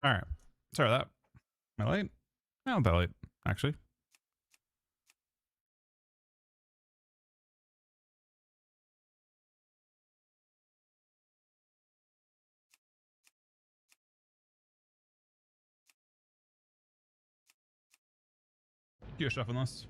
All right. Sorry about that. Am I late? Not that late, actually. Your shuffling list.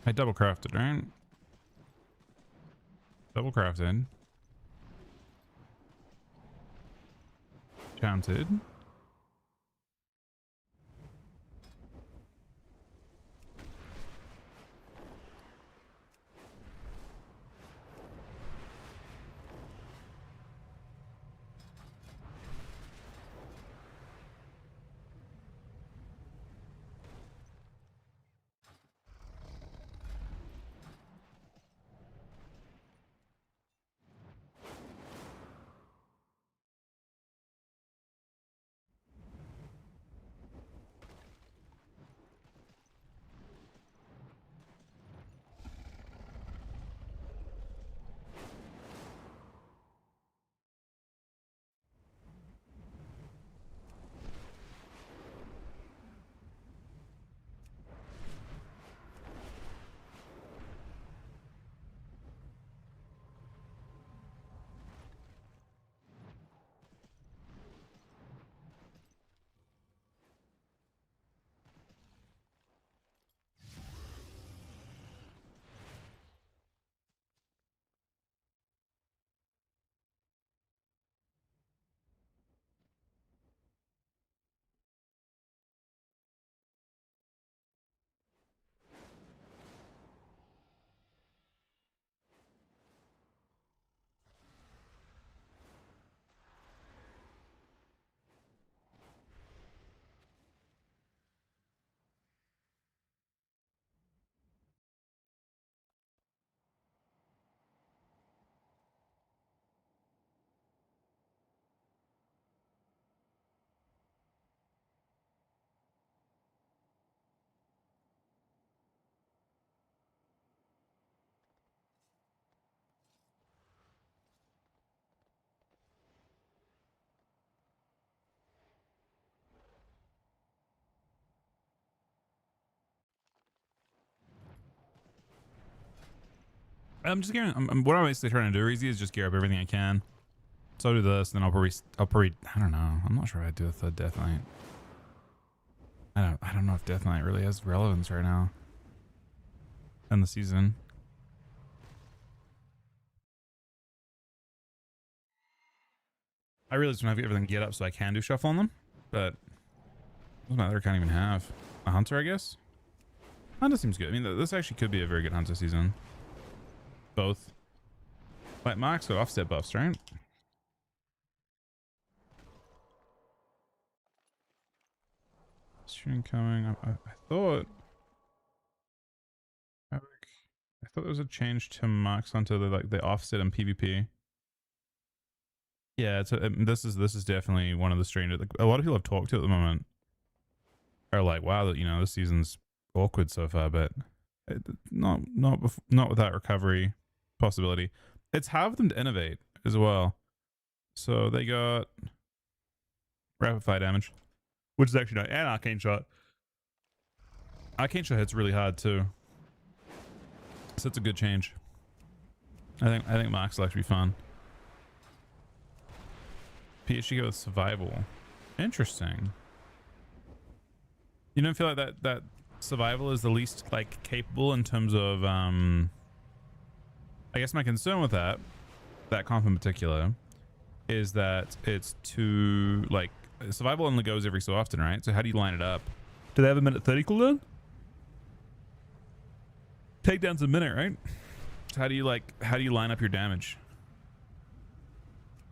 I double crafted, right? Double crafted. Counted. I'm just gearing. What I'm basically trying to do, Easy, is just gear up everything I can. So I'll do this, then I'll probably. I don't know. I'm not sure what I'd do with the Death Knight. I don't know if Death Knight really has relevance right now in the season. I really just want to have everything get up so I can do shuffle on them, but doesn't matter. I can't even have a hunter, I guess. Hunter seems good. I mean, this actually could be a very good hunter season. Both. Like marks or offset buffs, right? Stream coming. I thought. I thought there was a change to marks onto the offset and PvP. Yeah, this is definitely one of the strangers. Like, a lot of people I've talked to at the moment are like, "Wow, this season's awkward so far," but not without recovery possibility. It's hard for them to innovate as well. So they got rapid fire damage, which is actually not, and arcane shot. Arcane shot hits really hard too, so it's a good change. I think Marks will actually be fun. PhD go with survival. Interesting. You don't feel like that survival is the least like capable in terms of I guess my concern with that comp in particular is that it's too like survival only goes every so often, right? So how do you line it up? Do they have a minute 30 cooldown? Takedown's a minute, right? So how do you line up your damage?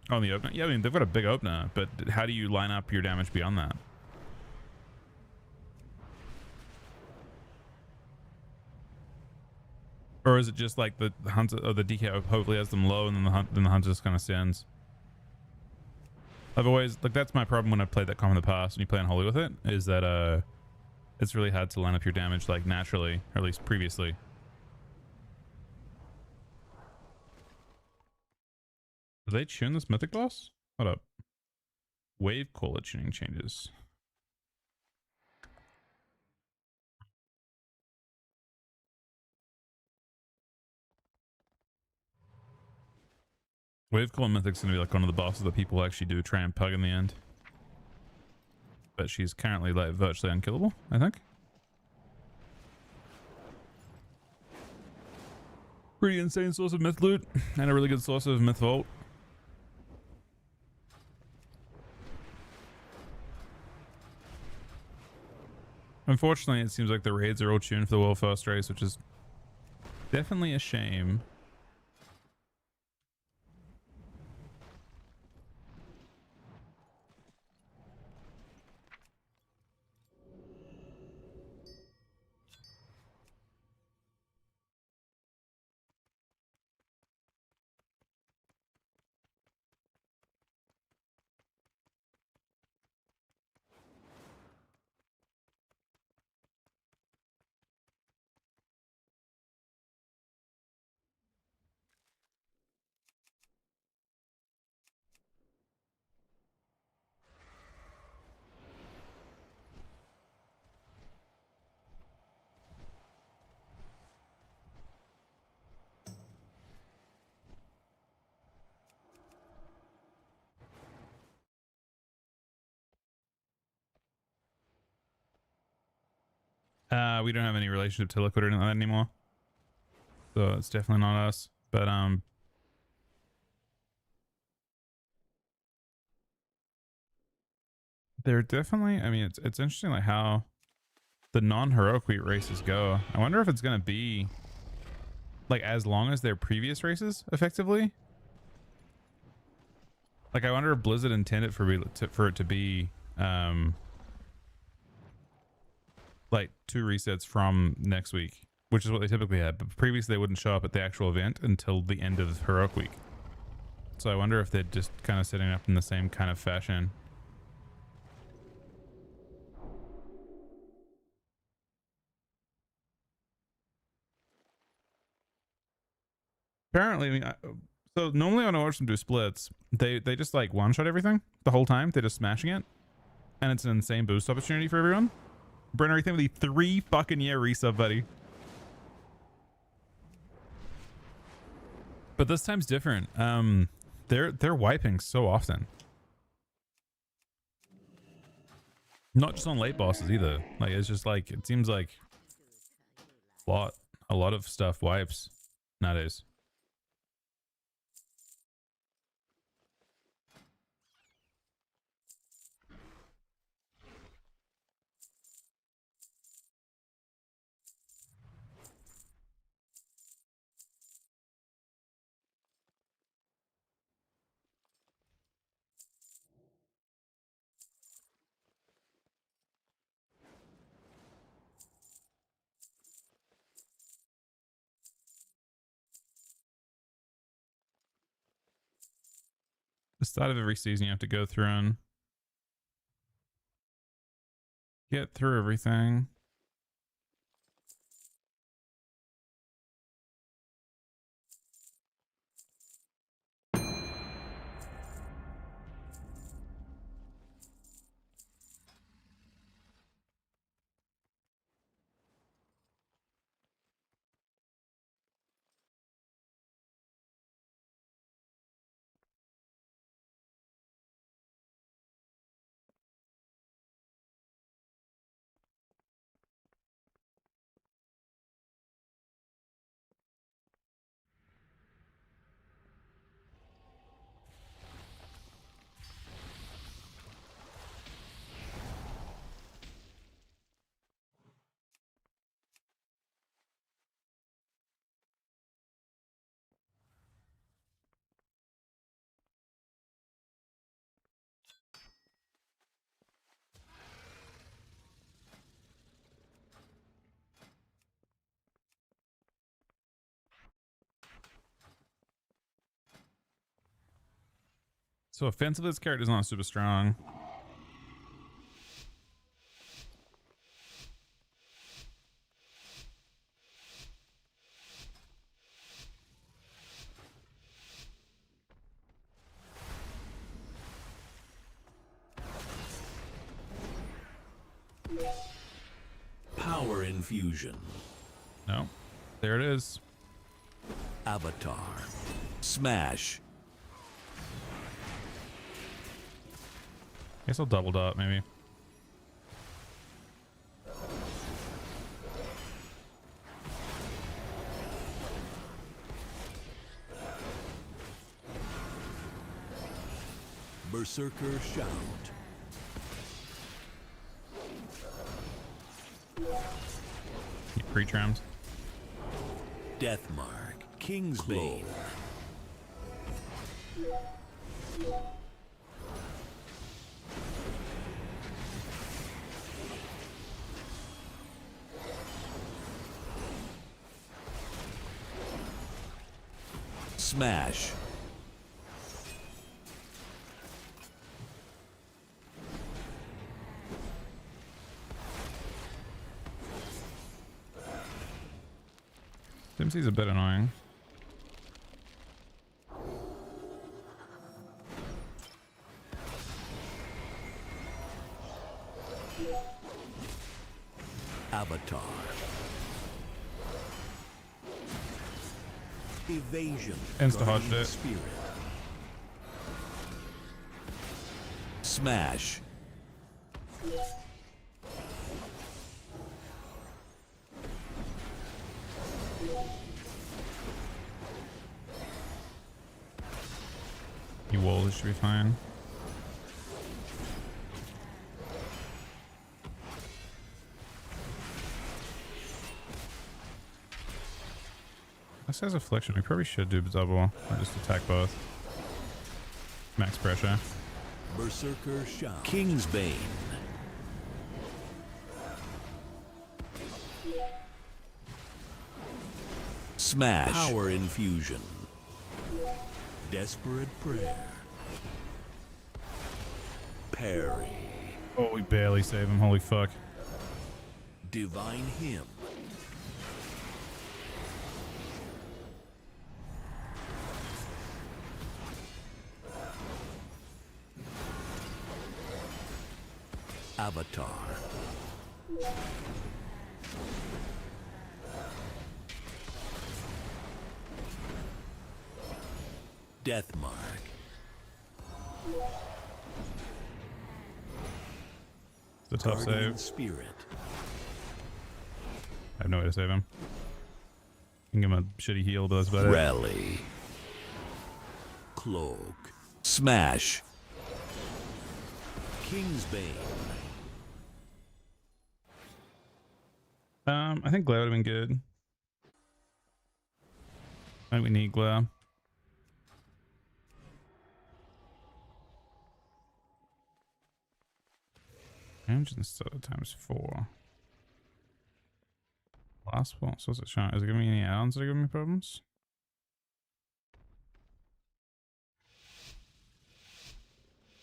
On the opener? Yeah, I mean they've got a big opener, but how do you line up your damage beyond that? Or is it just like the hunter or the DK hopefully has them low and then the hunter just kind of stands? I've always like that's my problem when I played that comp in the past. When you play on holy with it, is that it's really hard to line up your damage like naturally, or at least previously. Did they tune this mythic boss? Hold up. Wave caller tuning changes. Wave caller mythic's gonna be like one of the bosses that people actually do try and pug in the end. But she's currently like virtually unkillable, I think. Pretty insane source of myth loot and a really good source of myth vault. Unfortunately, it seems like the raids are all tuned for the world first race, which is definitely a shame. We don't have any relationship to Liquid or anything like that anymore. So it's definitely not us. But they're definitely, I mean, it's interesting like how the non-heroic wheat races go. I wonder if it's gonna be like as long as their previous races, effectively. Like I wonder if Blizzard intended for it to be like 2 resets from next week, which is what they typically had. But previously they wouldn't show up at the actual event until the end of heroic week. So I wonder if they're just kind of setting up in the same kind of fashion. Apparently, I mean, so normally when I watch them do splits, they just like one shot everything the whole time. They're just smashing it, and it's an insane boost opportunity for everyone. Brenner, thank you for the 3 fucking year resub, buddy. But this time's different. They're wiping so often. Not just on late bosses either. Like it's just like it seems like a lot of stuff wipes nowadays. The start of every season you have to go through and get through everything. So offensively, this character's not super strong. Power infusion. No. There it is. Avatar. Smash. Guess I'll double dot maybe. Berserker Shout. He pre-trimmed. Deathmark. Kingsbane. Smash. Dempsey's a bit annoying. Avatar. Evasion. Insta-hodged Guardian it. Spirit. Smash. He will, this should be fine. This has Affliction. We probably should do double. Or just attack both. Max pressure. Berserker Shout. Kingsbane. Smash. Power infusion. Desperate prayer. Parry. Oh, we barely save him. Holy fuck. Divine Hymn. Avatar. Deathmark. It's a tough Guardian save. Spirit. I have no way to save him. Can give him a shitty heal, but that's about it. Rally. Cloak. Smash. Kingsbane. I think Glare would have been good. I think we need Glare. Damage instead of ×4. Last one. So what's it showing? Is it giving me any add-ons that are giving me problems?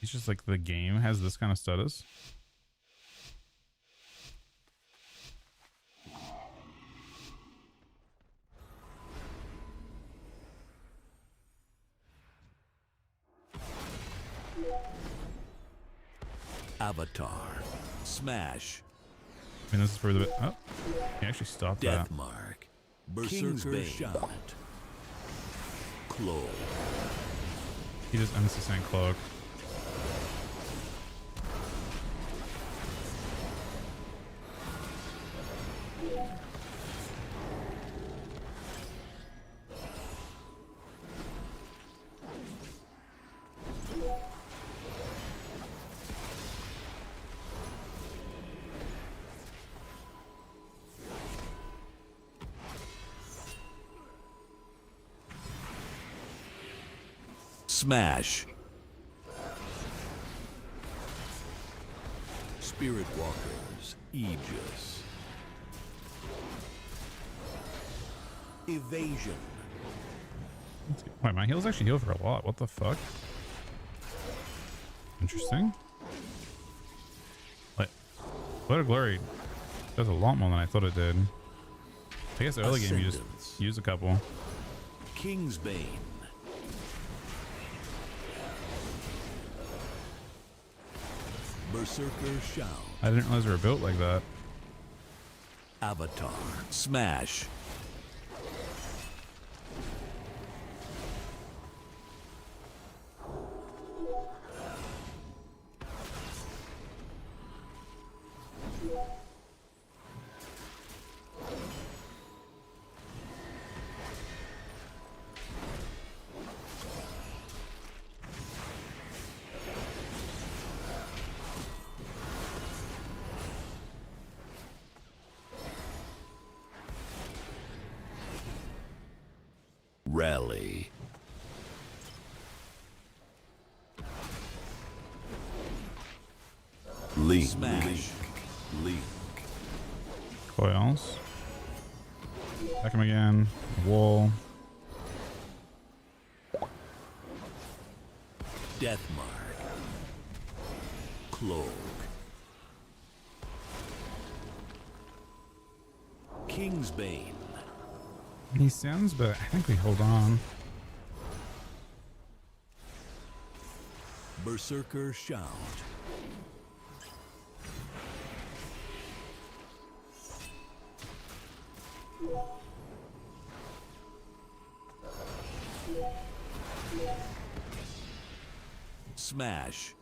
It's just like the game has this kind of status. Avatar. Smash. I mean, this is for the... Oh, he actually stopped that. Deathmark. Berserker Shout. Cloak. He just ends the same cloak. Smash. Spirit Walkers. Aegis. Evasion. Wait, my heals actually heal for a lot. What the fuck? Interesting. Like, Blade of Glory does a lot more than I thought it did. I guess early game you just Ascendance. use a couple. Kingsbane. Berserker Shout. I didn't realize they were built like that. Avatar. Smash. Rally. Link. Smash. Link. Coils. Attack him again. Wall. Deathmark. Cloak. Kingsbane. He sounds, but I think we hold on. Berserker Shout. Smash.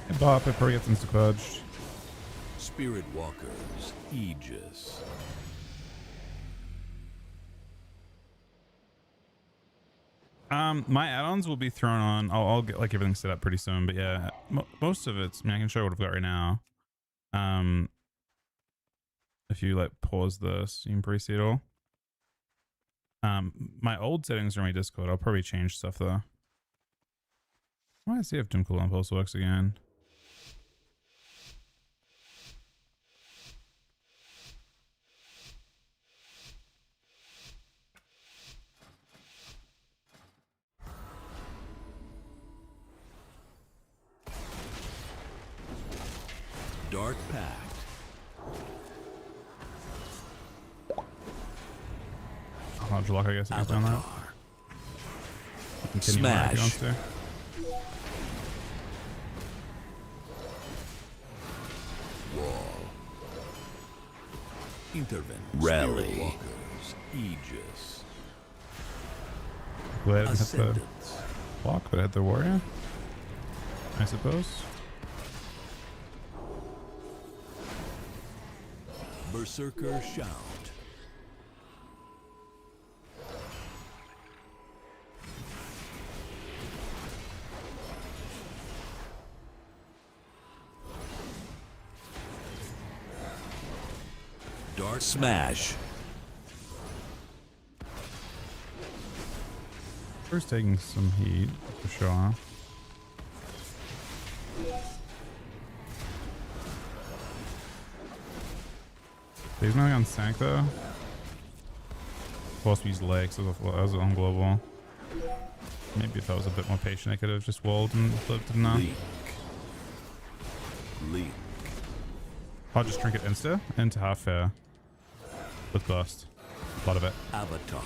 Hey, Bop, it probably gets insta-purged. Spirit Walkers. Aegis. My add-ons will be thrown on. I'll get like everything set up pretty soon, but yeah, most of it's. I mean, I can show you what I've got right now. If you like pause this, you can probably see it all. My old settings are in my Discord. I'll probably change stuff though. I want to see if Doom Cool Impulse works again. Dark Pact. I'll have to lock, I guess, if he's done that. Avatar. Continue on if he wants Smash. to. Wall. Intervent. Rally. Spirit Walkers. Aegis. Go ahead and hit the Ascendance. block, but hit the warrior, I suppose. Berserker Shout. Dark Smash. First taking some heat for sure. He's not on Sank though. Supposed to use legs as on global. Maybe if I was a bit more patient, I could have just walled and lived enough. Link. Link. I'll just drink it into half fair with burst. A lot of it. Avatar.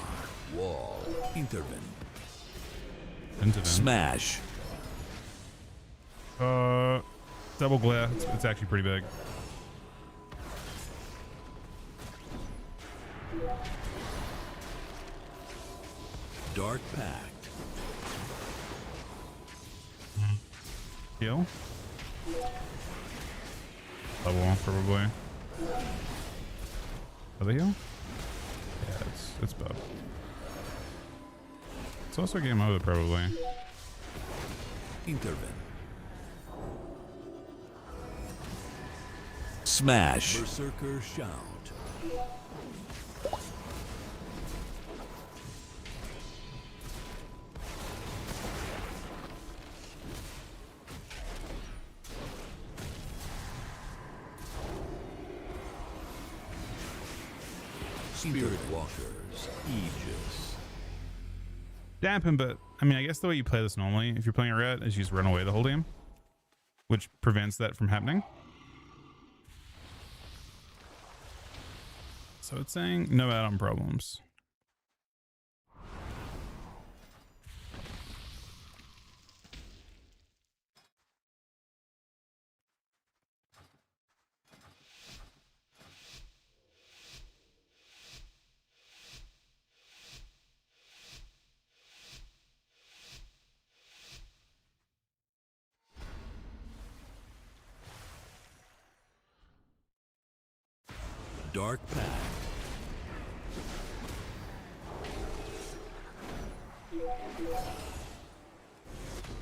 Wall. Intervent. Into them. Smash. Double glare. It's actually pretty big. Dark Pact. Heal. Double probably. Other heal? Yeah, it's bad. It's also a game over probably. Intervent. Smash. Berserker Shout. Spirit Walkers. Aegis. Dampen, but I mean, I guess the way you play this normally, if you're playing a ret, is you just run away the whole game, which prevents that from happening. So it's saying no add-on problems. Dark Pact.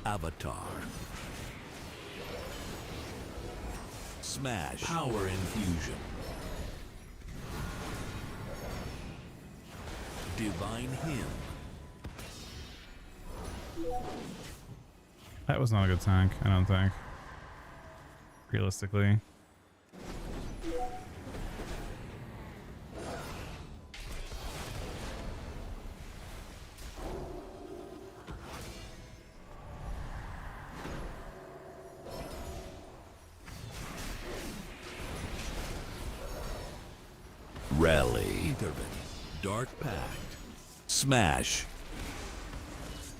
Avatar. Smash. Power Infusion. Divine Hymn. That was not a good tank, I don't think. Realistically. Rally. Intervent. Dark Pact. Smash.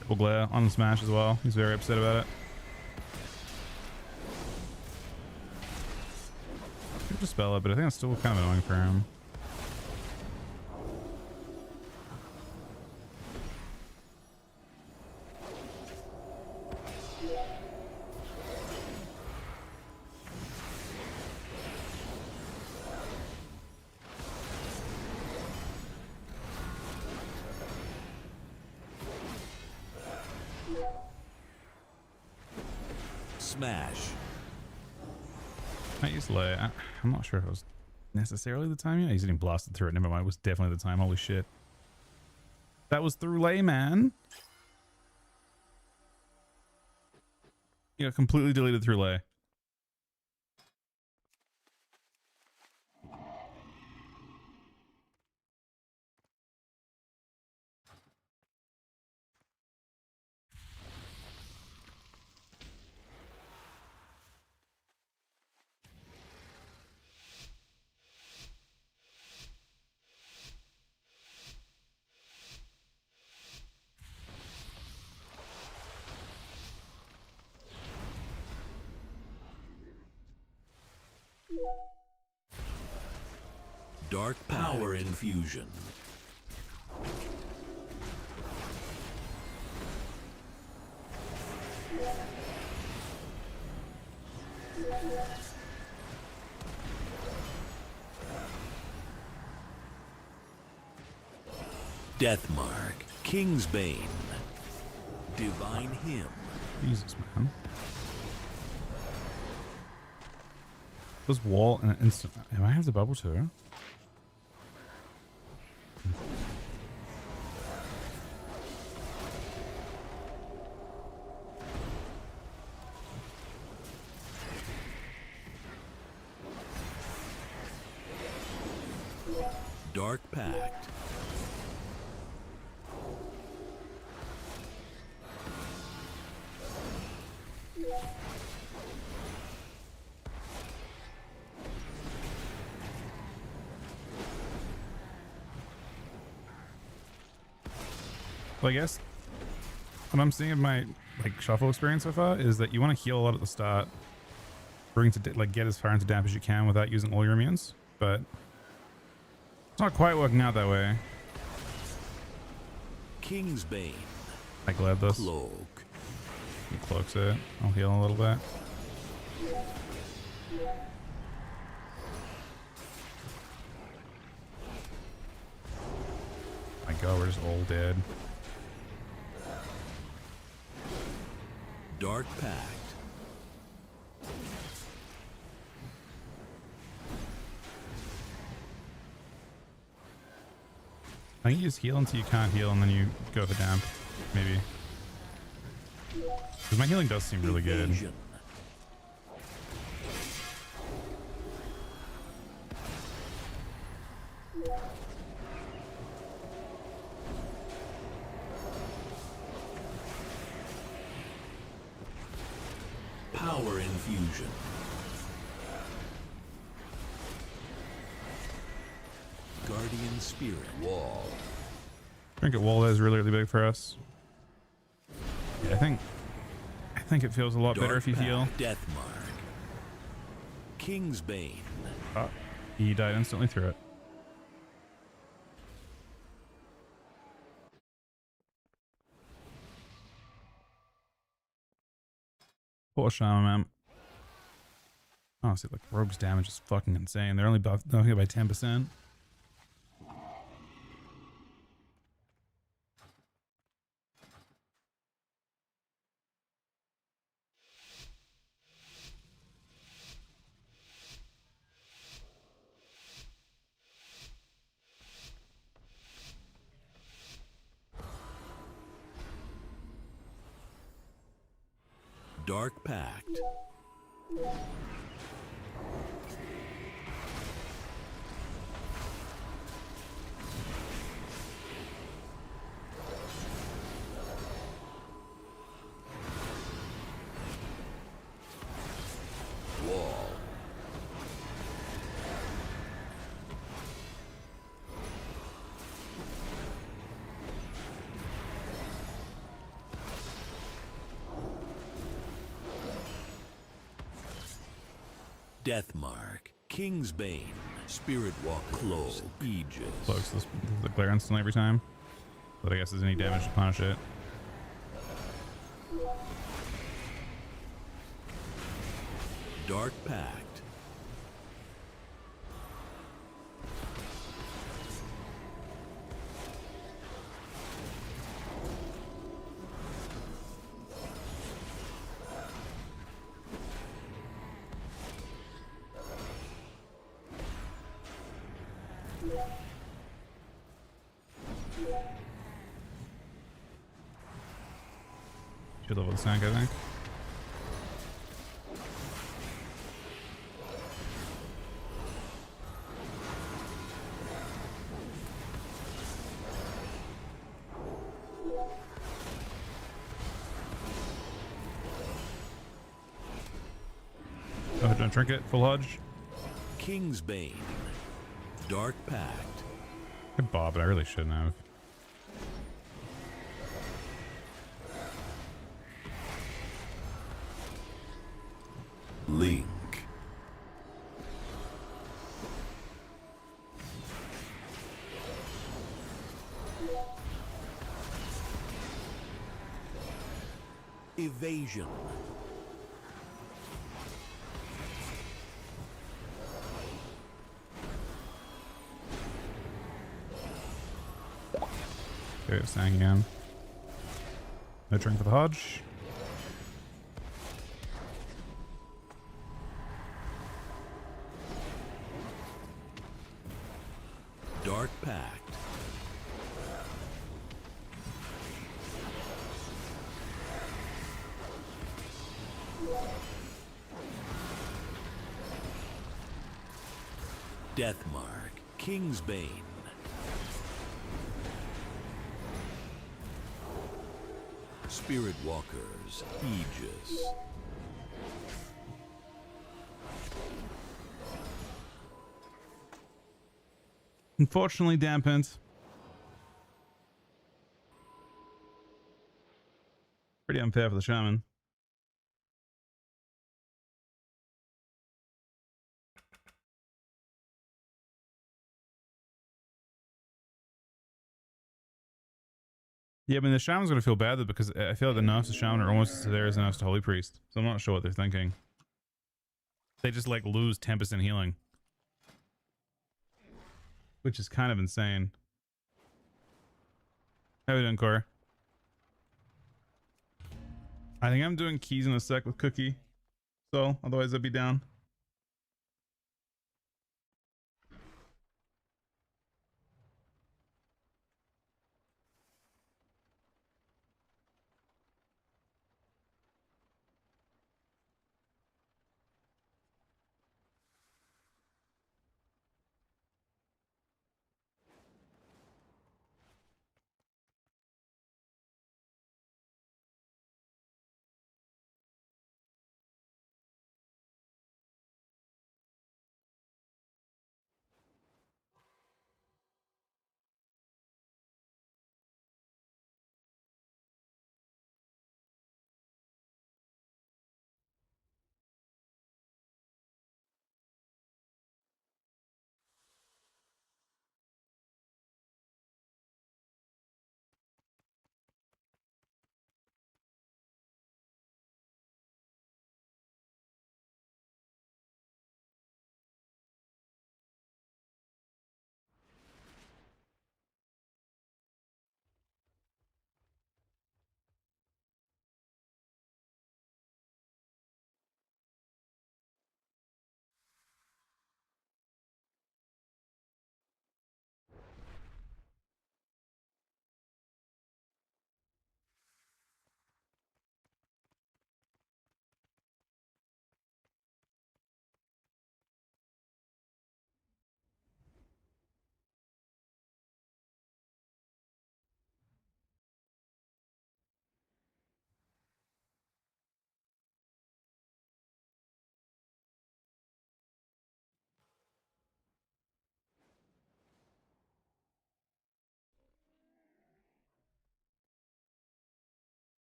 Double glare on Smash as well. He's very upset about it. Could dispel it, but I think it's still kind of annoying for him. Smash. I use Lay. I'm not sure if it was necessarily the time yet. He's getting blasted through it. Never mind. It was definitely the time. Holy shit. That was through Lay, man. You got completely deleted through Lay. Dark Power Infusion. Deathmark. King's Bane. Divine Hymn. Jesus, man. This wall in an instant. Am I have the bubble too? Dark Pact. Well, I guess what I'm seeing in my shuffle experience so far is that you want to heal a lot at the start, bring to get as far into damp as you can without using all your immunes, but it's not quite working out that way. King's Bane. I glad this. Cloak. He cloaks it. I'll heal a little bit. My god, we're just all dead. Dark Pact. I think you just heal until you can't heal and then you go for damp. Maybe. Because my healing does seem really good. Evasion. infusion. Guardian Spirit Wall. Trinket Wall is really, really big for us. Yeah, I think it feels a lot better if you heal. Death Mark. King's Bane. Oh, he died instantly through it. Poor Shaman, man. Honestly, like Rogue's damage is fucking insane. They're only buffed by 10%. Dark Pact. Wall. Death Mark. King's Bane. Spirit Walk. Clove. Aegis. Cloaks the glare instantly every time. But I guess there's any damage to punish it. Dark Pact. Should level the tank, I think. Oh, don't trinket, full hodge. King's Bane. Dark Pact. Good Bob, but I really shouldn't have. Link. Evasion. Okay, it's saying again. No drink for the hodge. Dark Pact. Death Mark. King's Bane. Spirit Walkers. Aegis. Unfortunately dampened. Pretty unfair for the shaman. Yeah, I mean the shaman's gonna feel bad though because I feel like the nerfs to shaman are almost as severe as the nerfs to holy priest. So I'm not sure what they're thinking. They just like lose 10% healing, which is kind of insane. How are we doing, Cora? I think I'm doing keys in a sec with Cookie, so otherwise I'd be down.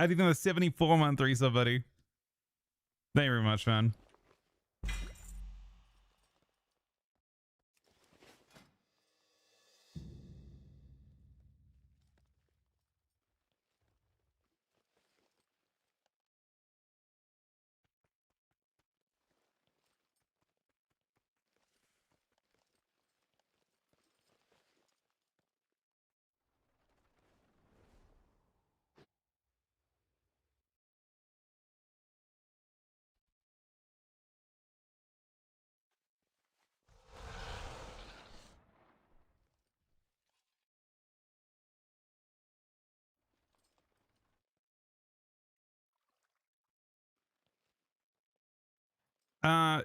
I think that was 74-month resub, buddy. Thank you very much, man.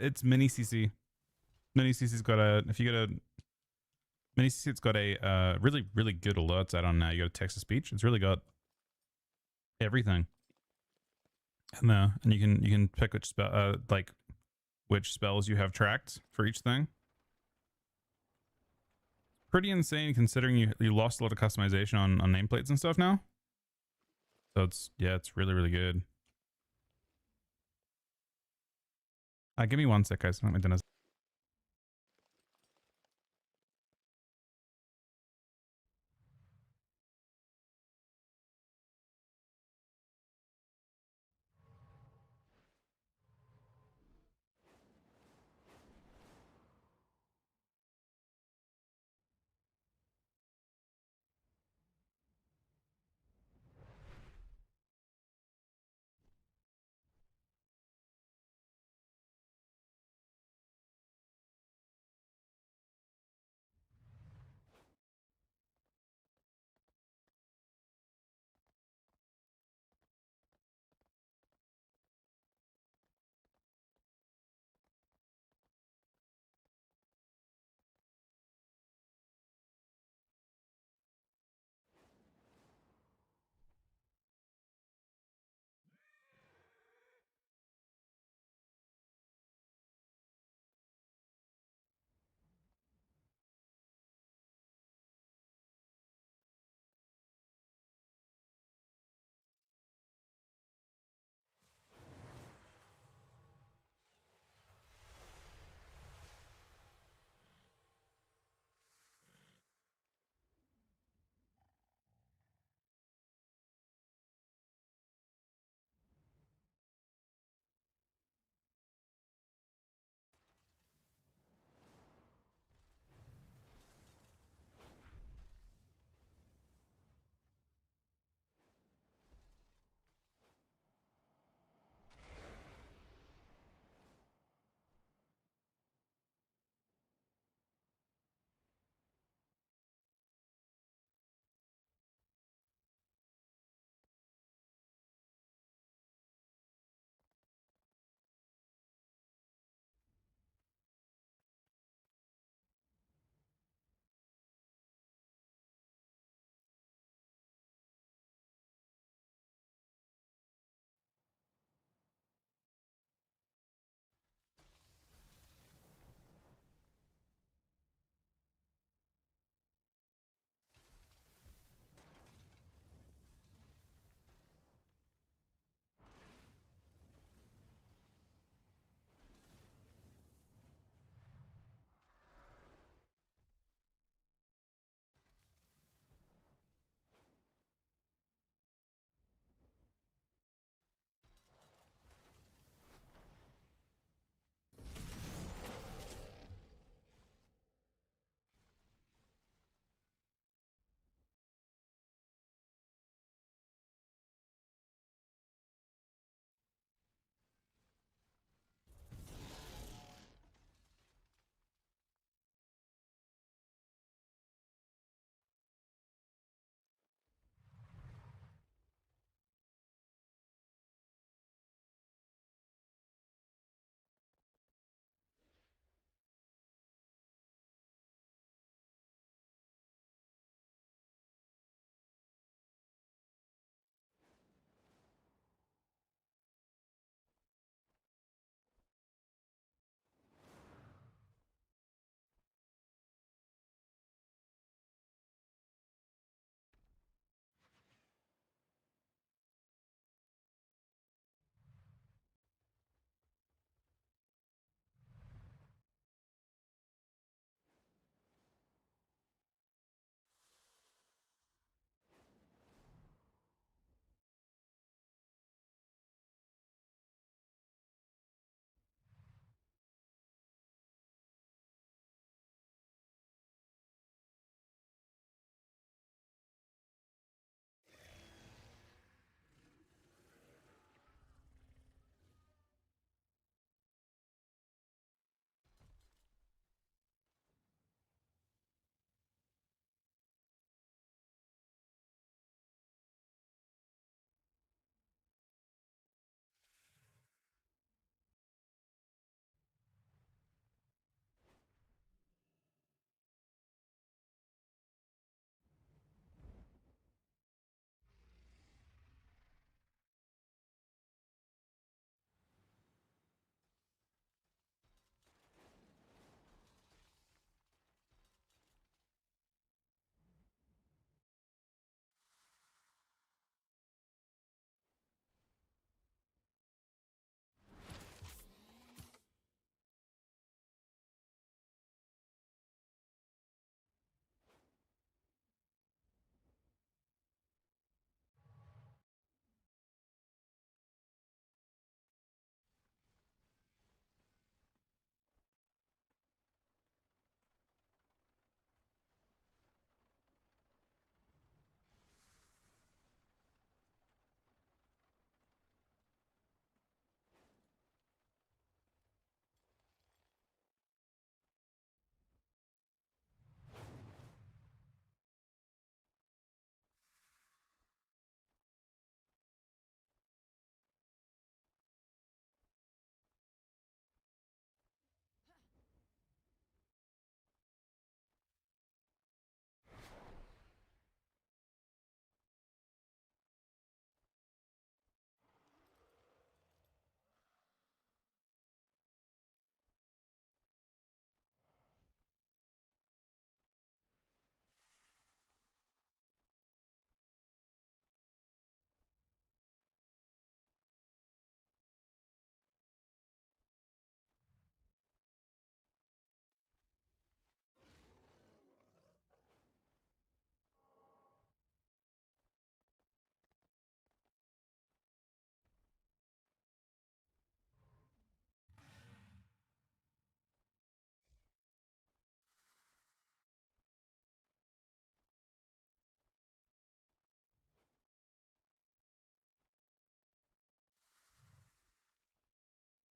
It's Mini CC. Mini CC's got a, if you get a Mini CC, it's got a really, really good alerts add on now. You got a text to speech. It's really got everything. And you can pick which spell, like which spells you have tracked for each thing. Pretty insane considering you lost a lot of customization on nameplates and stuff now. So it's, yeah, it's really, really good. Give me 1 sec, guys. I'm at my dinner.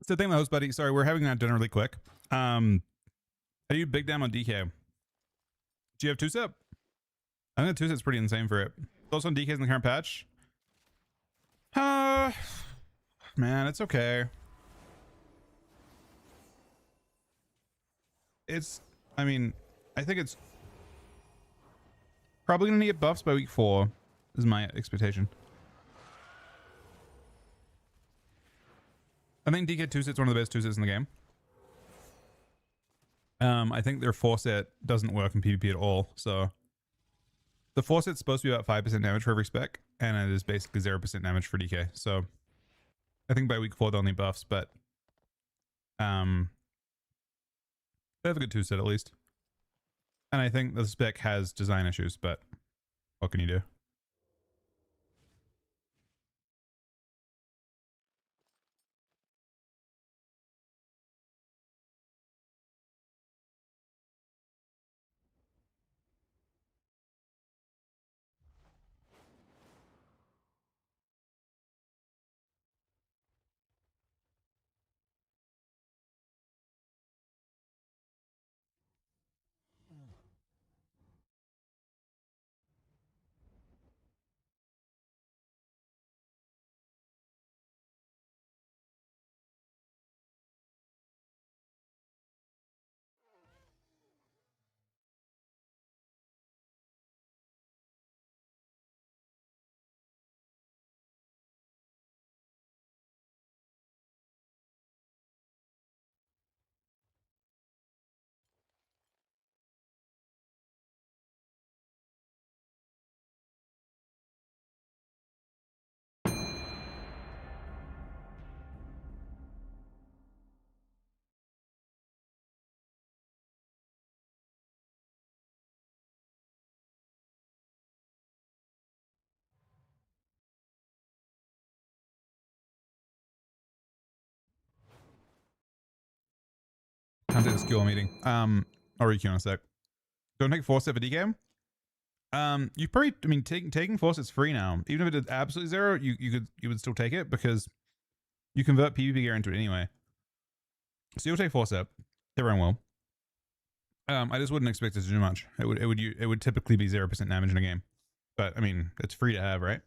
So thank my host, buddy. Sorry, we're having that dinner really quick. Are you big down on DK? Do you have two-step? I think the two-step's pretty insane for it. Thoughts on DKs in the current patch? Man, it's okay. I mean, I think it's probably going to get buffs by week 4 is my expectation. I think DK 2-set's one of the best 2-sets in the game. I think their 4-set doesn't work in PvP at all, so the 4-set's supposed to be about 5% damage for every spec, and it is basically 0% damage for DK. So I think by week 4 they'll need buffs, but they have a good 2-set at least. And I think the spec has design issues, but what can you do? Can't take the skill meeting. Or EQ in a sec. Don't take 4-set for DK. You probably, I mean, taking 4-set's free now. Even if it is absolutely 0, you would still take it because you convert PvP gear into it anyway. So you'll take 4-set. Everyone will. I just wouldn't expect it to do much. It would typically be 0% damage in a game. But I mean, it's free to have, right?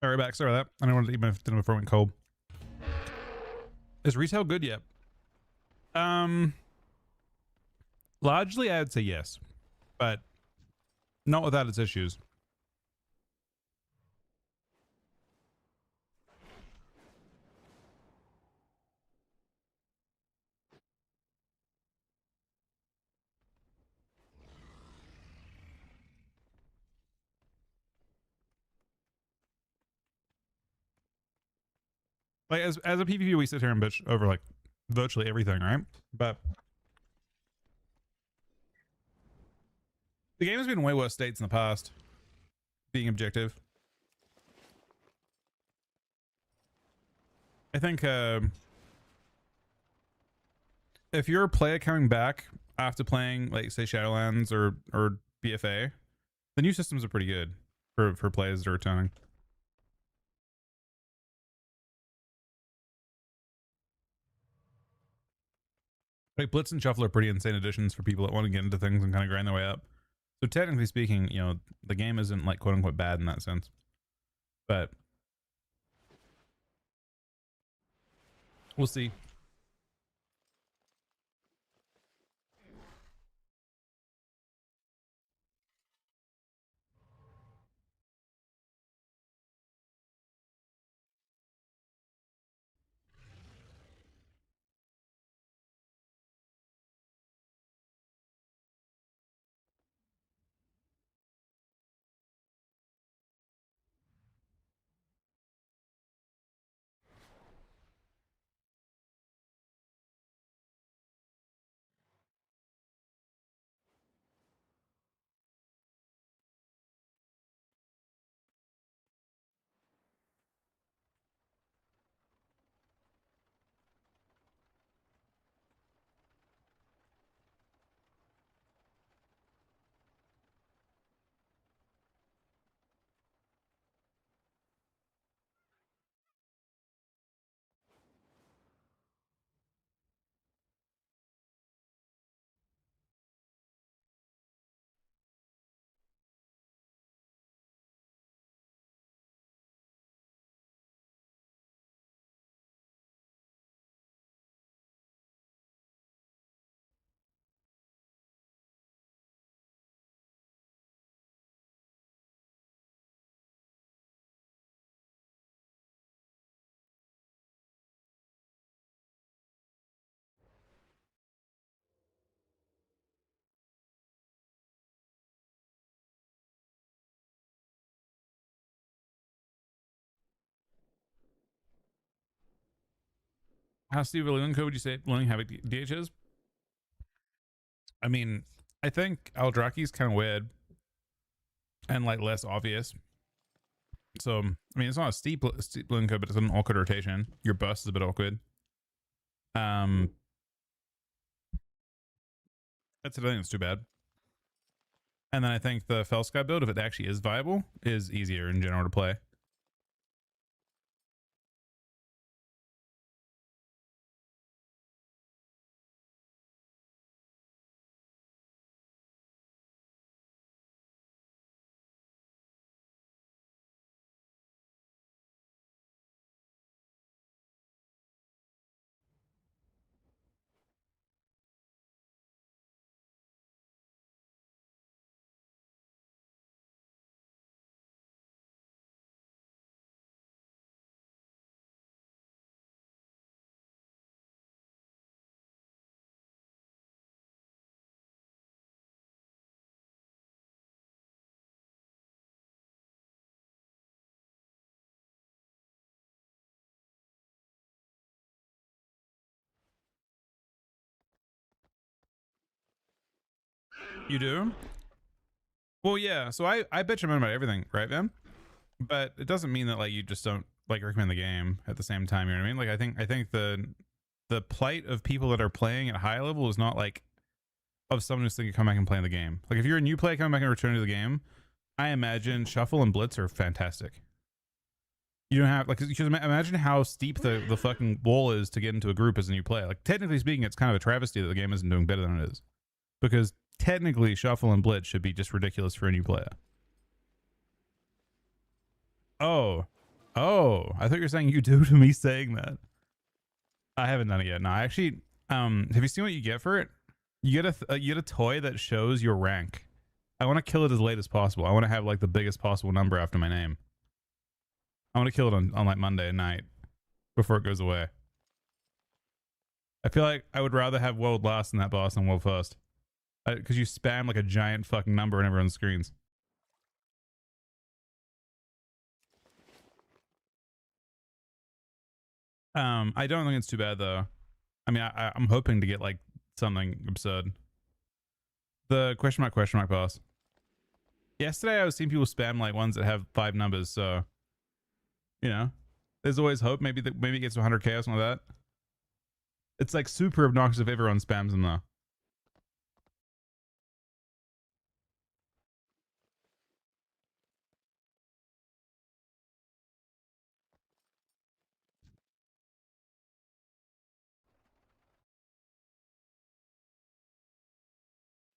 Sorry, back. Sorry about that. I don't want to eat my dinner before it went cold. Is retail good yet? Largely, I would say yes, but not without its issues. Like as a PvP, we sit here and bitch over like virtually everything, right? But the game has been in way worse states in the past. Being objective, I think if you're a player coming back after playing, like say Shadowlands or BFA, the new systems are pretty good for players that are returning. Like Blitz and Shuffle are pretty insane additions for people that want to get into things and kind of grind their way up. So technically speaking, you know, the game isn't like quote unquote bad in that sense. But we'll see. How Steve Learning code would you say learning Havoc DH is? I mean, I think Eldraki's kind of weird and like less obvious. So I mean, it's not a steep learning code, but it's an awkward rotation. Your burst is a bit awkward. That's I think it's too bad. And then I think the Felsky build, if it actually is viable, is easier in general to play. You do? Well, yeah. So I bitch about everything, right, man? But it doesn't mean that like you just don't like recommend the game at the same time. You know what I mean? Like I think the plight of people that are playing at high level is not like of someone who's thinking come back and play the game. Like if you're a new player coming back and returning to the game, I imagine Shuffle and Blitz are fantastic. You don't have like you should imagine how steep the fucking wall is to get into a group as a new player. Like technically speaking, it's kind of a travesty that the game isn't doing better than it is, because technically Shuffle and Blitz should be just ridiculous for a new player. Oh, Oh, I thought you were saying you do to me saying that. I haven't done it yet. No, I actually. Have you seen what you get for it? You get a toy that shows your rank. I want to kill it as late as possible. I want to have like the biggest possible number after my name. I want to kill it on like Monday at night before it goes away. I feel like I would rather have world last than that boss than world first. Because you spam like a giant fucking number on everyone's screens. I don't think it's too bad though. I mean, I'm hoping to get like something absurd. The question mark boss. Yesterday I was seeing people spam like ones that have 5 numbers, so you know, there's always hope. Maybe it gets to 100k or something like that. It's like super obnoxious if everyone spams them though.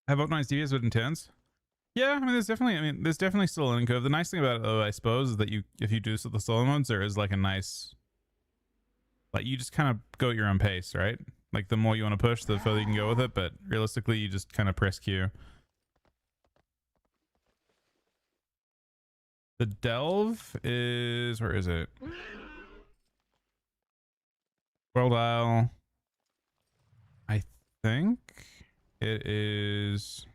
Have optimized DPS with intense? Yeah, I mean, there's definitely still a learning curve. The nice thing about it, though, I suppose, is that if you do the solo modes, there is like a nice, like you just kind of go at your own pace, right? Like the more you want to push, the further you can go with it. But realistically, you just kind of press Q. The delve is, where is it? World Isle. I think it is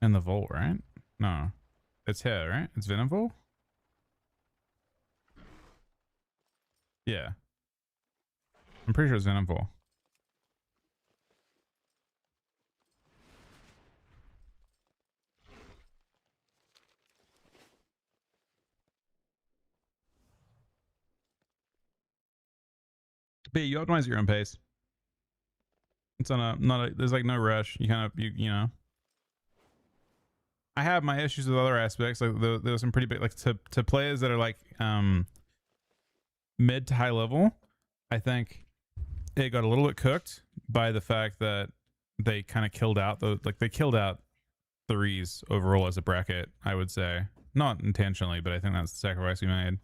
in the vault, right? No, it's here, right? It's Venomvol. Yeah, I'm pretty sure it's Venomvol. But yeah, you optimize your own pace. It's on there's like no rush. You kind of, you know. I have my issues with other aspects. Like there's some pretty big, like to players that are like mid to high level. I think it got a little bit cooked by the fact that they kind of killed out they killed out threes overall as a bracket. I would say not intentionally, but I think that's the sacrifice we made.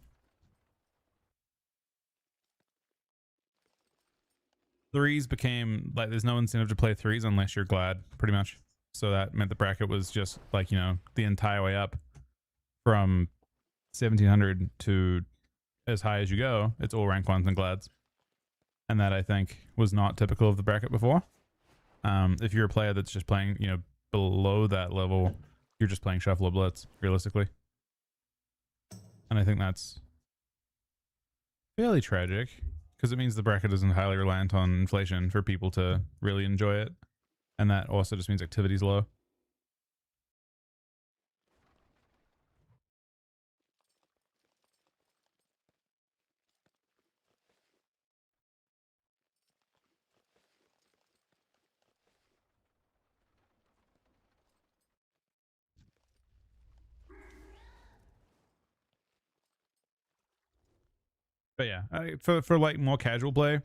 Threes became like there's no incentive to play threes unless you're glad, pretty much. So that meant the bracket was just like, you know, the entire way up from 1700 to as high as you go. It's all rank ones and glads. And that I think was not typical of the bracket before. If you're a player that's just playing, you know, below that level, you're just playing shuffle or blitz, realistically. And I think that's fairly tragic because it means the bracket isn't highly reliant on inflation for people to really enjoy it. And that also just means activity's low. But yeah, for like more casual play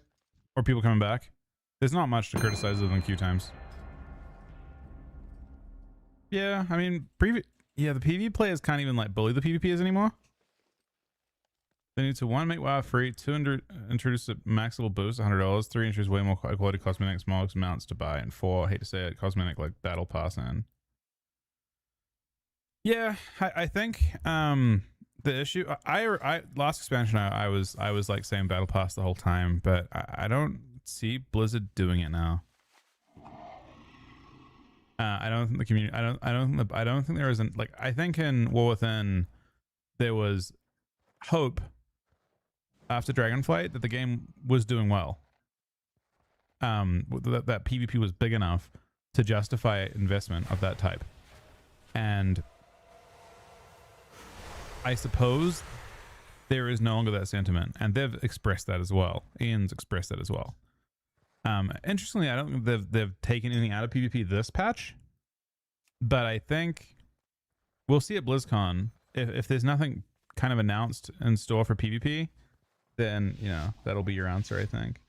or people coming back, there's not much to criticize other than queue times. Yeah, I mean, the PvP players can't even like bully the PvPers anymore. They need to 1, make WoW free, 2, introduce a max level boost, $100, 3, introduce way more high quality cosmetics, mods, mounts to buy, and 4, I hate to say it, cosmetic like battle pass in. Yeah, I think the issue I last expansion I was like saying battle pass the whole time, but I don't see Blizzard doing it now. I don't think the community. I don't think there isn't like. I think in War Within, there was hope after Dragonflight that the game was doing well. That PvP was big enough to justify investment of that type, and I suppose there is no longer that sentiment, and they've expressed that as well. Ian's expressed that as well. Interestingly, I don't think they've taken anything out of PvP this patch, but I think we'll see at BlizzCon if there's nothing kind of announced in store for PvP, then you know that'll be your answer. I think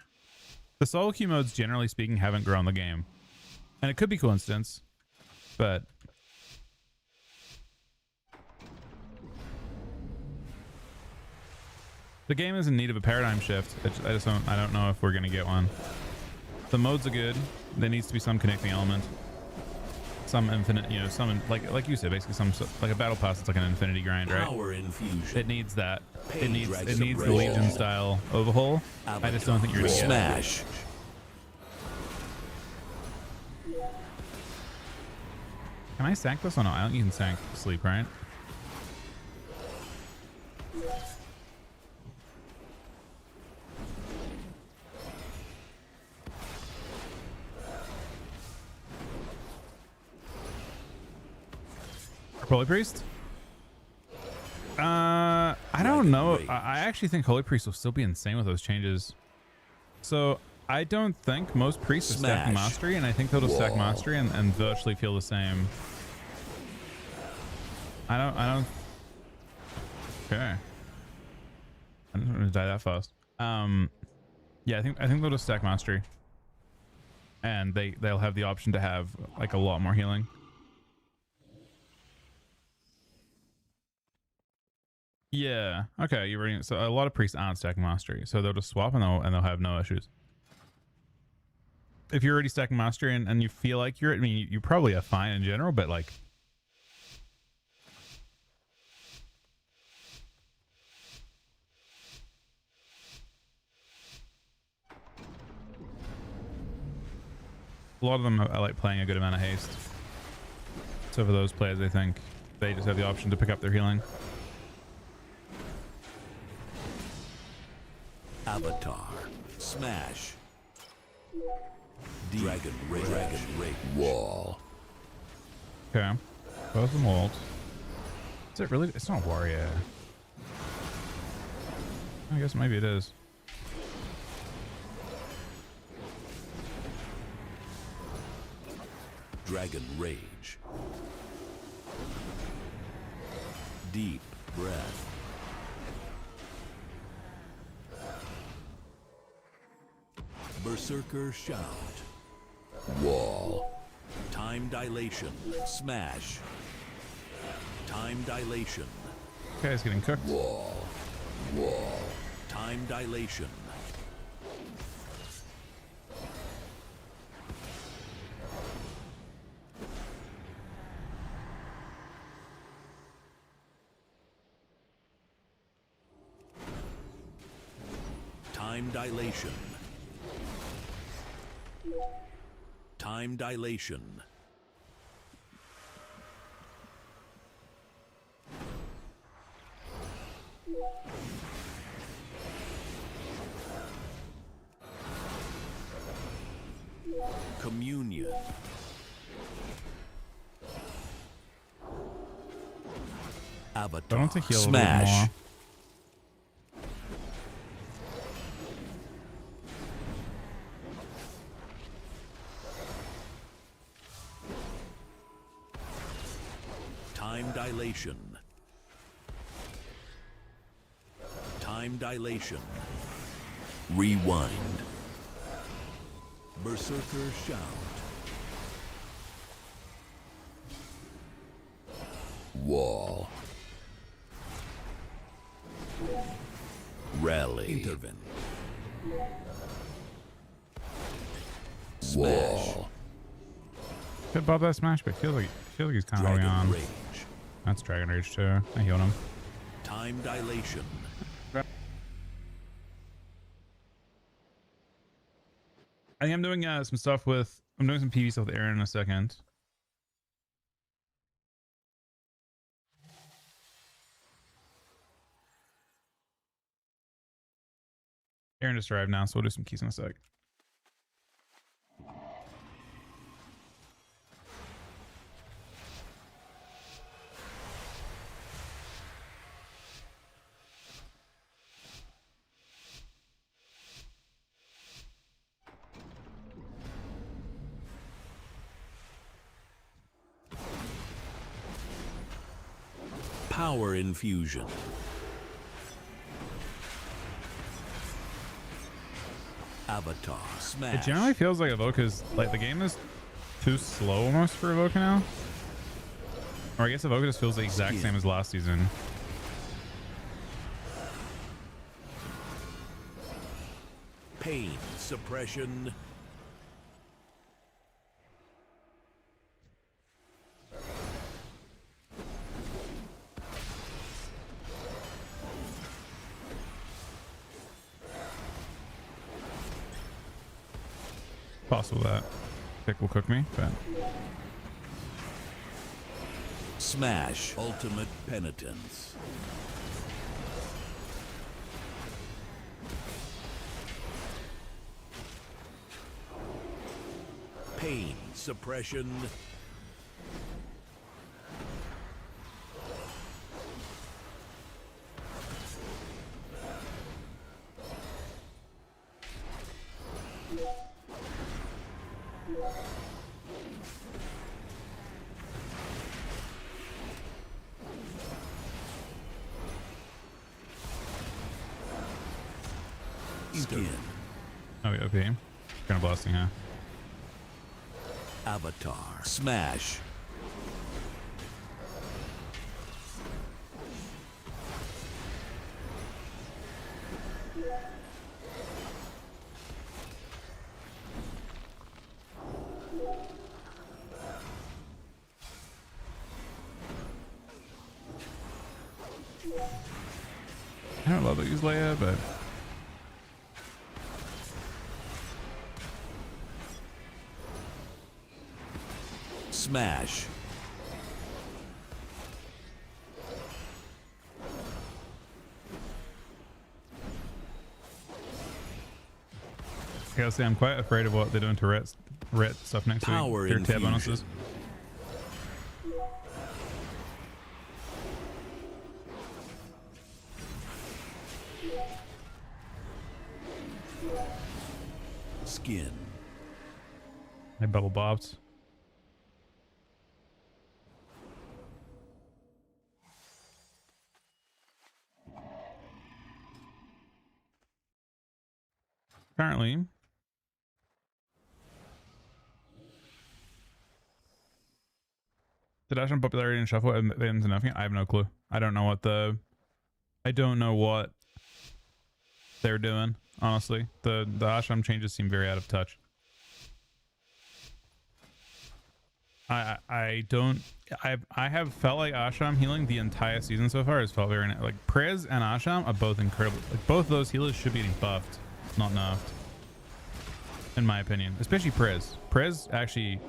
the solo queue modes, generally speaking, haven't grown the game, and it could be coincidence, but The game is in need of a paradigm shift. I don't know if we're gonna get one. The modes are good. There needs to be some connecting element, some infinite, you know, some like you said, basically some like a battle pass. It's like an infinity grind, right? Power infusion. It needs that. It needs the Suppression. Legion style overhaul. I just don't think you're gonna get it. Smash. Can I sank this or no? I don't think you can sank sleep, right? Holy Priest? I don't know. I actually think Holy Priest will still be insane with those changes. So I don't think most priests are stacking mastery, and I think they'll stack mastery and virtually feel the same. I don't. Okay. I didn't want to die that fast. Yeah, I think they'll just stack mastery, and they'll have the option to have like a lot more healing. Yeah. Okay. You're ready. So a lot of priests aren't stacking mastery, so they'll just swap and they'll have no issues. If you're already stacking mastery and you feel like I mean, you probably are fine in general, but like. A lot of them are like playing a good amount of haste. So for those players, I think they just have the option to pick up their healing. Avatar. Smash. Dragon Rage. Dragon Rage. Wall. Okay. Both them ult. Is it really? It's not warrior. I guess maybe it is. Dragon Rage. Deep breath. Berserker Shout. Wall. Time Dilation. Smash. Time Dilation. Okay, it's getting cooked. Wall. Wall. Time Dilation. Time Dilation. Time Dilation. Communion. Avatar. I don't think he'll Smash. more. Time Dilation. Time Dilation. Rewind. Berserker Shout. Wall. Rally. Intervene. Wall. Could Bob that smash, but I feel like he's kind of holding on. Rage. That's Dragon Rage too. I healed him. Time Dilation. I think I'm doing some stuff with. I'm doing some PV stuff with Aaron in a second. Aaron just arrived now, so we'll do some keys in a sec. Power infusion. Avatar. Smash. It generally feels like Evoca's like the game is too slow almost for Evoca now. Or I guess Evoca just feels the exact same as last season. Pain suppression. Possible that pick will cook me, but Smash. Ultimate penitence. Pain suppression. Skin. oh yeah, okay. Kind of blasting, huh? Avatar. Smash. I don't love to use Leia, but Smash. I gotta say I'm quite afraid of what they're doing to Ret stuff next Power week. Their tab infusion. bonuses. Skin. They bubble bobbed. Apparently, did Ashram popularity and shuffle and the ends and nothing? I have no clue. I don't know what they're doing. Honestly, the Ashram changes seem very out of touch. I have felt like Ashram healing the entire season so far has felt very like Prez and Ashram are both incredible. Like both of those healers should be getting buffed, not nerfed, in my opinion. Especially Prez. Prez actually,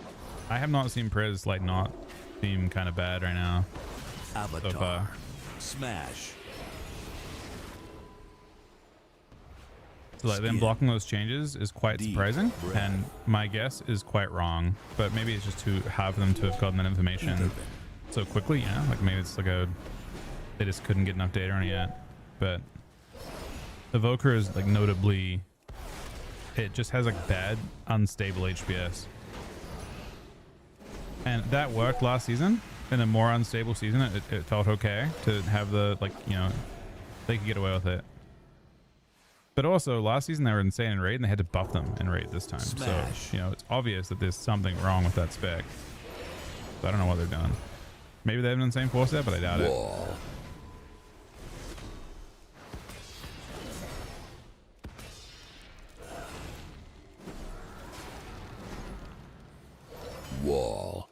I have not seen Prez like not seem kind of bad right now. Avatar. So far. Smash. So like them Skin. blocking those changes is quite Deep surprising, breath. and my guess is quite wrong. But maybe it's just too hard for them to have gotten that information so quickly. You know, like maybe it's like they just couldn't get enough data on it yet. But Evoker is like notably, it just has like bad, unstable HPS, and that worked last season. In a more unstable season, it felt okay to have the they could get away with it. But also, last season they were insane in raid, and they had to buff them in raid this time. Smash. So, it's obvious that there's something wrong with that spec. So I don't know what they're doing. Maybe they have an insane force set, but I doubt it. Wall. Wall.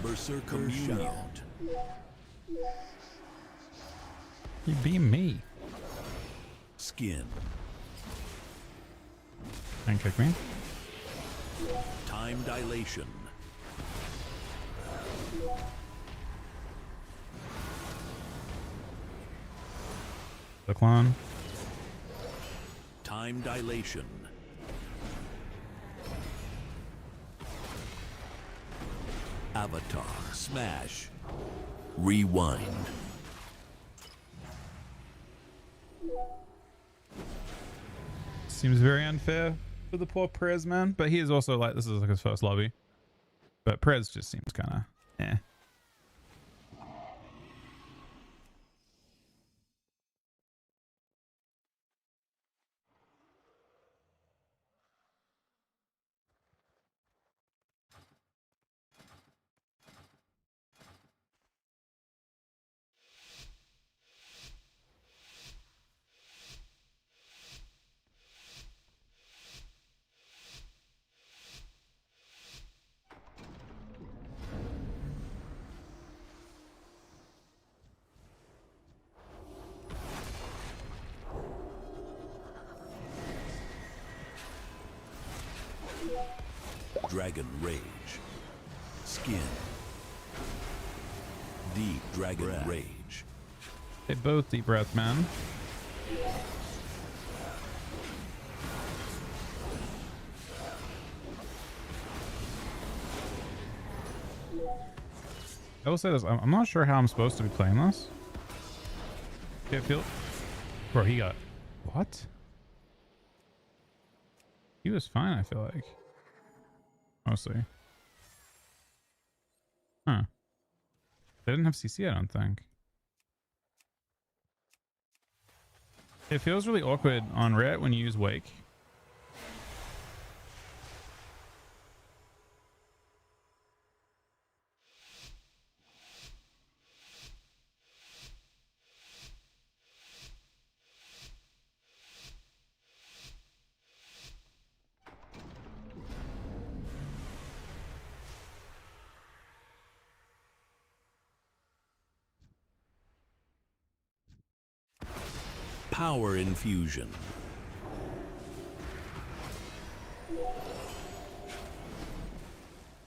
Berserker shout. You be me. Skin. And kick me. Time dilation. The clone. Time dilation. Avatar. Smash. Rewind. Seems very unfair for the poor Prez, man. But he is also like, this is like his first lobby. But Prez just seems kind of, eh. Dragon Rage. Skin. Deep Dragon Rage. They both deep breath, man. I will say this, I'm not sure how I'm supposed to be playing this. Can't feel it. Bro, he got... What? He was fine, I feel like. Mostly. Huh. They didn't have CC, I don't think. It feels really awkward on Ret when you use Wake. Power Infusion.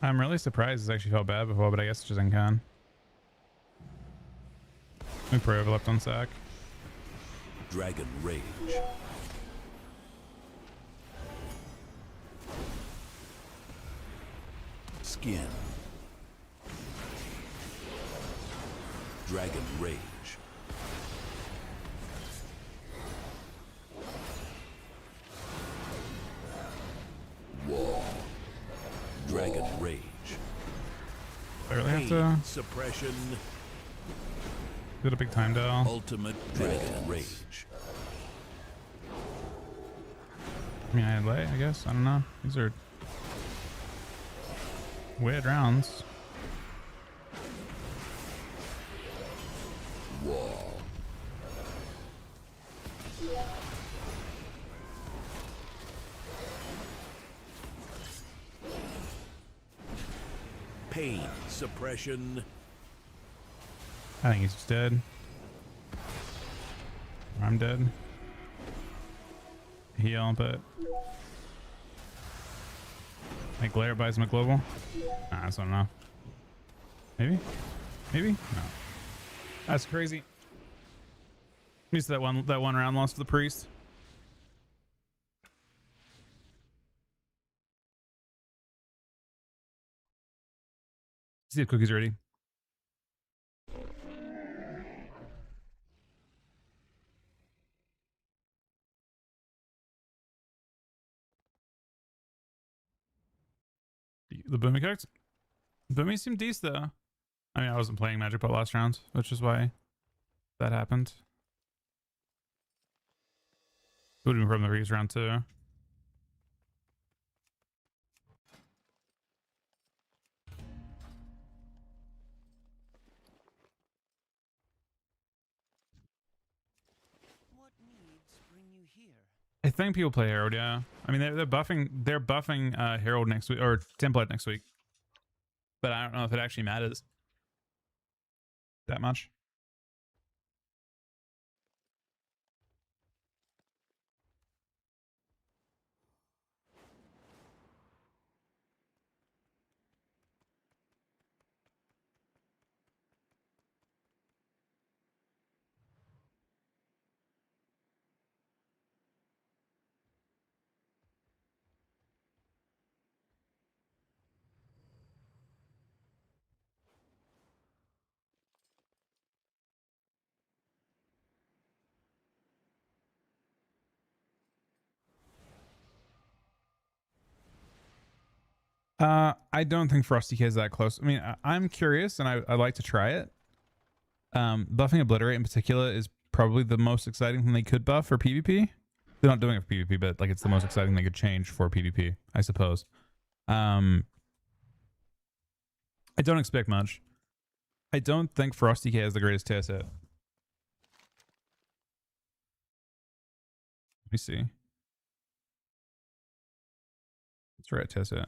I'm really surprised this actually felt bad before, but I guess it's just Incan. We probably overlapped on Sack. Dragon Rage. Skin. Dragon Rage. Wall. Dragon Rage. I really have Pain to Suppression. do a big time dial. Ultimate Dragon Rage. I mean, I had lay, I guess. I don't know. These are weird rounds. Wall. Pain Suppression. I think he's just dead. I'm dead. Heal, but like Glare buys him a global. Nah, that's not enough. Maybe? Maybe? No. That's crazy. Used to that one round loss to the priest. See if cookie's ready. The Boomy cooked? Boomy seemed decent though. I mean, I wasn't playing Magic Pot last round, which is why that happened. Would have been from the previous round too. What needs bring you here? I think people play Herald, yeah. I mean, they're buffing Herald next week, or Template next week. But I don't know if it actually matters that much. I don't think Frosty K is that close. I mean, I'm curious and I'd like to try it. Buffing Obliterate in particular is probably the most exciting thing they could buff for PvP. They're not doing it for PvP, but like it's the most exciting they could change for PvP, I suppose. I don't expect much. I don't think Frosty K is the greatest tier set. Let me see. It's right tier set.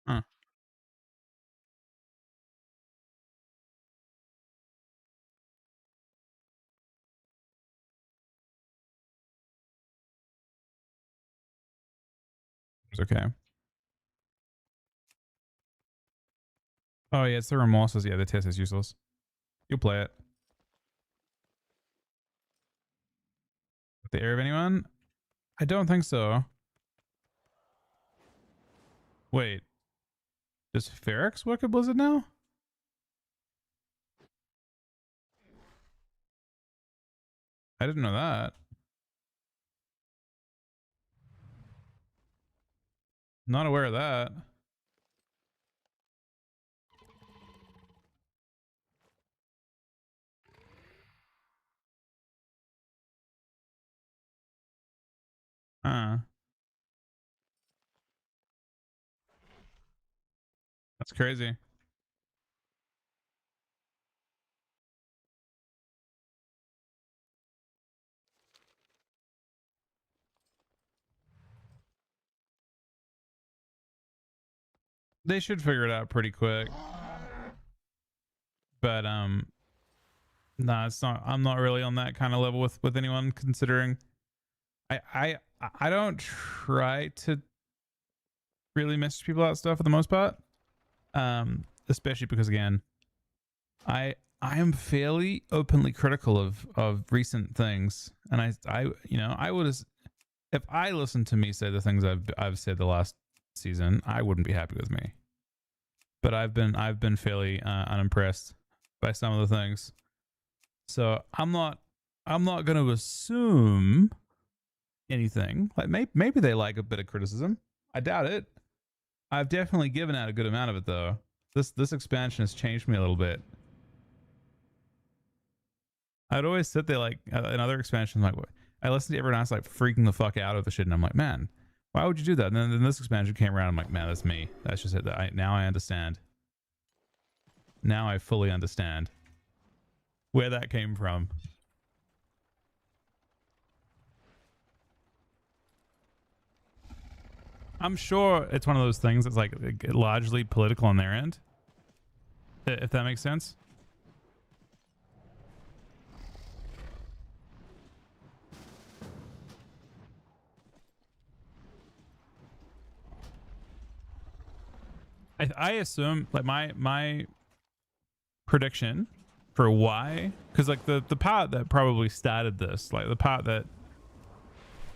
Huh. It's okay. Oh yeah, it's the remorses. Yeah, the test is useless. You'll play it. The ear of anyone? I don't think so. Wait. Does Ferox work at Blizzard now? I didn't know that. Not aware of that. Huh. That's crazy. They should figure it out pretty quick. But no, it's not. I'm not really on that kind of level with anyone, considering I don't try to really message people about stuff for the most part. Especially because again, I am fairly openly critical of recent things, and I you know, I would, if I listened to me say the things I've said the last season, I wouldn't be happy with me. But I've been fairly unimpressed by some of the things, so I'm not going to assume anything. Like maybe they like a bit of criticism. I doubt it. I've definitely given out a good amount of it though. This expansion has changed me a little bit. I'd always sit there like in other expansions, like I listened to everyone else like freaking the fuck out of the shit, and I'm like, man, why would you do that? And then this expansion came around, I'm like, man, that's me. That's just it. Now I understand. Now I fully understand where that came from. I'm sure it's one of those things that's like largely political on their end, if that makes sense. I assume like my prediction for why, because like the part that probably started this, like the part that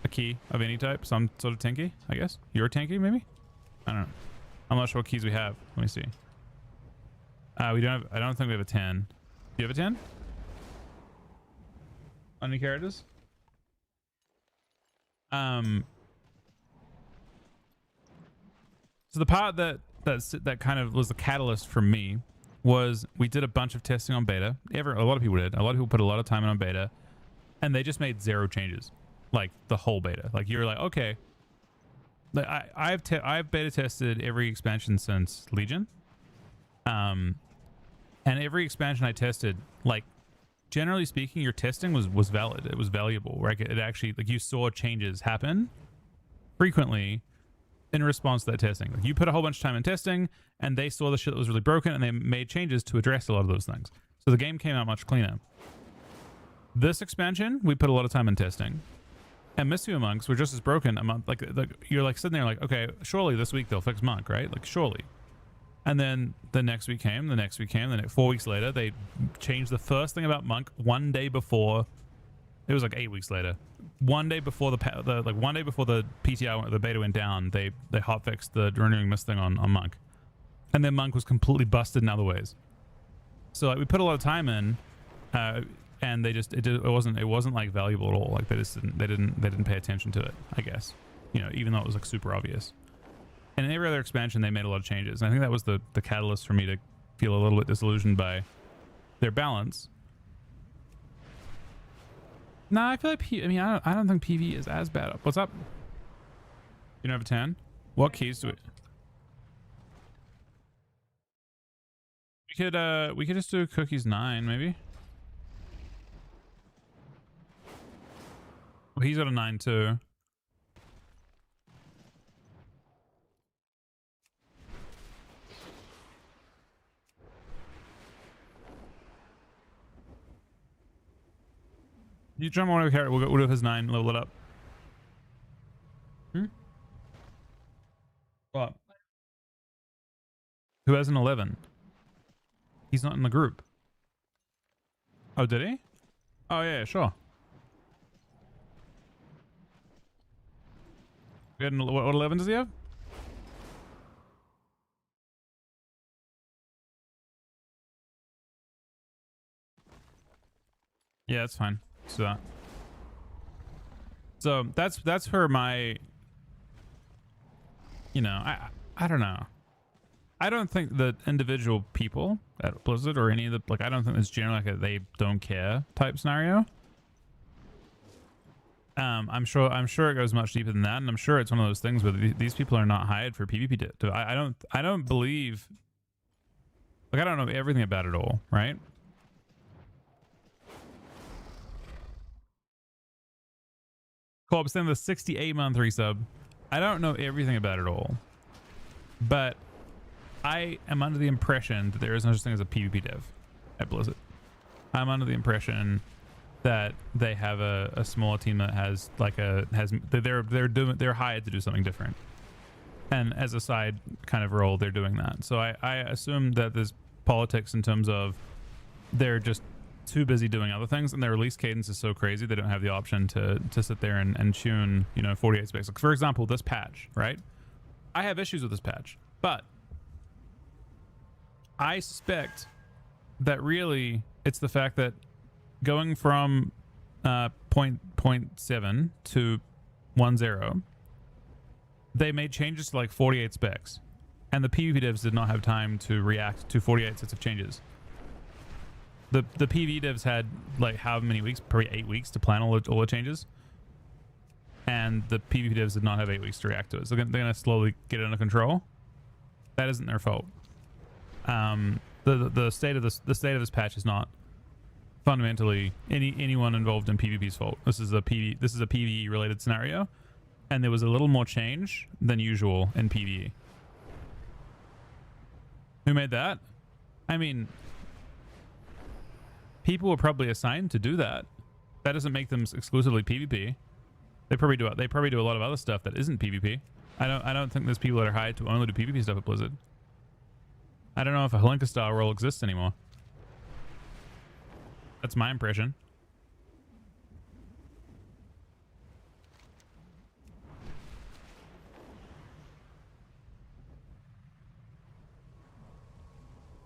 a key of any type, some sort of tanky, I guess. You're a tanky, maybe? I don't know. I'm not sure what keys we have. Let me see. We don't have, I don't think we have a 10. Do you have a 10? On any characters? So the part that kind of was the catalyst for me was we did a bunch of testing on beta. A lot of people did. A lot of people put a lot of time in on beta, and they just made 0 changes. Like the whole beta. Like you're like, okay. Like I've beta tested every expansion since Legion. And every expansion I tested, like generally speaking, your testing was valid. It was valuable. Right? It actually, like, you saw changes happen frequently in response to that testing. Like you put a whole bunch of time in testing, and they saw the shit that was really broken, and they made changes to address a lot of those things. So the game came out much cleaner. This expansion, we put a lot of time in testing, and Mystical Monks were just as broken a month. Like you're like sitting there like, okay, surely this week they'll fix Monk, right? Like surely. And then the next week came, the next 4 weeks later, they changed the first thing about Monk one day before. It was like 8 weeks later. One day before one day before the PTI, the beta went down, they hotfixed the renewing mist thing on Monk. And then Monk was completely busted in other ways. So like we put a lot of time in, and they just it wasn't like valuable at all. Like they didn't pay attention to it, I guess. You know, even though it was like super obvious. And in every other expansion, they made a lot of changes. And I think that was the catalyst for me to feel a little bit disillusioned by their balance. Nah, I feel like I don't think PV is as bad. What's up? You don't have a 10? What keys do we could just do Cookies 9 maybe. Well, he's got a 9 too. You jump on a character, we'll do his 9, level it up. What? Who has an 11? He's not in the group. Oh, did he? Oh, yeah, sure. What 11 does he have? Yeah, that's fine. So that's for my, you know, I don't know. I don't think that individual people at Blizzard or any of the, like, I don't think it's generally like a they don't care type scenario. I'm sure it goes much deeper than that, and I'm sure it's one of those things where these people are not hired for PvP. I don't believe, like, I don't know everything about it all, right? Cool, send the 68-month resub. I don't know everything about it all, but I am under the impression that there is no such thing as a PvP dev at Blizzard. I'm under the impression that they have a smaller team that has like they're hired to do something different, and as a side kind of role, they're doing that. So I assume that there's politics in terms of they're just too busy doing other things, and their release cadence is so crazy they don't have the option to sit there and tune, you know, 48 specs. Like, for example, this patch, right? I have issues with this patch, but I suspect that really it's the fact that going from 0.7 to 1.0, they made changes to like 48 specs, and the PvP devs did not have time to react to 48 sets of changes. The PvE devs had like how many weeks? Probably 8 weeks to plan all the changes, and the PvP devs did not have 8 weeks to react to it. So they're gonna slowly get it under control. That isn't their fault. The state of this patch is not fundamentally anyone involved in PvP's fault. This is a PvE related scenario, and there was a little more change than usual in PvE. Who made that? I mean, people were probably assigned to do that. That doesn't make them exclusively PvP. They probably do a lot of other stuff that isn't PvP. I don't think there's people that are hired to only do PvP stuff at Blizzard. I don't know if a Halinka style role exists anymore. That's my impression.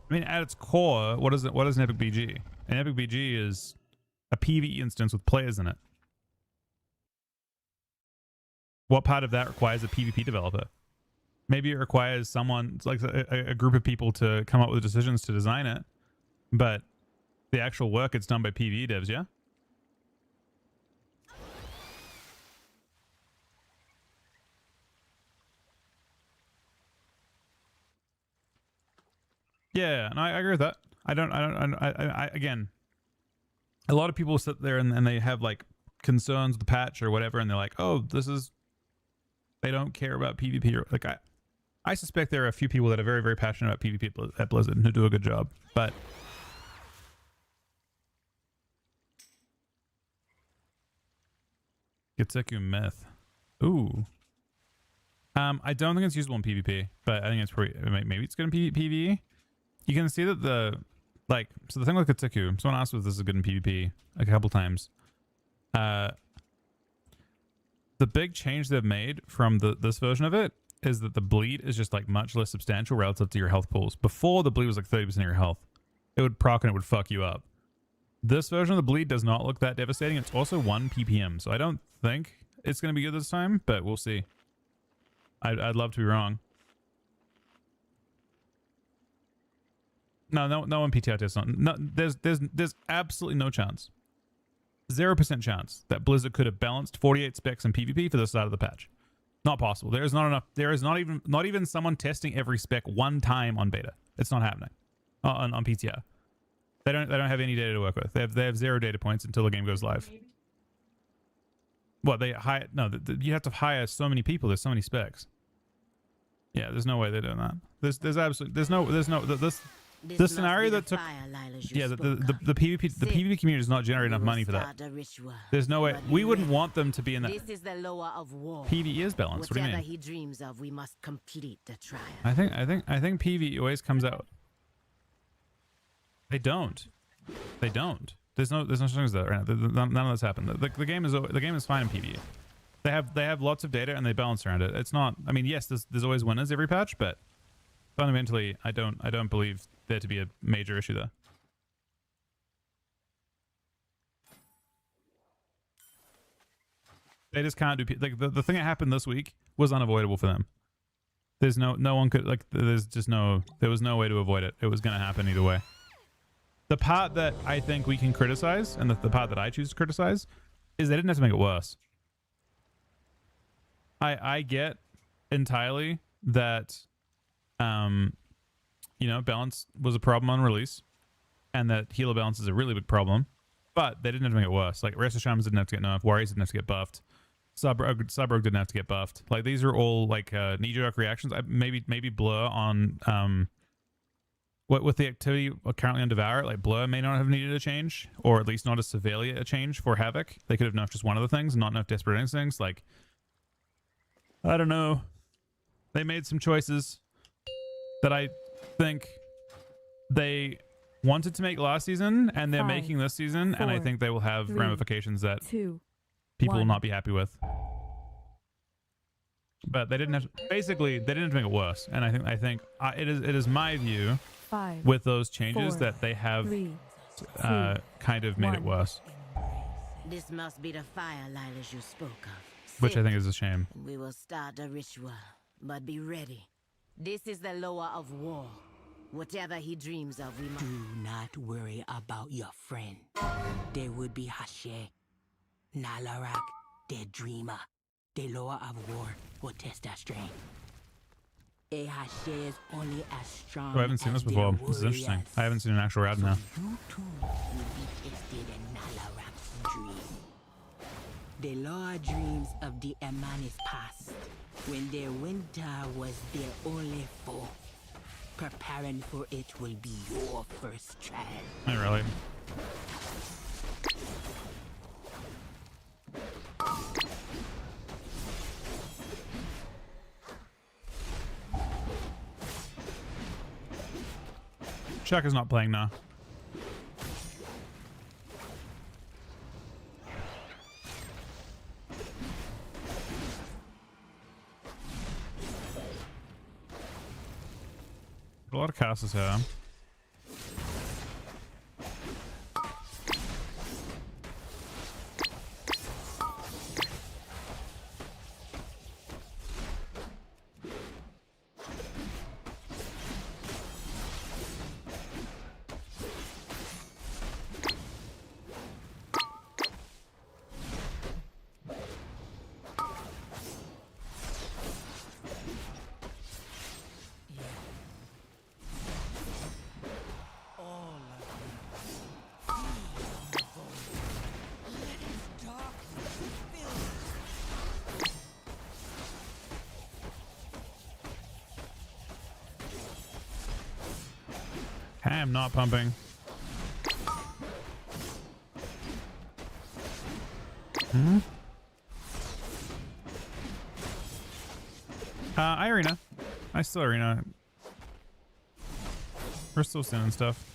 I mean, at its core, what is an Epic BG? An Epic BG is a PvE instance with players in it. What part of that requires a PvP developer? Maybe it requires someone, like a group of people, to come up with decisions to design it, but the actual work, it's done by PvE devs, yeah? Yeah, and I agree with that. I again, a lot of people sit there and they have like concerns with the patch or whatever, and they're like, oh, they don't care about PvP. Or, like, I suspect there are a few people that are very, very passionate about PvP at Blizzard and who do a good job, but Getsuku myth. Ooh. I don't think it's usable in PvP, but I think it's probably, maybe it's good in PvE. You can see that so the thing with Getsuku, someone asked if this is good in PvP a couple times. The big change they've made from this version of it is that the bleed is just like much less substantial relative to your health pools. Before, the bleed was like 30% of your health. It would proc and it would fuck you up. This version of the bleed does not look that devastating. It's also 1 ppm, so I don't think it's going to be good this time, but we'll see. I'd love to be wrong. No one PTR tests on. No, there's absolutely no chance. 0% chance that Blizzard could have balanced 48 specs in PvP for this side of the patch. Not possible. There is not enough. There is not even someone testing every spec one time on beta. It's not happening on PTR. They don't have any data to work with. They have 0 data points until the game goes live. What, they hire? No, you have to hire so many people. There's so many specs. Yeah, there's no way they're doing that. There's absolutely this This The must scenario be that took fire, Lilas, you yeah, the spoke of. PvP community does not generate We enough will money for that. start a ritual, There's no way but we be wouldn't ready. want them to be in that. This is the lower of war. PvE is balanced. What do you Whatever mean? he dreams of, we must complete the trial. I think PvE always comes out. They don't. They don't. There's no such thing as that right now. None of this happened. The game is fine in PvE. They have lots of data and they balance around it. It's not. I mean, yes, there's always winners every patch, but fundamentally, I don't believe there to be a major issue there. They just can't do like the thing that happened this week was unavoidable for them. There's no one could like there was no way to avoid it. It was gonna happen either way. The part that I think we can criticize, and the part that I choose to criticize, is they didn't have to make it worse. I get entirely that you know, balance was a problem on release, and that healer balance is a really big problem, but they didn't have to make it worse. Like Rest of Shamans didn't have to get nerfed, Warriors didn't have to get buffed, Subrog didn't have to get buffed. Like these are all like knee-jerk reactions. Maybe Blur on what with the activity currently on Devour, like Blur may not have needed a change, or at least not as severely a change for Havoc. They could have nerfed just one of the things and not nerfed Desperate Instincts. Like I don't know. They made some choices that I think they wanted to make last season, and they're 5, making this season, and I 4, think they will have 3, ramifications that 2, people will 1. not be happy with. But they didn't have basically they didn't have to make it worse, and I think it is my view 5, with those changes 4, that they have 3, kind of made it 1. worse, This must be the fire, Lilas, you spoke of. which I Sit, think is a shame. and we will start a ritual, but be ready. This is the lower of war. Whatever he dreams of, we must. Do not worry about your friend. They would be Hashe, Nalarak, their dreamer. The lower of war will test that strength. A Hashe is only as strong Oh, I haven't seen this as their before. This is interesting. warriors. I haven't seen an actual rad now. You too will be tested in Nalarak's dream. The lower dreams of the Emanis past, when their winter was their only foe. Preparing for it will be your first trial. Not really. Chuck is not playing now. A lot of casters here. Okay, I'm not pumping. I arena. I still arena. We're still sending stuff.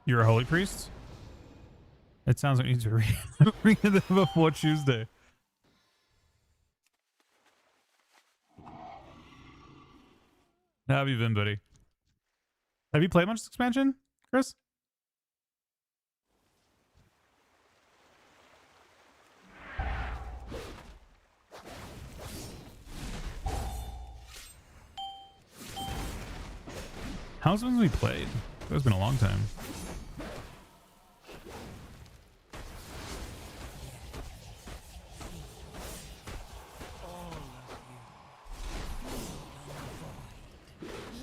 You're a holy priest? It sounds like you need to read them before Tuesday. How have you been, buddy? Have you played much this expansion, Chris? How long have we played? It's been a long time.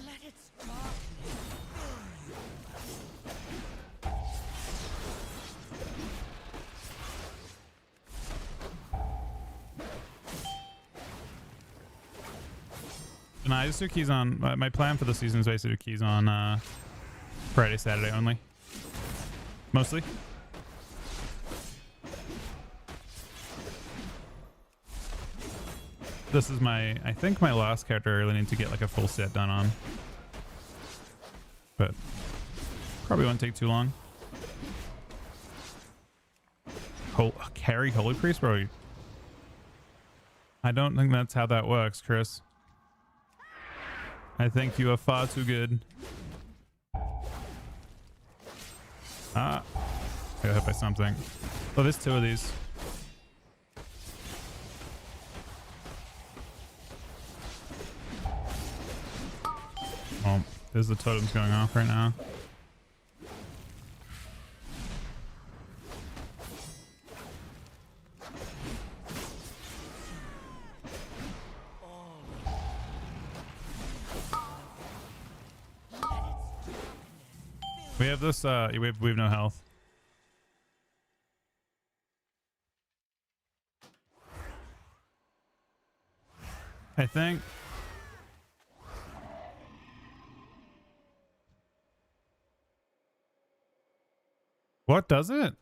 Let its darkness fill you. And I just do keys on. My plan for the season is basically to do keys on Friday, Saturday only. Mostly. This is I think my last character I really need to get like a full set done on. But probably won't take too long. Carry Holy Priest, bro. I don't think that's how that works, Chris. I think you are far too good. I got hit by something. Oh, there's two of these. Oh, there's the totems going off right now. We have this, we have no health. I think. What does it?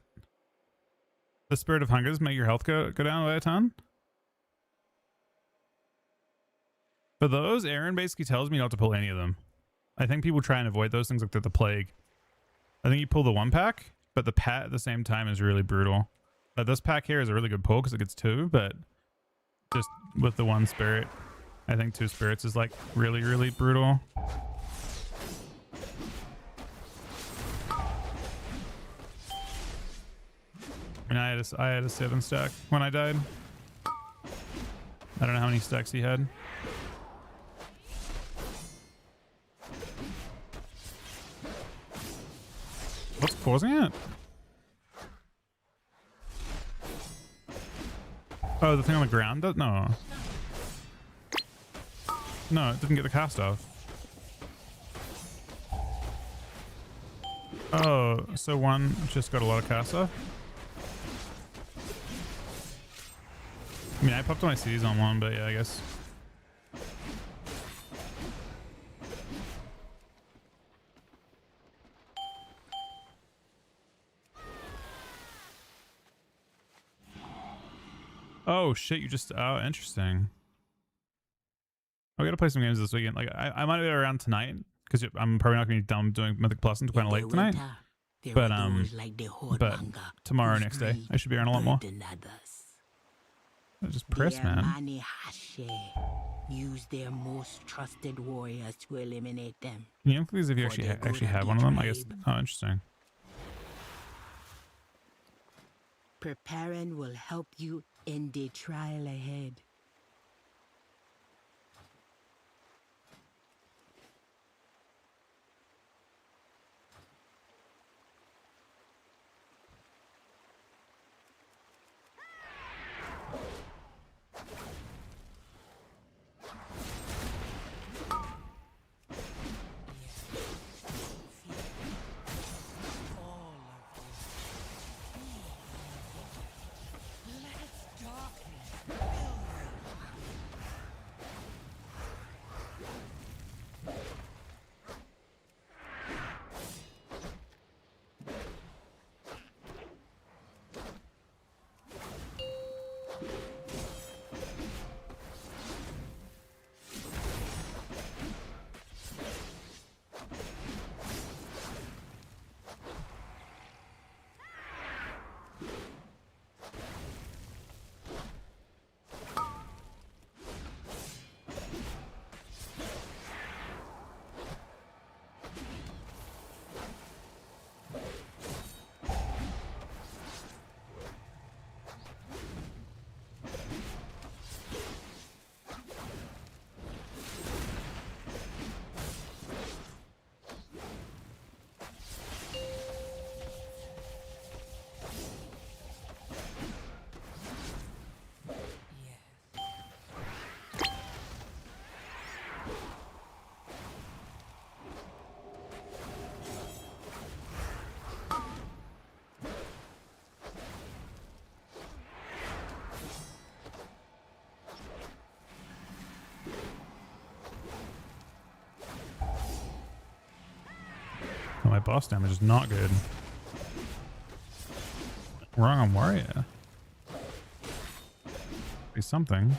The Spirit of Hunger does make your health go down by a ton? For those, Aaron basically tells me not to pull any of them. I think people try and avoid those things like they're the plague. I think you pull the one pack, but the pat at the same time is really brutal. This pack here is a really good pull because it gets two, but just with the one spirit, I think two spirits is like really, really brutal. I mean, I had a 7 stack when I died. I don't know how many stacks he had. What's causing it? Oh, the thing on the ground? No. No, it didn't get the cast off. Oh, so one just got a lot of cast off? I mean, I popped my CDs on one, but yeah, I guess. Oh shit, you just, oh, interesting. I gotta play some games this weekend. Like, I might be around tonight, because I'm probably not gonna be done doing Mythic Plus until kind of late tonight. But, tomorrow, next day, I should be around a lot more. Just press, man. Use their most trusted warriors to eliminate them. You know, please, if you actually have one of them, I guess. Oh, interesting. Preparing will help you in the trial ahead. Oh, my boss damage is not good. Wrong on warrior. Be something.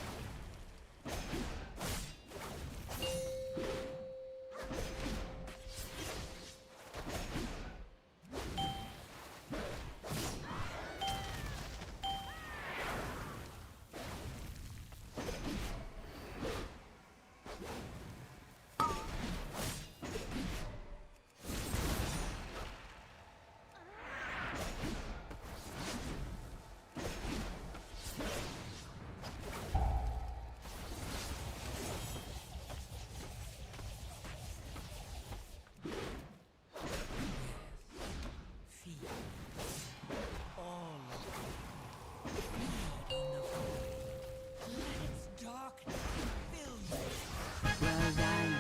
Well done.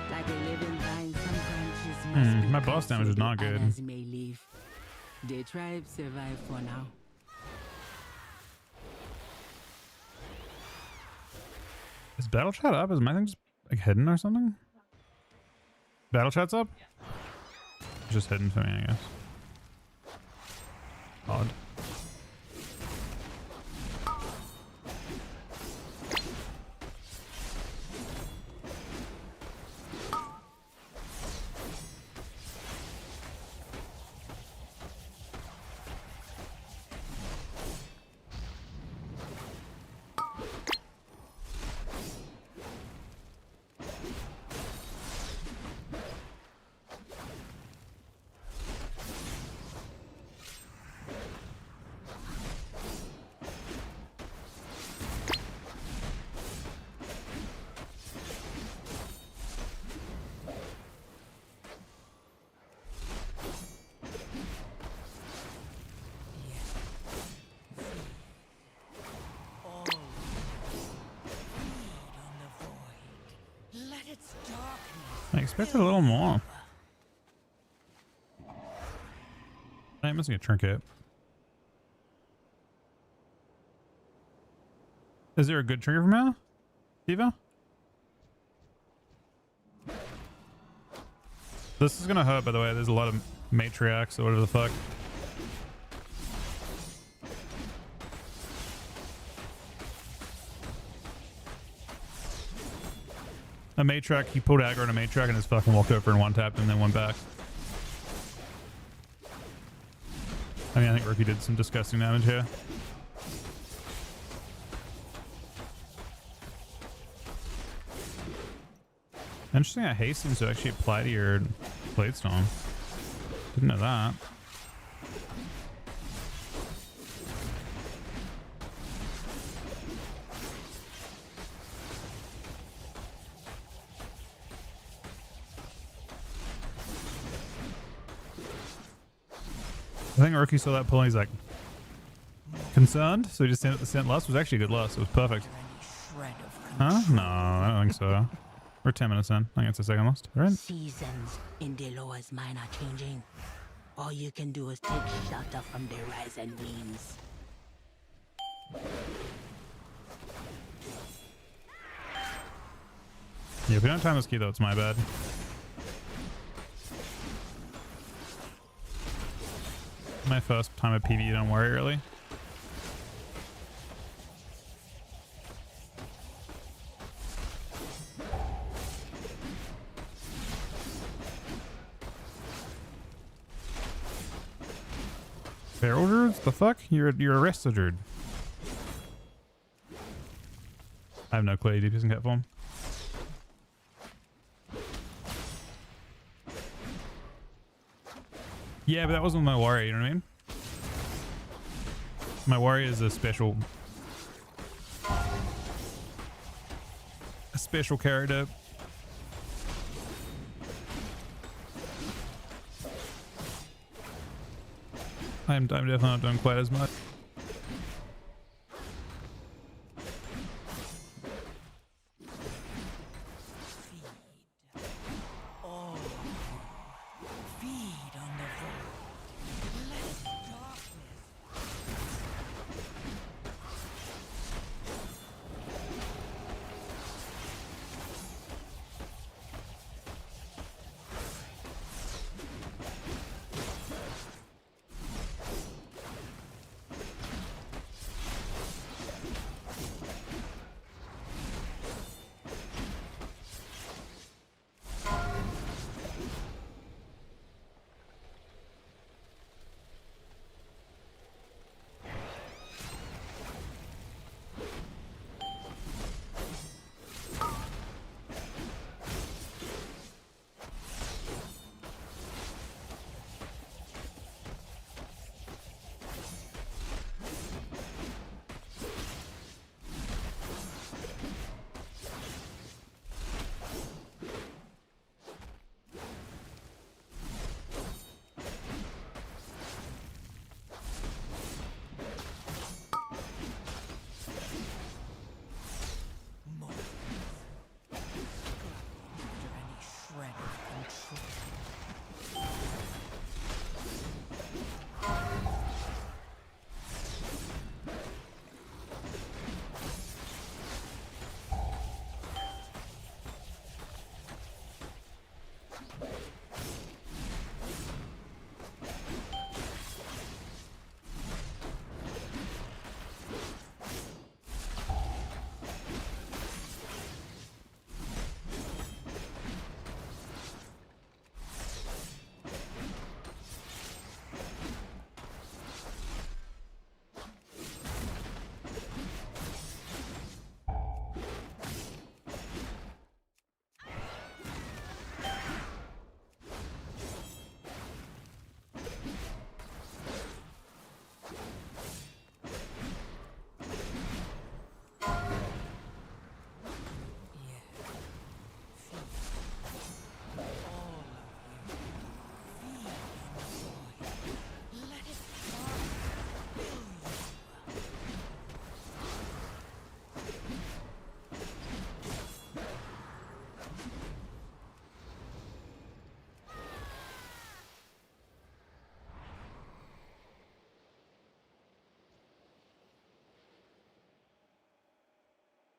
Like a living vine, some branches must be My boss cut damage so is not the good. others may live. The tribe survive for now. Is battle chat up? Is my thing just like hidden or something? Battle chat's up? Just hidden for me, I guess. Odd. I expected a little more. I'm missing a trinket. Is there a good trinket from now? Diva? This is gonna hurt, by the way. There's a lot of matriarchs or whatever the fuck. A matriarch, he pulled aggro on a matriarch and just fucking walked over and one tapped and then went back. I mean, I think Rookie did some disgusting damage here. Interesting that haste seems to actually apply to your Blade Storm. Didn't know that. I think Rookie saw that pull and he's like concerned, so he just sent it the sent lust. It was actually a good lust. It was perfect. Huh? No, I don't think so. We're 10 minutes in. I think it's the second lust. Right? Seasons in Deloa's mine are changing. All you can do is take shelter from their rise and winds. Yeah, if we don't time this key though, it's my bad. My first time at PvE, don't worry really. Feral druids? The fuck? You're a resto druid. I have no clue DPS in cat form. Yeah, but that wasn't my warrior, you know what I mean? My warrior is a special character. I'm definitely not doing quite as much. control.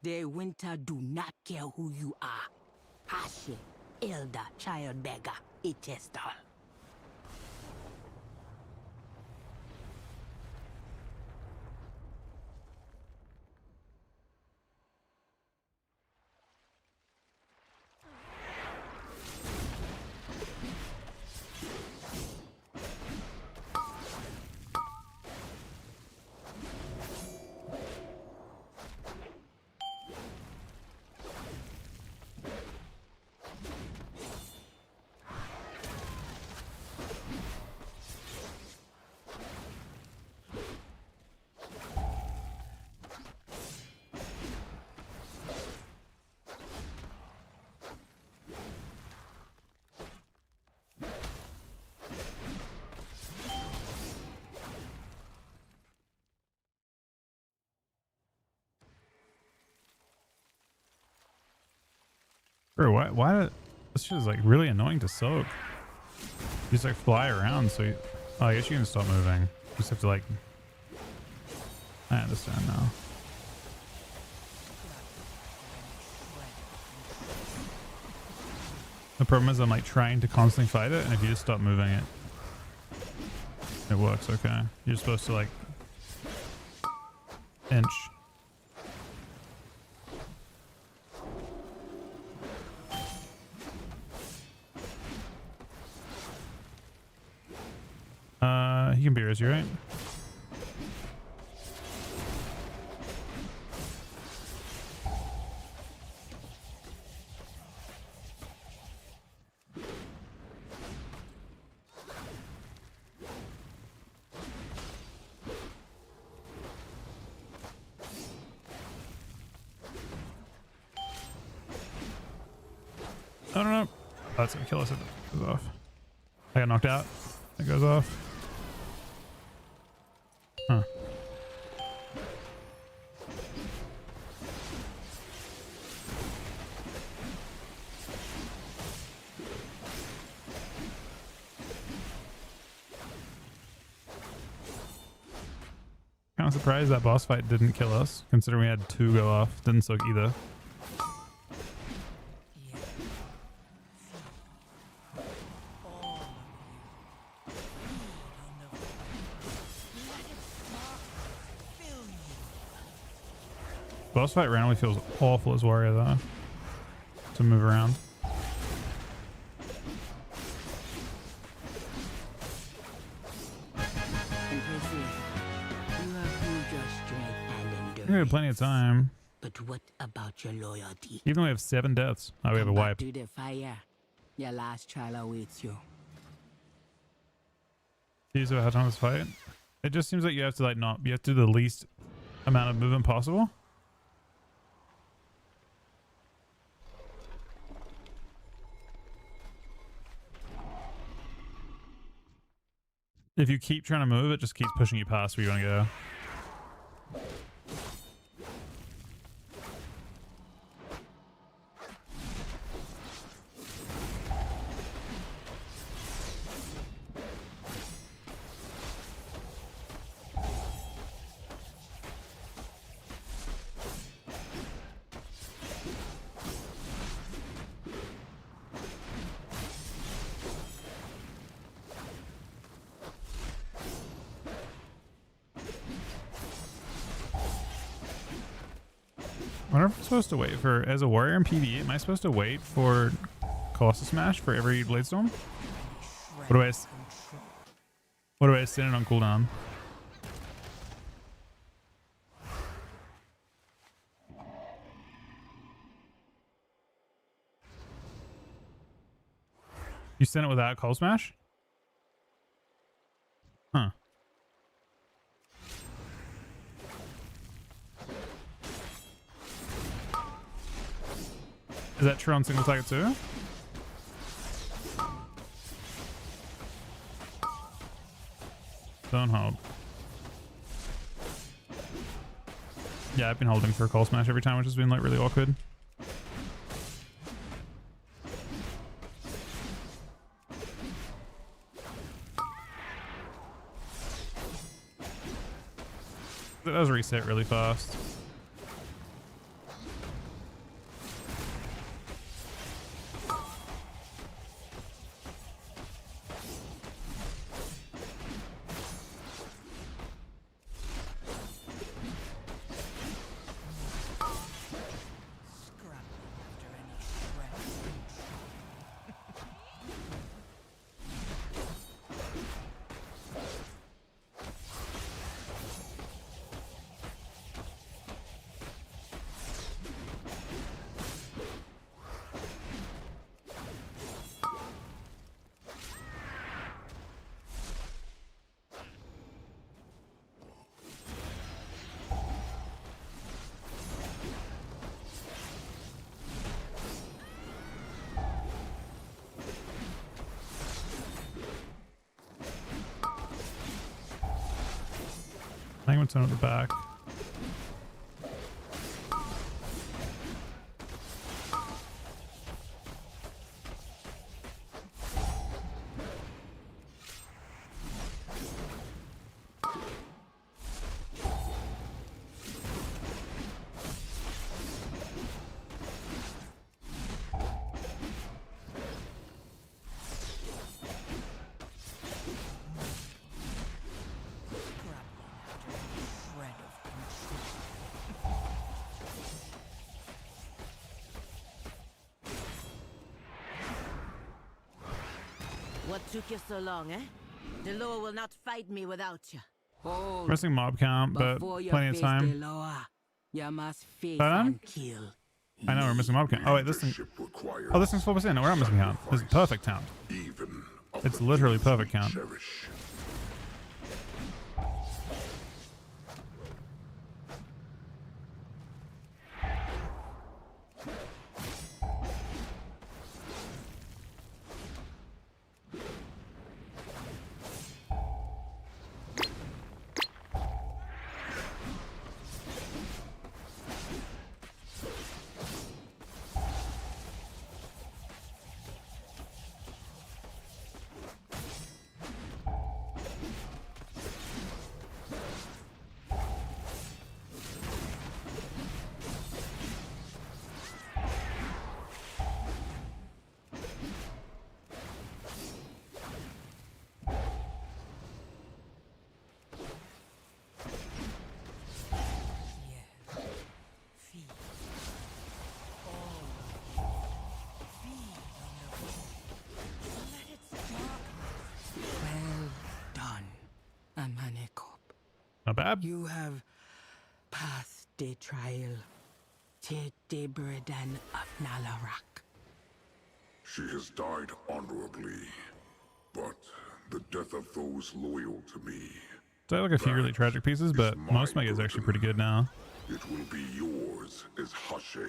The winter do not care who you are. Ashe, elder, child beggar, it is all. Bro, why this shit is like really annoying to soak. You just like fly around, so you, oh, I guess you can stop moving. You just have to like, I understand now. The problem is I'm like trying to constantly fight it, and if you just stop moving it, it works okay. You're supposed to like inch. He can beer us, you right? No. Oh, that's gonna kill us if it goes off. I got knocked out. It goes off. Huh. Kind of surprised that boss fight didn't kill us, considering we had 2 go off. Didn't soak either. Boss fight randomly feels awful as warrior though, to move around. We have plenty of time. But what about your loyalty? Even though we have 7 deaths. Oh, we have a Come back wipe. to the fire. Your last trial awaits you. Jeez, about how long this fight? It just seems like you have to like not, you have to do the least amount of movement possible. If you keep trying to move, it just keeps pushing you past where you want to go. wonder if I'm supposed to wait for, as a warrior in PvE, am I supposed to wait for Colossus Smash for every Blade Storm? What do I send it on cooldown? You sent it without Cold Smash? Huh. Is that true on single target too? Don't hold. Yeah, I've been holding for a Cold Smash every time, which has been like really awkward. It does reset really fast. I think I'm gonna turn at the back. What took you so long, eh? The Loa will not fight me without you. Hold. Pressing mob count, but Before you plenty of face time. the Loa, you must face Done? and kill. I know we're missing mob count. Oh wait, this thing. Oh, this thing's 4%. No, we're not missing count. This is perfect count. It's literally perfect count. Well done, Amanekop. Not bad. You have passed the trial. Take the burden of Nalarak. She has died honorably, but the death of those loyal to me, So I have like a few really tragic pieces, but most make is actually pretty good now. it will be yours as Hashe.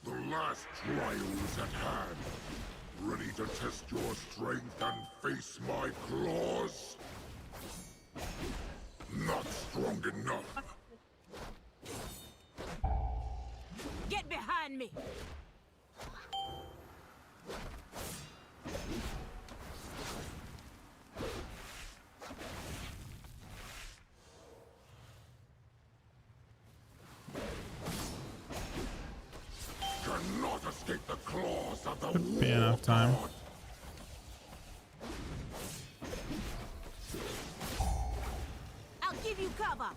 The last trial is at hand. Ready to test your strength and face my claws? Not strong enough. Get behind me! Cannot escape the claws of the Should be war enough time. god. I'll give you cover!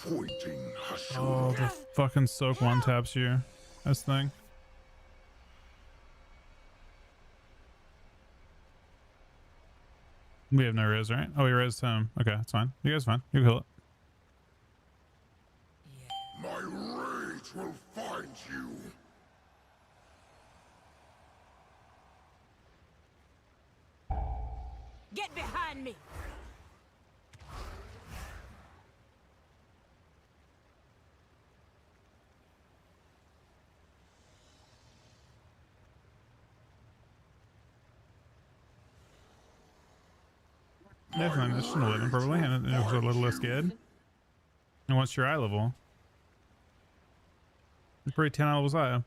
Disappointing, Hashira. Oh, the fucking soak one taps you. This thing. We have no res, right? Oh, we res him. Okay, that's fine. You guys fine. You kill it. My rage will find you. Get behind me! Definitely, this shouldn't have lived probably, and it was a little less scared. And what's your eye level? It's pretty 10 levels higher.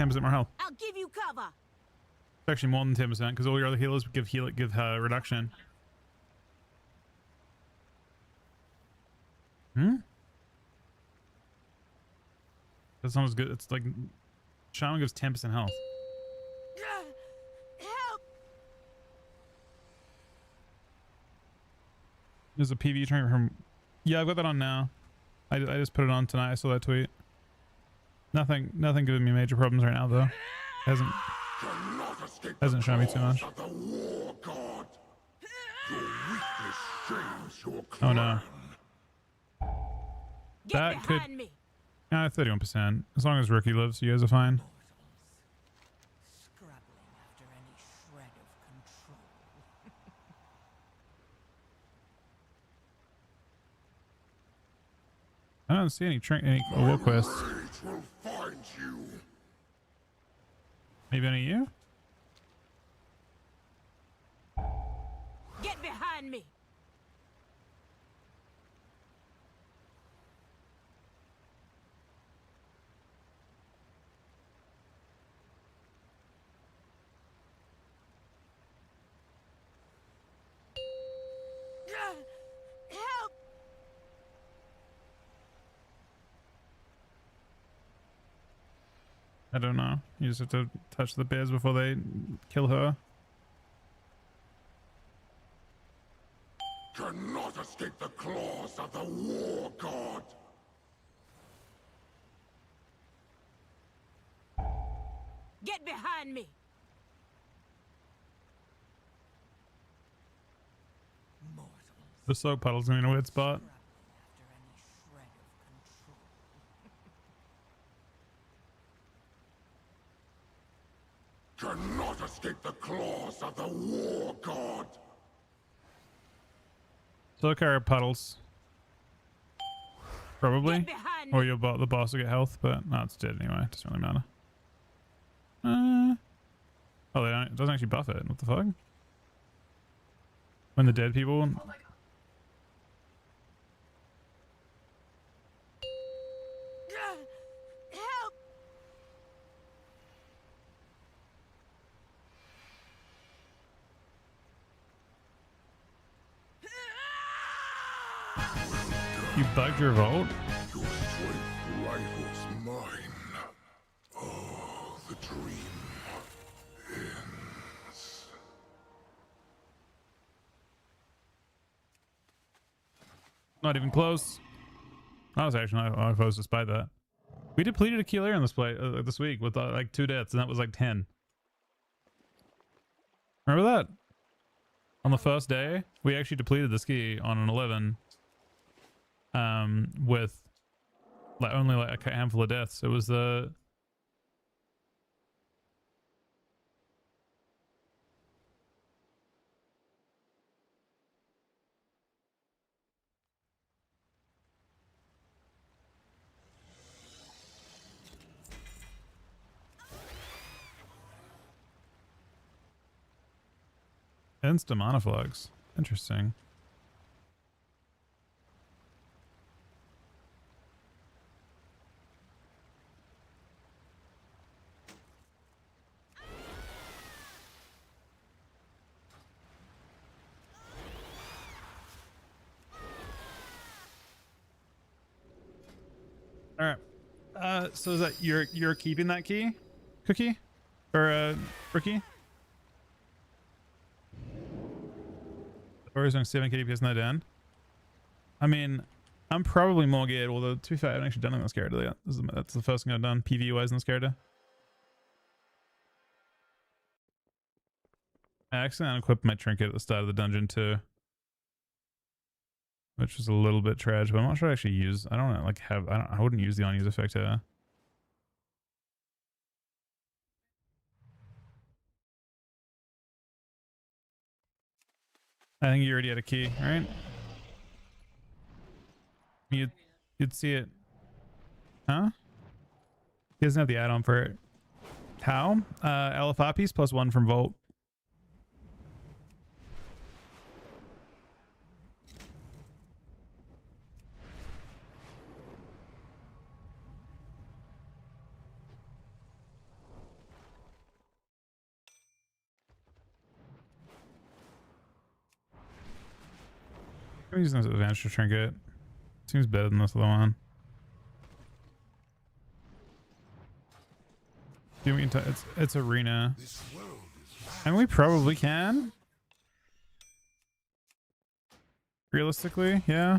10% more health. I'll give you cover. It's actually more than 10% because all your other healers give reduction. That's not as good. It's like Shaman gives 10% health. Help! There's a PV trainer from. Yeah, I've got that on now. I just put it on tonight. I saw that tweet. Nothing giving me major problems right now though. Hasn't shown me too much. The war god. Your weakness shames your Oh clan. no. Get That could. behind me! 31%. As long as Rookie lives, you guys are fine. Scrabbling after any shred of control. I don't see any war quests. Rage will find you. Maybe any of you? Get behind me! Help! I don't know. You just have to touch the bears before they kill her. Cannot escape the claws of the war god. Get behind me! The soak puddle's gonna be in a weird spot. After any shred of control. Cannot escape the claws of the war god. Soak are puddles. Probably. Get behind Or me! the boss will get health, but no, it's dead anyway. It doesn't really matter. Oh, they don't, it doesn't actually buff it. What the fuck? When the dead people. Help! You bugged your vault? Your strength rivals mine. Oh, the dream ends. Not even close. I was actually not close despite that. We depleted a key layer in this play this week with like 2 deaths, and that was like 10. Remember that? On the first day, we actually depleted the ski on an 11. With like only like a handful of deaths. It was the Insta monoflogs. Interesting. All right. So is that you're keeping that key, Cookie, or Rookie? Or is on 7 KDPS not down? I mean, I'm probably more geared, although to be fair, I haven't actually done it on this character yet. That's the first thing I've done PvE wise in this character. I accidentally equipped my trinket at the start of the dungeon too, which was a little bit trash, but I'm not sure I actually use. I don't know, like I wouldn't use the on-use effect here. I think you already had a key, right? You'd see it. Huh? He doesn't have the add-on for it. How? LFR piece plus 1 from Vault. I'm using this advanced trinket. Seems better than this other one. It's arena. And we probably can. Realistically, yeah.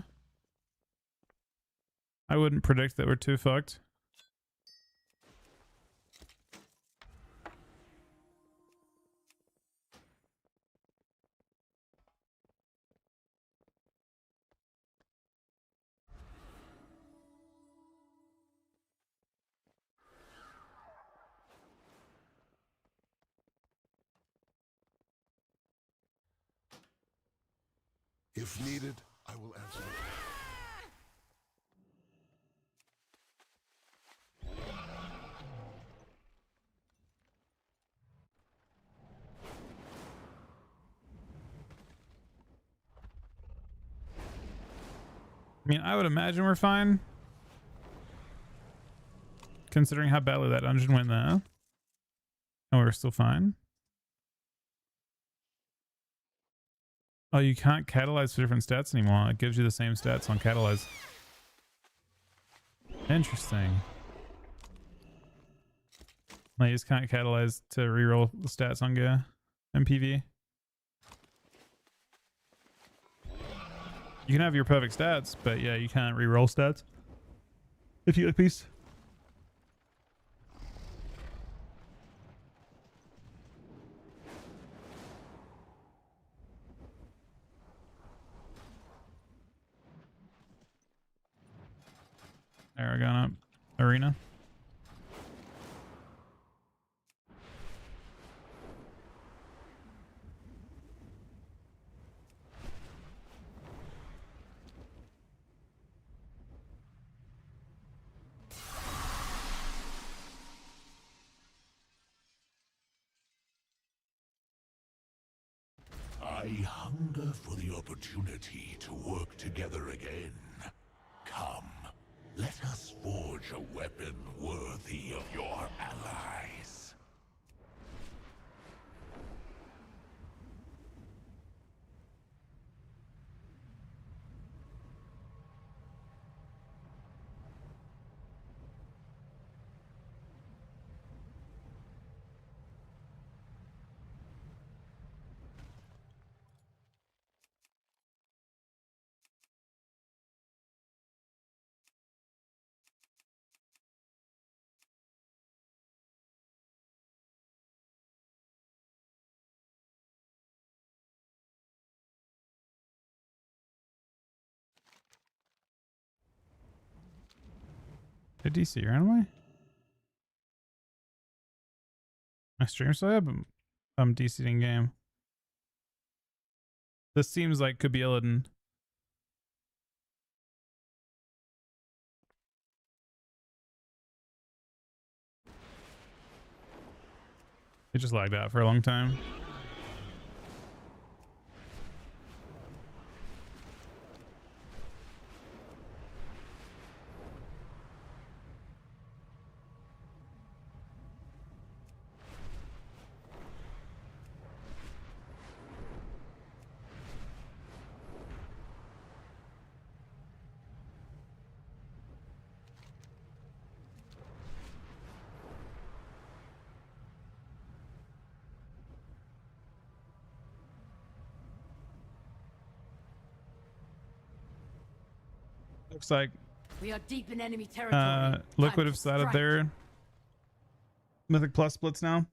I wouldn't predict that we're too fucked. If needed, I will answer. I mean, I would imagine we're fine. Considering how badly that dungeon went there. And we're still fine. Oh, you can't catalyze for different stats anymore. It gives you the same stats on catalyze. Interesting. Like, you just can't catalyze to reroll the stats on gear and PV. You can have your perfect stats, but yeah, you can't reroll stats if you get a piece. Aragon up. Arena. I hunger for the opportunity to work together again. Come, let us forge a weapon worthy of your allies. Did DC randomly? My stream still have, I'm DC'd in game. This seems like could be Illidan. It just lagged out for a long time. Looks like We are deep in enemy territory. Liquid Time have to started strike. their Mythic Plus splits now.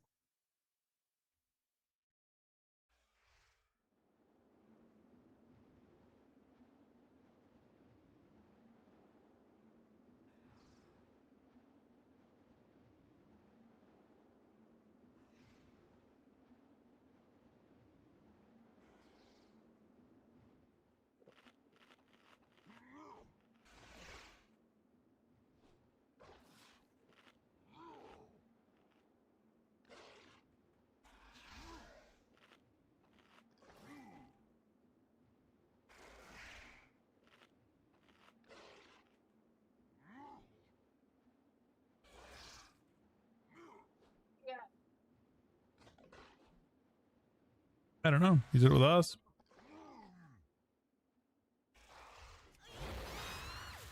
I don't know. He's it with us.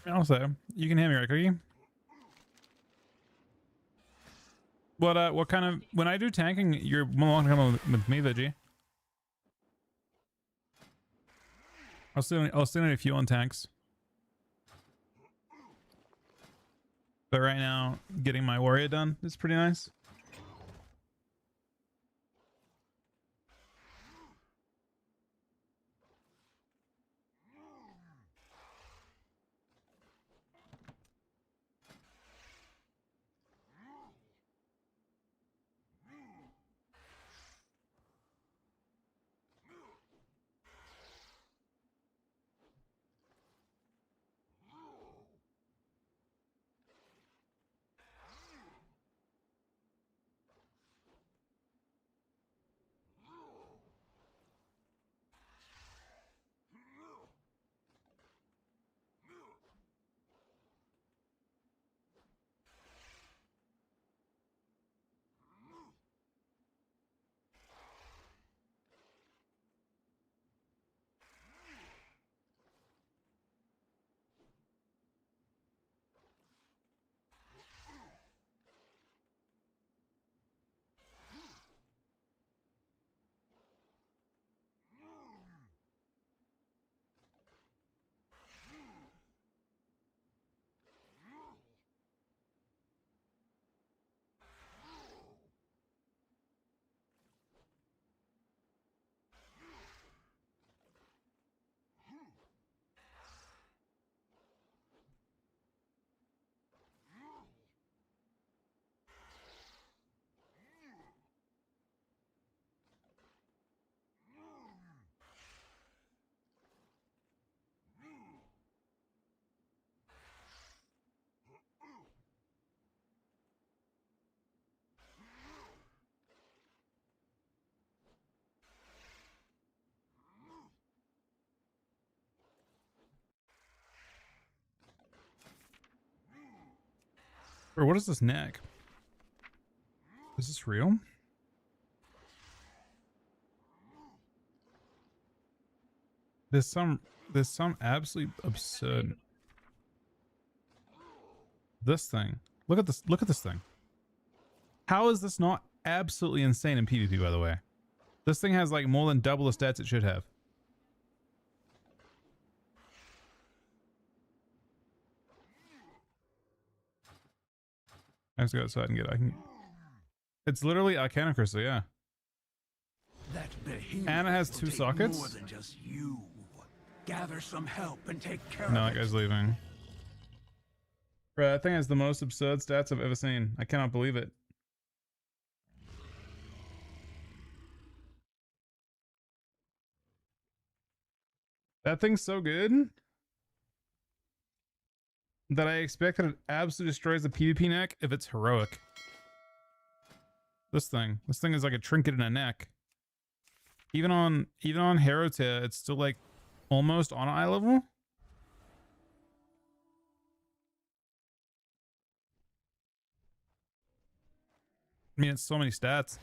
Also, you can hear me, right, Cookie? What kind of, when I do tanking, you're more welcome to come with me, Veggie. I'll still need a few on tanks. But right now, getting my warrior done is pretty nice. Or what is this neck? Is this real? There's some absolutely absurd. This thing. Look at this thing. How is this not absolutely insane in PvP, by the way? This thing has like more than double the stats it should have. I have to go outside and get it. It's literally Arcana Crystal, yeah. That behemoth And it has will two take sockets? More than just you. Gather some help and take care No, of that it. guy's leaving. Bro, that thing has the most absurd stats I've ever seen. I cannot believe it. That thing's so good that I expect that it absolutely destroys the PvP neck if it's heroic. This thing is like a trinket in a neck. Even on hero tier, it's still like almost on eye level. I mean, it's so many stats.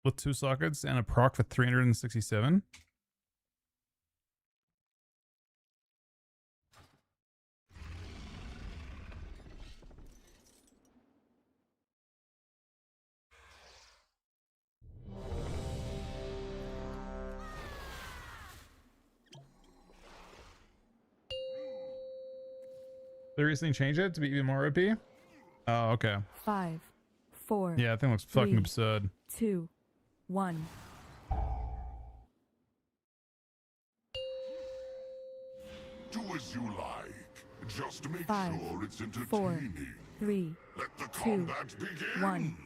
With 2 sockets and a proc for 367. They recently changed it to be even more OP. Oh, okay. 5, 4, Yeah, that thing looks fucking 3, absurd. 2, 1. Do as you like. Just make 5, sure it's 4, entertaining. 3, Let the 2, combat begin. 1.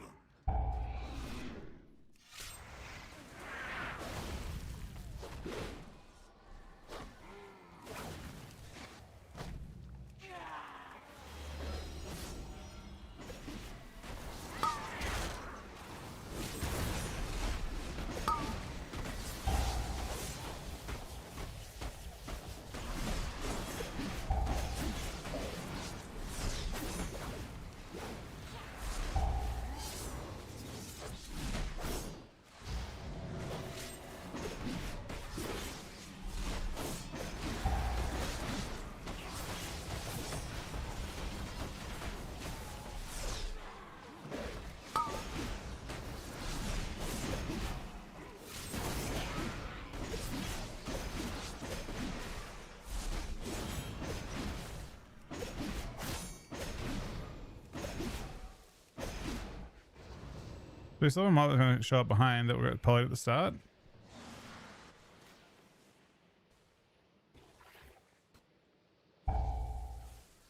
We still have a mob that's going to show up behind that we're probably at the start.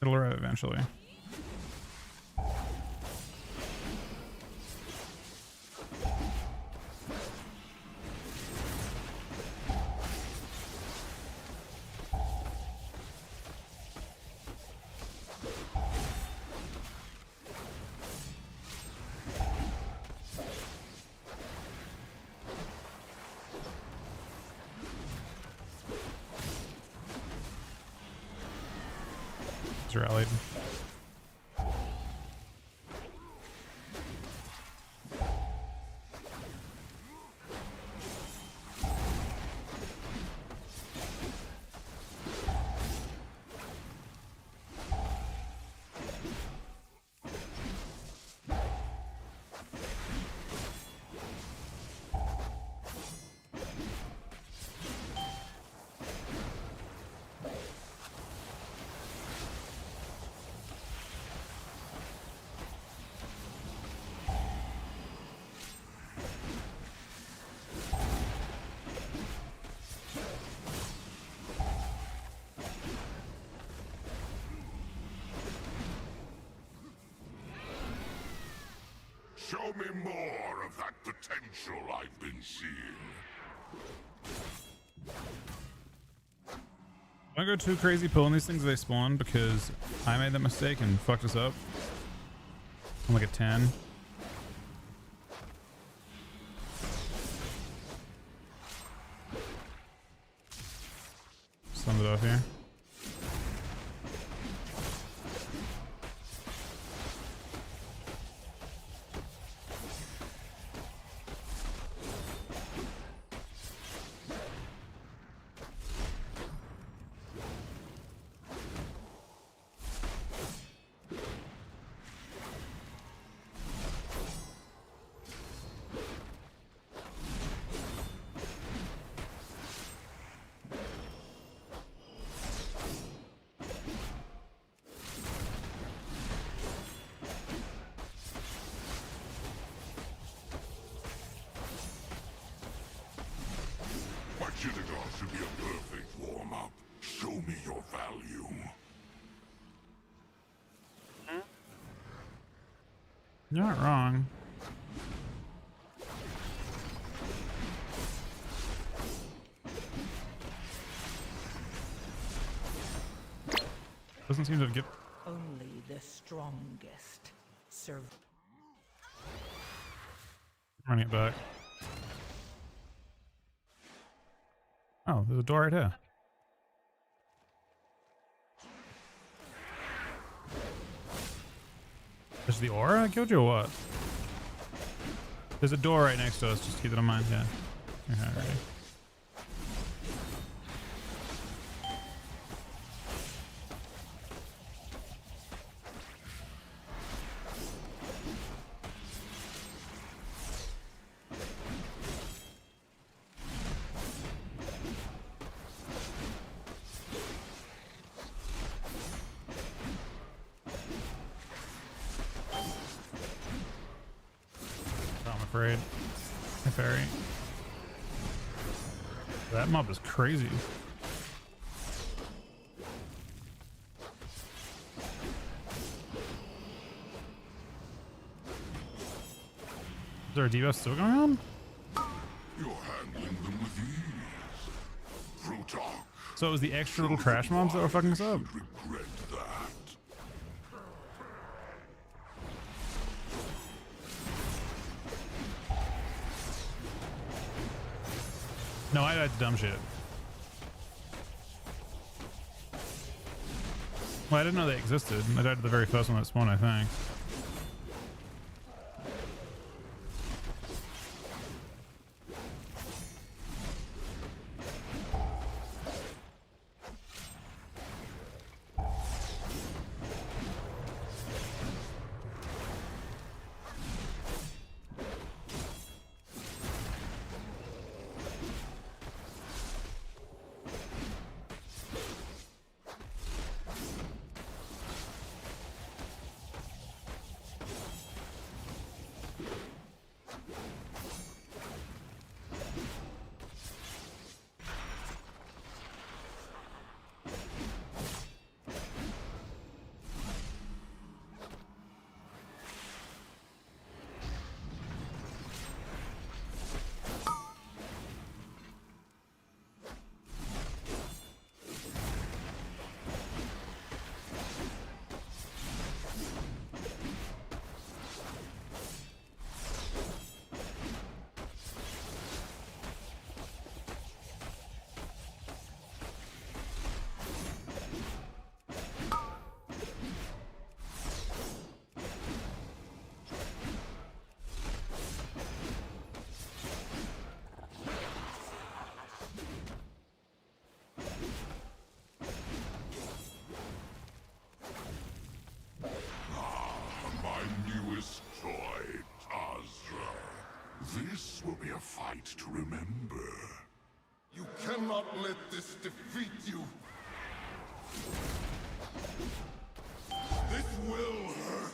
It'll arrive eventually. It's rallied. Show me more of that potential I've been seeing. Don't go too crazy pulling these things as they spawn because I made that mistake and fucked us up. I'm like a 10. Sum it off here. My Chittagong should be a perfect warm-up. Show me your value. You're not wrong. Doesn't seem to have given. Only the strongest survive. Running it back. Oh, there's a door right here. Is the aura I killed you or what? There's a door right next to us, just keep that in mind, yeah. Okay, ready. afraid. Hey, fairy. That mob is crazy. Is there a debuff still going on? You're handling them with ease. Brutok. So it was the extra little trash mobs that were fucking us up? Regret that. No, I died to dumb shit. Well, I didn't know they existed. I died to the very first one that spawned, I think. My newest toy, Tazra. This will be a fight to remember. You cannot let this defeat you. This will hurt.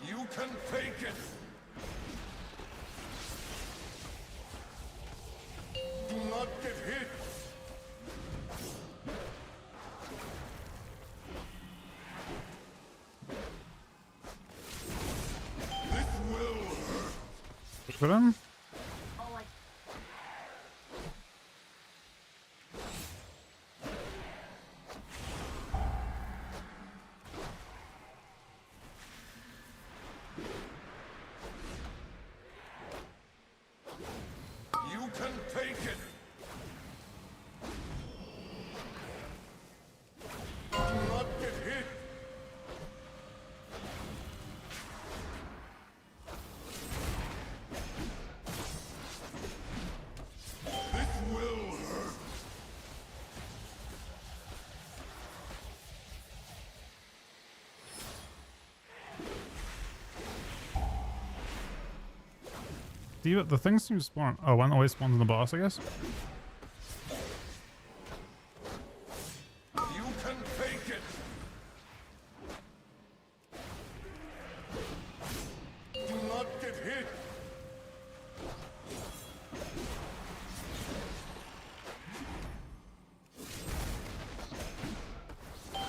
You can take it. Do not get hit. This will hurt. Push for them? You can take it. Do not get hit. This will hurt. The things seem to spawn. Oh, one always spawns in the boss, I guess. You can take it. Do not get hit.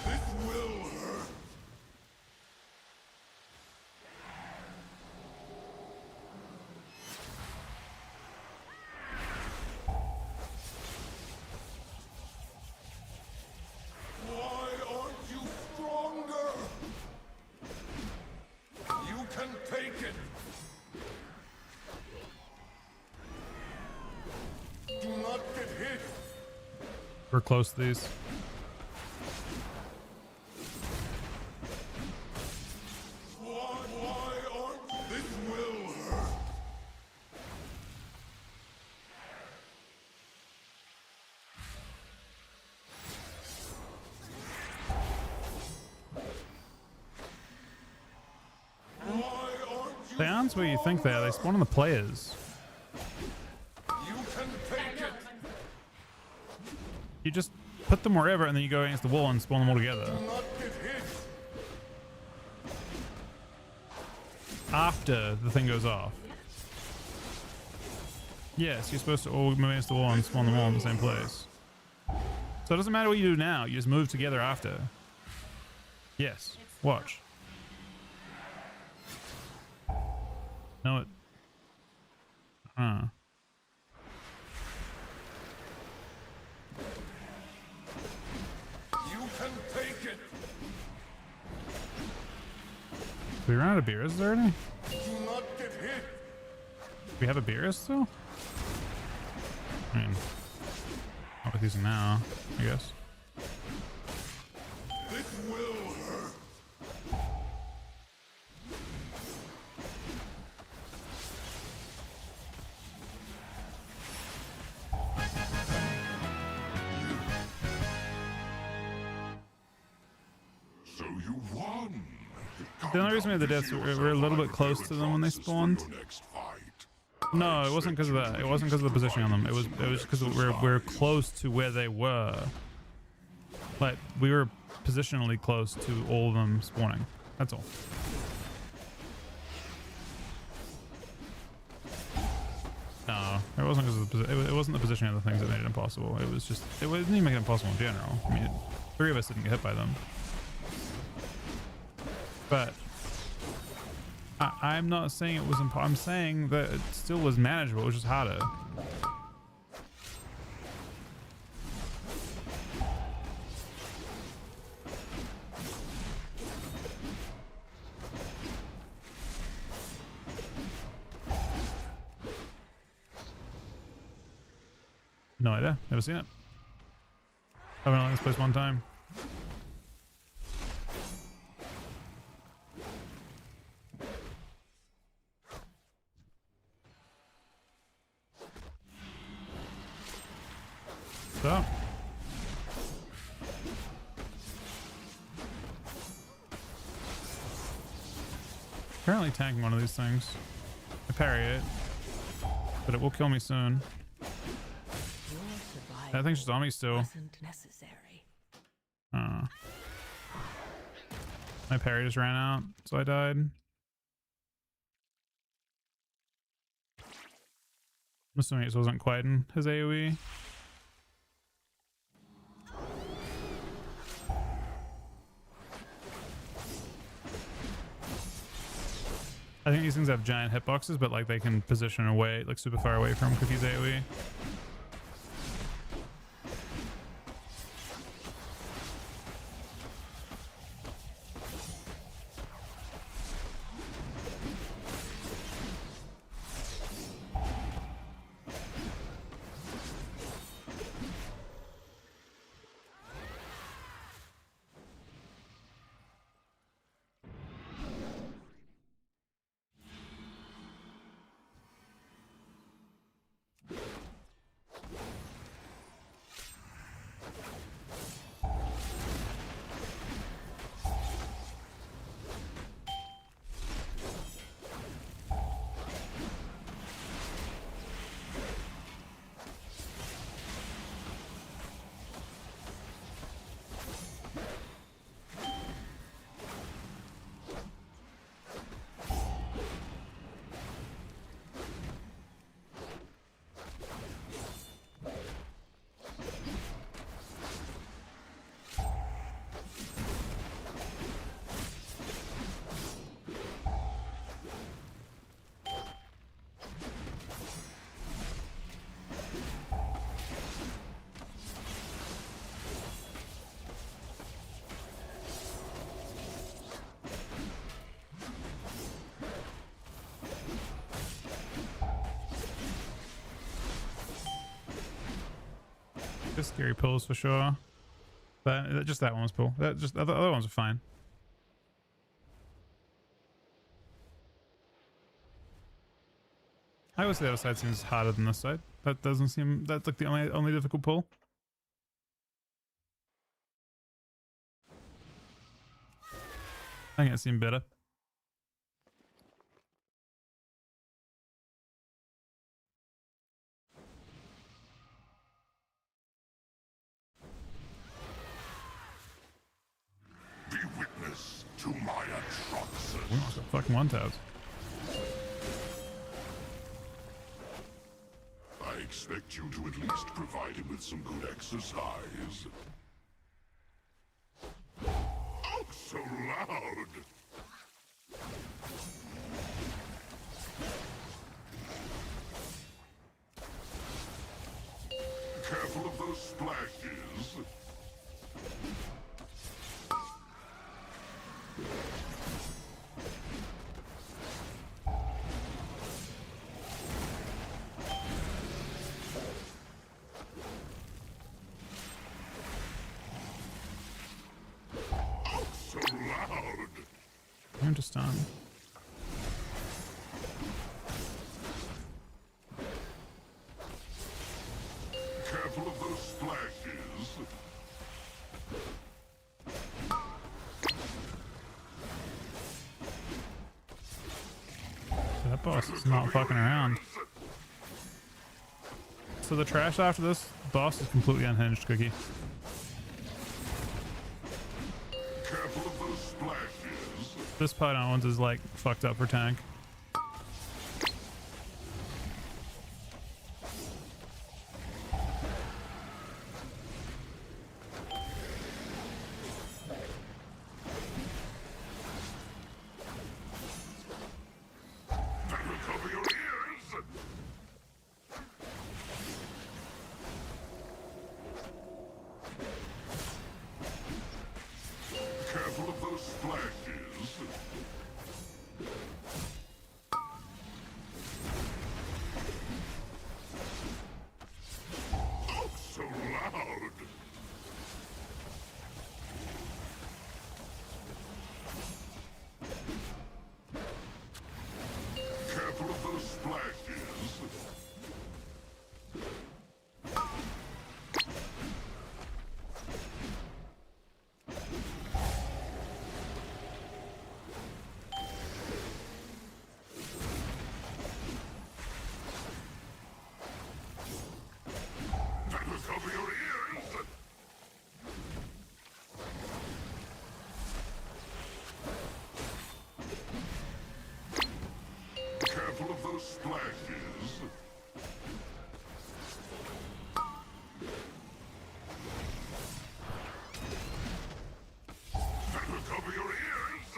This will hurt. Why aren't you stronger? You can take it. Do not get hit. We're close to these. Why aren't this will hurt? Why aren't you They aren't where you think they are. They spawn on the players. You just put them wherever and then you go against the wall and spawn them all together. After the thing goes off. Yes, you're supposed to all move against the wall and spawn them all in the same place. So it doesn't matter what you do now, you just move together after. Yes, watch. No, it. Huh. You can take it. We ran out of beers already? Do not get hit. We have a beer still? I mean, not with using now, I guess. This will hurt. So you won. The only reason we had the deaths, we're a little bit close to them when they spawned. No, it wasn't because of that. It wasn't because of the positioning on them. It was because we're close to where they were. Like, we were positionally close to all of them spawning. That's all. No, it wasn't because of the it wasn't the positioning of the things that made it impossible. It was just, it didn't even make it impossible in general. I mean, 3 of us didn't get hit by them. But I'm not saying it was impossible. I'm saying that it still was manageable. It was just harder. No idea. Never seen it. I've been on this place one time. So. Currently tanking one of these things. I parry it, but it will kill me soon. That thing's just on me still. Wasn't necessary. My parry just ran out, so I died. I'm assuming it wasn't quite in his AoE. I think these things have giant hitboxes, but like they can position away, like super far away from Cookie's AoE. Scary pulls for sure, but just that one was cool. That just the other ones are fine. I always say the other side seems harder than this side. That doesn't seem, that's like the only difficult pull. I think it seemed better. Fucking one taps. I expect you to at least provide him with some good exercise. Oh, so loud! Careful of those splashes. Oh, so loud! I'm just done. Careful of those splashes. That boss is not fucking around. So the trash after this boss is completely unhinged, Cookie. Careful of those splashes. This Python ones is like fucked up for tank. That will cover your ears. Careful of those splashes. Oh, so loud! Careful of those splashes. That will cover your ears. Careful of those splashes. That will cover your ears.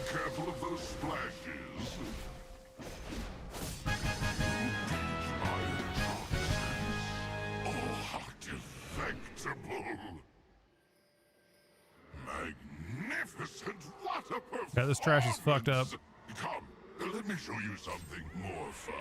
Careful of those splashes. Oh, how delectable! Magnificent! What a performance! Yeah, this trash is fucked up. Come, let me show you something more fun.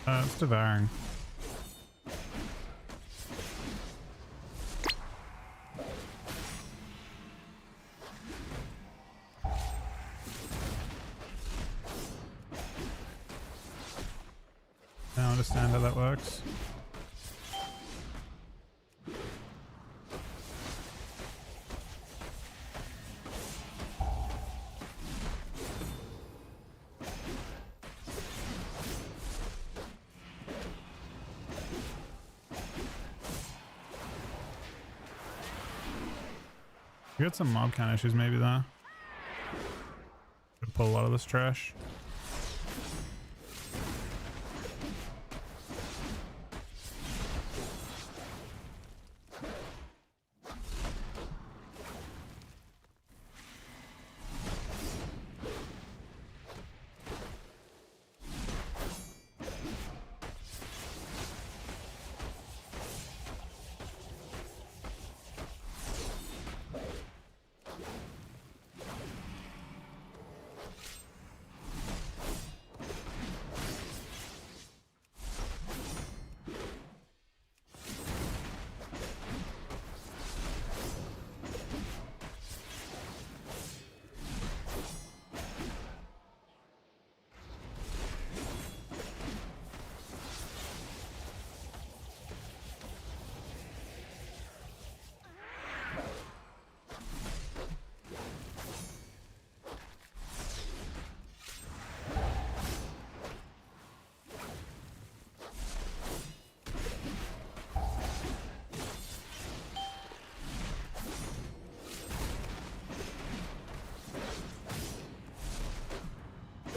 It's devouring. I don't understand how that works. We got some mob count issues maybe though. Could pull a lot of this trash.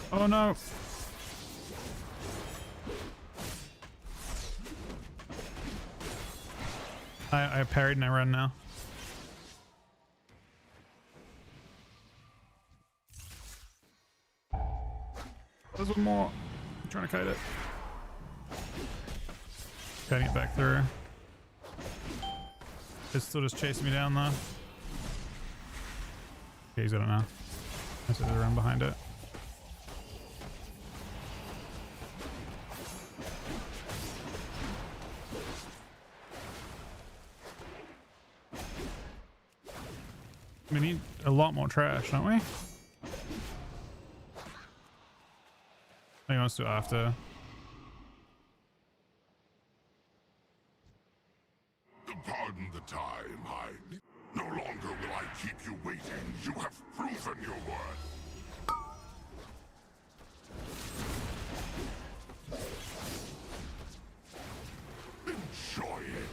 Oh no! I parried and I run now. There's one more. I'm trying to kite it. Kiting it back through. It's still just chasing me down though. Okay, he's got it now. I said to run behind it. We need a lot more trash, don't we? I think he wants to do after. Pardon the time, no longer will I keep you waiting. You have proven your worth. Enjoy it.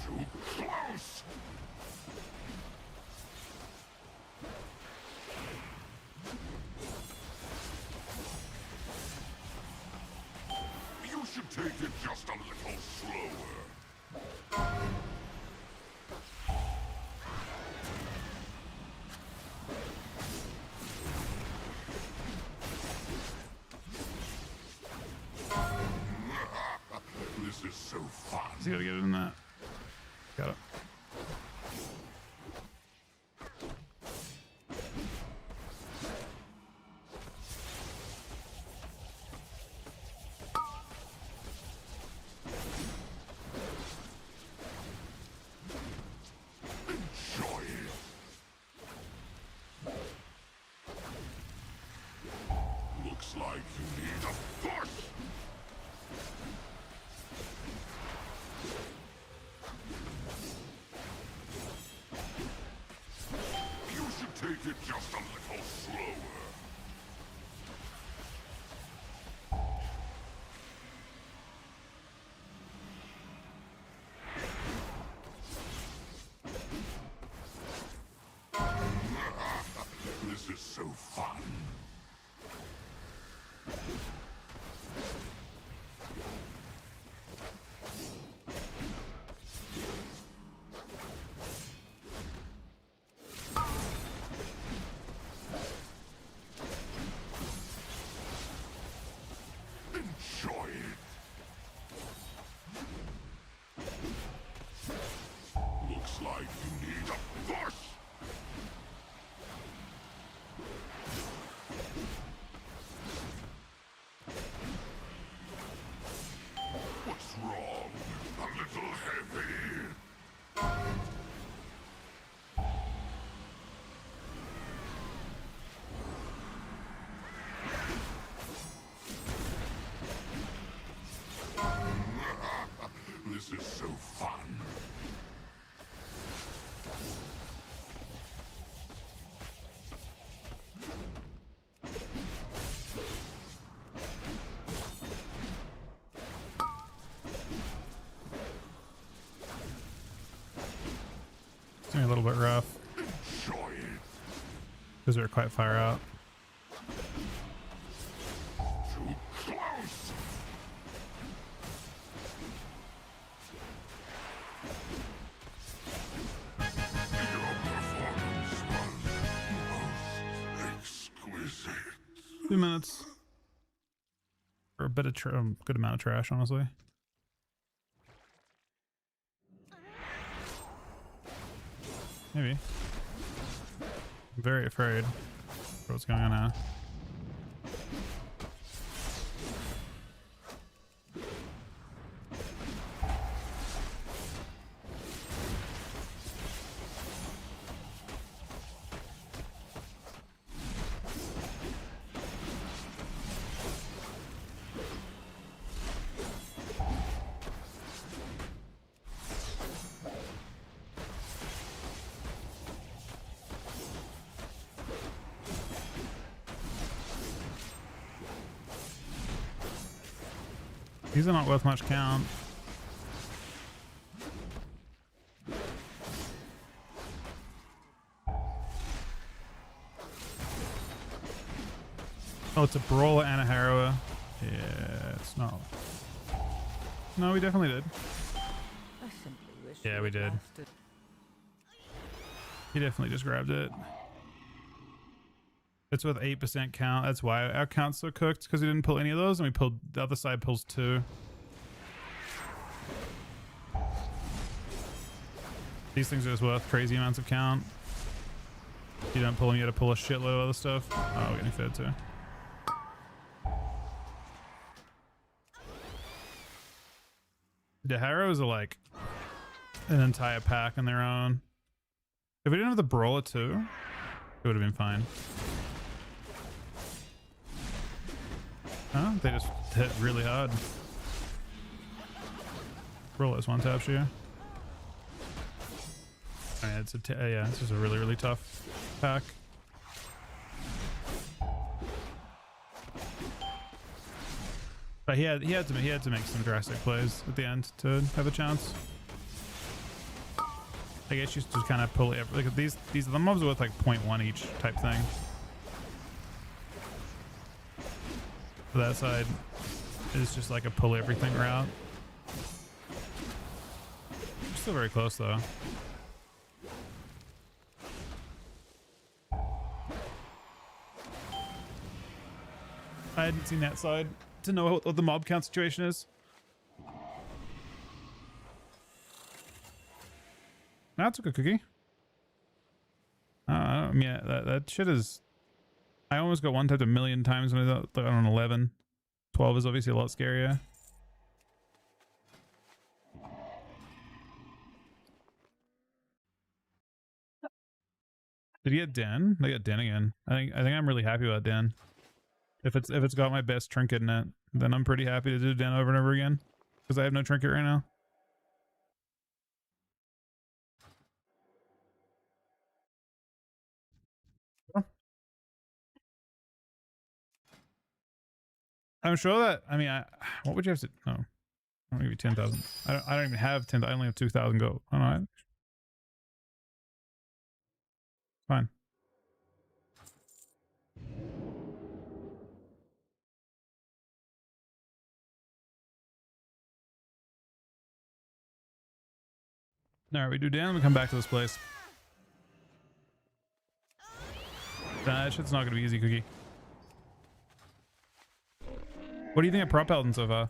Too close. You should take it just a little slower. This is so fun. He's gotta get it in that. Got it. Enjoy it. Looks like you need a push. You should take it just a little slower. This is so fun. Enjoy it. Looks like you need a push. a little bit rough Enjoy it. because they're quite far out. Too close. Your performance was most exquisite. 2 minutes. For a bit of good amount of trash, honestly. Maybe. I'm very afraid of what's going on now. These are not worth much count. Oh, it's a brawler and a harrower. Yeah, it's not. No, we definitely did. Yeah, we did. He definitely just grabbed it. It's with 8% count. That's why our count's so cooked, because we didn't pull any of those, and we pulled the other side pulls 2. These things are just worth crazy amounts of count. If you don't pull them, you gotta pull a shitload of other stuff. Oh, we're getting fed too. The harrows are like an entire pack on their own. If we didn't have the brawler too, it would have been fine. Huh? They just hit really hard. Brawler's one tap here. Oh, yeah, it's yeah, this is a really, really tough pack. But he had to make some drastic plays at the end to have a chance. I guess you just kind of pull it. Like these are the mobs with like 0.1 each type thing. So that side is just like a pull everything route. Still very close though. I hadn't seen that side to know what the mob count situation is. That's a good cookie. Yeah, that shit is. I almost got one tapped a million times when I got on 11. 12 is obviously a lot scarier. Did he get Den? They got Den again. I think I'm really happy about Den. If it's got my best trinket in it, then I'm pretty happy to do Den over and over again. Because I have no trinket right now. I'm sure that, I mean, what would you have to, no. I don't give you 10,000. I don't even have 10, I only have 2,000 gold. I don't know. Fine. Alright, we do Dan, we come back to this place. That shit's not gonna be easy, Cookie. What do you think of Prop Paladin so far?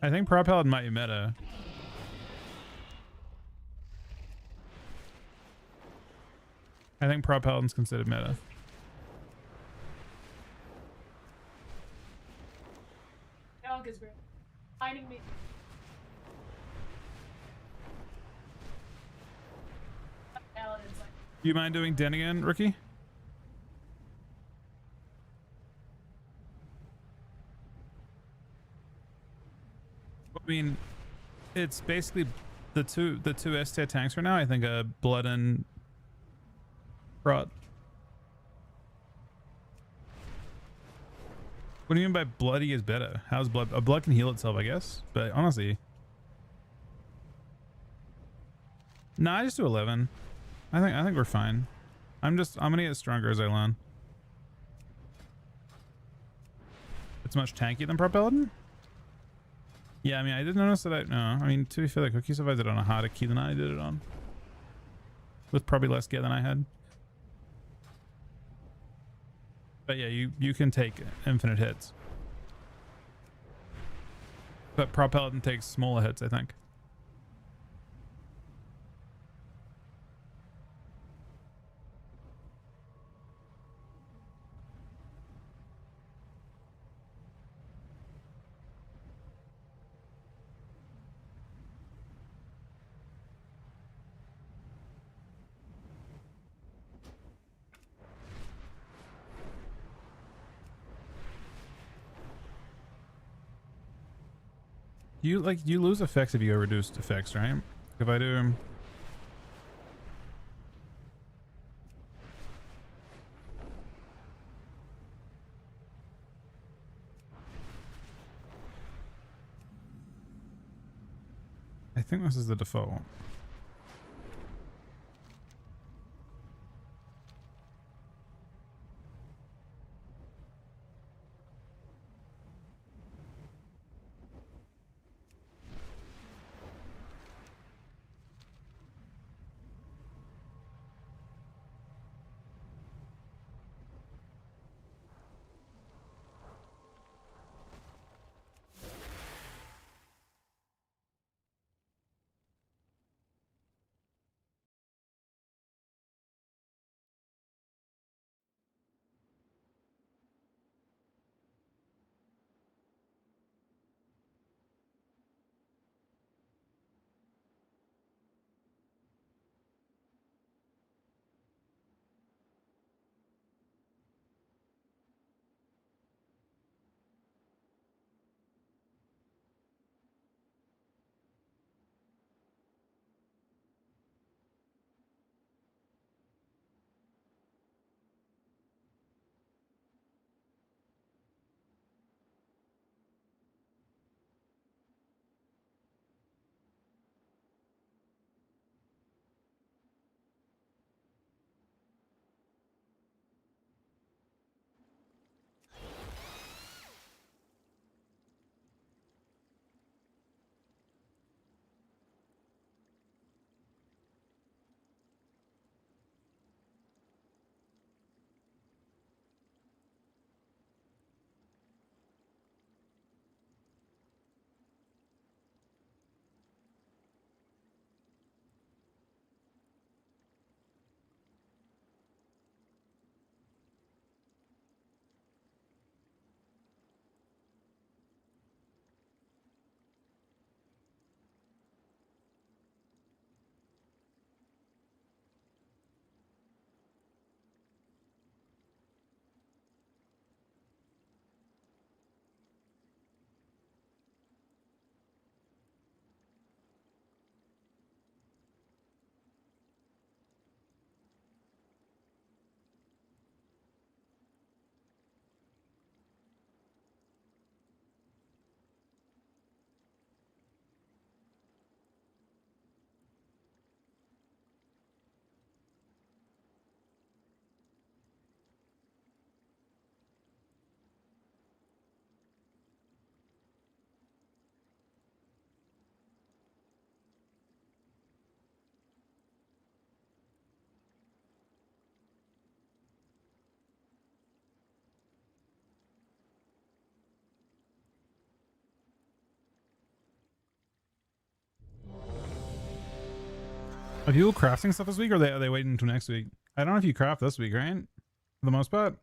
I think Prop Paladin might be meta. I think Prop Paladin's considered meta. Finding me. You mind doing Den again, Rookie? I mean, it's basically the two S tier tanks right now. I think Blood and Rot. What do you mean by Bloody is better? How's Blood? Blood can heal itself, I guess. But honestly, No, I just do 11. I think we're fine. I'm gonna get stronger as I learn. It's much tankier than Prop Paladin? Yeah, I mean, I did notice that I mean, to be fair, the Cookie survived it on a harder key than I did it on. With probably less gear than I had. But yeah, you can take infinite hits. But Prop Paladin takes smaller hits, I think. You lose effects if you go reduced effects, right? If I do I think this is the default. Are people crafting stuff this week, or are they waiting until next week? I don't know if you craft this week, right? For the most part.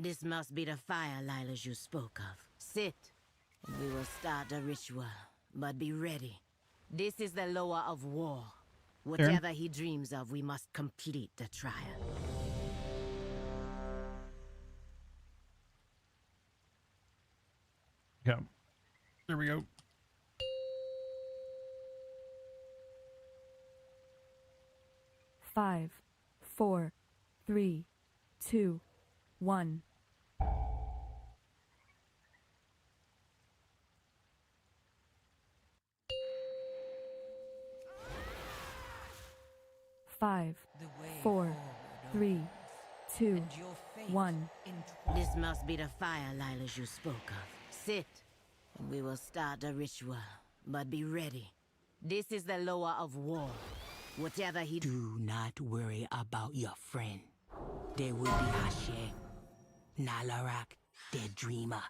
This must be the fire Lilas you spoke of. Sit, and we will start the ritual. But be ready. This is the lower of war. Whatever he dreams of, we must complete the trial. we go. Five, four, three, two, one. Five, four, three, two, one. This must be the fire, Lilas, you spoke of. Sit, and we will start the ritual. But be ready. This is the lower of war. Whatever he Do not worry about your friend. There will be Hashe, Nalarak, the dreamer.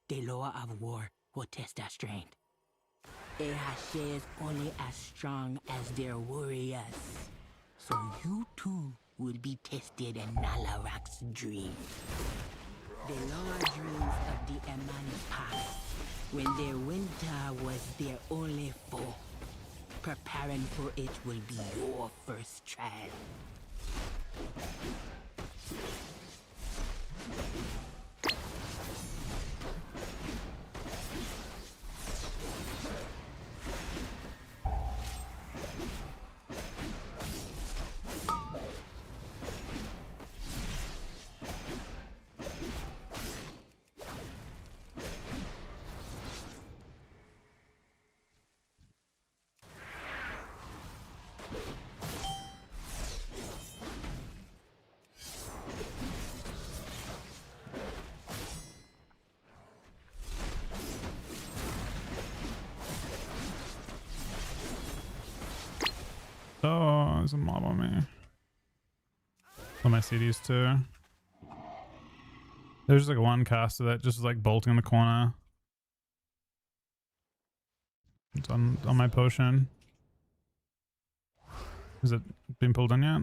The lower of war will test their strength. A Hashe is only as strong as their warriors. So you too will be tested in Nalarak's dream. The lower dreams of the Emani past, when their winter was their only foe. Preparing for it will be your first trial. Oh, there's a mob on me. On my CDs too. There's like one caster that just is like bolting in the corner. It's on my potion. Has it been pulled in yet?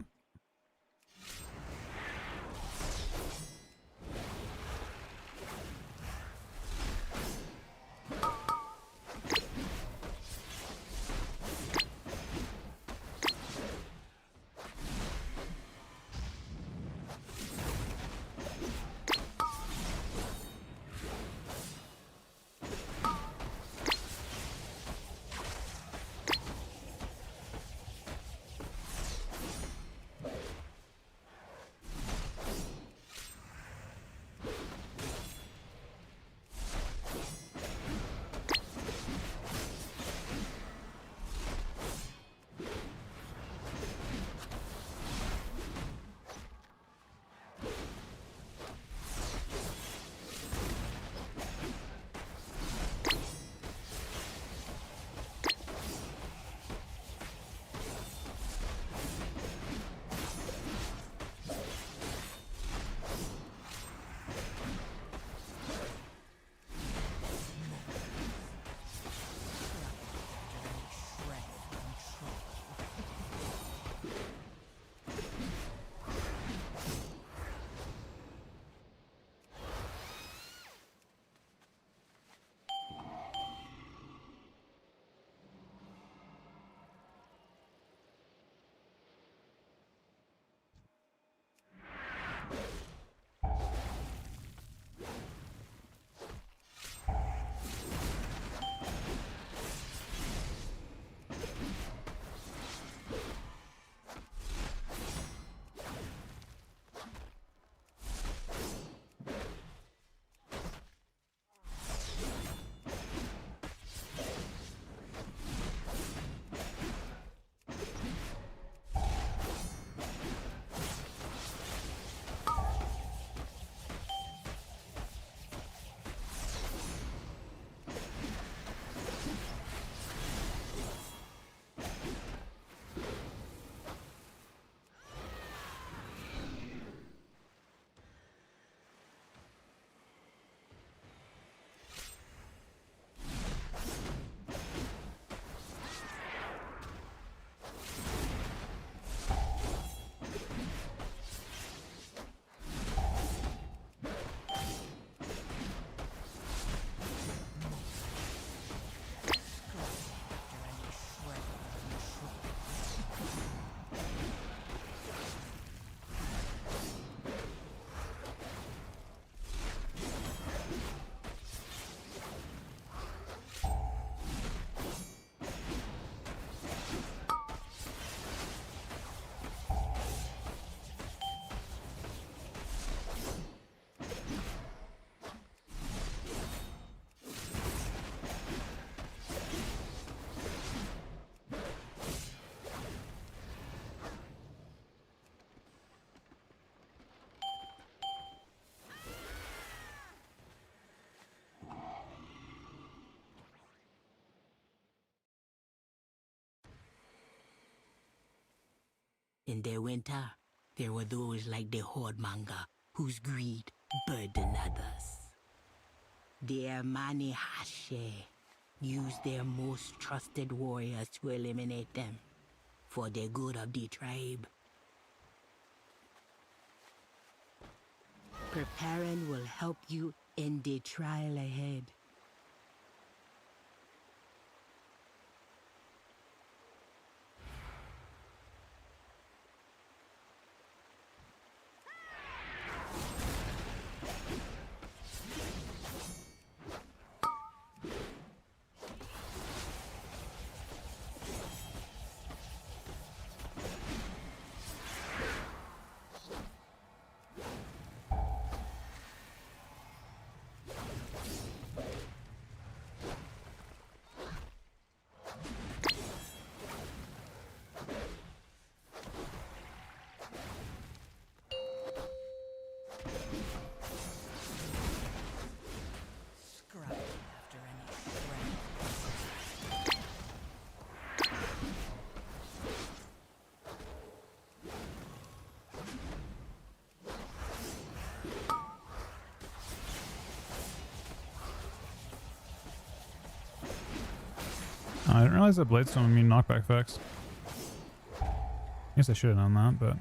In their winter, there were those like the Hordmonger, whose greed burdened others. The Emani Hashe used their most trusted warriors to eliminate them, for the good of the tribe. Preparing will help you in the trial ahead. I didn't realize that Bladestone would mean knockback effects. Guess I should have known that, but...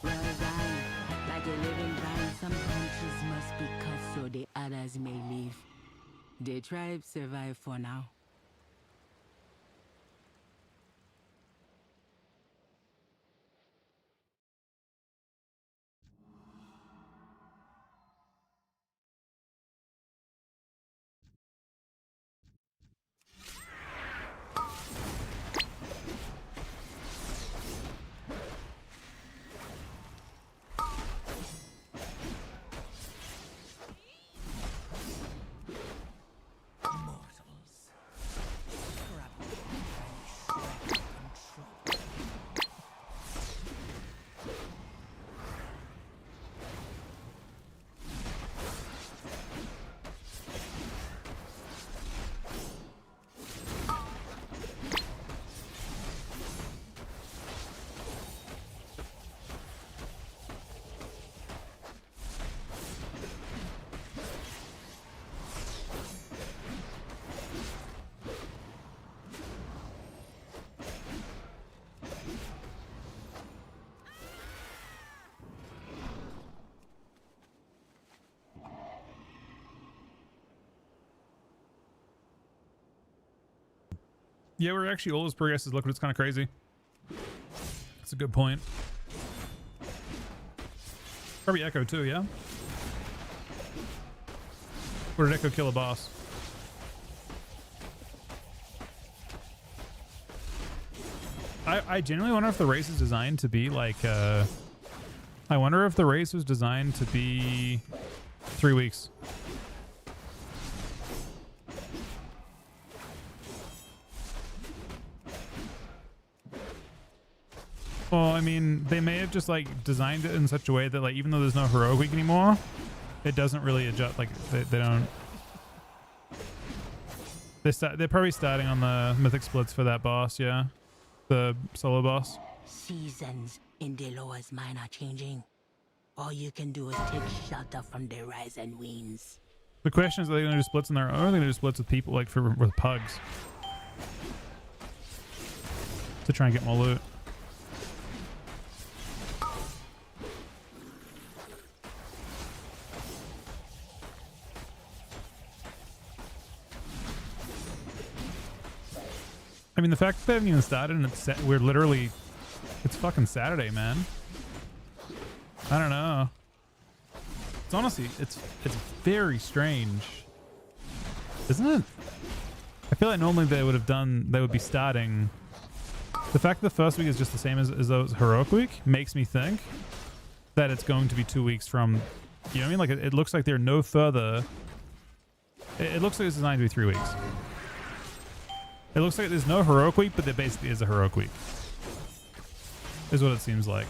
Well done. Like a living vine, some branches must be cut so the others may live. The tribe survive for now. Yeah, we're actually old as progresses. Look, it's kind of crazy. That's a good point. Probably Echo too, yeah? Or did Echo kill a boss? I genuinely wonder if the race is designed to be like, I wonder if the race was designed to be 3 weeks. Well, I mean, they may have just like designed it in such a way that like even though there's no heroic week anymore, it doesn't really adjust. Like they don't. They're probably starting on the mythic splits for that boss. Yeah, the solo boss. Seasons in Deloa's mine are changing. All you can do is take shelter from the rise and winds. The question is, are they going to do splits on their own? Or are they going to do splits with people like with pugs to try and get more loot? I mean, the fact that they haven't even started and we're literally, it's fucking Saturday, man. I don't know. It's honestly, it's very strange, isn't it? I feel like normally they would be starting. The fact that the first week is just the same as though it's heroic week makes me think that it's going to be 2 weeks from, you know what I mean? Like it looks like they're no further. It looks like it's designed to be 3 weeks. It looks like there's no heroic week, but there basically is a heroic week. Is what it seems like.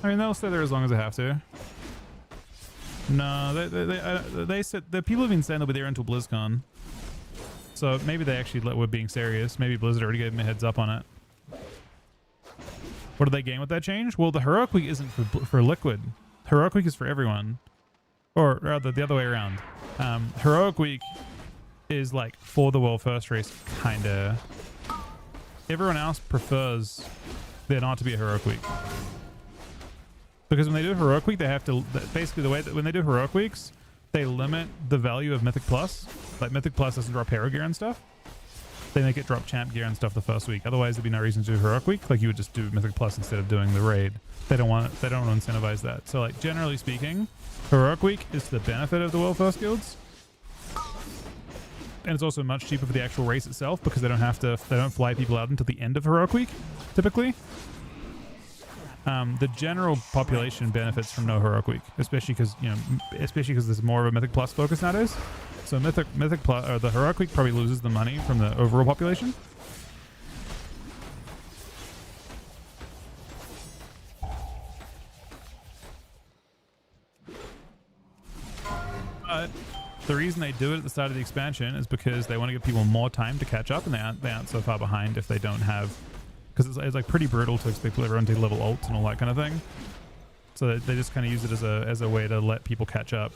I mean, they'll stay there as long as they have to. No, they said the people have been saying they'll be there until BlizzCon. So maybe they actually were being serious. Maybe Blizzard already gave them a heads up on it. What do they gain with that change? Well, the heroic week isn't for Liquid. Heroic week is for everyone, or rather the other way around. Heroic week is like for the world first race, kinda. Everyone else prefers there not to be a heroic week. Because when they do heroic week, they have to basically the way that when they do heroic weeks, they limit the value of Mythic Plus. Like Mythic Plus doesn't drop hero gear and stuff. They make it drop champ gear and stuff the first week. Otherwise, there'd be no reason to do heroic week. Like you would just do Mythic Plus instead of doing the raid. They don't want to incentivize that. So like generally speaking, heroic week is to the benefit of the world first guilds. And it's also much cheaper for the actual race itself because they don't fly people out until the end of heroic week, typically. The general population benefits from no heroic week, especially because there's more of a Mythic Plus focus nowadays. So Mythic Plus or the heroic week probably loses the money from the overall population. But the reason they do it at the start of the expansion is because they want to give people more time to catch up, and they aren't so far behind if they don't have. Because it's like pretty brutal to expect everyone to level ults and all that kind of thing. So they just kind of use it as a way to let people catch up.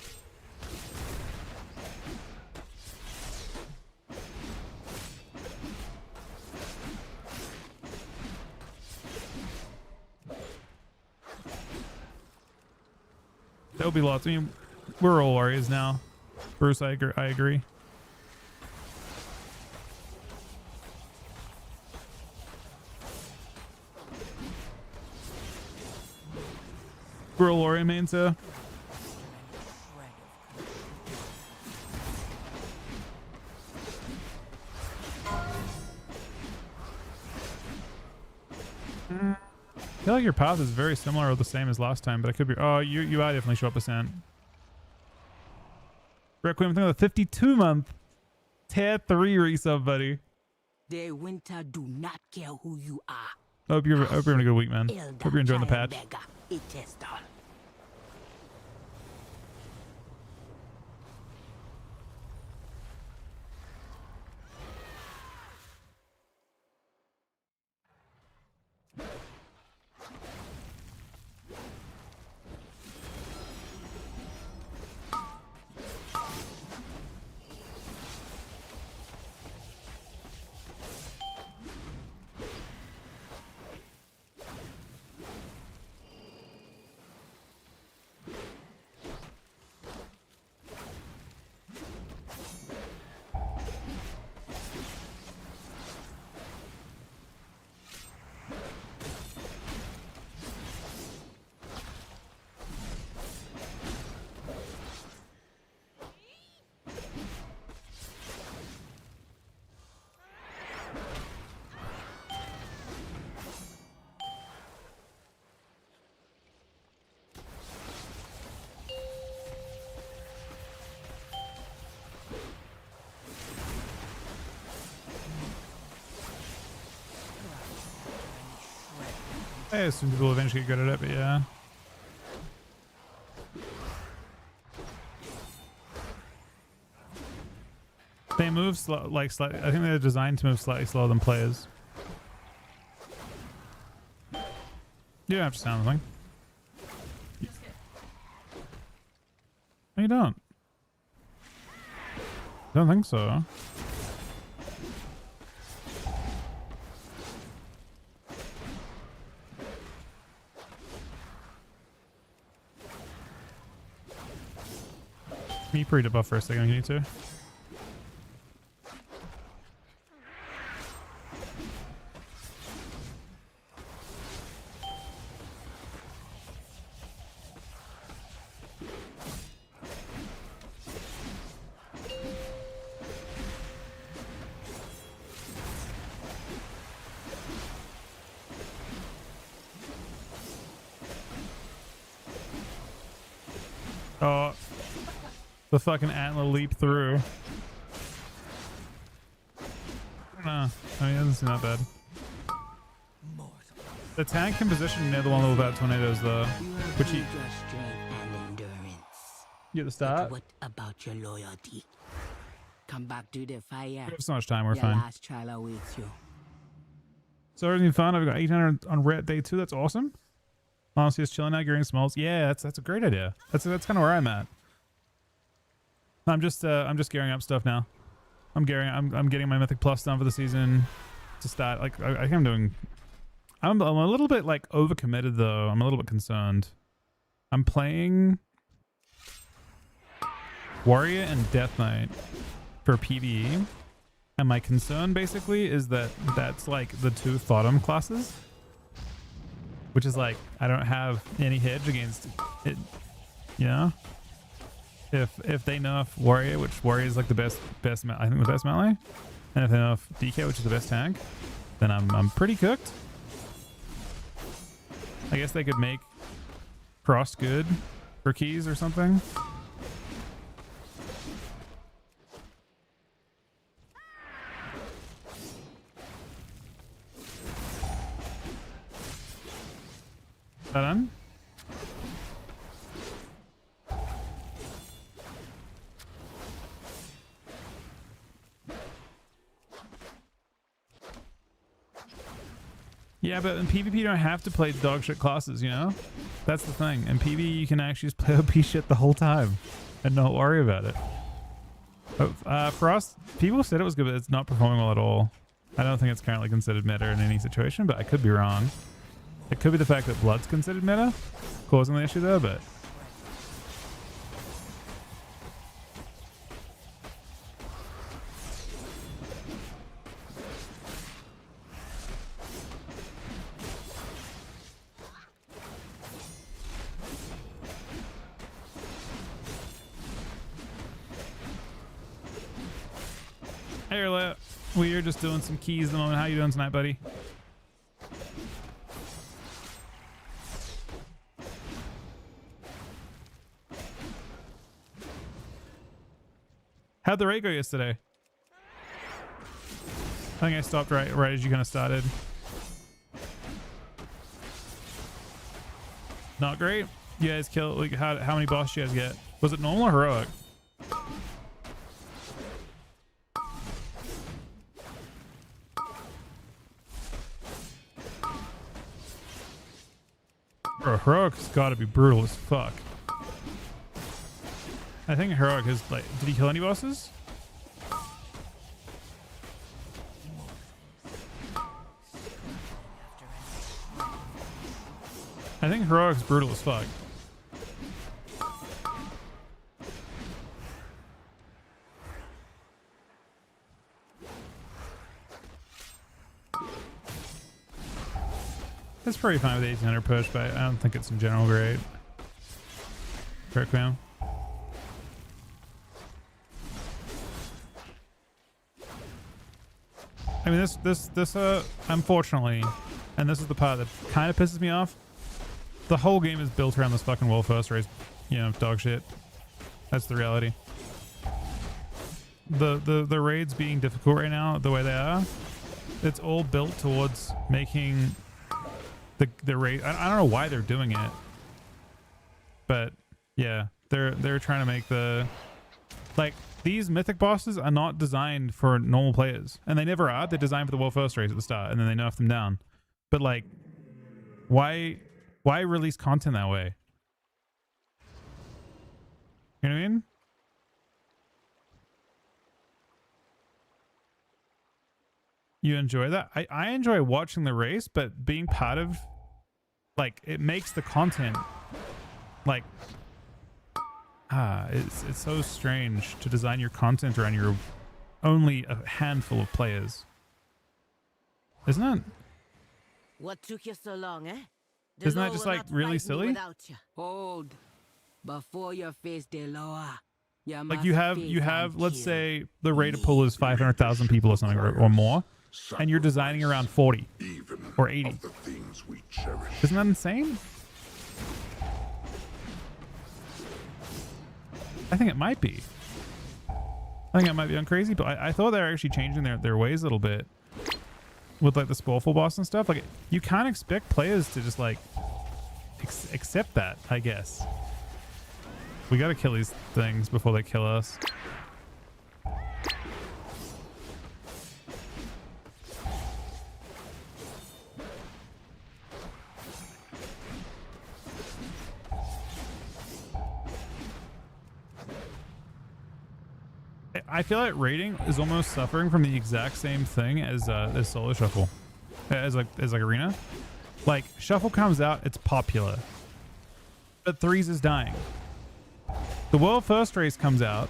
There'll be lots. I mean, we're all warriors now. Bruce, I agree. We're all warrior main, so. I feel like your path is very similar or the same as last time, but I could be. Oh, you are definitely short percent. Requiem, I think of the 52-month tier 3 resub, buddy. The winter do not care who you are. Hope you're having a good week, man. Hope you're enjoying the patch. It is done. I assume people will eventually get good at it, but yeah. They move slow, like slightly. I think they're designed to move slightly slower than players. You don't have to sound anything. No, you don't. Don't think so. Can you pre-debuff for a second if you need to? Oh, the fucking antler leap through. I mean, it doesn't seem that bad. The tank can position near the one without tornadoes, though. Which you your strength and endurance. get the But start. what about your loyalty? Come back to the fire. We have so much time. We're Your fine. last trial awaits you. So everything fun. I've got 800 on red day 2. That's awesome. Honestly, it's chilling out, gearing smells. Yeah, that's a great idea. That's kind of where I'm at. I'm just gearing up stuff now. I'm getting my Mythic Plus done for the season to start. Like I think I'm doing. I'm a little bit like overcommitted though. I'm a little bit concerned. I'm playing Warrior and Death Knight for PvE, and my concern basically is that that's like the two Thotum classes. Which is like, I don't have any hedge against it, you know? If they nerf Warrior, which Warrior is like the best I think the best melee, and if they nerf DK, which is the best tank, then I'm pretty cooked. I guess they could make Frost good for keys or something. That done? Yeah, but in PvP you don't have to play dog shit classes, you know? That's the thing. In PvE you can actually just play OP shit the whole time and not worry about it. Frost, people said it was good, but it's not performing well at all. I don't think it's currently considered meta in any situation, but I could be wrong. It could be the fact that Blood's considered meta, causing the issue there, but... Hey, Erla. We are just doing some keys at the moment. How you doing tonight, buddy? How'd the raid go yesterday? I think I stopped right as you kind of started. Not great. You guys killed, like, how many bosses you guys get? Was it normal or heroic? Bro, heroic's gotta be brutal as fuck. I think heroic is like, did he kill any bosses? I think heroic's brutal as fuck. It's pretty fine with 1800 push, but I don't think it's in general great. Correct, man. I mean, this unfortunately, and this is the part that kind of pisses me off. The whole game is built around this fucking world first race, you know, dog shit. That's the reality. The raids being difficult right now, the way they are, it's all built towards making the raid. I don't know why they're doing it, but yeah, they're trying to make the like these mythic bosses are not designed for normal players, and they never are. They're designed for the world first race at the start, and then they nerf them down. But like, why release content that way? You know what I mean? You enjoy that? I enjoy watching the race, but being part of, like, it makes the content, like, it's so strange to design your content around your only a handful of players. Isn't it? What took you so long, eh? Isn't that Delor just, will like, not really fight me silly? without you. Hold. Before you face Delor, you Like, must you face have, and let's kill. say the rated pool is 500,000 people or something, or more, and you're designing around 40 Even or 80. of the things we cherish. Isn't that insane? I think it might be. I think it might be on crazy, but I thought they were actually changing their ways a little bit with like the Spawful boss and stuff. Like, you can't expect players to just like accept that, I guess. We gotta kill these things before they kill us. I feel like raiding is almost suffering from the exact same thing as solo shuffle, as like arena. Like, shuffle comes out, it's popular, but threes is dying. The world first race comes out,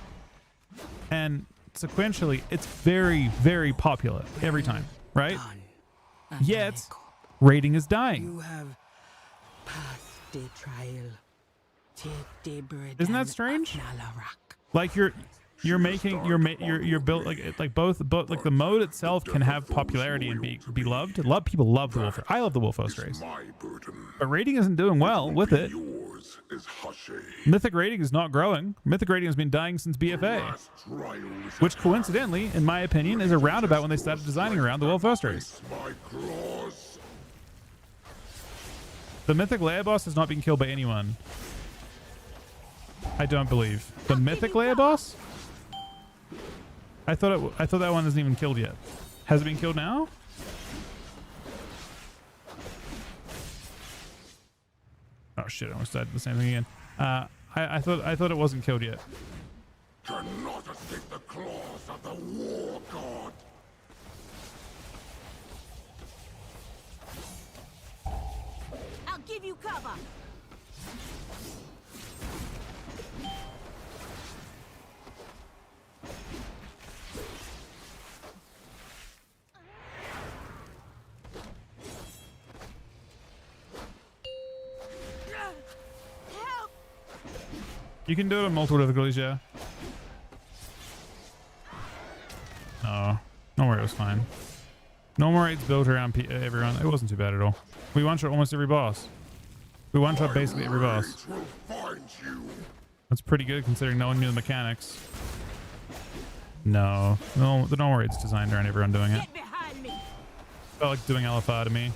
and sequentially, it's very, very popular every time, right? Yet, raiding is dying. You have passed the trial. Take the burden. Isn't that strange? of Nalarak. Like, you're making you're built like both like the mode itself can have popularity and be loved. People love the wolf. I love the wolf first race, My burden. but raiding isn't doing well with it. Yours is Hushay. Mythic raiding is not growing. Mythic raiding has been dying since BFA, Last trials which coincidentally, in my opinion, is around about when they started designing around the world first race. my claws. The mythic lair boss has not been killed by anyone. I don't believe the mythic lair boss. I thought that one isn't even killed yet. Has it been killed now? Oh shit! I almost died the same thing again. I thought it wasn't killed yet. Cannot escape the claws of the war god. I'll give you cover. Help! You can do it on multiple difficulties, yeah. Oh, don't worry, it was fine. Normal raids built around everyone. It wasn't too bad at all. We one-shot almost every boss. We one-shot basically every boss. Will find you. That's pretty good considering no one knew the mechanics. No, the normal raid's designed around everyone doing it. Get behind me. Felt like doing LFR to me.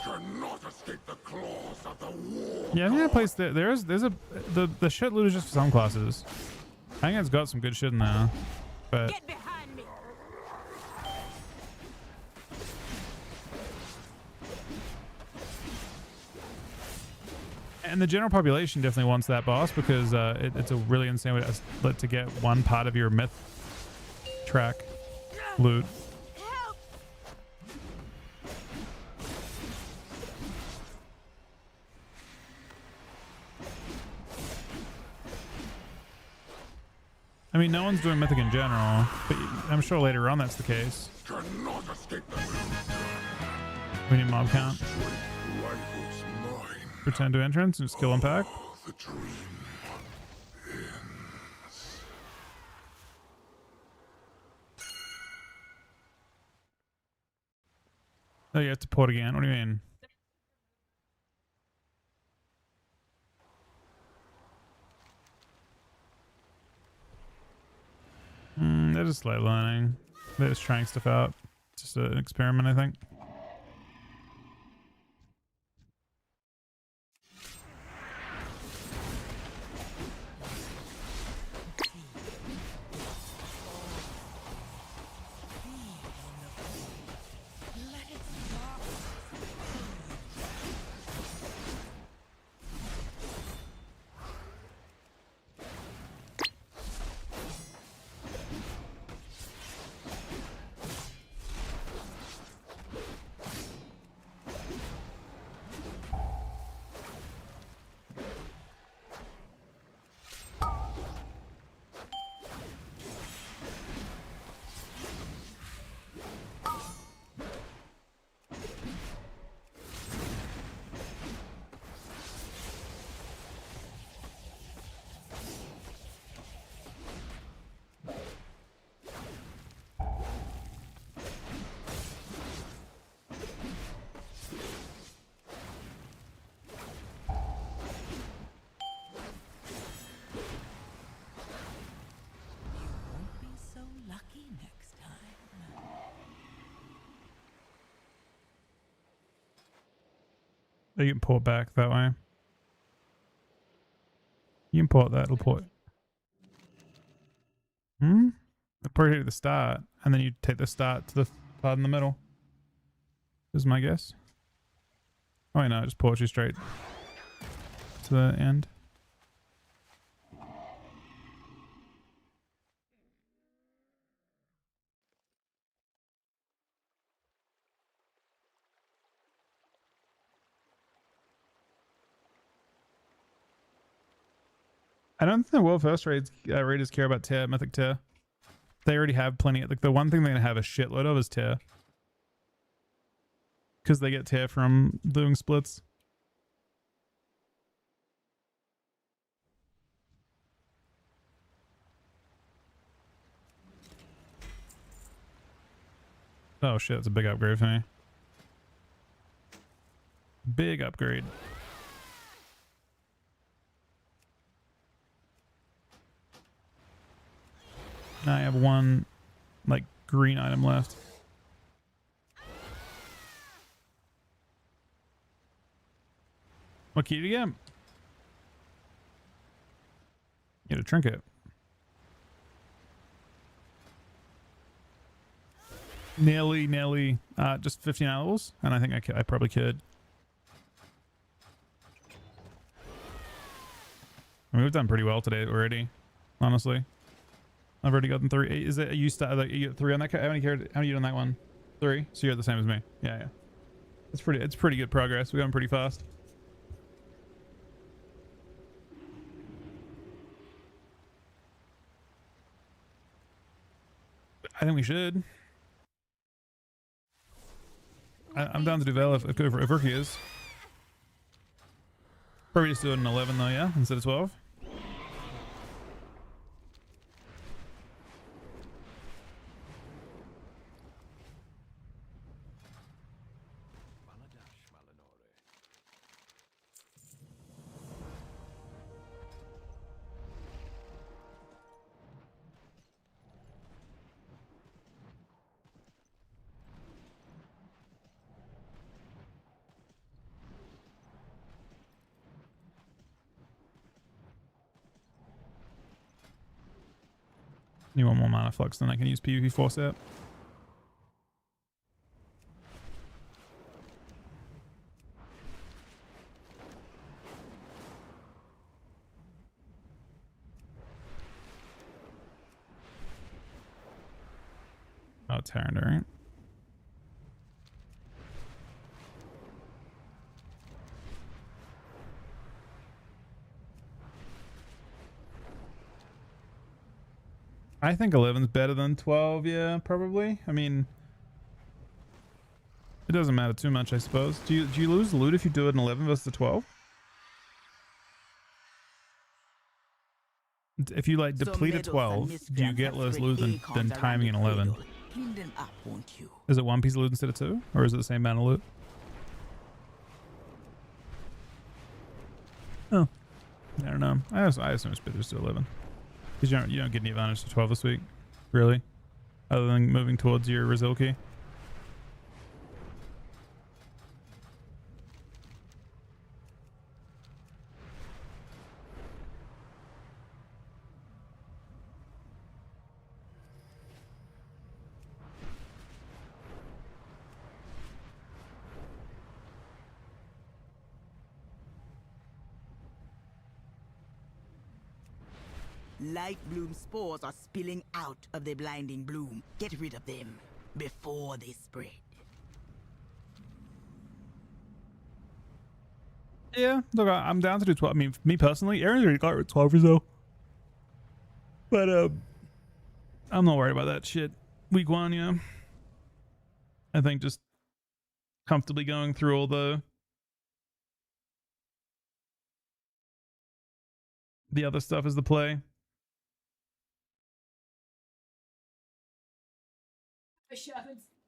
Cannot escape the claws of the war. Yeah, I think that place there's the shit loot is just for some classes. I think it's got some good shit in there, but Get behind me. and the general population definitely wants that boss because it's a really insane way to get one part of your myth track loot. Help! I mean, no one's doing mythic in general, but I'm sure later on that's the case. Cannot escape the We need mob count. rifles mine. Pretend to entrance and just kill and pack. The dream. Oh, you have to port again. What do you mean? They're just like learning. They're just trying stuff out. Just an experiment, I think. You can port back that way. You can port that, it'll port. It'll port it at the start, and then you take the start to the part in the middle. Is my guess. Oh wait, no, it just ports you straight to the end. I don't think the world first raiders care about tier, mythic tier. They already have plenty. Like the one thing they're gonna have a shitload of is tier, because they get tier from doing splits. Oh shit, it's a big upgrade for me. Big upgrade. Now I have one, like, green item left. What key did you get? Get a trinket. Nearly, just 15 levels, and I think I probably could. I mean, we've done pretty well today already, honestly. I've already gotten 3. Is it you start like you get 3 on that? How many you on that one? 3. So you're the same as me. Yeah. It's pretty good progress. We're going pretty fast. I think we should. I'm down to do Vel if Rookie is. Probably just do it in 11 though, yeah, instead of 12. Need one more mana flux, then I can use PvP force it. Oh, Tyrande, right? I think 11's better than 12, yeah, probably. I mean, it doesn't matter too much, I suppose. Do you lose loot if you do it in 11 versus the 12? If you like deplete at 12, do you get less loot than timing in 11? Is it 1 piece of loot instead of 2? Or is it the same amount of loot? Oh, I don't know. I assume it's better to 11. Because you don't get any advantage to 12 this week, really. other than moving towards your Rizilki. Light bloom spores are spilling out of the blinding bloom. Get rid of them before they spread. Yeah, look, I'm down to do 12. I mean, me personally, Aaron's already got 12 or so. But I'm not worried about that shit. Week 1, yeah. I think just comfortably going through all the other stuff is the play.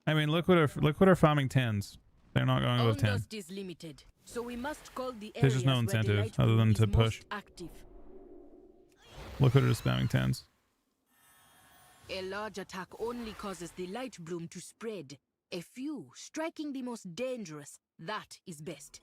I mean, look what our farming 10s. They're not going above 10. Dust is limited, so we must call the There's just no areas where the incentive light other bloom than is to most push. active. Look what it is spamming 10s. A large attack only causes the light bloom to spread. A few striking the most dangerous. That is best.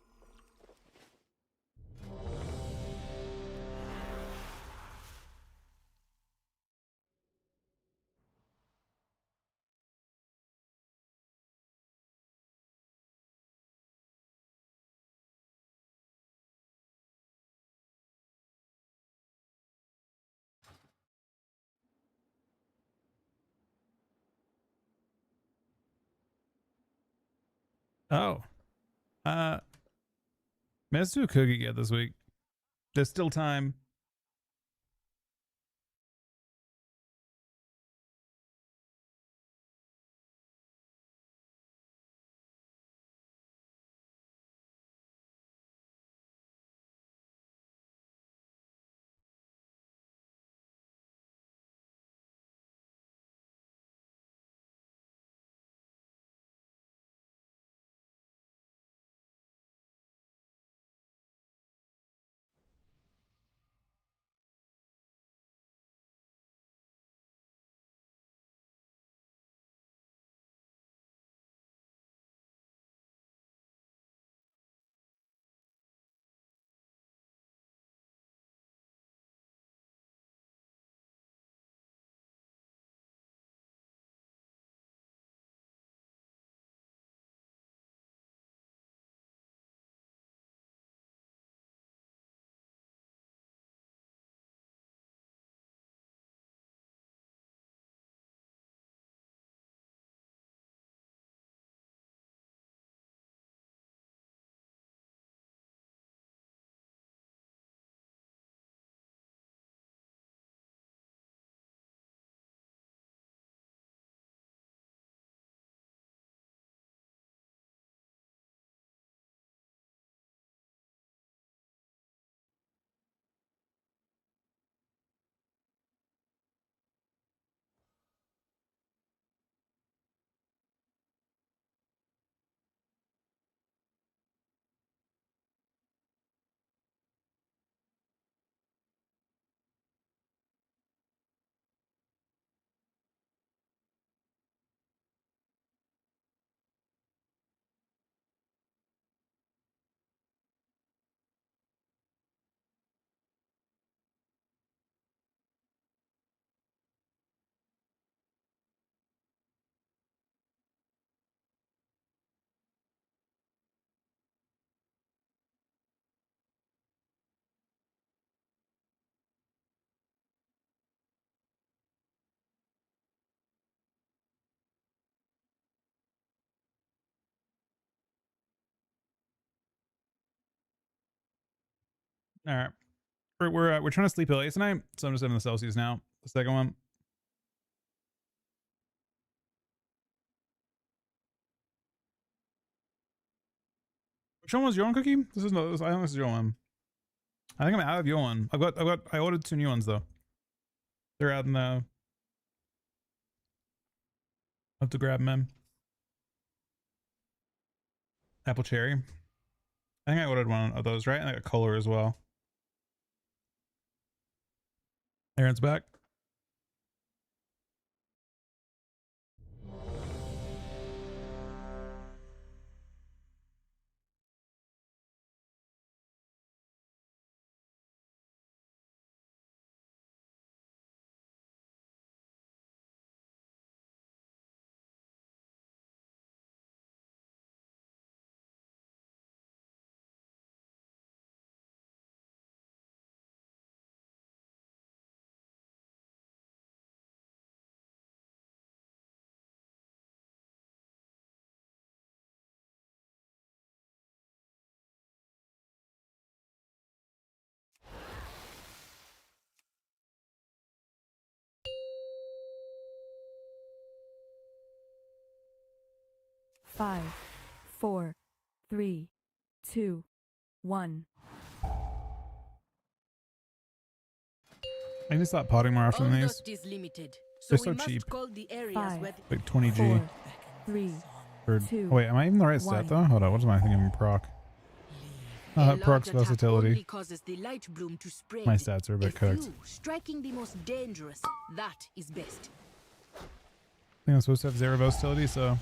Oh. Let's do a cookie get this week. There's still time. All right. We're trying to sleep early tonight, so I'm just in the Celsius now. The second one. Which one was your one, Cookie? This is not. I think this is your one. I think I'm out of your one. I ordered 2 new ones though. They're out in the. I have to grab them in. Apple cherry. I think I ordered one of those, right? And I got cola as well. Aaron's back. 5, 4, 3, 2, 1. I need to stop potting more often All than these. dust is limited, They're so so we must cheap. call the areas 5, where Like 20G. 4, 3, For, 2, oh wait, am I even the right one. stat though? Hold on, what am I thinking of proc? a That procs large attack versatility. only causes the light bloom to spread. My stats are a bit cooked. few, striking the most dangerous, that is best. I think I'm supposed to have 0 versatility, so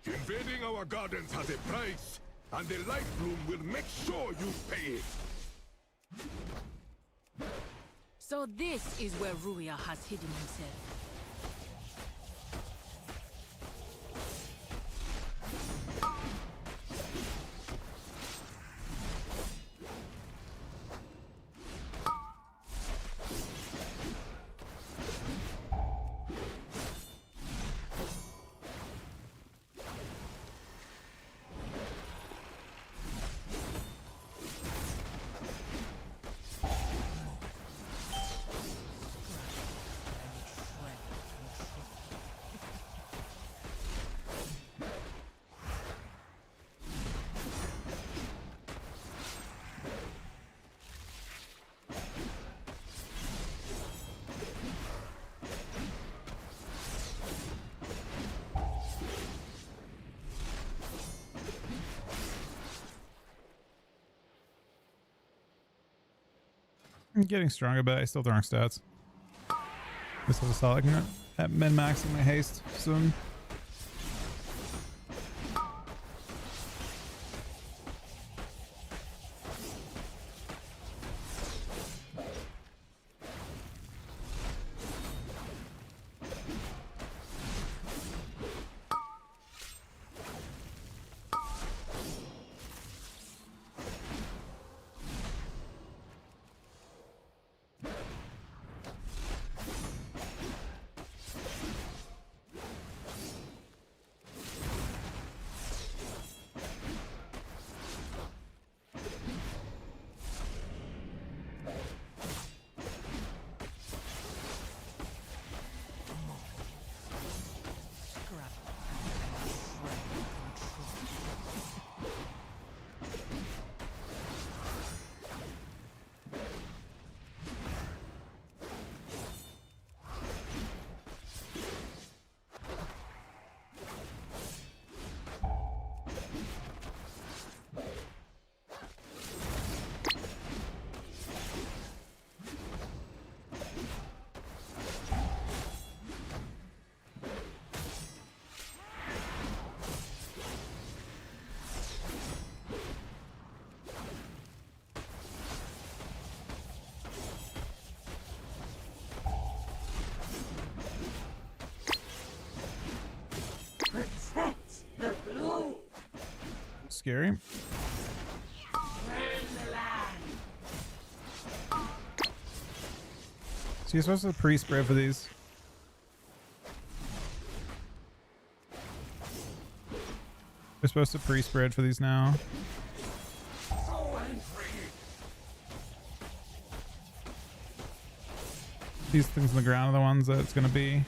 Invading our gardens has a price, and the Light Bloom will make sure you pay it. So this is where Ruia has hidden himself. I'm getting stronger, but I still have the wrong stats. This was a solid at min-maxing my haste soon. Scary. So you're supposed to pre-spread for these. We're supposed to pre-spread for these now. These things on the ground are the ones that it's gonna be.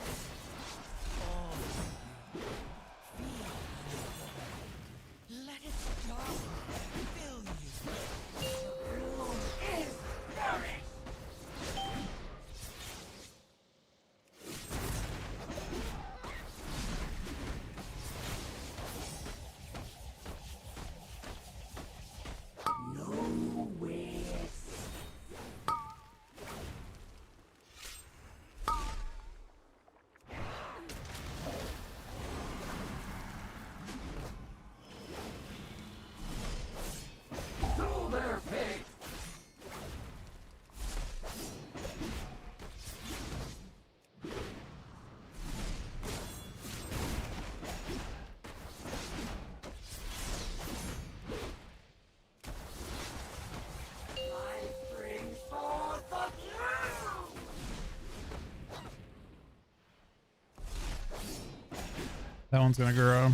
That one's gonna grow.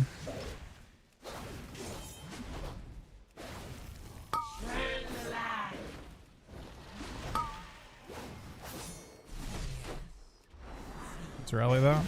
Let's rally that.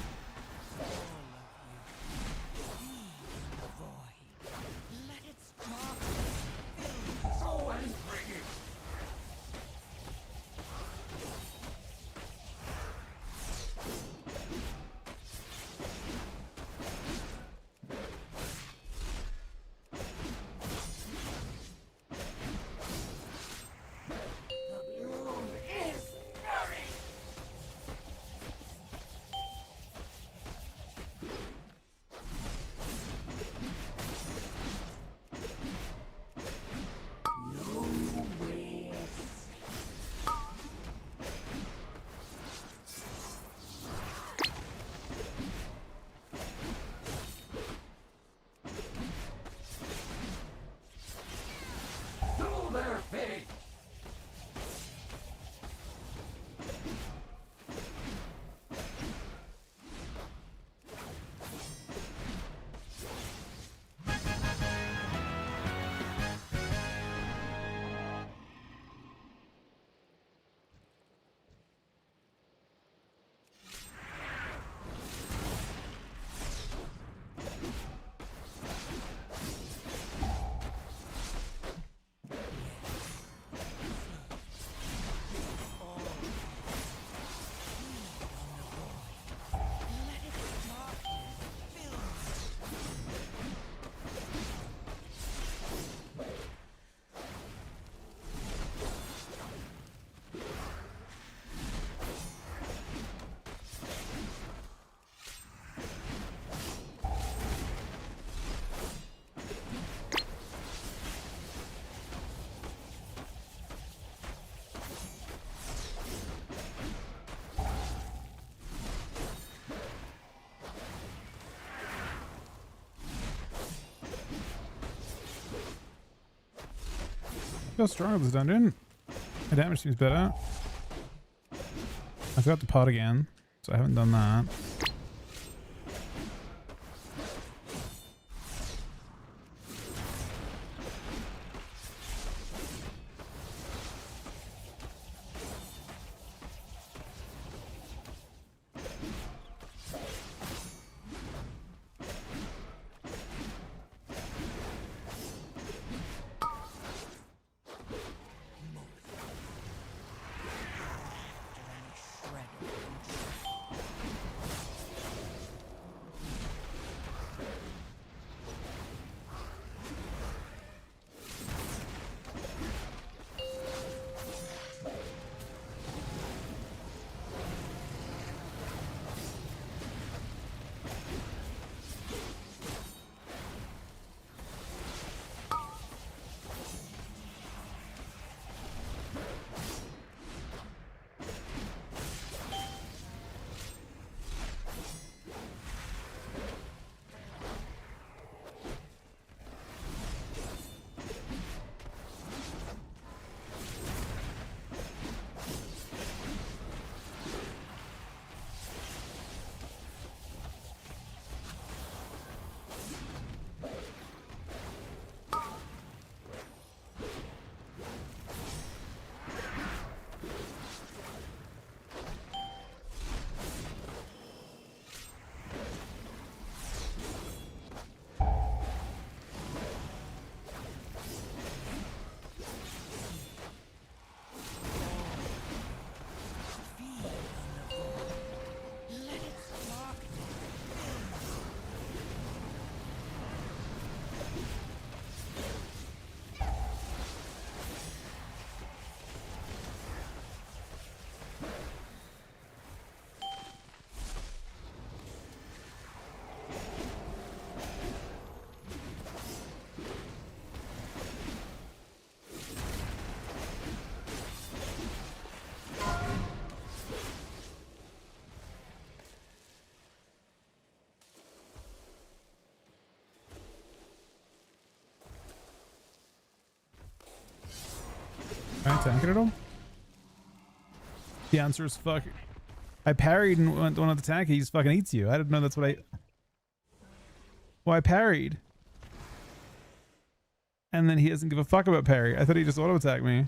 Feel strong with this dungeon. My damage seems better. I forgot the pot again, so I haven't done that. Can I tank it at all? The answer is fuck. I parried and went on the tank. He just fucking eats you. I didn't know that's what I. Well, I parried. And then he doesn't give a fuck about parry. I thought he just auto attacked me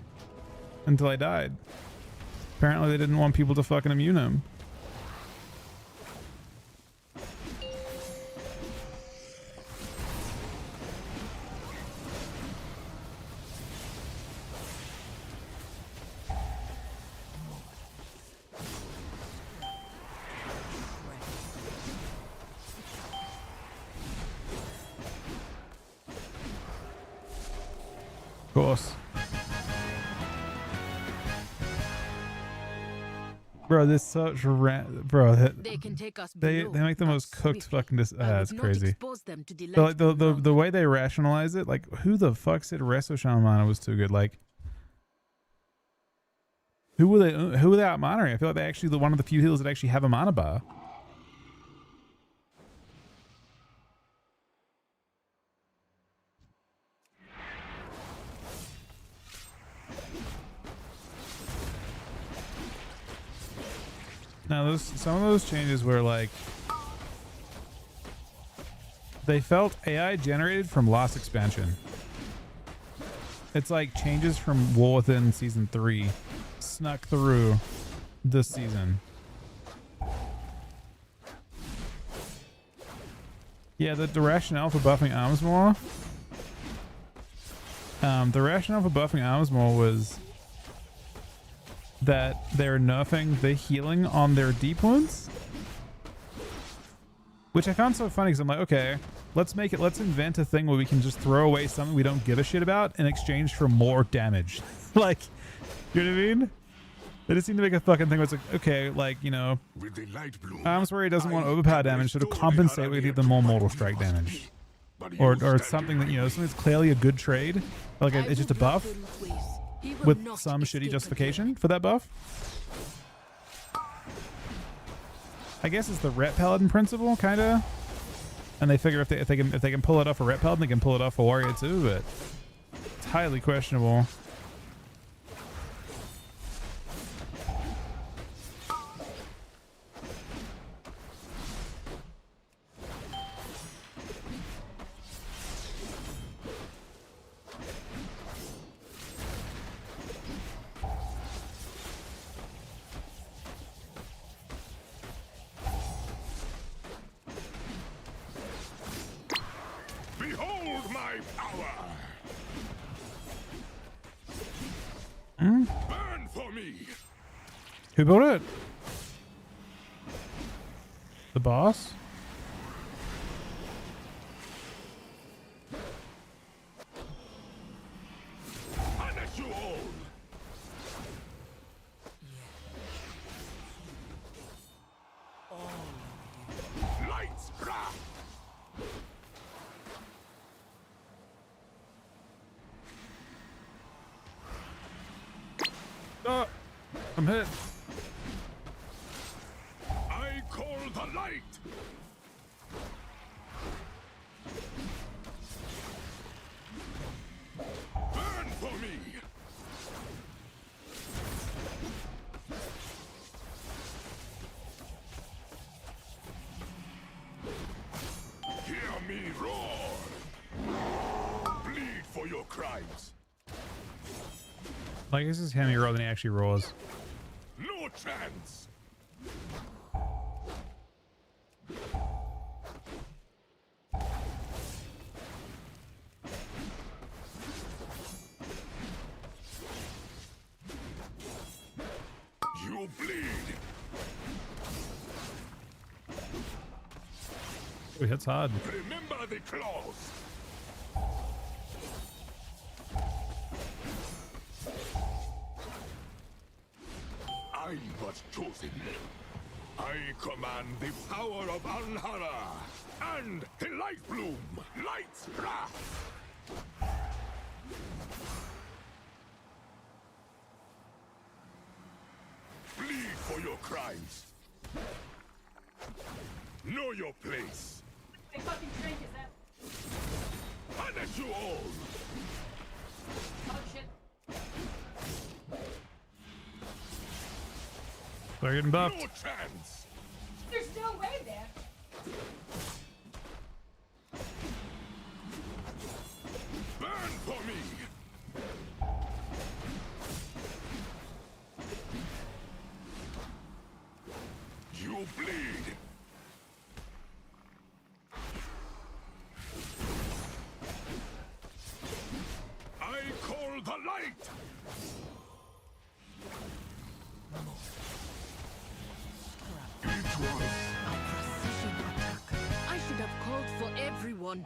until I died. Apparently, they didn't want people to fucking immune him. Of course. Bro, this such bro. They can take us They below, make the but most cooked swiftly. fucking. I That's would not crazy. expose them to the So, like light the from the longer. way they rationalize it, like who the fuck said Resto Shaman was too good? Like who were they out monitoring? I feel like they actually one of the few healers that actually have a mana bar. Now, some of those changes were like they felt AI generated from last expansion. It's like changes from War Within Season 3 snuck through this season. Yeah, the rationale for buffing arms more. The rationale for buffing arms more was that they're nerfing the healing on their deep wounds, which I found so funny because I'm like, okay, let's invent a thing where we can just throw away something we don't give a shit about in exchange for more damage. Like, you know what I mean? They just seem to make a fucking thing where it's like, okay, like, you know, With the light bloom, arms where he doesn't want I overpower can damage, so to restore the compensate, we Harani give them more to mortal what he strike must damage. be. But he Or will stand something that, in you know, my something that's clearly a good trade. Like it's just a buff with some shitty justification for that buff. I guess it's the Ret Paladin principle, kind of. And they figure if they can pull it off a Ret Paladin, they can pull it off a Warrior too, but it's highly questionable. Behold my power! Hmm? Burn for me! Who built it? The boss? Punish you all! Lights, Ra! Oh, I'm hit. I call the light! Burn for me! Hear me roar! Bleed for your crimes! Like this is him roar than he actually roars. No chance! You bleed! Oh, he hits hard. Remember the claws! I'm but chosen. I command the power of Anhara and the light bloom, light's wrath. Bleed for your crimes. Know your place. Punish you all. So we're getting buffed. No chance. There's no way there. Burn for me. You bleed. I call the light. It was A precision attack. I should have called for everyone.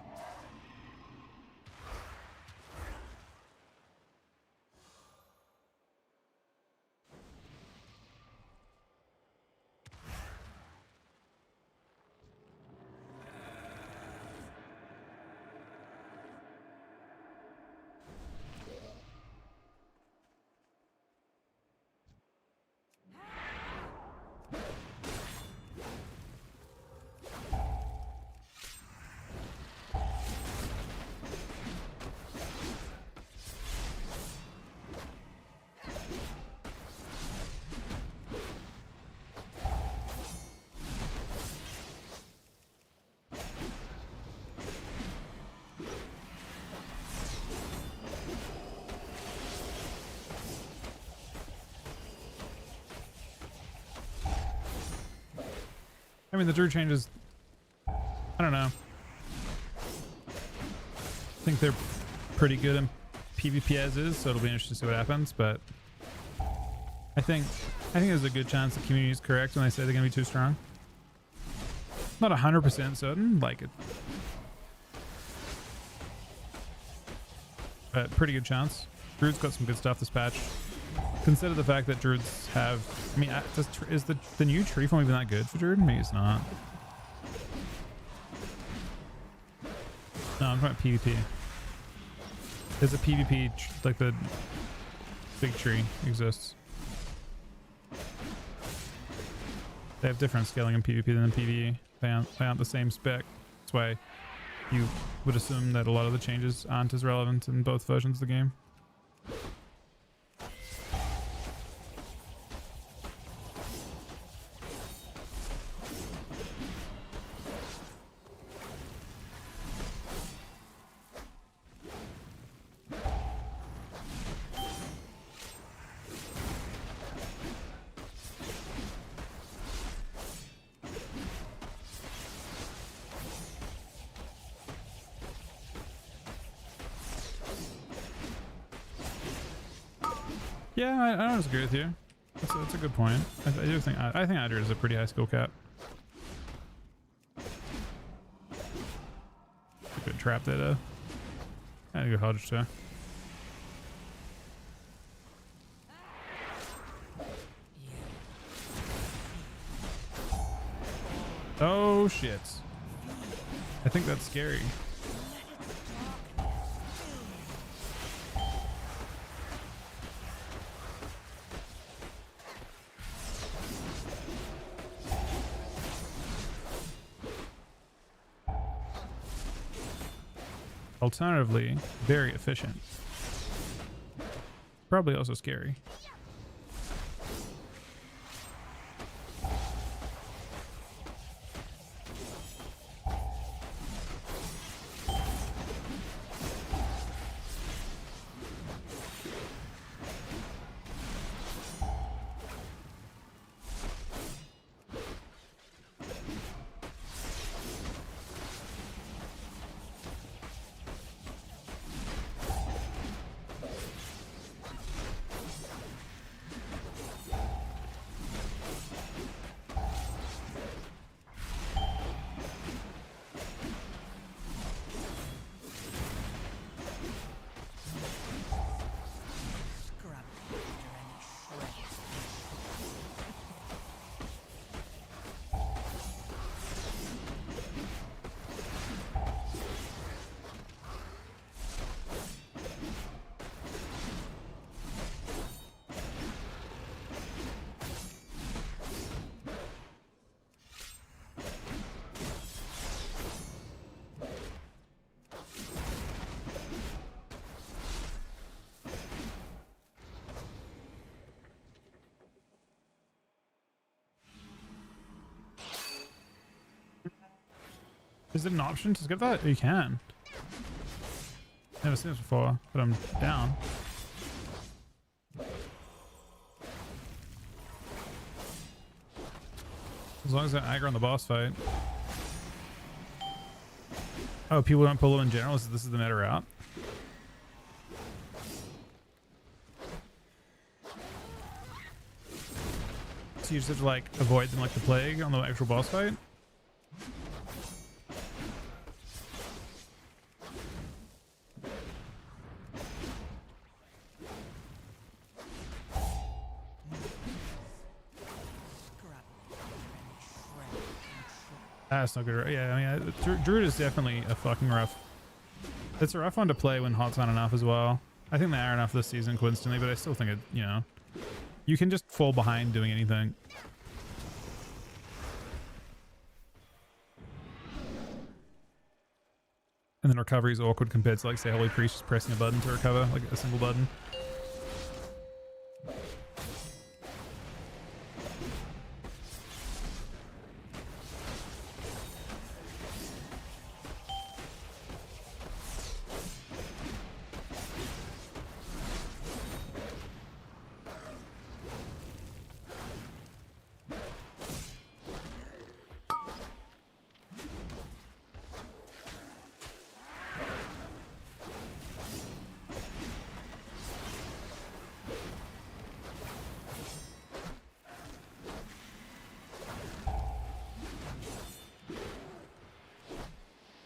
I mean, the Druid changes, I don't know. I think they're pretty good in PvP as is, so it'll be interesting to see what happens, but I think there's a good chance the community is correct when they say they're going to be too strong. Not 100% certain, like it. But pretty good chance. Druid's got some good stuff this patch. Consider the fact that Druids have... I mean, is the new tree form even that good for Druid? Maybe it's not. No, I'm talking about PvP. There's a PvP, like the big tree exists. They have different scaling in PvP than in PvE. They aren't the same spec. That's why you would assume that a lot of the changes aren't as relevant in both versions of the game. Yeah, I don't disagree with you. That's a good point. I do think I think Adder is a pretty high skill cap. A good trap there. And a good hodge too. Oh shit! I think that's scary. Alternatively, very efficient. Probably also scary. Is it an option to skip that? You can. Never seen this before, but I'm down. As long as they're aggro on the boss fight. Oh, people don't pull them in general, so this is the meta route. So you just have to like avoid them like the plague on the actual boss fight. That's not good. Yeah, I mean, Druid is definitely a fucking rough. It's a rough one to play when hot's not enough as well. I think they are enough this season coincidentally, but I still think it, you know, you can just fall behind doing anything. And then recovery is awkward compared to like say Holy Priest just pressing a button to recover, like a single button.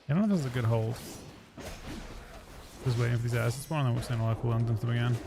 I don't know if this is a good hold. Just waiting for these ads. It's one of them we've seen a lot of cool ends into them again.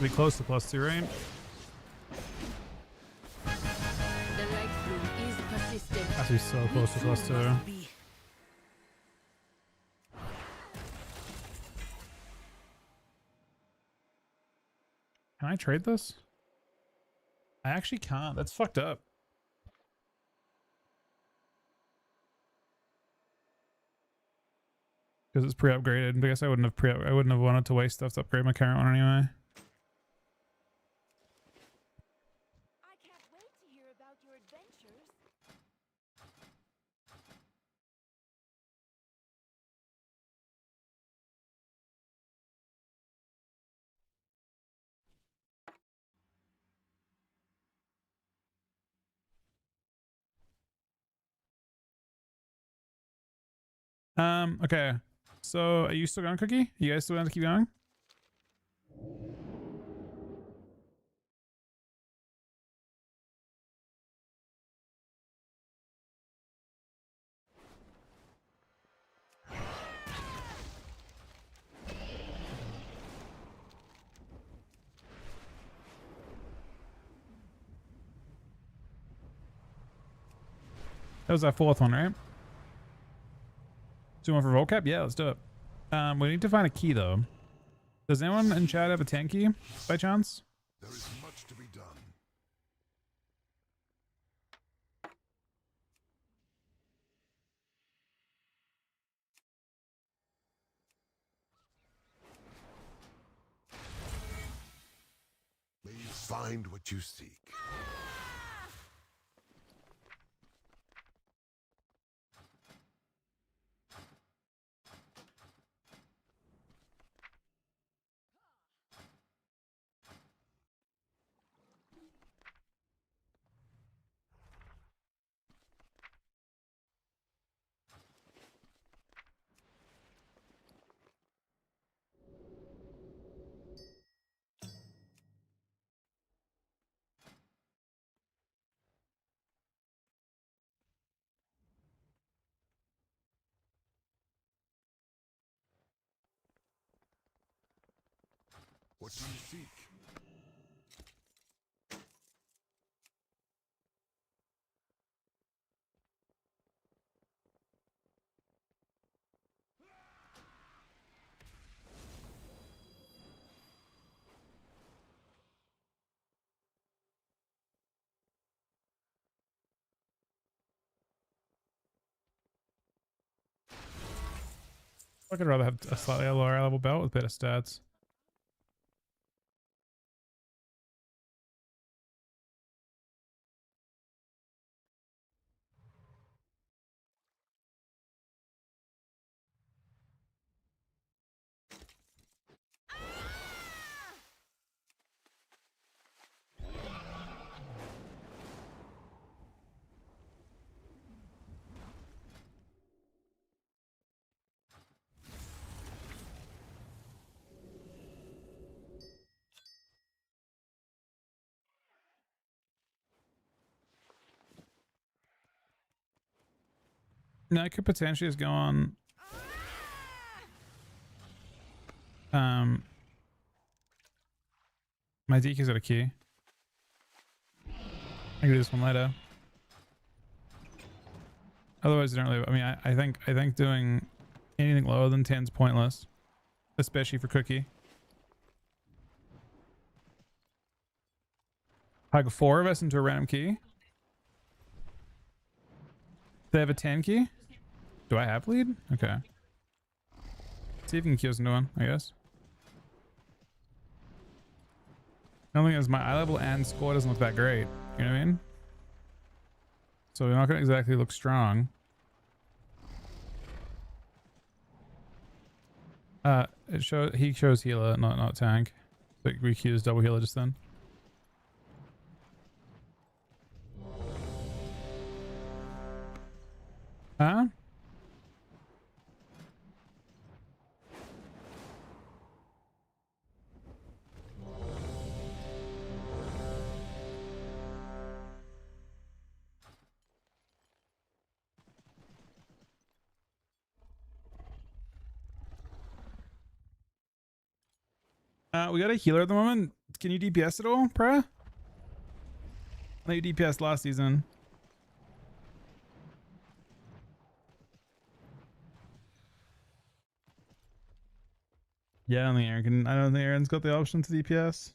Be close to +2, right? The light bloom is persistent. Has to be so close to +2. Can I trade this? I actually can't. That's fucked up. Because it's pre-upgraded. I guess I wouldn't have wanted to waste stuff to upgrade my current one anyway. I can't wait to hear about your adventures. Okay. So are you still going, Cookie? You guys still want to keep going? That was our fourth one, right? Do one for Volcap? Yeah, let's do it. We need to find a key though. Does anyone in chat have a 10 key by chance? There is much to be done. find what you seek. What do you seek? I could rather have a slightly lower level belt with better stats. No, I could potentially just go on. My DQ's got a key. I can do this one later. Otherwise, I don't really. I mean, I think doing anything lower than 10 is pointless, especially for Cookie. Hug 4 of us into a random key. They have a 10 key. Do I have lead? Okay. See if we can queue us into one, I guess. The only thing is my eye level and score doesn't look that great. You know what I mean? So we're not going to exactly look strong. He shows healer, not tank. So we queues double healer just then. Huh? We got a healer at the moment. Can you DPS at all, Pra? I know you DPS last season. Yeah, I don't think Aaron can. I don't think Aaron's got the option to DPS.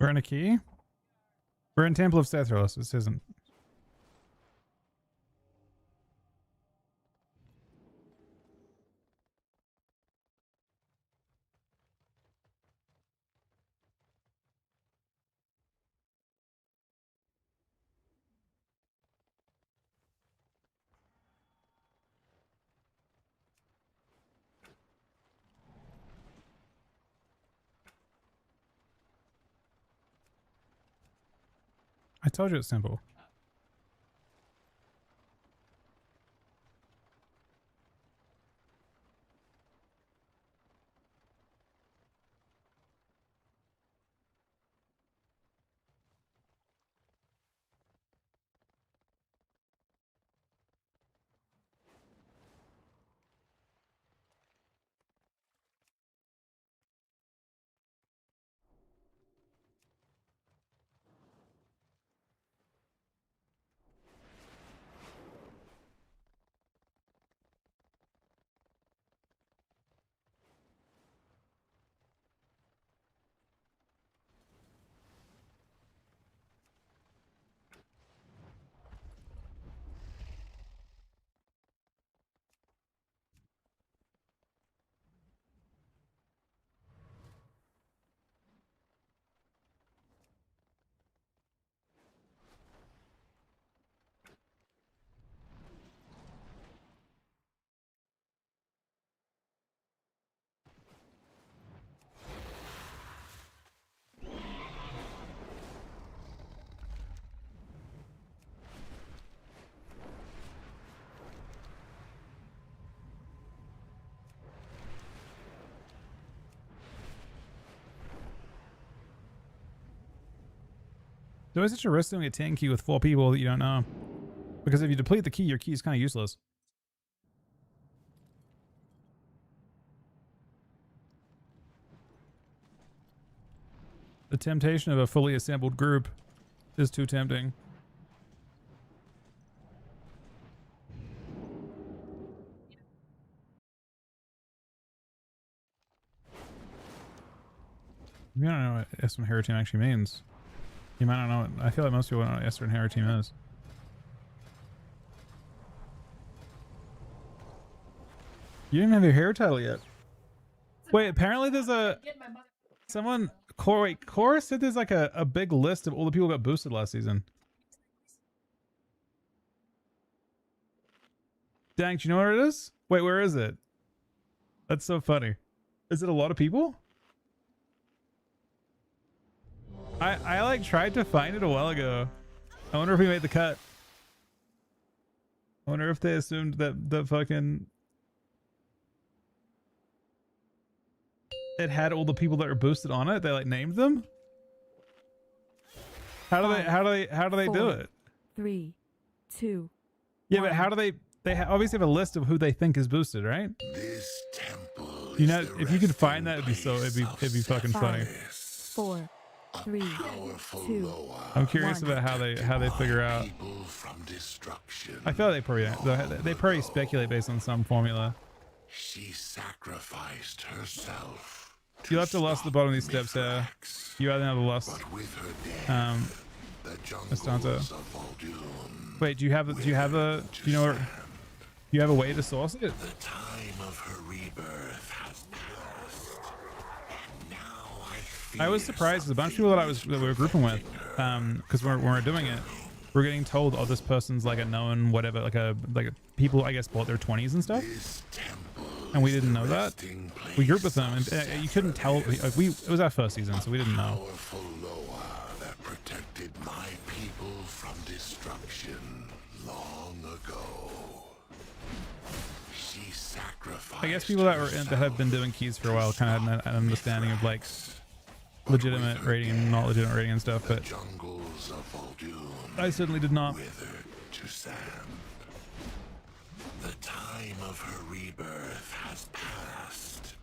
We're in a key? We're in Temple of Sethros. This isn't. I told you it's simple. It's always such a risk doing a 10 key with 4 people that you don't know. Because if you deplete the key, your key is kind of useless. The temptation of a fully assembled group is too tempting. You don't know what Esper and Hero Team actually means. You might not know what, I feel like most people don't know what Esper and Hero Team is. You didn't have your hair title yet. Wait, apparently there's a... Someone... Cora said there's like a big list of all the people who got boosted last season. Dang, do you know where it is? Wait, where is it? That's so funny. Is it a lot of people? I like tried to find it a while ago. I wonder if we made the cut. I wonder if they assumed that the fucking... It had all the people that were boosted on it. They like named them. How do they do it? 3, 2. Yeah, but how do they obviously have a list of who they think is boosted, right? This temple You know, is the if you could find that, resting it'd be place fucking of funny. 4, 3, powerful 2. Loa I'm curious One. about how they figure out. people from destruction. I feel like they probably speculate based on some formula. She sacrificed herself. You'll have to lust the bottom of these steps there. Mithrax. You either have the lust. But with her death, the Estanza. jungles of Vol'dun Wait, do you have a? Do you know where? Do you have a way to source it? The time of her rebirth has passed. And now I I was surprised. There's a bunch of people that we were grouping with, because when we're doing it, we're getting told, oh, this person's like a known whatever, like a people I guess bought their 20s and stuff, This temple and we is didn't the know that. resting place We grouped with them, of and you couldn't tell. Like it was our first season, so we didn't know. powerful Loa that protected my people from destruction long ago. She sacrificed. I guess people that have been doing keys for a while kind of had an understanding of like legitimate rating and not legitimate rating and stuff, but Jungles of Vol'dun I certainly did not. withered to sand. The time of her rebirth has passed,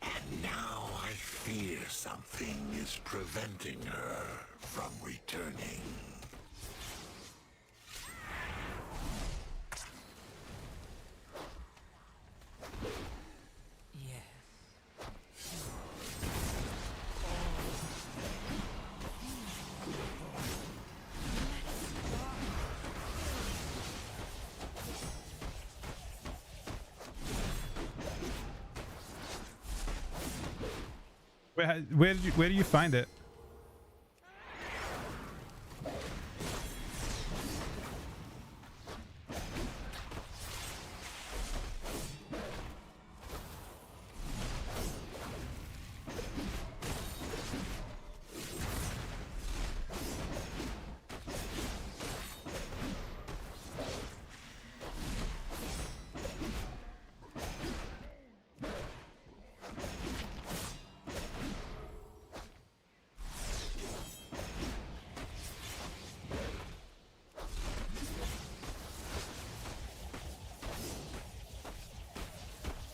and now I fear something is preventing her from returning. Where do you find it?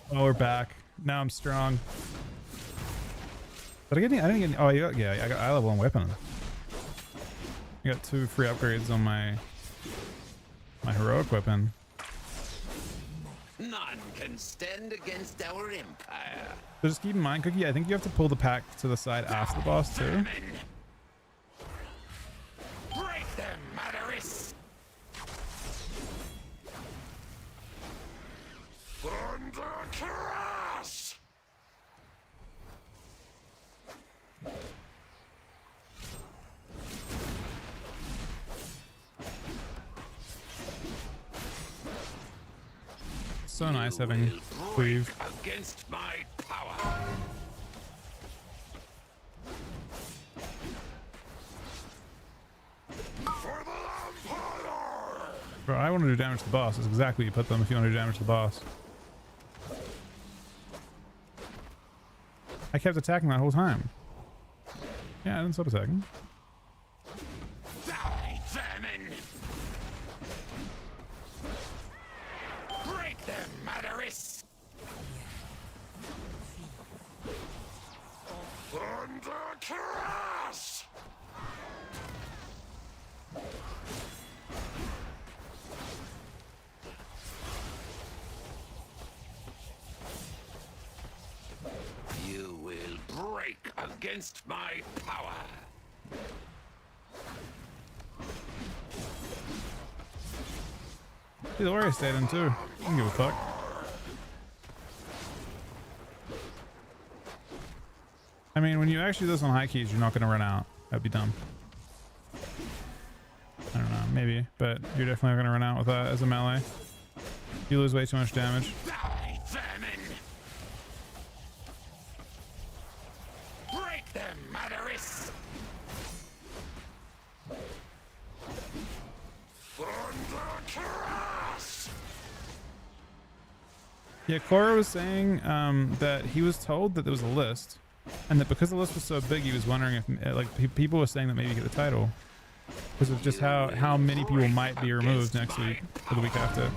Oh, we're back. Now I'm strong. But I didn't get any, oh yeah, I got eye level on weapon. I got 2 free upgrades on my heroic weapon. None can stand against our empire. So just keep in mind, Cookie, I think you have to pull the pack to the side after the boss too. Vermin. Break them, Madaris! Thunder crash! So nice having cleave. Against my power. For the Empire! Bro, I want to do damage to the boss. That's exactly what you put them if you want to do damage to the boss. I kept attacking that whole time. Yeah, I didn't stop attacking. Die, vermin! Break them, Madaris! Thunder crash! You will break against my power. See, the warrior stayed in too. I don't give a fuck. I mean, when you actually do this on high keys, you're not going to run out. That'd be dumb. I don't know, maybe, but you're definitely going to run out with that as a melee. You lose way too much damage. Die, vermin! Break them, Madaris! Thunder crash! Yeah, Cora was saying that he was told that there was a list, and that because the list was so big, he was wondering if like people were saying that maybe he get the title because of just how many people might be removed next week or the week after.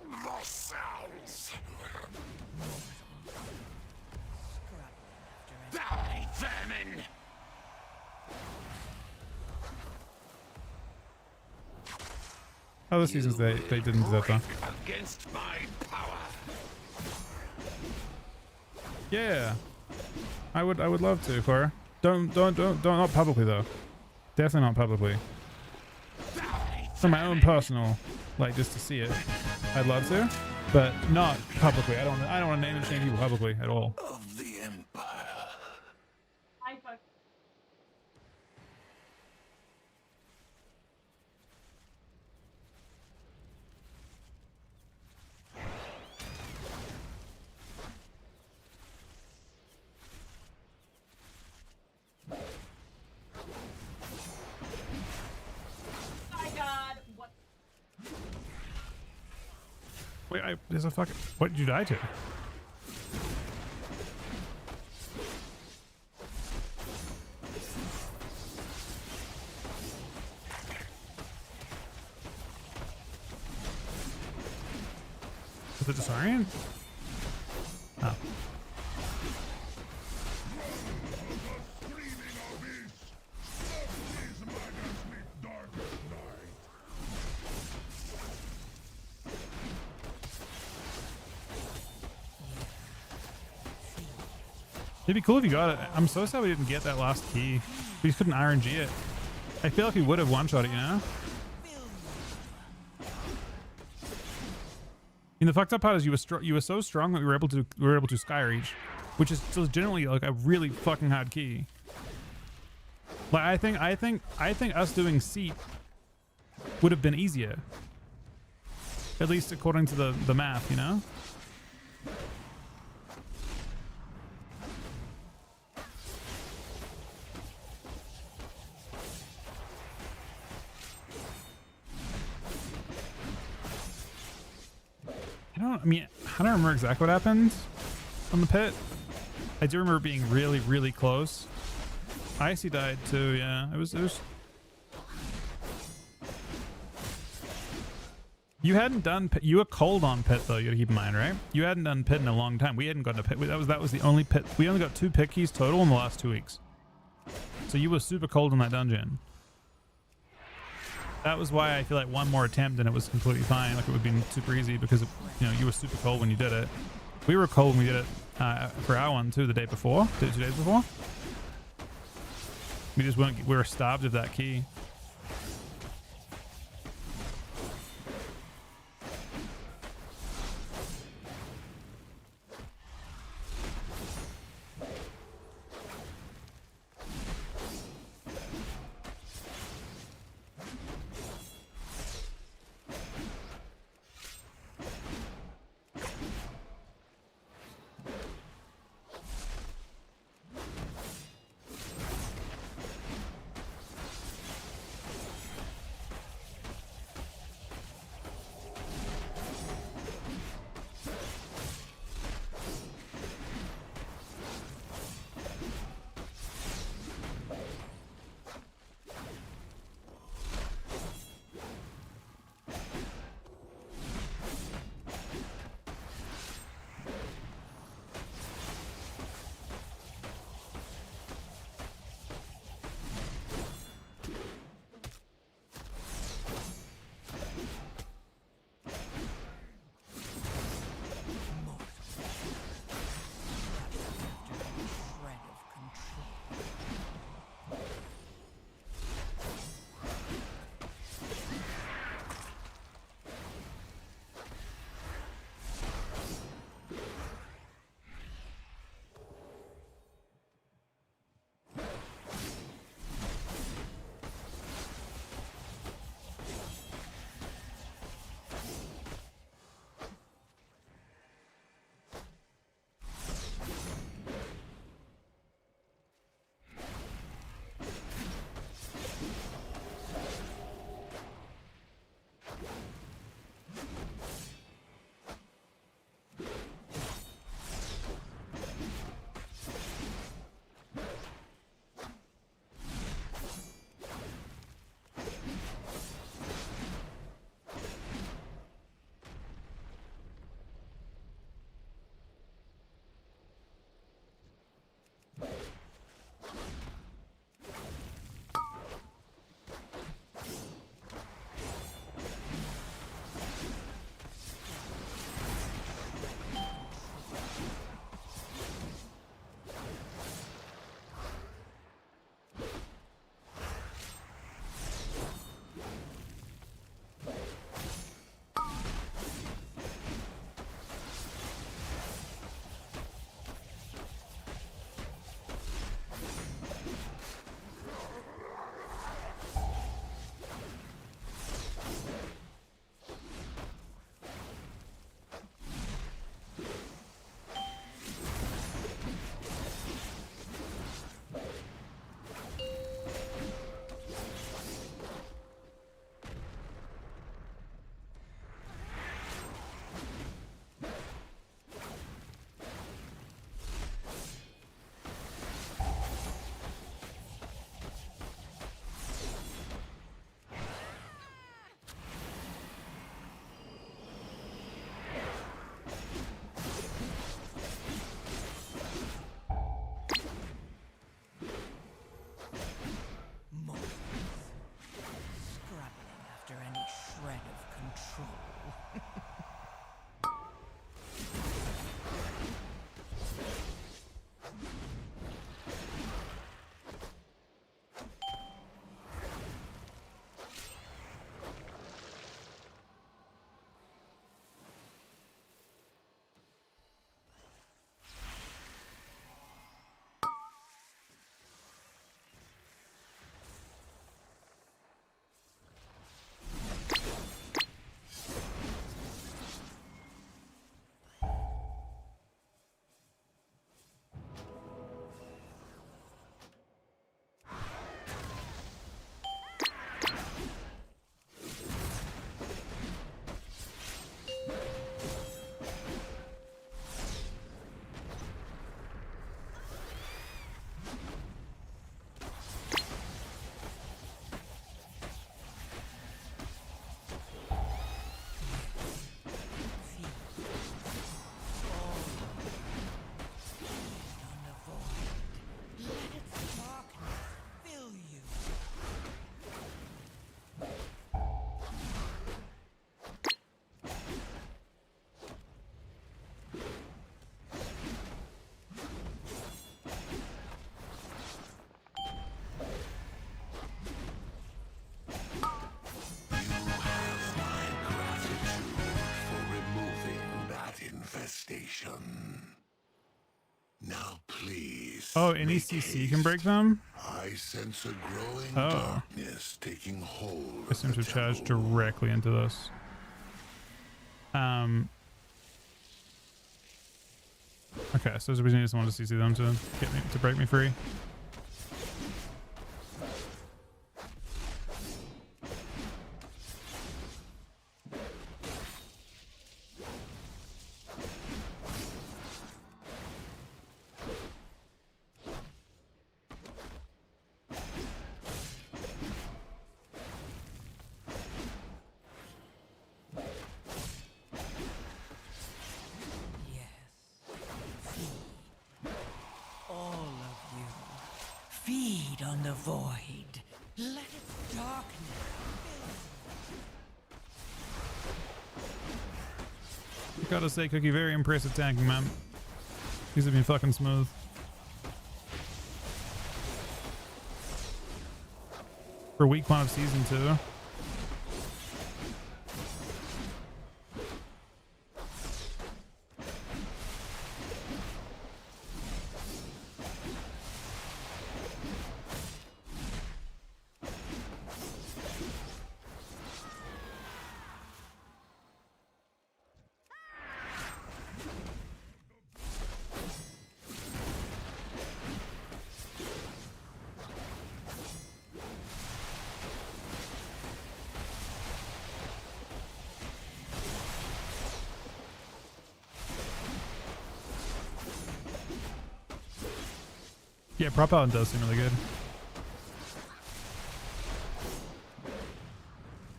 The sounds. Die, vermin! Other seasons they didn't do that though. Against my power. Yeah, I would love to, Cora. Don't not publicly though. Definitely not publicly. For my own personal, like just to see it, I'd love to, but not publicly. I don't want to name and shame people publicly at all. Of the Empire. Wait, there's a fucking. What did you die to? Was it Disorian? Oh. It'd be cool if you got it. I'm so sad we didn't get that last key. We just couldn't RNG it. I feel like we would have one-shot it, you know? mean, the fucked up part is you were so strong that we were able to sky reach, which is legitimately like a really fucking hard key. Like I think us doing seat would have been easier. At least according to the math, you know? I don't remember exactly what happened on the pit. I do remember being really, really close. Icy died too, yeah. It was You hadn't done pit. You were cold on pit though, you gotta keep in mind, right? You hadn't done pit in a long time. We hadn't gotten a pit. That was the only pit. We only got 2 pit keys total in the last 2 weeks. So you were super cold in that dungeon. That was why I feel like one more attempt and it was completely fine. Like it would have been super easy because you were super cold when you did it. We were cold when we did it for our one too the day before, 2 days before. We were starved of that key. Now please. Oh, any make CC haste. can break them? I sense a growing Oh. darkness taking hold I of seem the to charge temple. directly into this. Okay, so we need someone to CC them to get me to break me free. All of you. Feed on the void. Let its darkness. Gotta say, Cookie, very impressive tanking, man. These have been fucking smooth. For week 1 of season 2. Yeah, prop out does seem really good.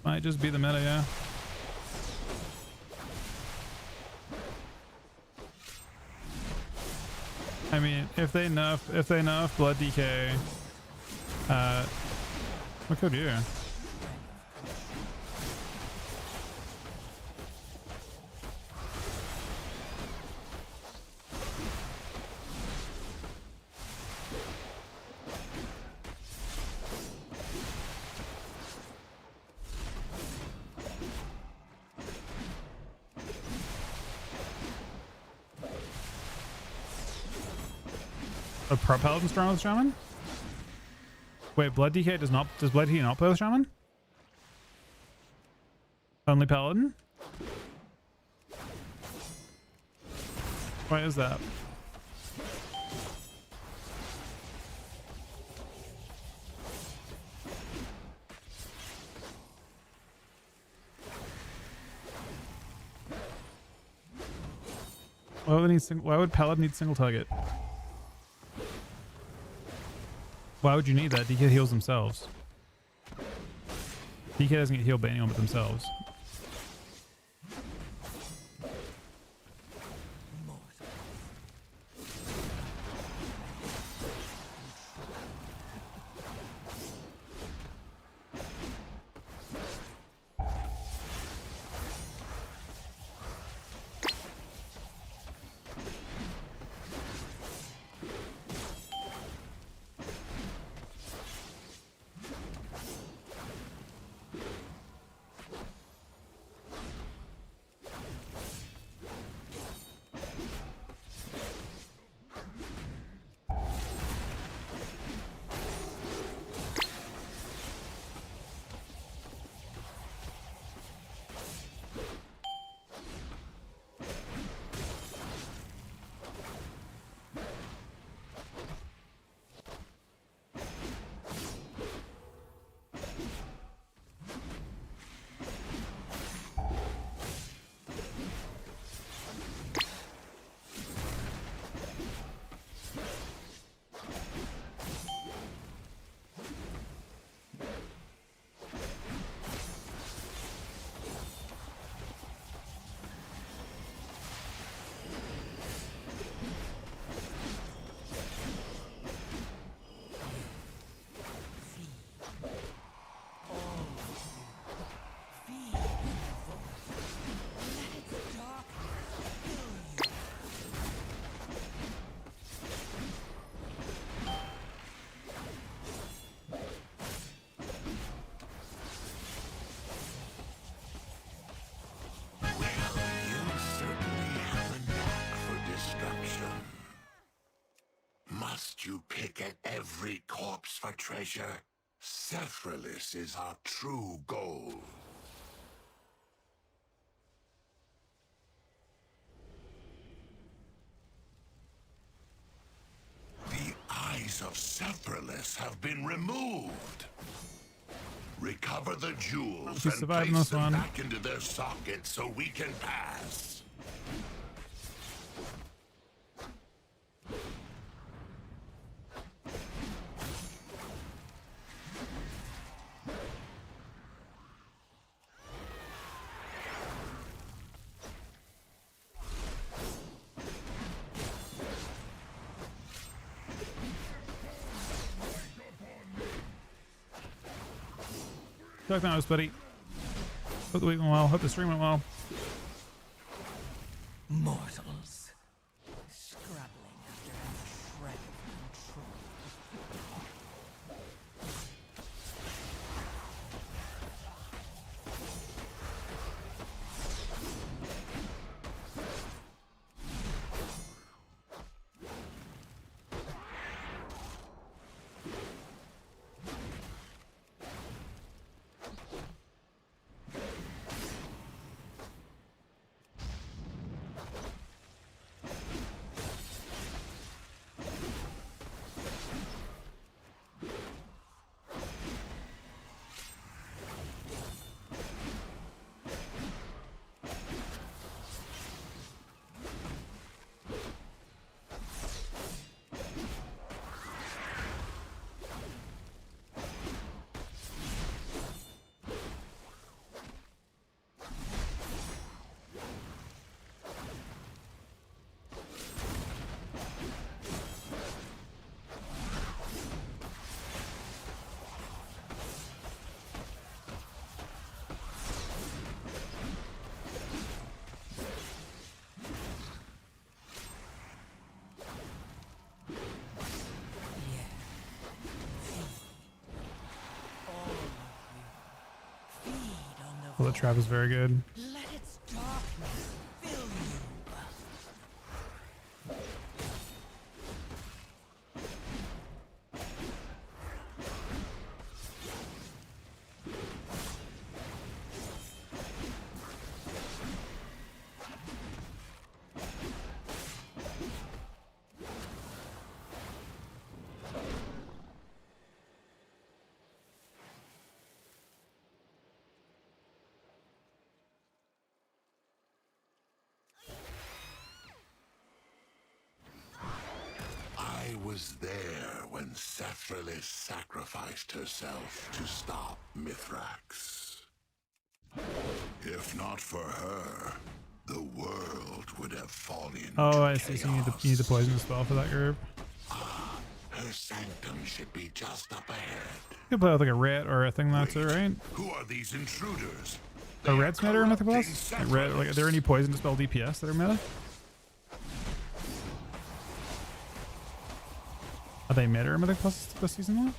Might just be the meta, yeah. I mean, if they nerf Blood DK, what could you? A pro paladin strong with shaman? Wait, Blood DK does Blood DK not play with shaman? Only paladin? Why is that? Why would paladin need single target? Why would you need that? DK heals themselves. DK doesn't get healed by anyone but themselves. Must you pick at every corpse for treasure? Sephiroth is our true goal. The eyes of Sephiroth have been removed. Recover the jewels He's and surviving place this them one. back into their sockets so we can pass. Talk about us, buddy. Hope the week went well. Hope the stream went well. Mortals, scrabbling after a shred of control. Well, the trap is very good. Let its darkness fill you. I was there when Sephiroth sacrificed herself to stop Mithrax. If not for her, the world would have fallen Oh, to I see. So you need the poison spell for that group. Her sanctum should be just up ahead. You could play with like a rat or a thing that's it, right? Who are these intruders? A rat's meta or Mythic Plus? Corrupting Like, rat, like, are there any poison to spell DPS that are meta? Are they meta or Mythic Plus this season though?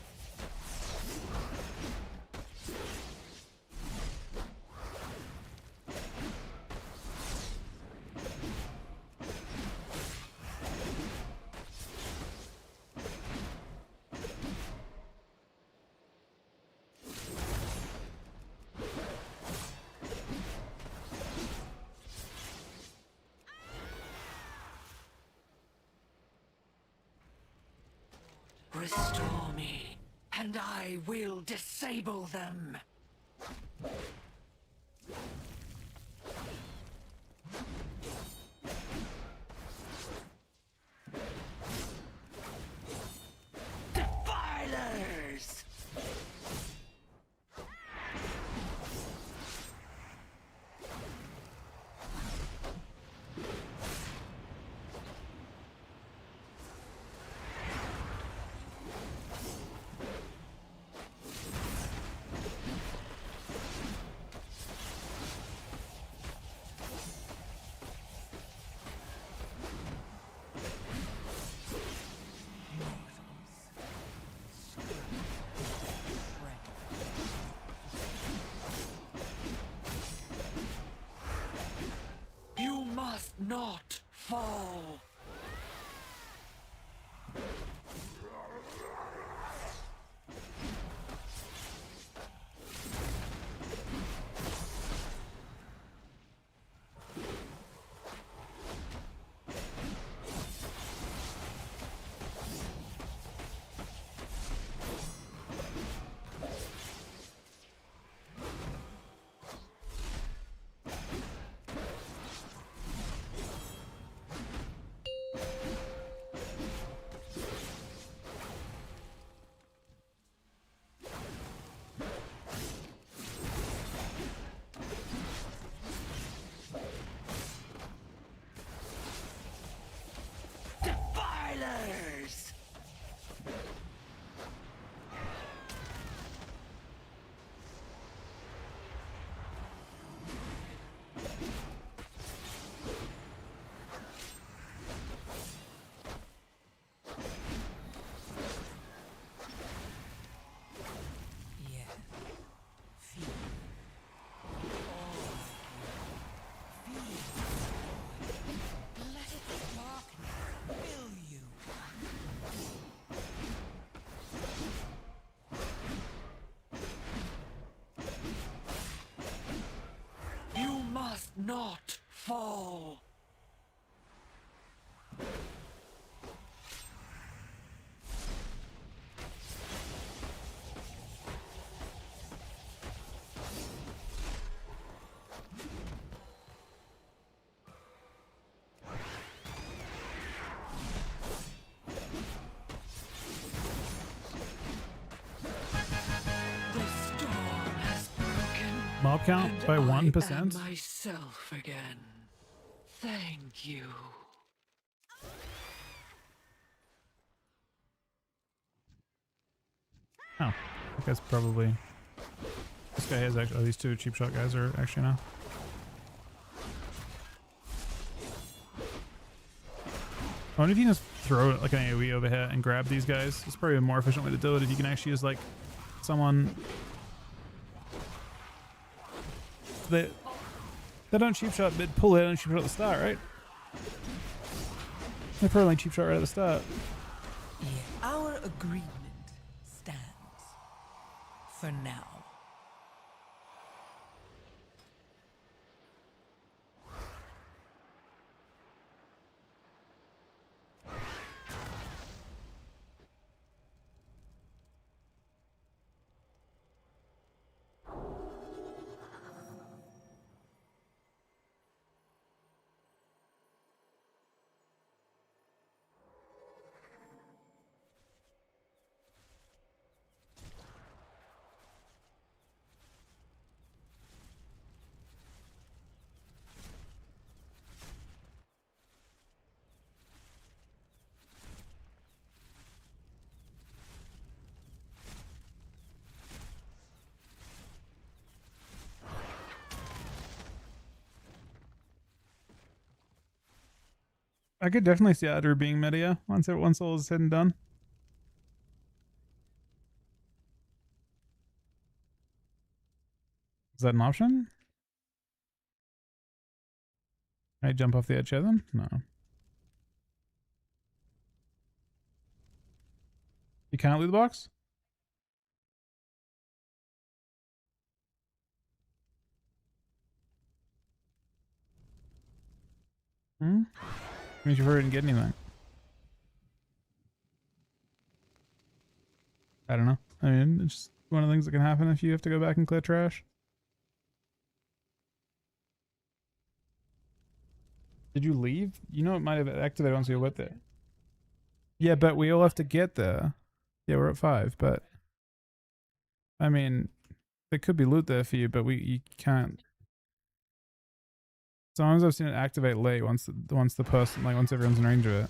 Restore me, and I will disable them. Defilers! killers! Yeah. Feel. Let the darkness fill you. You must not fall. The storm has broken. Mob count And by I am 1%. myself again. Thank you. Oh, I guess probably. This guy has actually. Oh, these two cheap shot guys are actually now. I wonder if you can just throw like an AoE over here and grab these guys. It's probably a more efficient way to do it if you can actually use like someone. They don't cheap shot, but pull it and cheap shot at the start, right? They probably cheap shot right at the start. Yeah, our agreement stands. For now. I could definitely see Adder being meta once all is said and done. Is that an option? Can I jump off the edge here then? No. You can't leave the box? Hmm? Means you didn't get anything. I don't know. I mean, it's just one of the things that can happen if you have to go back and clear trash. Did you leave? You know it might have activated once you went there. Yeah, but we all have to get there. Yeah, we're at 5, but I mean, there could be loot there for you, but you can't. Sometimes I've seen it activate late once the person, like once everyone's in range of it.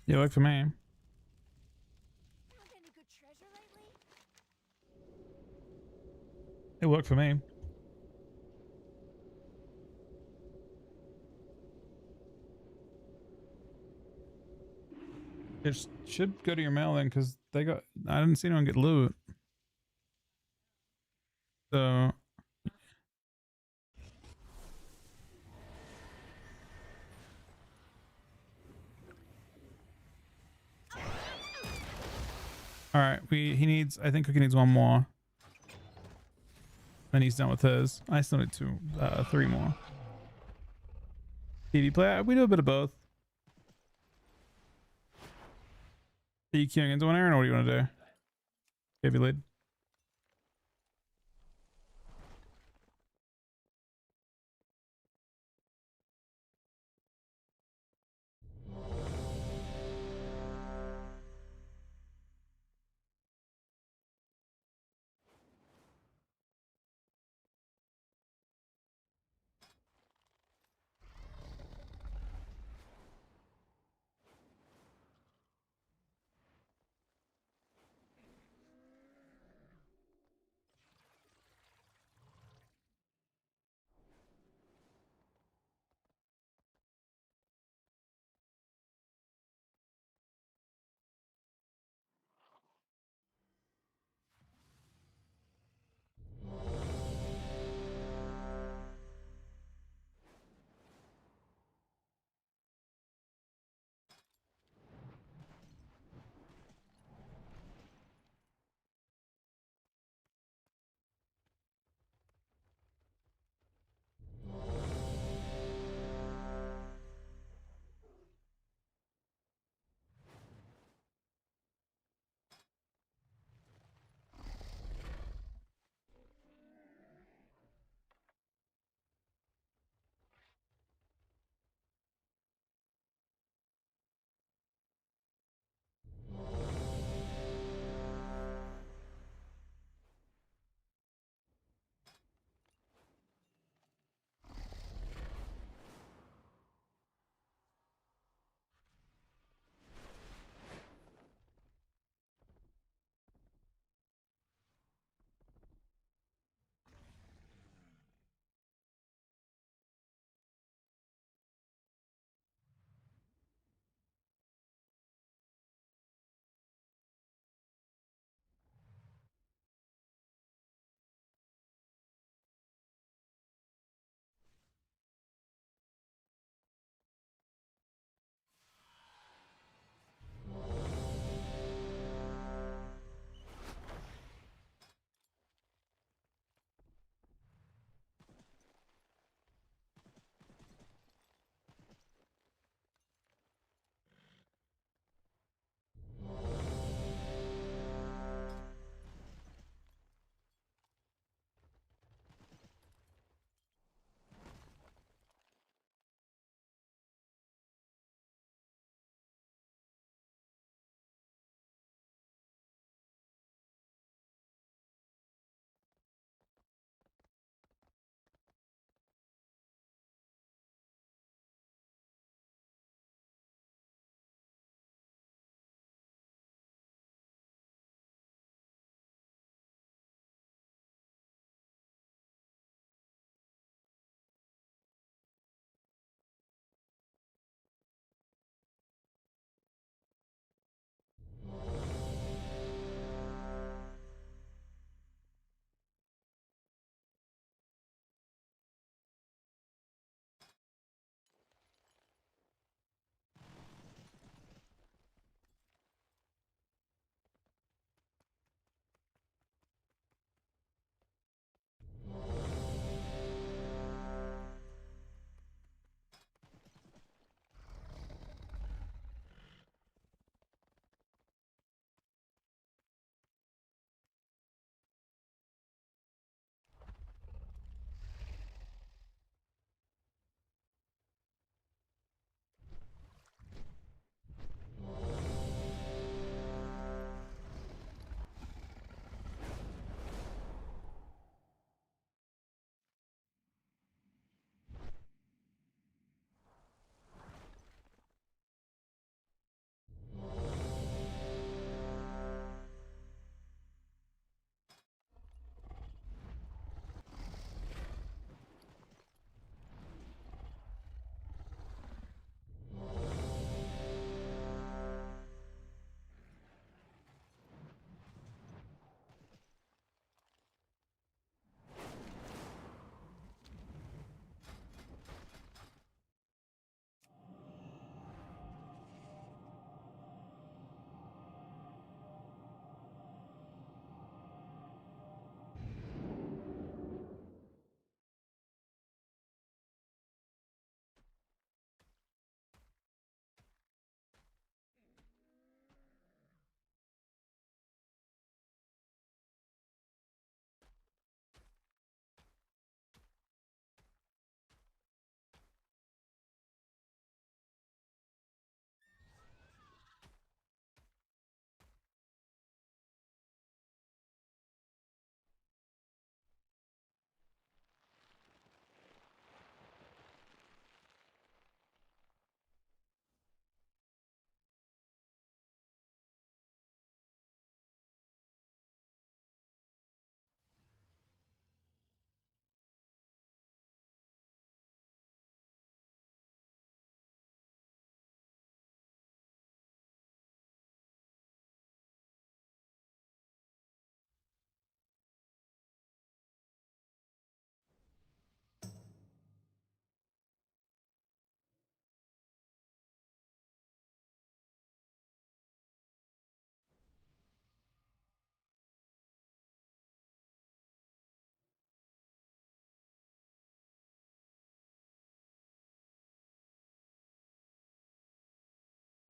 Yeah, worked for me. Found any good treasure lately? It'll work for me. It should go to your mail then, because they got. I didn't see anyone get loot. So. All right, he needs. I think Cookie needs one more. Then he's done with his. I still need 3 more. TV player. We do a bit of both. Are you queuing into one, Aaron, or what do you want to do? Heavy lead.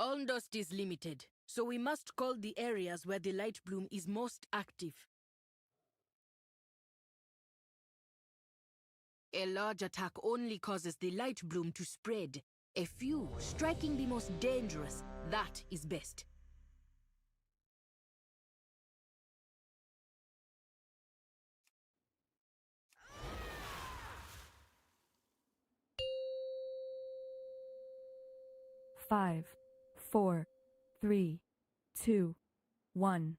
Dust is limited, so we must call the areas where the light bloom is most active. A large attack only causes the light bloom to spread. A few striking the most dangerous, that is best. Five, 4, 3, 2, 1.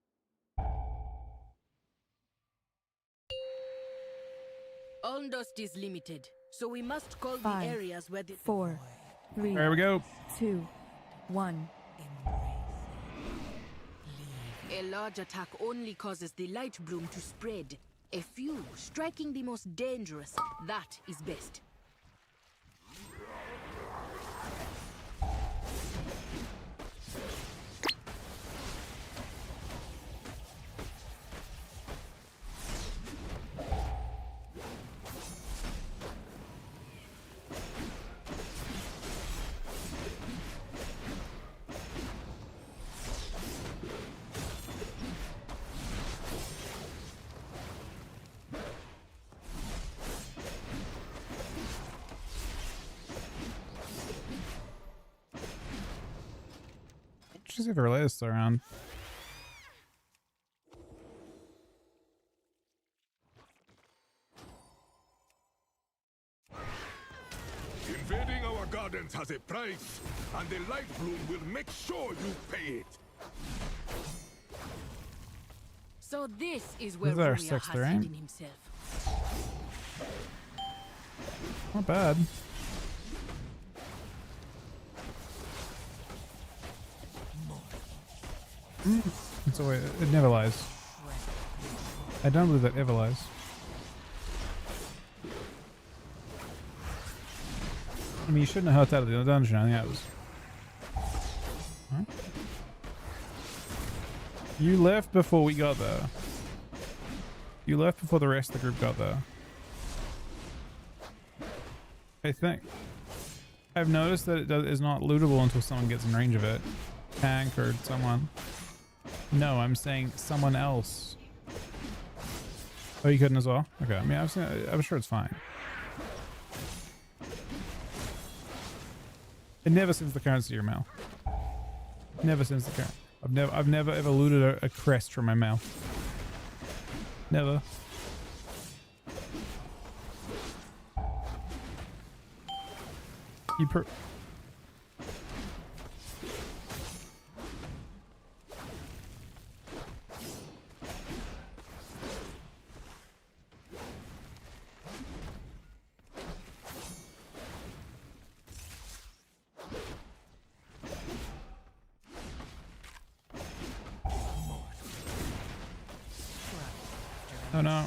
Dust is limited, so we must call the 5, areas where the 4, 3, There we go. 2, 1. A large attack only causes the light bloom to spread. A few striking the most dangerous, that is best. Just if Erlaeus around. Invading our gardens has a price, and the light bloom will make sure you pay it. So this is where This is our Ruria sixth has rank. hidden himself. Not bad. So wait, it never lies. I don't believe that ever lies. I mean, you shouldn't have helped out of the dungeon. I think that was. Huh? You left before we got there. You left before the rest of the group got there. I think. I've noticed that it is not lootable until someone gets in range of it. Tank or someone. No, I'm saying someone else. Oh, you couldn't as well? Okay, I mean, I'm sure it's fine. It never sends the currency to your mouth. Never sends the currency. I've never ever looted a crest from my mouth. Never. You Oh no.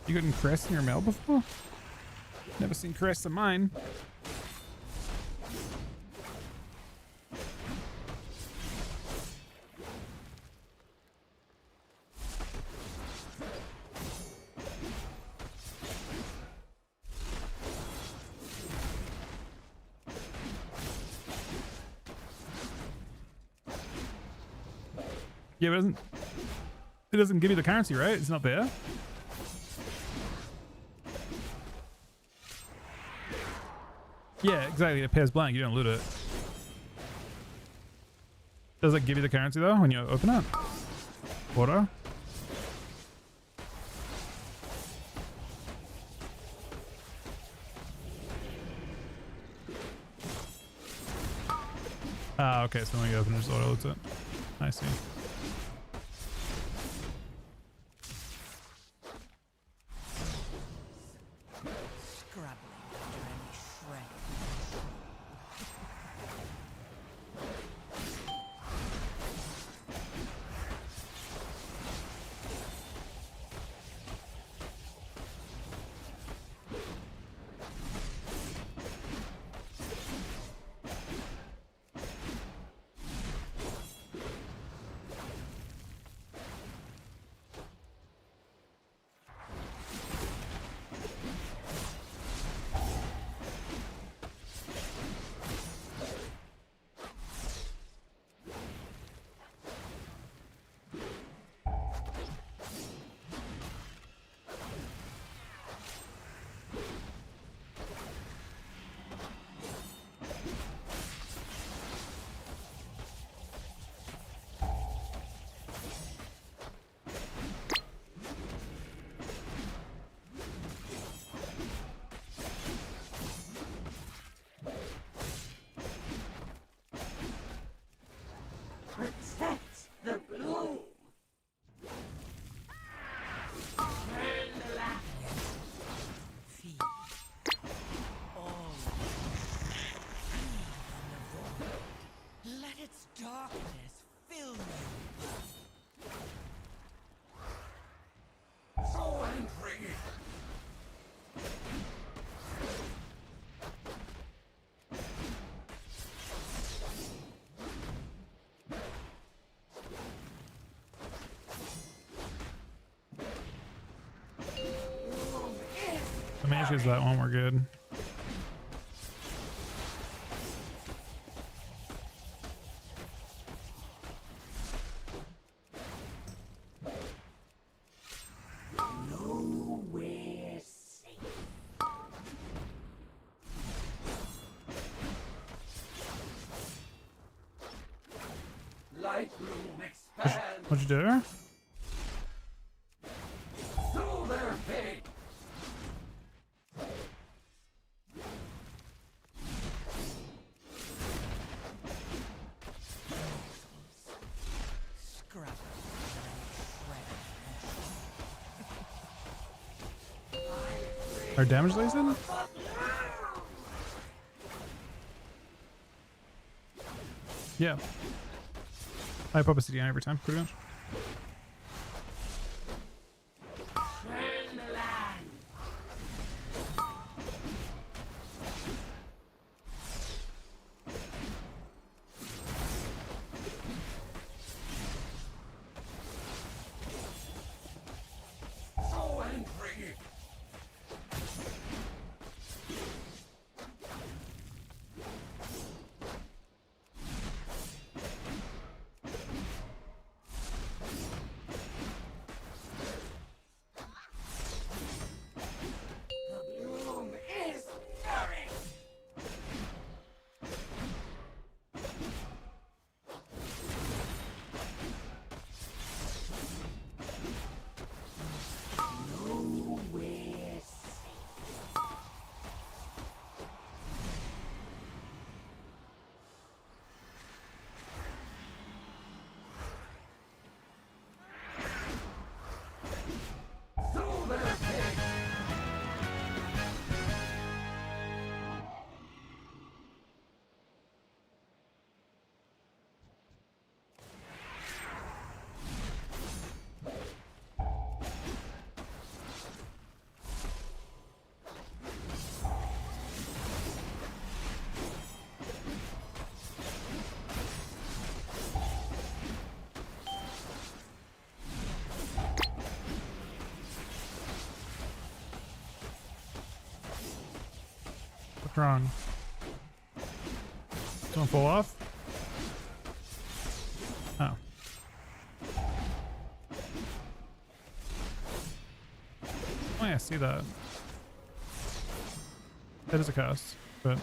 You gotten crests in your mail before? Never seen crests in mine. Yeah, but it doesn't give you the currency, right? It's not there. Yeah, exactly. It appears blank. You don't loot it. Does it give you the currency though when you open it? Order? Ah, okay. So when you open it, just auto loots it. I see. long as she has that one, we're good. What'd you do? Our damage lays in? Yeah. I pop a CDN every time, pretty much. What's wrong? Don't fall off? Oh. Oh yeah, I see that. That is a cast, but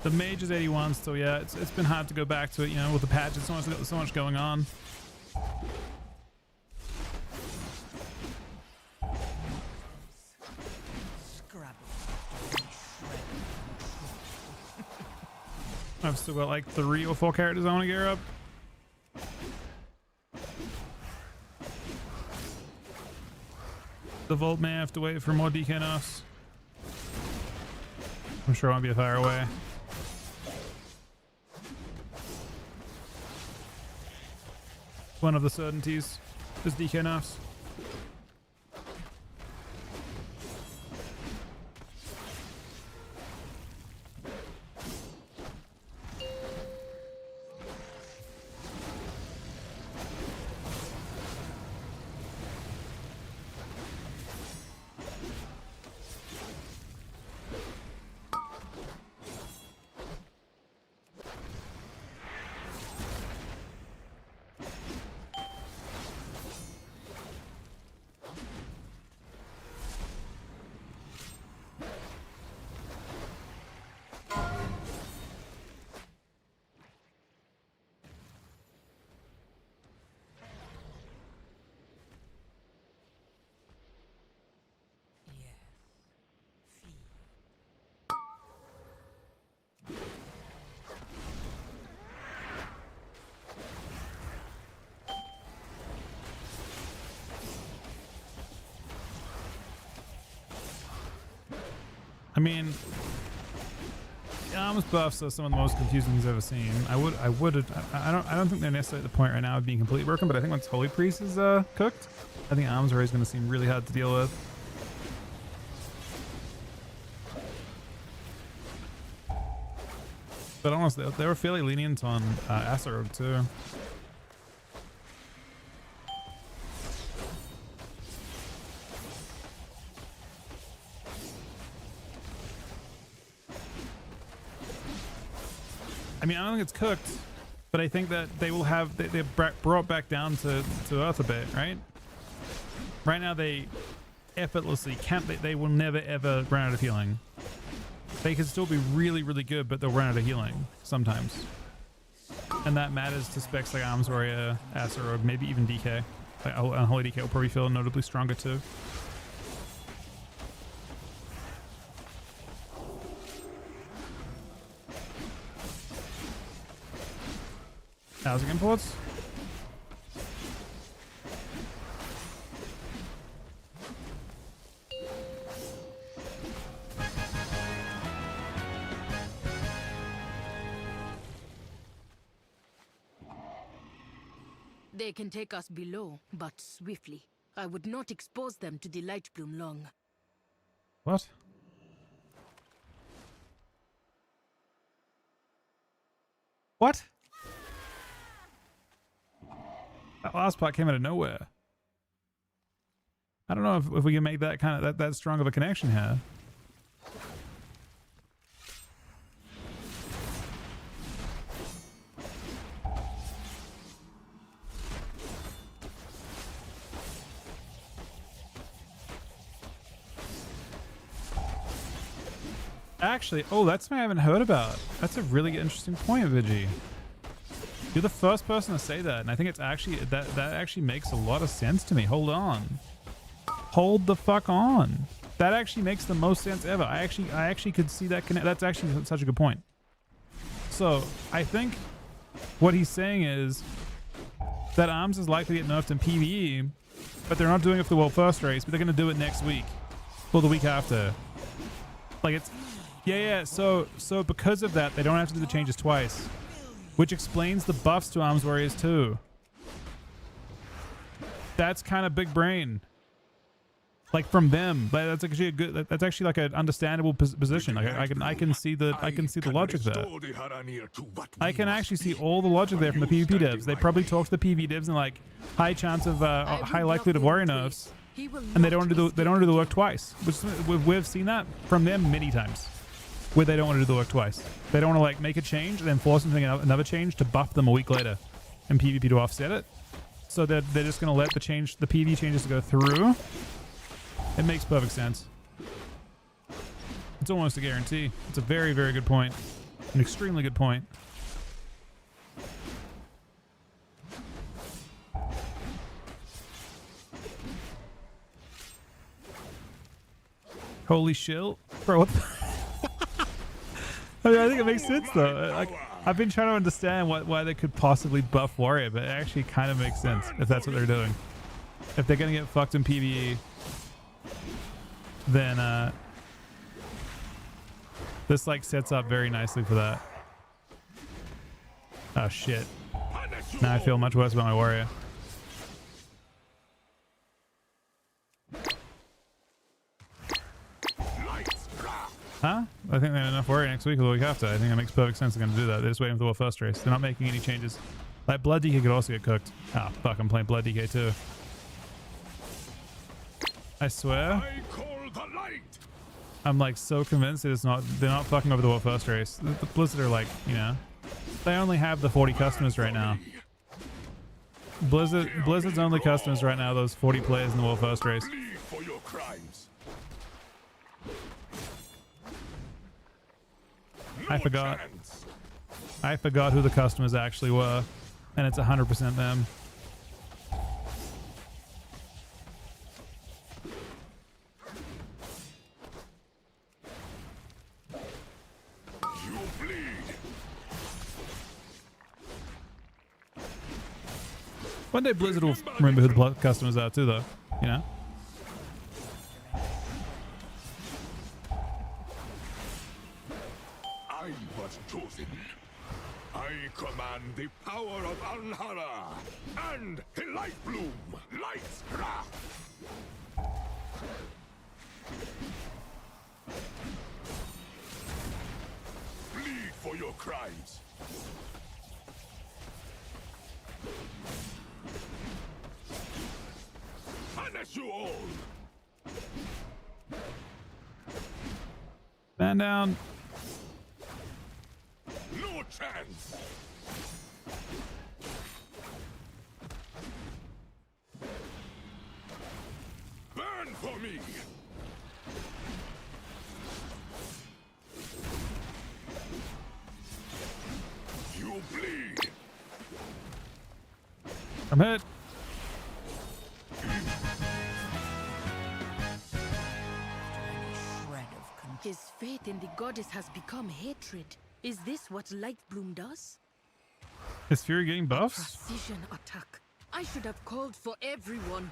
the mage is 81 still. Yeah, it's been hard to go back to it, you know, with the patches. So much going on. I've still got like 3 or 4 characters I want to gear up. The Vault may have to wait for more DK nerfs. I'm sure I won't be far away. One of the certainties is DK nerfs. I mean, arms buffs are some of the most confusing things I've ever seen. I don't think they're necessarily at the point right now of being completely broken, but I think once Holy Priest is cooked, I think arms are always going to seem really hard to deal with. But honestly, they were fairly lenient on Asaroth too. I mean, I don't think it's cooked, but I think that they will have they're brought back down to earth a bit, right? Right now they effortlessly can't. They will never ever run out of healing. They can still be really, really good, but they'll run out of healing sometimes. And that matters to specs like Arms Warrior, Acer, or maybe even DK. Like Unholy DK will probably feel notably stronger too. Housing imports? They can take us below, but swiftly. I would not expose them to the light bloom long. What? What? That last part came out of nowhere. I don't know if we can make that kind of that strong of a connection here. Actually, oh, that's something I haven't heard about. That's a really interesting point, Vigi. You're the first person to say that, and I think it's actually that actually makes a lot of sense to me. Hold on. Hold the fuck on. That actually makes the most sense ever. I actually could see that connect. That's actually such a good point. So I think what he's saying is that Arms is likely to get nerfed in PvE, but they're not doing it for the World First race, but they're going to do it next week or the week after. Like it's, yeah. So because of that, they don't have to do the changes twice, which explains the buffs to Arms Warriors too. That's kind of big brain. Like from them, but that's actually a good. That's actually like an understandable position. Like I can see the logic there. I can actually see all the logic there from the PvP devs. They probably talk to the PvP devs and like high chance of high likelihood of warrior nerfs, and they don't do the work twice. Which we've seen that from them many times, where they don't want to do the work twice. They don't want to like make a change and then force them to make another change to buff them a week later, and PvP to offset it. So they're just going to let the PvP changes to go through. It makes perfect sense. It's almost a guarantee. It's a very, very good point. An extremely good point. Holy shit. Bro, what the I mean, I think it makes sense though. Like, I've been trying to understand why they could possibly buff Warrior, but it actually kind of makes sense if that's what they're doing. If they're going to get fucked in PvE, then this like sets up very nicely for that. Oh shit. Now I feel much worse about my warrior. Huh? I think they have enough warrior next week or the week after. I think it makes perfect sense they're going to do that. They're just waiting for the World First race. They're not making any changes. Like Blood DK could also get cooked. Ah, fuck, I'm playing Blood DK too. I swear. I'm like so convinced that they're not fucking over the World First race. The Blizzard are like, you know, they only have the 40 customers right now. Blizzard's only customers right now, those 40 players in the World First race. I forgot who the customers actually were, and it's 100% them. One day Blizzard will remember who the customers are too, though. You know? I was chosen. I command the power of Alhara and the light bloom. Lights craft. Bleed for your crimes. Punish you all. Man down. No chance! Burn for me! You bleed! I'm hit. His faith in the goddess has become hatred. Is this what Lightbloom does? Is Fury getting buffs? Precision attack. I should have called for everyone.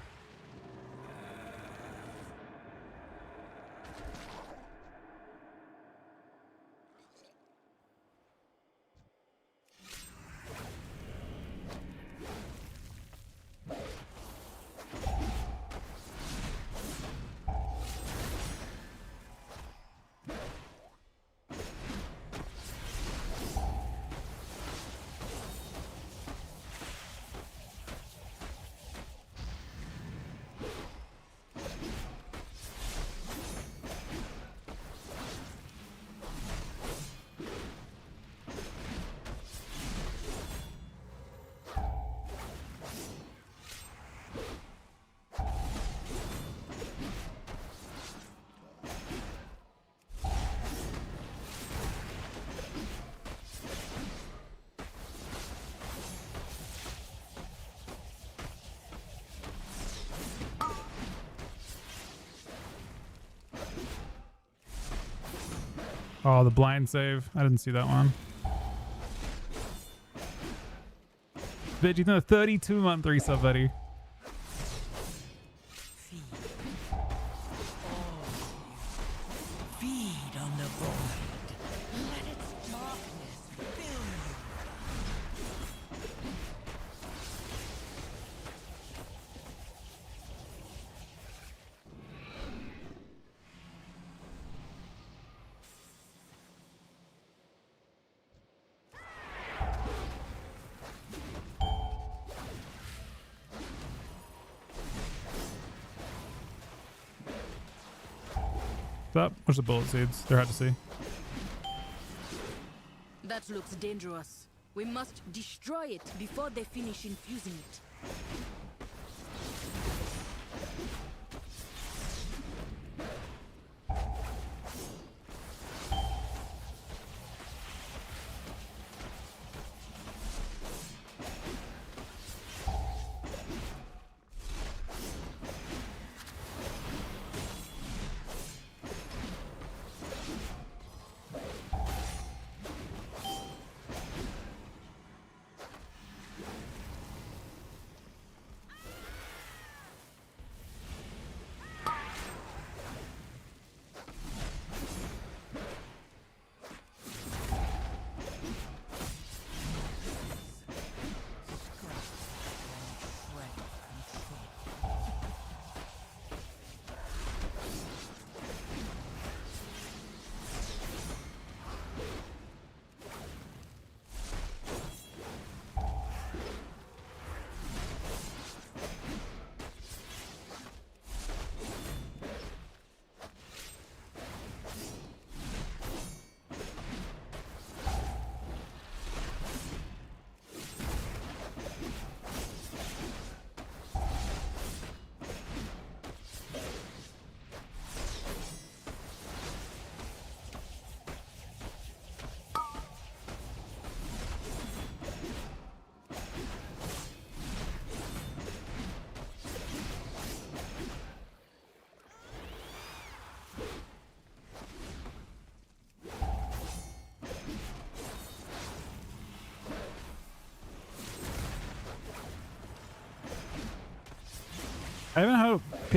Oh, the blind save. I didn't see that one. Bitch, you know, 32-month resub, buddy. Feed. Feed on the void. Let its darkness fill you. What's up? Where's the bullet seeds? They're hard to see. That looks dangerous. We must destroy it before they finish infusing it.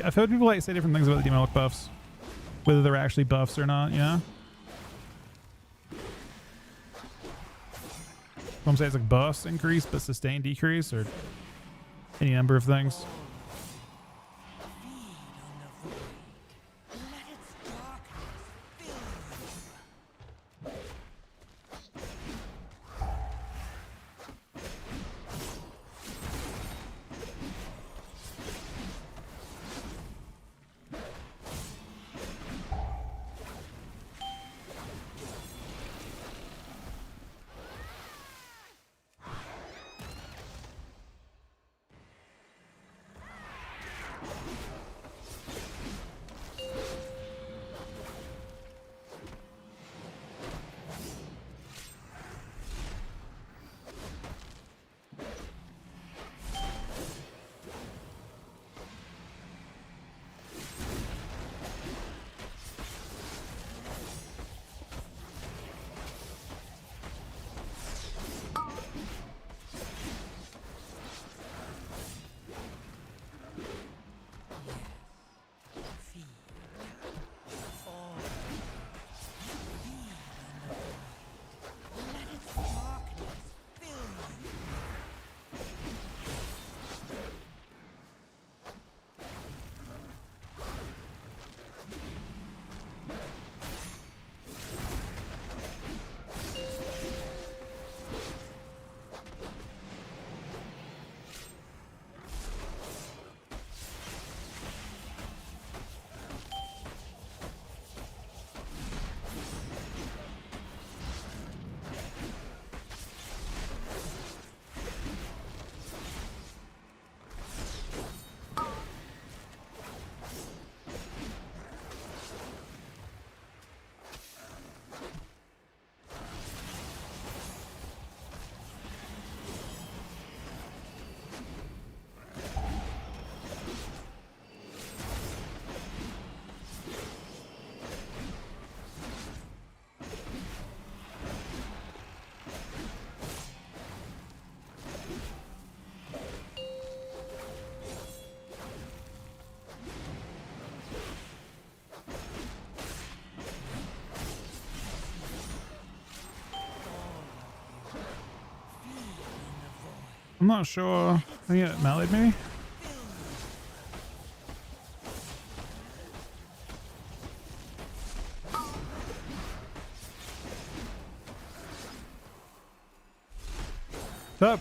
I've heard people like say different things about the demonic buffs, whether they're actually buffs or not. You know, some say it's like buffs increase but sustain decrease, or any number of things. I'm not sure. I think it melee'd me. What's up?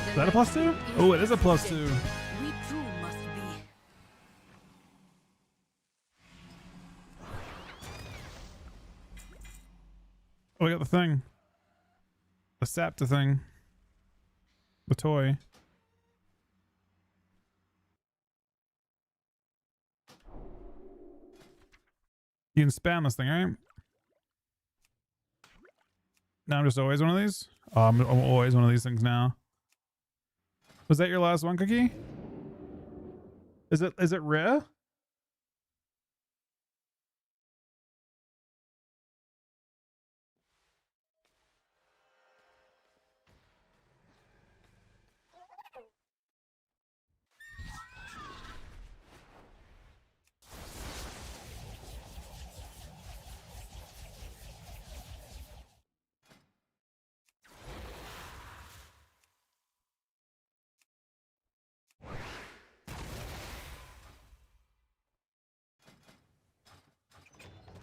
Is that a +2? Oh, it is a +2. We too must be. Oh, we got the thing. The Sapta thing. The toy. You can spam this thing, right? Now I'm just always one of these? Oh, I'm always one of these things now. Was that your last one, Cookie? Is it rare?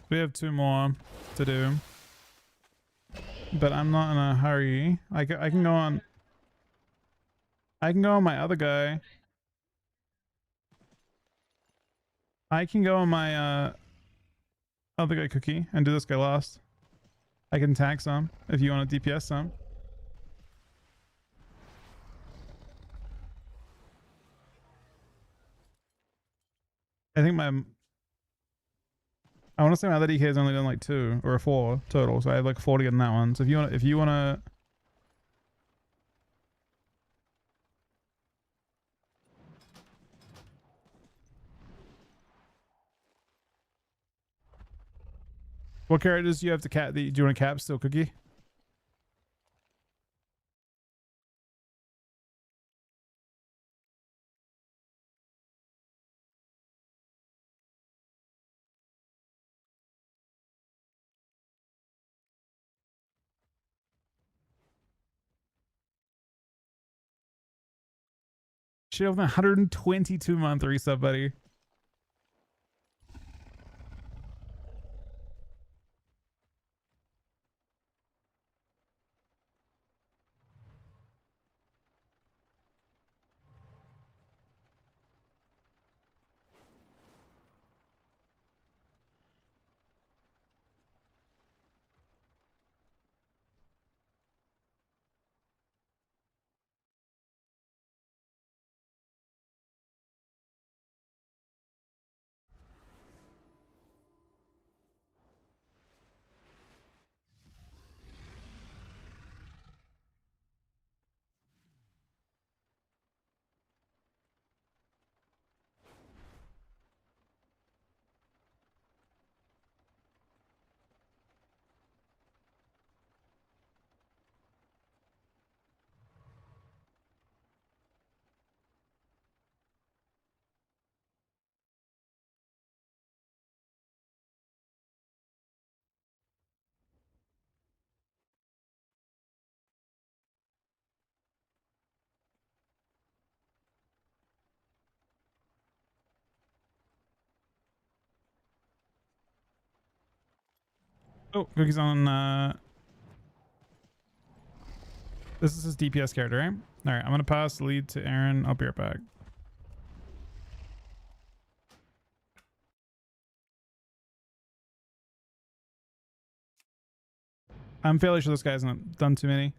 We have 2 more to do, but I'm not in a hurry. I can go on. I can go on my other guy. I can go on my other guy, Cookie, and do this guy last. I can tag some if you want to DPS some. I think I want to say my other DK has only done like 2 or 4 total, so I have like 40 in that one. So if you want to. What characters do you have to cap? Do you want to cap still, Cookie? She have 122-month reset, buddy. Oh, Cookie's on. This is his DPS character, right? All right, I'm gonna pass the lead to Aaron. I'll be right back. I'm fairly sure this guy hasn't done too many.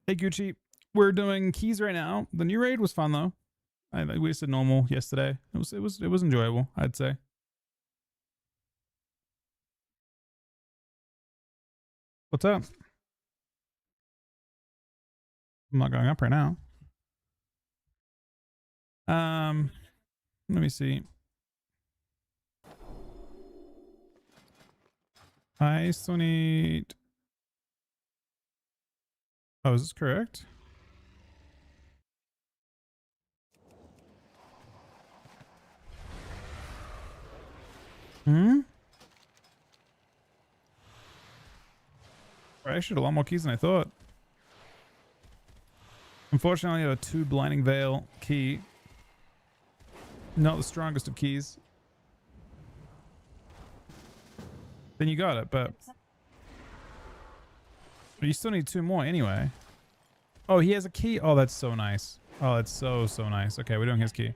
Hey Gucci, we're doing keys right now. The new raid was fun though. I wasted normal yesterday. It was enjoyable, I'd say. What's up? I'm not going up right now. Let me see. I still need... Oh, is this correct? Hmm? I actually had a lot more keys than I thought. Unfortunately, I have a 2 Blinding Veil key. Not the strongest of keys. Then you got it, but you still need 2 more anyway. Oh, he has a key? Oh, that's so nice. Oh, that's so nice. Okay, we're doing his key.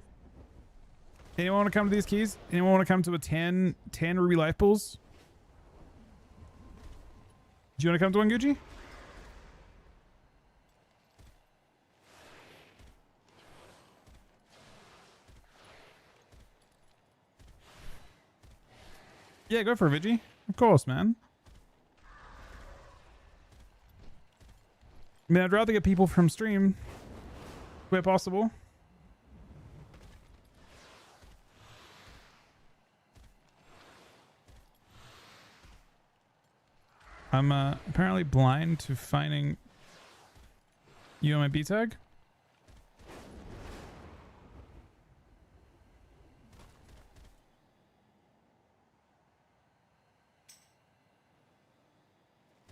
Anyone want to come to these keys? Anyone want to come to a 10 ruby life pools? Do you want to come to one, Gucci? Yeah, go for it, Vigi. Of course, man. I mean, I'd rather get people from stream where possible. I'm apparently blind to finding you on my B tag.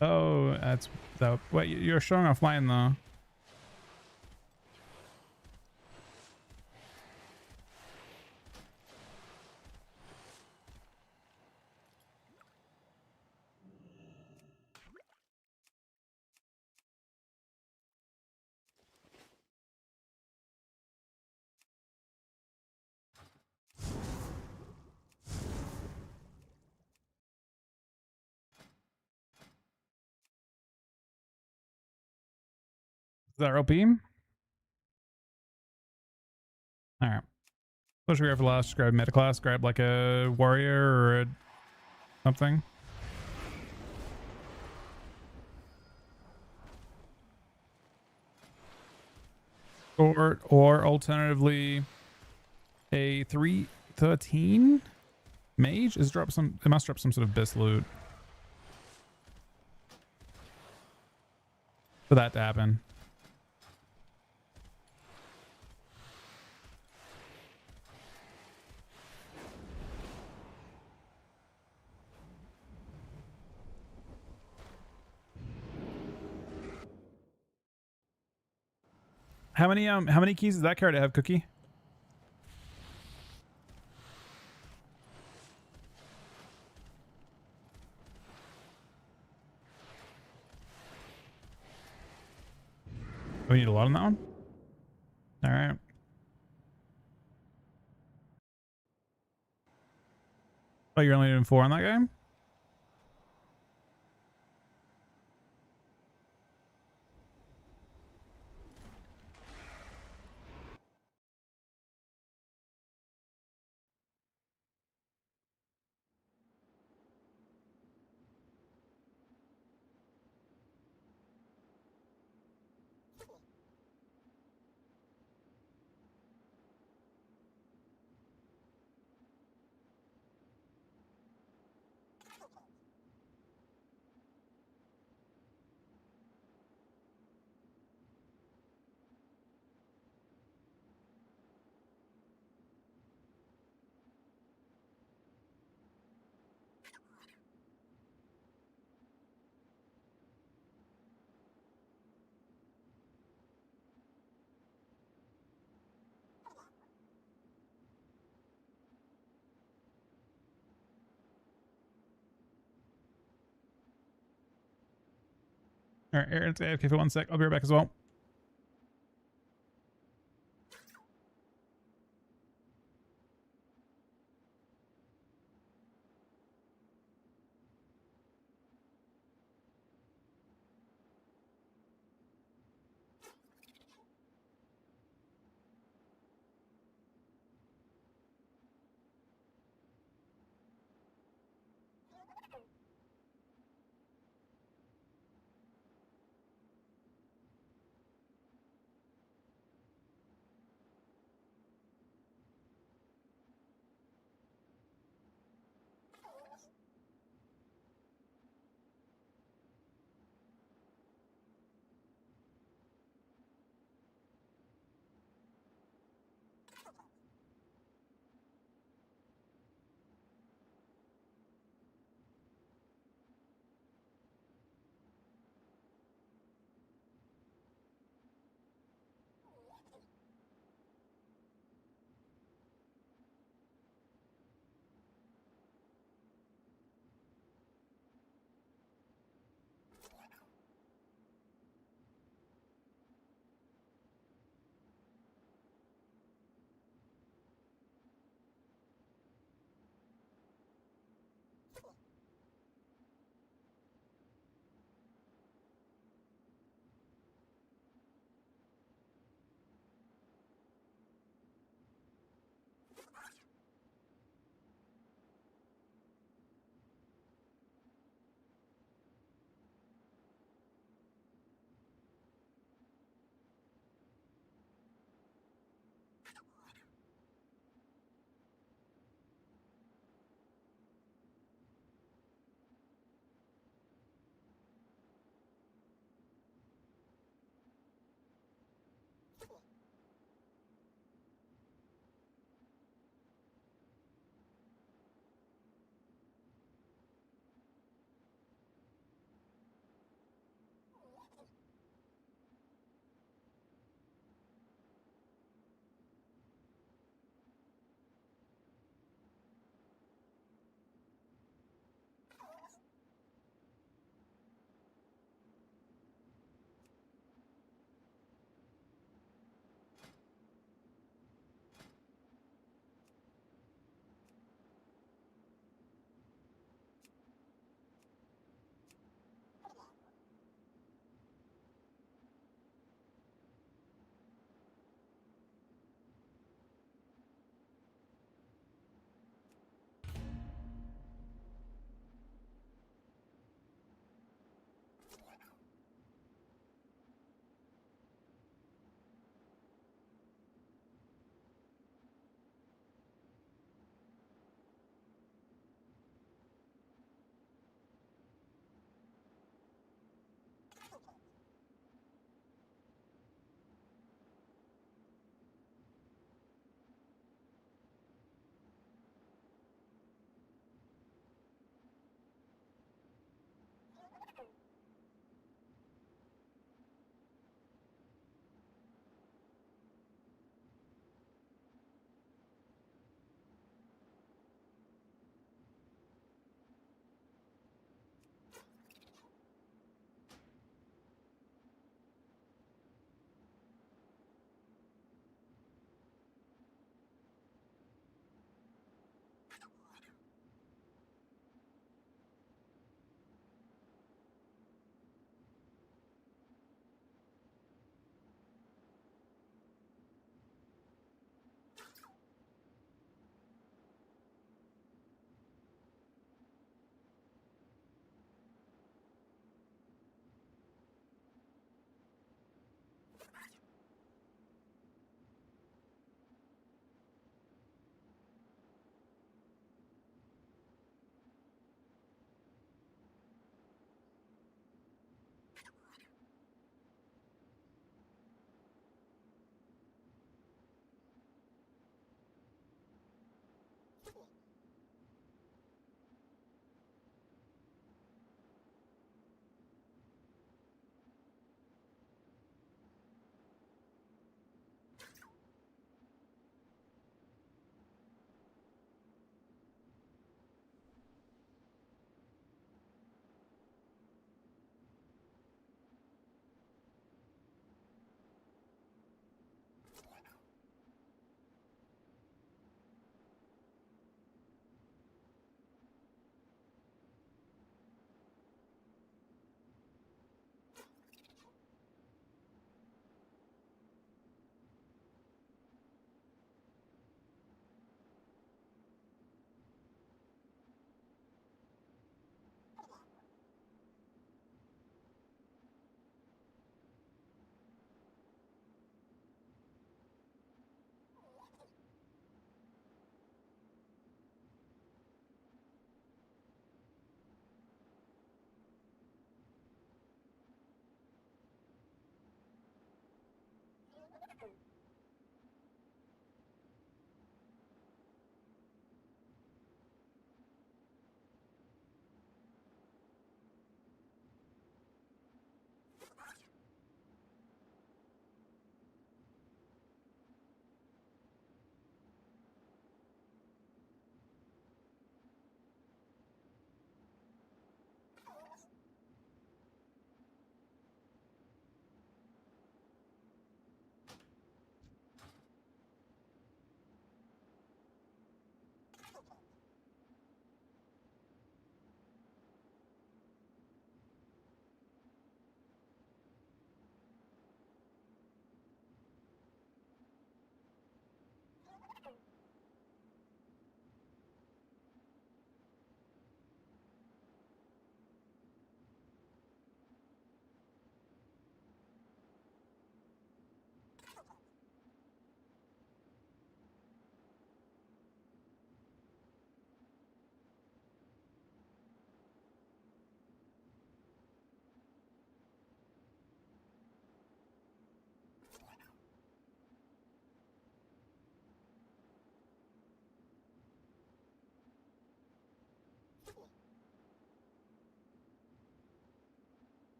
Oh, that's that. Wait, you're showing off mine though. Is that real beam? All right. What should we grab for last? Just grab meta class. Grab like a warrior or a something. Or alternatively, a 313 mage is drop some. It must drop some sort of best loot for that to happen. How many keys does that character have, Cookie? We need a lot on that one. All right. Oh, you're only doing 4 on that game? All right, Aaron's AFK for 1 sec. I'll be right back as well.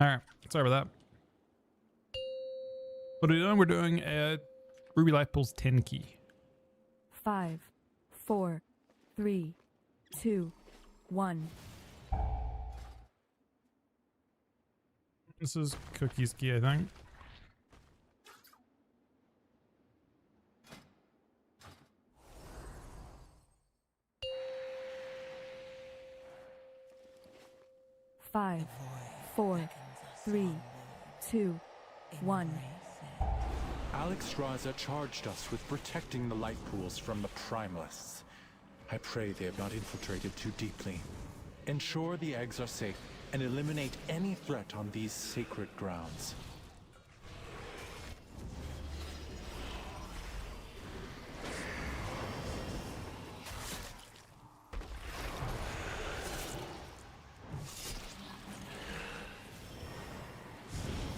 Alright, sorry about that. What are we doing? We're doing a Ruby Life Pools 10 key. 5, 4, 3, 2, 1. This is Cookie's key, I think. Five, 4, 3, 2, 1. Alex Raza charged us with protecting the light pools from the Primalists. I pray they have not infiltrated too deeply. Ensure the eggs are safe and eliminate any threat on these sacred grounds.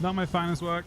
Not my finest work.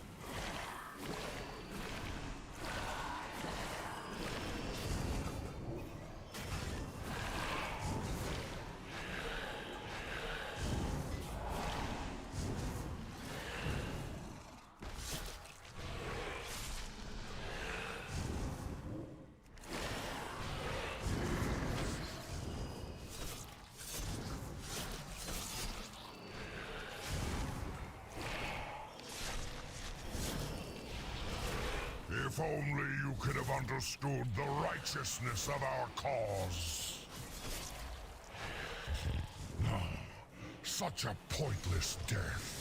If only you could have understood the righteousness of our cause. No, such a pointless death.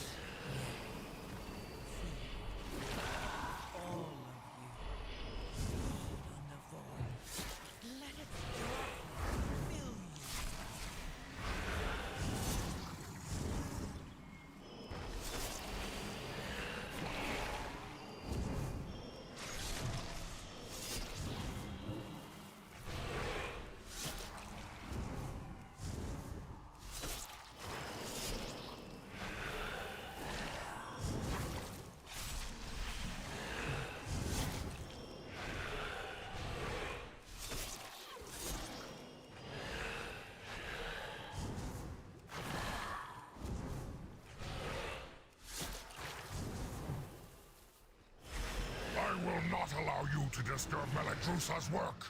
I will not allow you to disturb Meladrusa's work.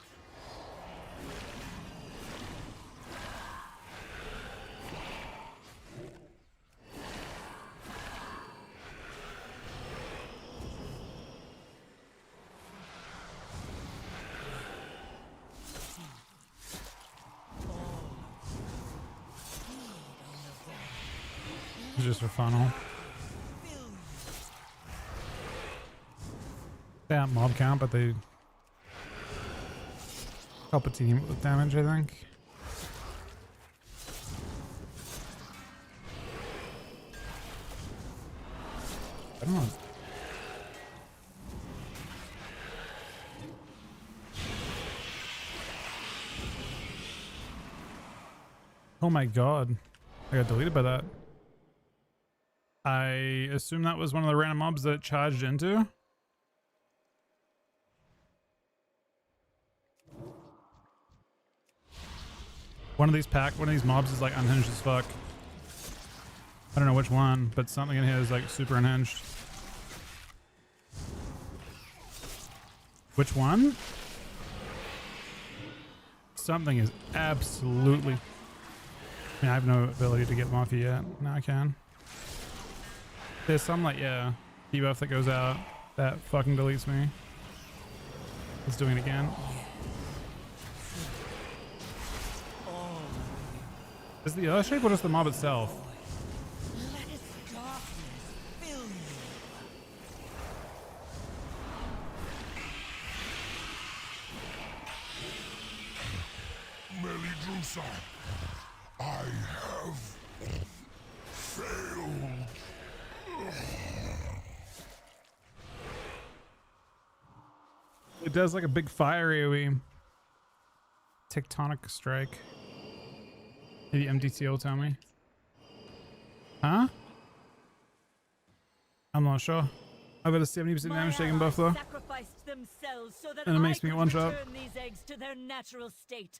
It's just for funnel. They have mob count, but they help a team with damage, I think. I don't know. Oh my god. I got deleted by that. I assume that was one of the random mobs that charged into. One of these mobs is like unhinged as fuck. I don't know which one, but something in here is like super unhinged. Which one? Something is absolutely... I mean, I have no ability to get them off you yet. Now I can. There's some like, yeah, debuff that goes out that fucking deletes me. It's doing it again. Is the Earth shape or just the mob itself? Meladrusa, I have failed. It does like a big fire AoE. Tectonic strike. Maybe MDT will tell me. Huh? I'm not sure. I've got a 70% damage taken buff though. Sacrificed themselves so that And it makes I me could one shot. return these eggs to their natural state.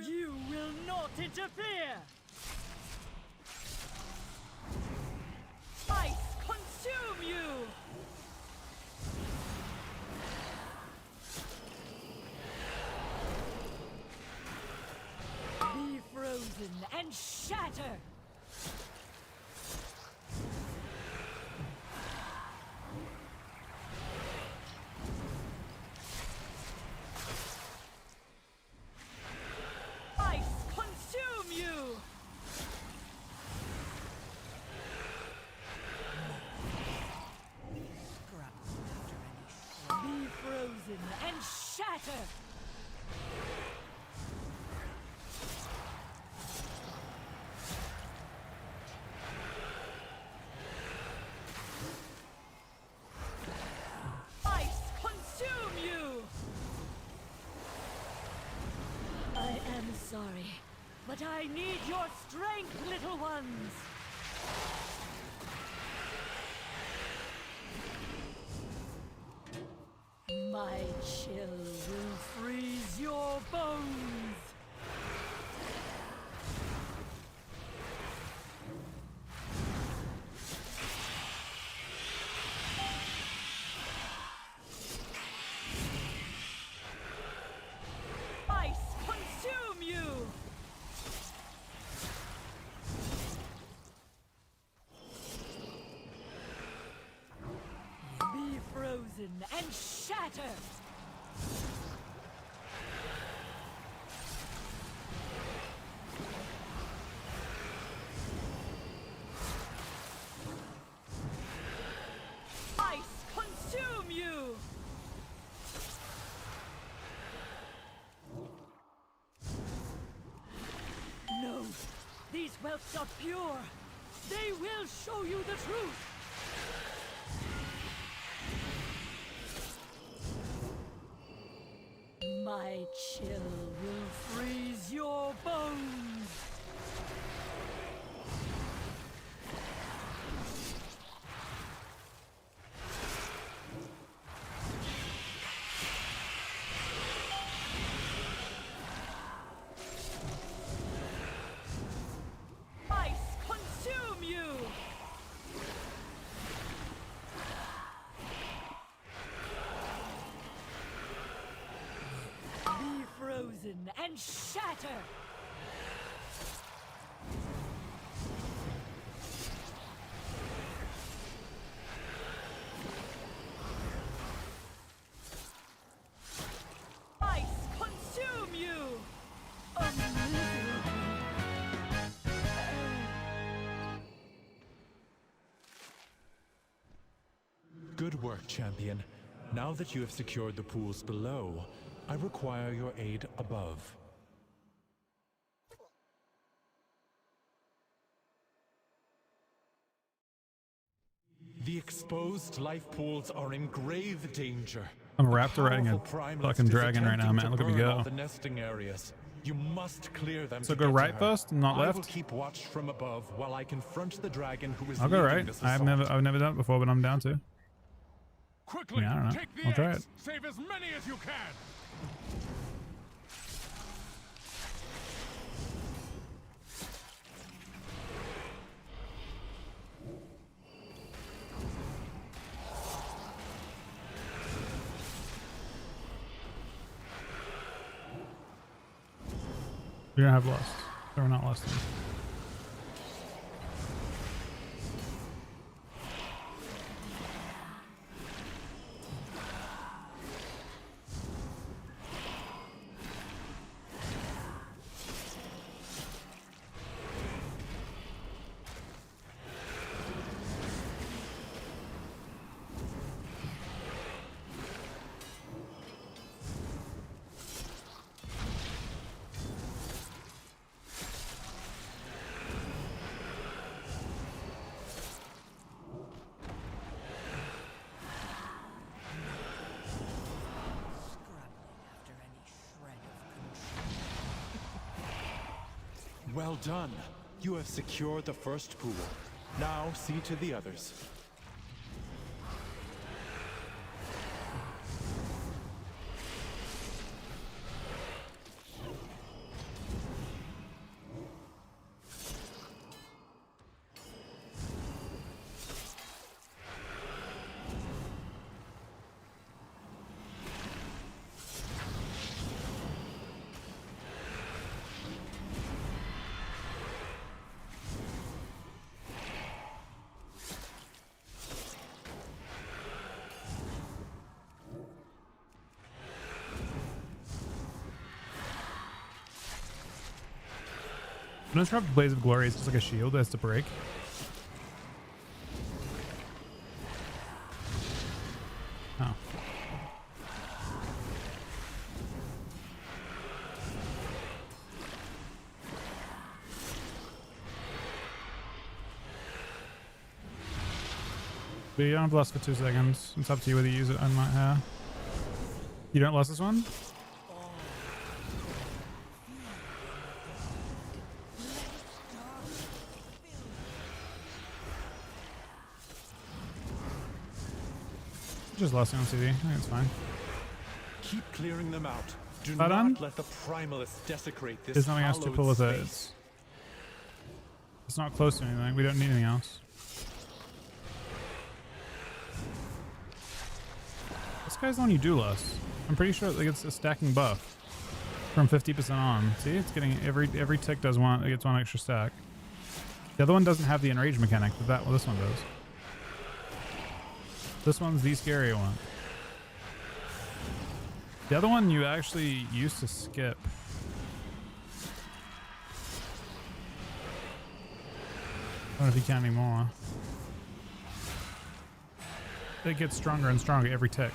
You will not interfere. Ice consume you! Be frozen and shatter! Ice consume you! Be frozen and shatter! Ice consume you! I am sorry, but I need your strength, little ones! My chill will freeze your bones! Ice consume you! Be frozen and shatter! Ice consume you! No, these whelps are pure. They will show you the truth. My chill will freeze your bones. Ice consume you! Be frozen and shatter! Ice consume you! Good work, champion. Now that you have secured the pools below, I require your aid above. The exposed life pools are in grave danger. I'm a raptor riding a Powerful Primalist fucking is dragon right now, attempting man. to Look at me burn go. all the nesting areas. You must clear them. So to go get to right her. first, not I will left? keep watch from above while I confront the dragon who is I'll go leading right. this I've assault. never done it before, but I'm down to. Quickly, Yeah, I don't know. take the I'll try eggs. it. Save as many as you can. We don't have lost. So we're not lost. Then. Well done. You have secured the first pool. Now see to the others. Uninterrupted Blaze of Glory is just like a shield that has to break. Oh. But you don't have lust for 2 seconds. It's up to you whether you use it on my hair. You don't lust this one? Just lusting on CD. I think it's fine. Keep clearing them out. Do That not on? let the primalists desecrate this. There's nothing else to hallowed pull with it. space. It's not close to anything. We don't need anything else. This guy's the one you do lust. I'm pretty sure like it's a stacking buff from 50% on. See, it's getting every tick does one. It gets 1 extra stack. The other one doesn't have the enrage mechanic, but this one does. This one's the scary one. The other one you actually used to skip. I don't know if you can anymore. It gets stronger and stronger every tick.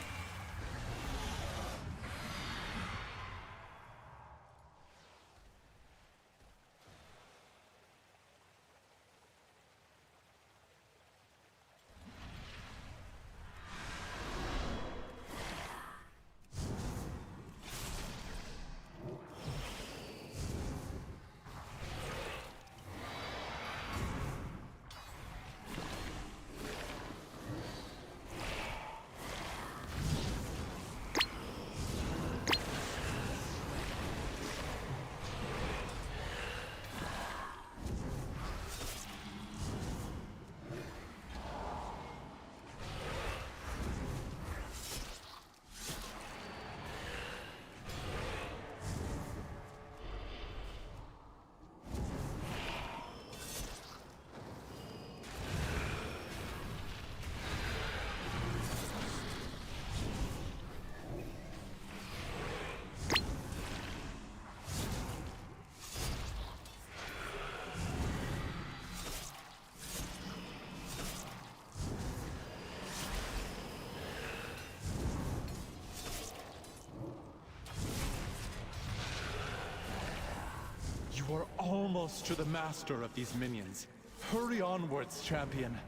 You are almost to the master of these minions. Hurry onwards, champion.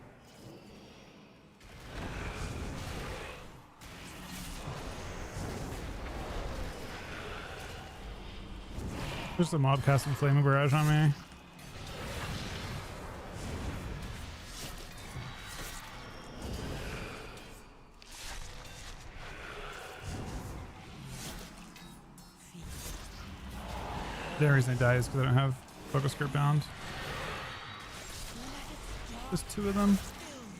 Just a mob casting Flaming Barrage on me. The only reason I die is because I don't have Focus Group bound. There's 2 of them.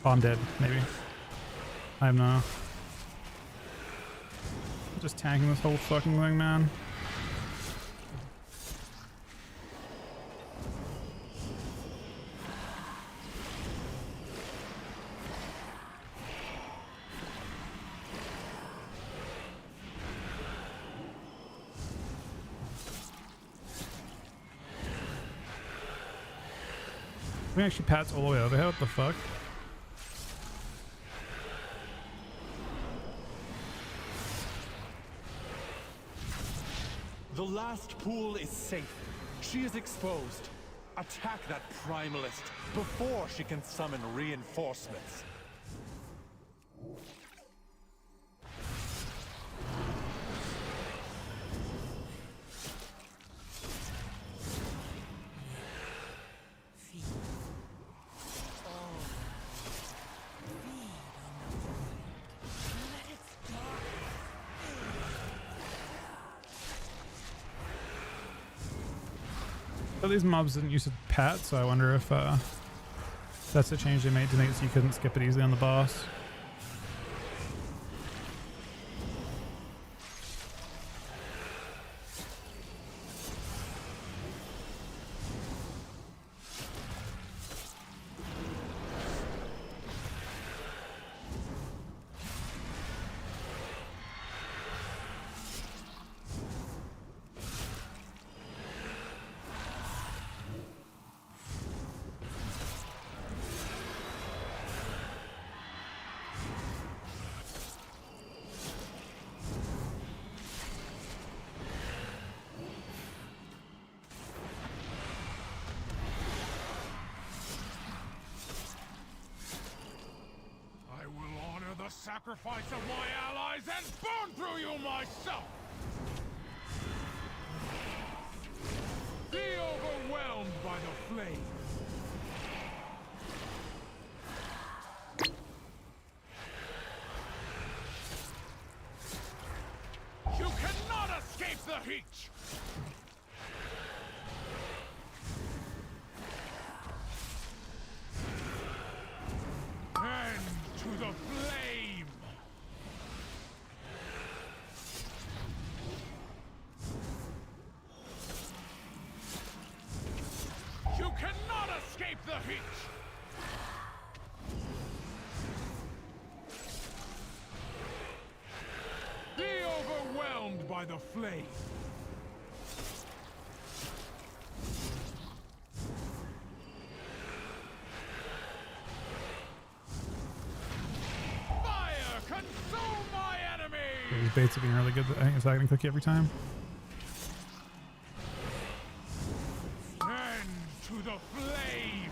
Oh, I'm dead, maybe. I have no. Just tanking this whole fucking thing, man. We actually pats all the way over here. What the fuck? The last pool is safe. She is exposed. Attack that primalist before she can summon reinforcements. But these mobs didn't use a pat, so I wonder if that's a change they made to make it so you couldn't skip it easily on the boss. sacrifice of my allies and burn through you myself! Be overwhelmed by the flame! You cannot escape the heat! And to the flame! You cannot escape the heat! Be overwhelmed by the flame! Fire consume my enemies! These baits have been really good. I think it's attacking cookie every time. And to the flame!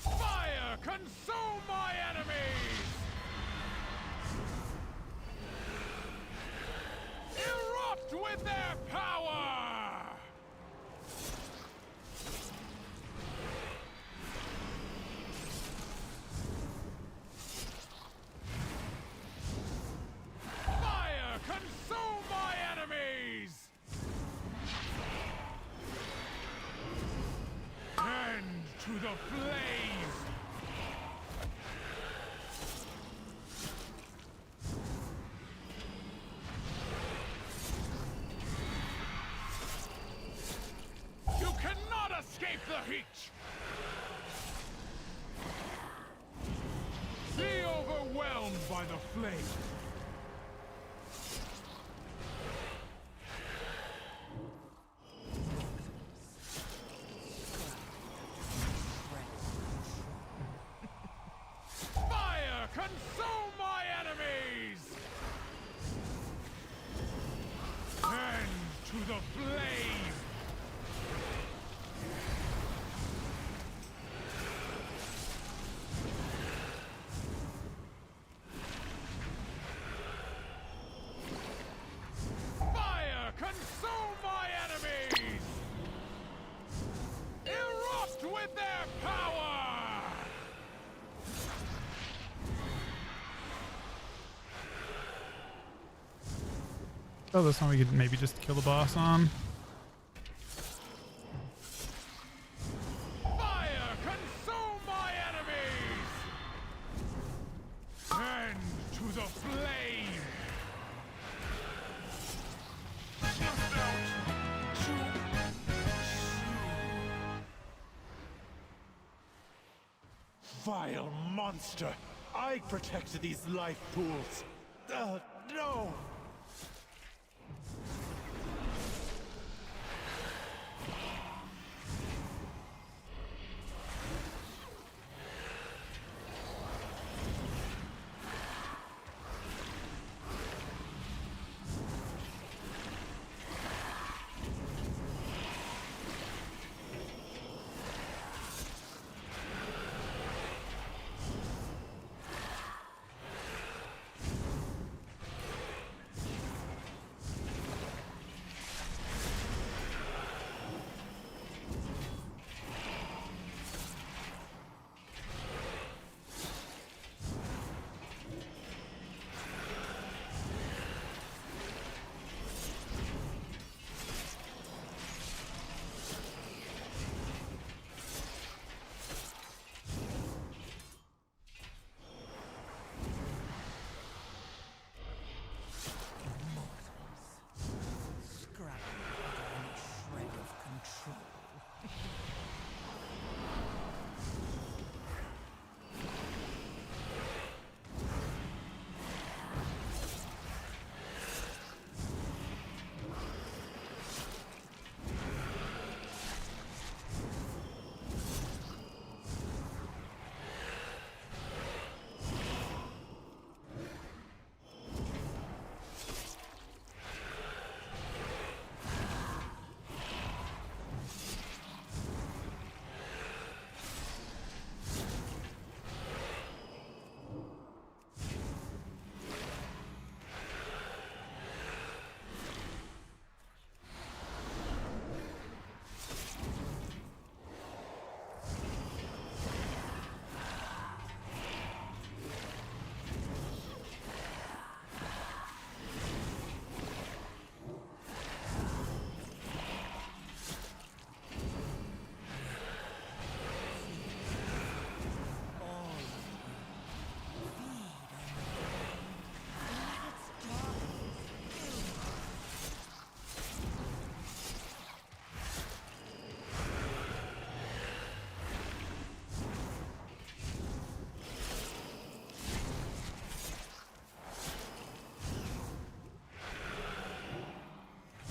Fire consume my enemies! Erupt with their power! Fire consume my enemies! And to the flame! You cannot escape the heat! Be overwhelmed by the flame! Fire consume my enemies! And to the flame! Fire consume my enemies! Erupt with their power! Oh, this one we could maybe just kill the boss on. Fire consume my enemies! And to the flame! Vile monster! I protected these life pools! No!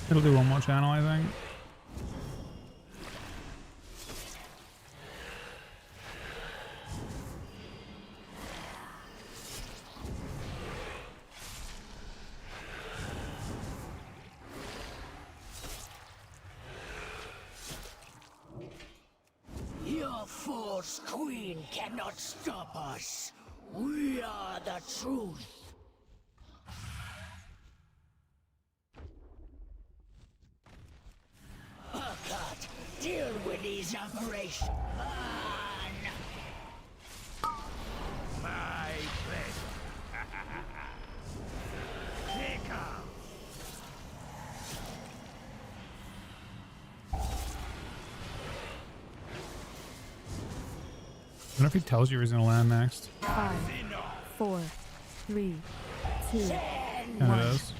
It'll do one more channel, I think. Your false queen cannot stop us. We are the truth. Urquhart, deal with these operations. My pleasure. Take off. I wonder if he tells you he's gonna land next. 5, 4, 3, 2, And it 1. is.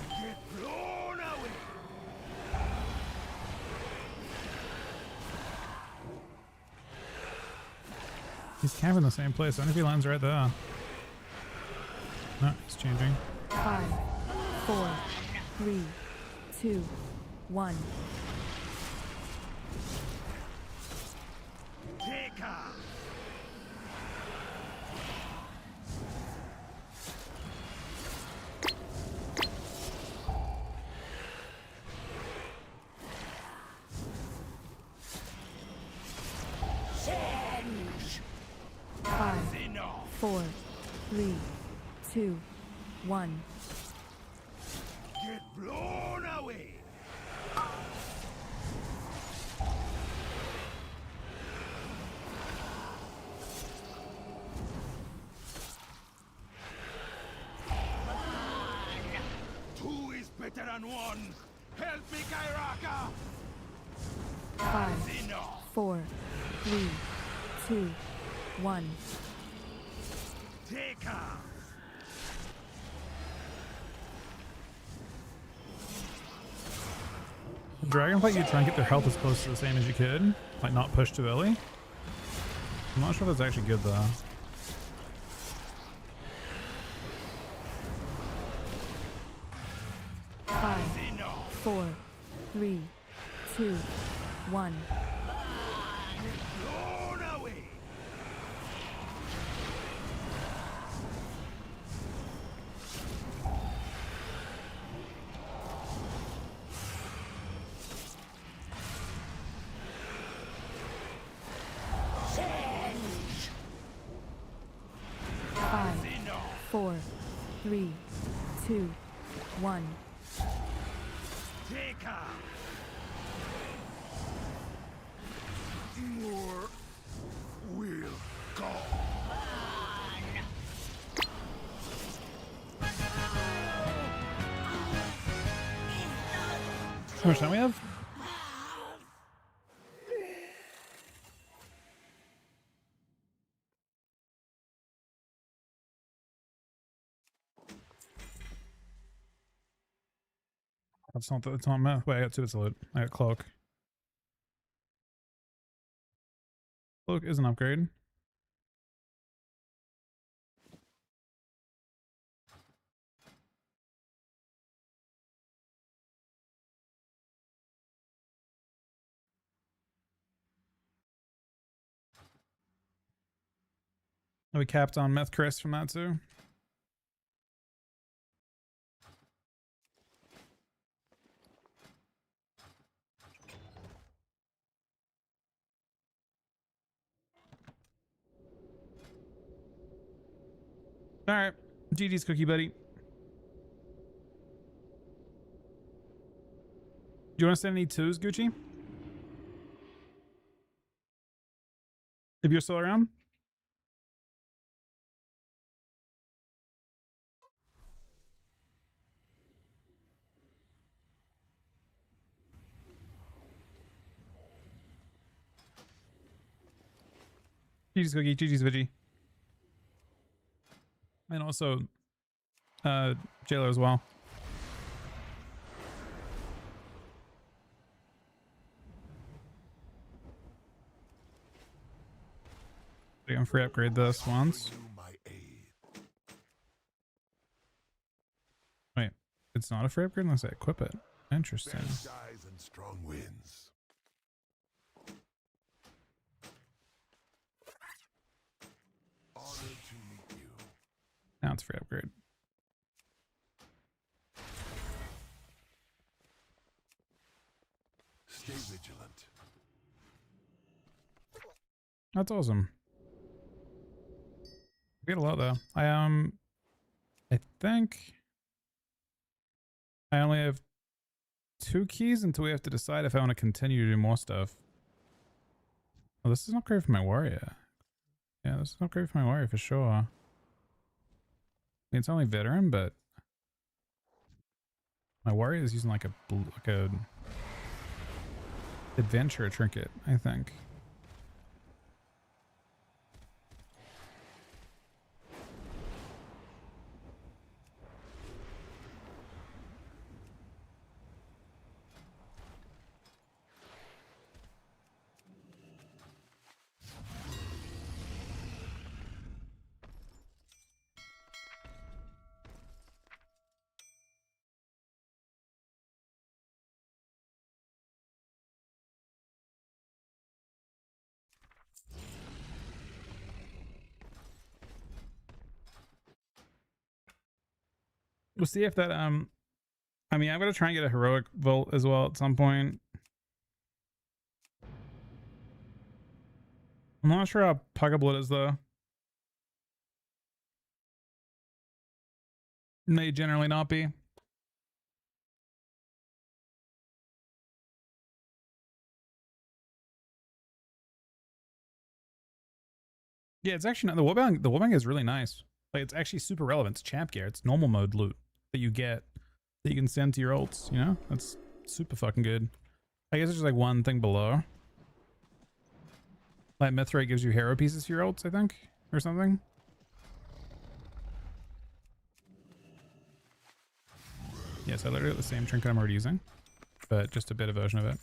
Get blown away. He's camping in the same place. I wonder if he lands right there. No, he's changing. 5, 4, 3, 2, 1. Take off. Send! 5, Enough. 4, 3, 2, 1. Get blown away. Two is better than one. Help me, Kairaka. 5, Enough. 4, 3, 2, 1. Take off. Dragonflight, you try and get their health as close to the same as you could. Like, not push too early. I'm not sure if that's actually good, though. Five, 4, 3, 2, 1. Blown away. 5, 4, 3, 2, 1. Take off. More will go. How much time we have? That's not the, it's not math. Wait, I got two to load. I got cloak. Cloak is an upgrade. Are we capped on Meth Chris from that too? Alright. GG's cookie buddy. Do you want to send any twos, Gucci? If you're still around? GG's cookie, GG's veggie. And also, Jailer as well. I can free upgrade this once. Wait, it's not a free upgrade unless I equip it. Interesting. Skies and strong winds. Honored to meet you. Now it's free upgrade. Stay vigilant. That's awesome. We get a lot though. I think I only have 2 keys until we have to decide if I want to continue to do more stuff. Oh, this is not great for my warrior. Yeah, this is not great for my warrior for sure. I mean, it's only veteran, but my warrior is using like a adventure trinket, I think. We'll see if that I mean, I'm gonna try and get a heroic vault as well at some point. I'm not sure how puggable it is though. May generally not be. Yeah, it's actually not the warbang. The warbang is really nice. Like, it's actually super relevant. It's champ gear. It's normal mode loot that you get that you can send to your ults, you know? That's super fucking good. I guess it's just like one thing below. Like Mithrite gives you hero pieces for your ults, I think, or something. Yes, I literally got the same trinket I'm already using, but just a beta version of it.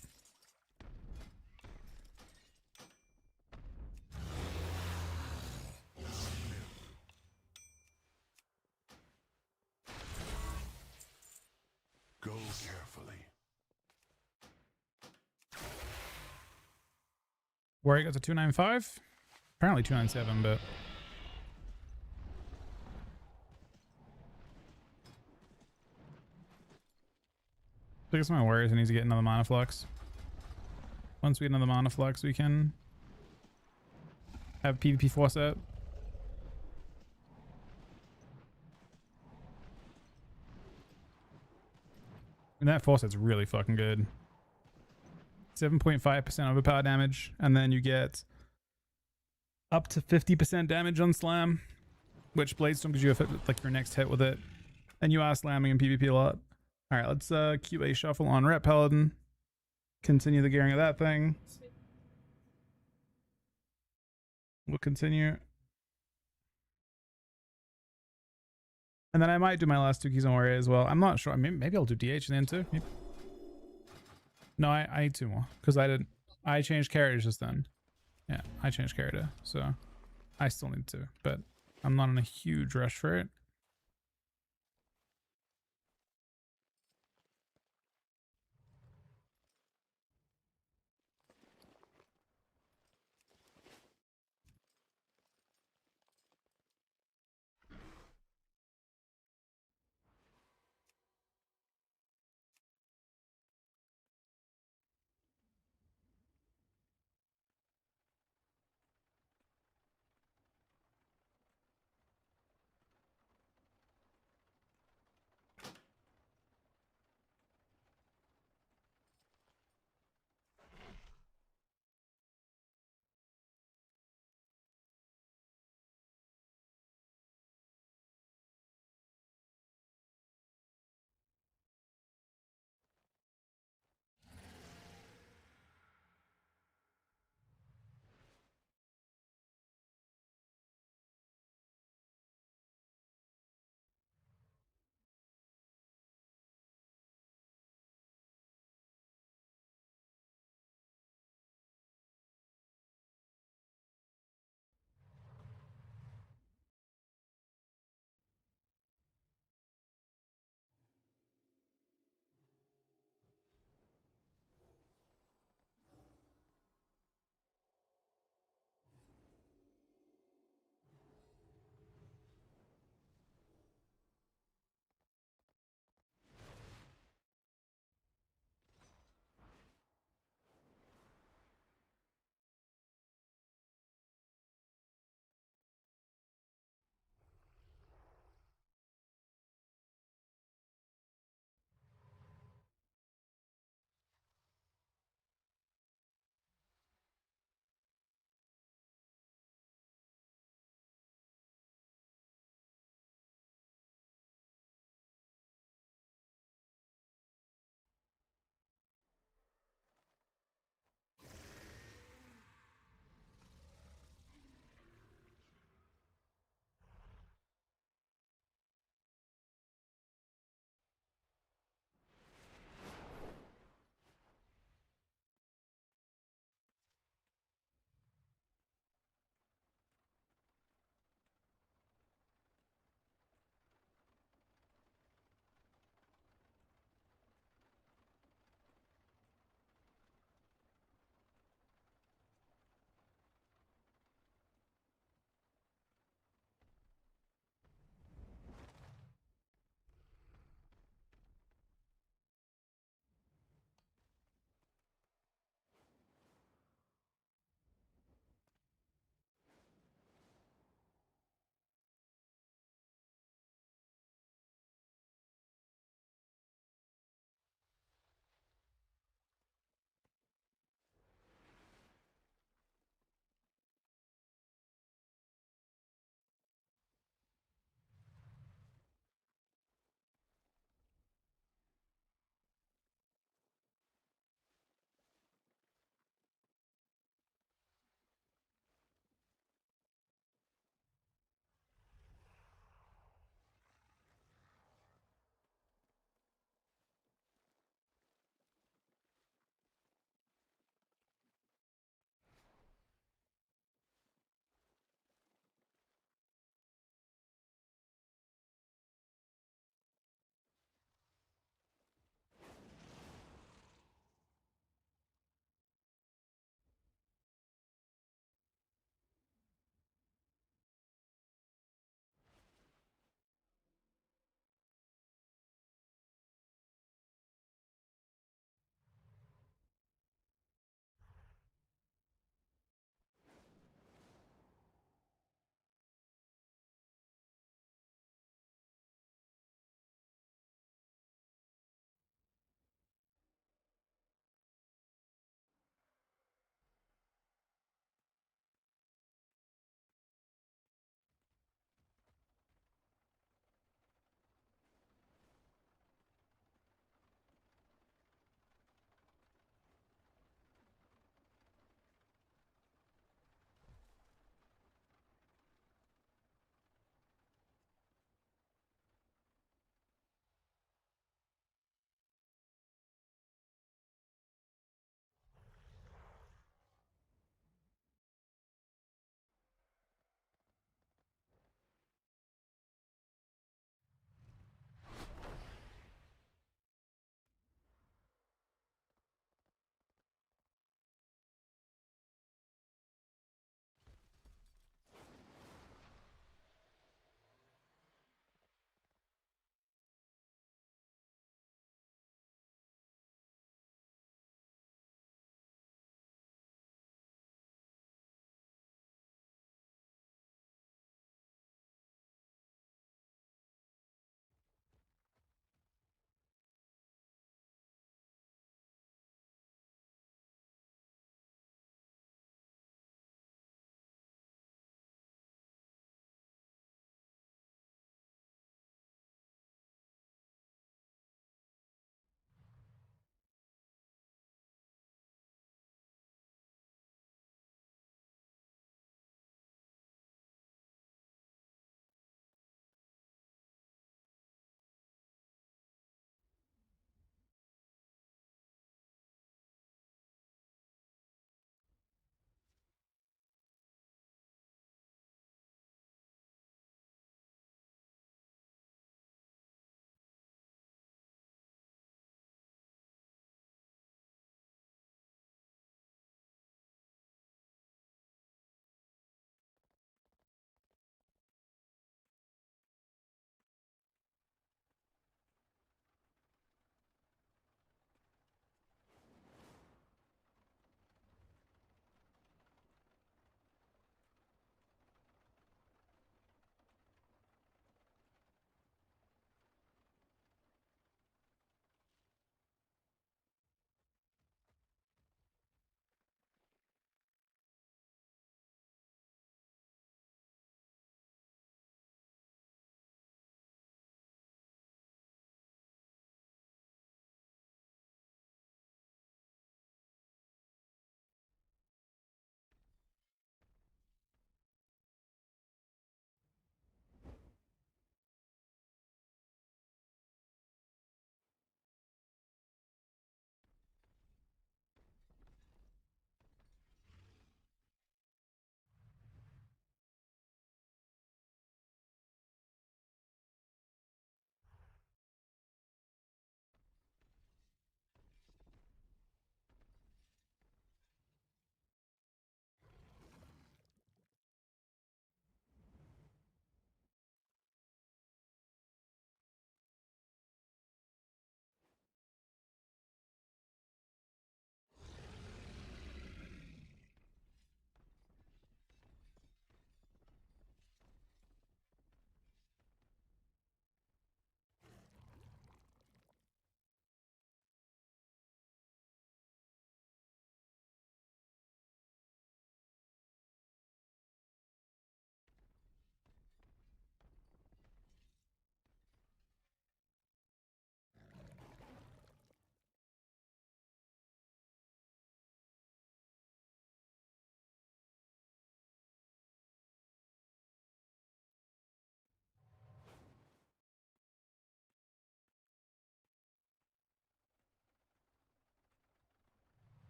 Go carefully. Warrior got to 295. Apparently 297, but I guess my warriors needs to get another mana flux. Once we get another mana flux, we can have PvP force set. And that force set's really fucking good. 7.5% overpower damage, and then you get up to 50% damage on slam, which Bladestorm gives you like your next hit with it, and you are slamming in PvP a lot. All right, let's QA shuffle on Ret Paladin. Continue the gearing of that thing. We'll continue. And then I might do my last 2 keys on Warrior as well. I'm not sure. I mean, maybe I'll do DH then too. Maybe. No, I need 2 more because I changed characters just then. Yeah, I changed character, so I still need 2, but I'm not in a huge rush for it.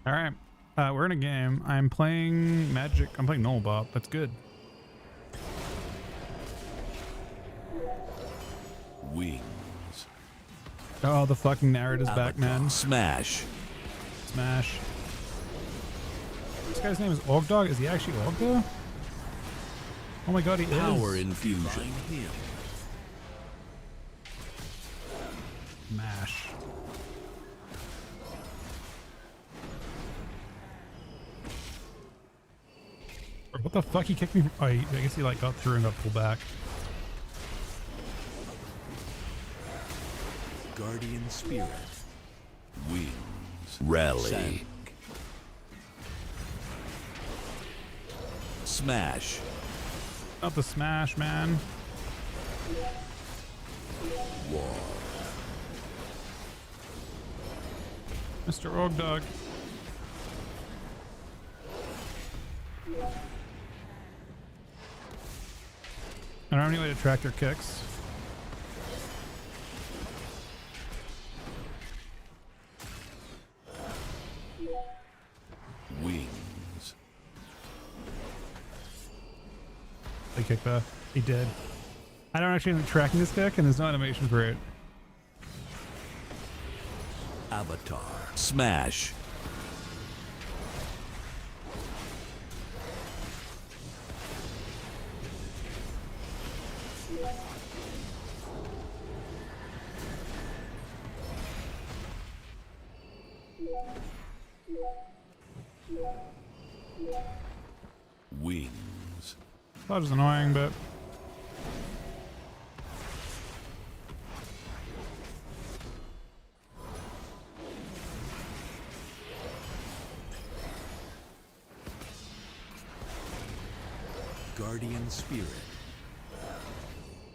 All right. We're in a game. I'm playing Magic. I'm playing Nullbop. That's good. Wings. Oh, the fucking narrative's back, man. Smash. Smash. This guy's name is Ogdog. Is he actually Ogdog? Oh my god, he is. Power infusion. Smash. What the fuck? He kicked me from... Oh, I guess he like got through and got pulled back. Guardian Spirit. Wings. Rally. Sank. Smash. Not the smash, man. War. Mr. Ogdog. I don't have any way to track their kicks. Wings. They kicked that. He did. I don't actually end up tracking this kick, and there's no animation for it. Avatar. Smash. Wings. That was annoying, but Guardian Spirit.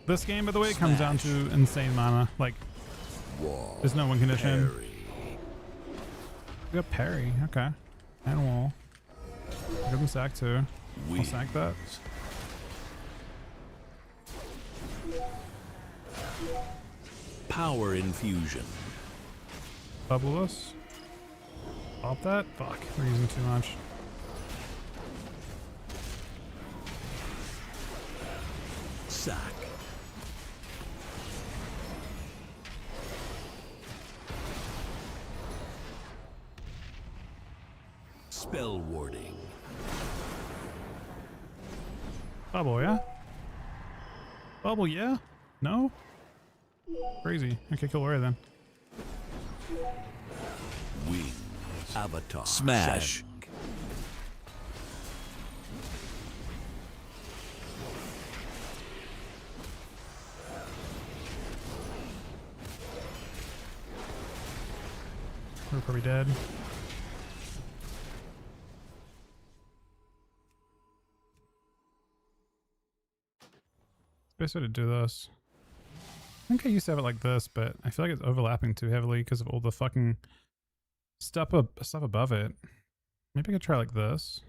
this game, by the way, comes down to insane mana. Like, Wall. there's no win condition. Parry. We got parry. Okay. And wall. Give him sack too. I'll sack that. Power infusion. Bubble us. Pop that. Fuck. We're using too much. Sack. Spell warding. Bubble, yeah? Bubble, yeah? No? Crazy. Okay, kill warrior then. Wings. Avatar. Smash. Sank. We're probably dead. Best way to do this. I think I used to have it like this, but I feel like it's overlapping too heavily because of all the fucking stuff above it. Maybe I could try like this.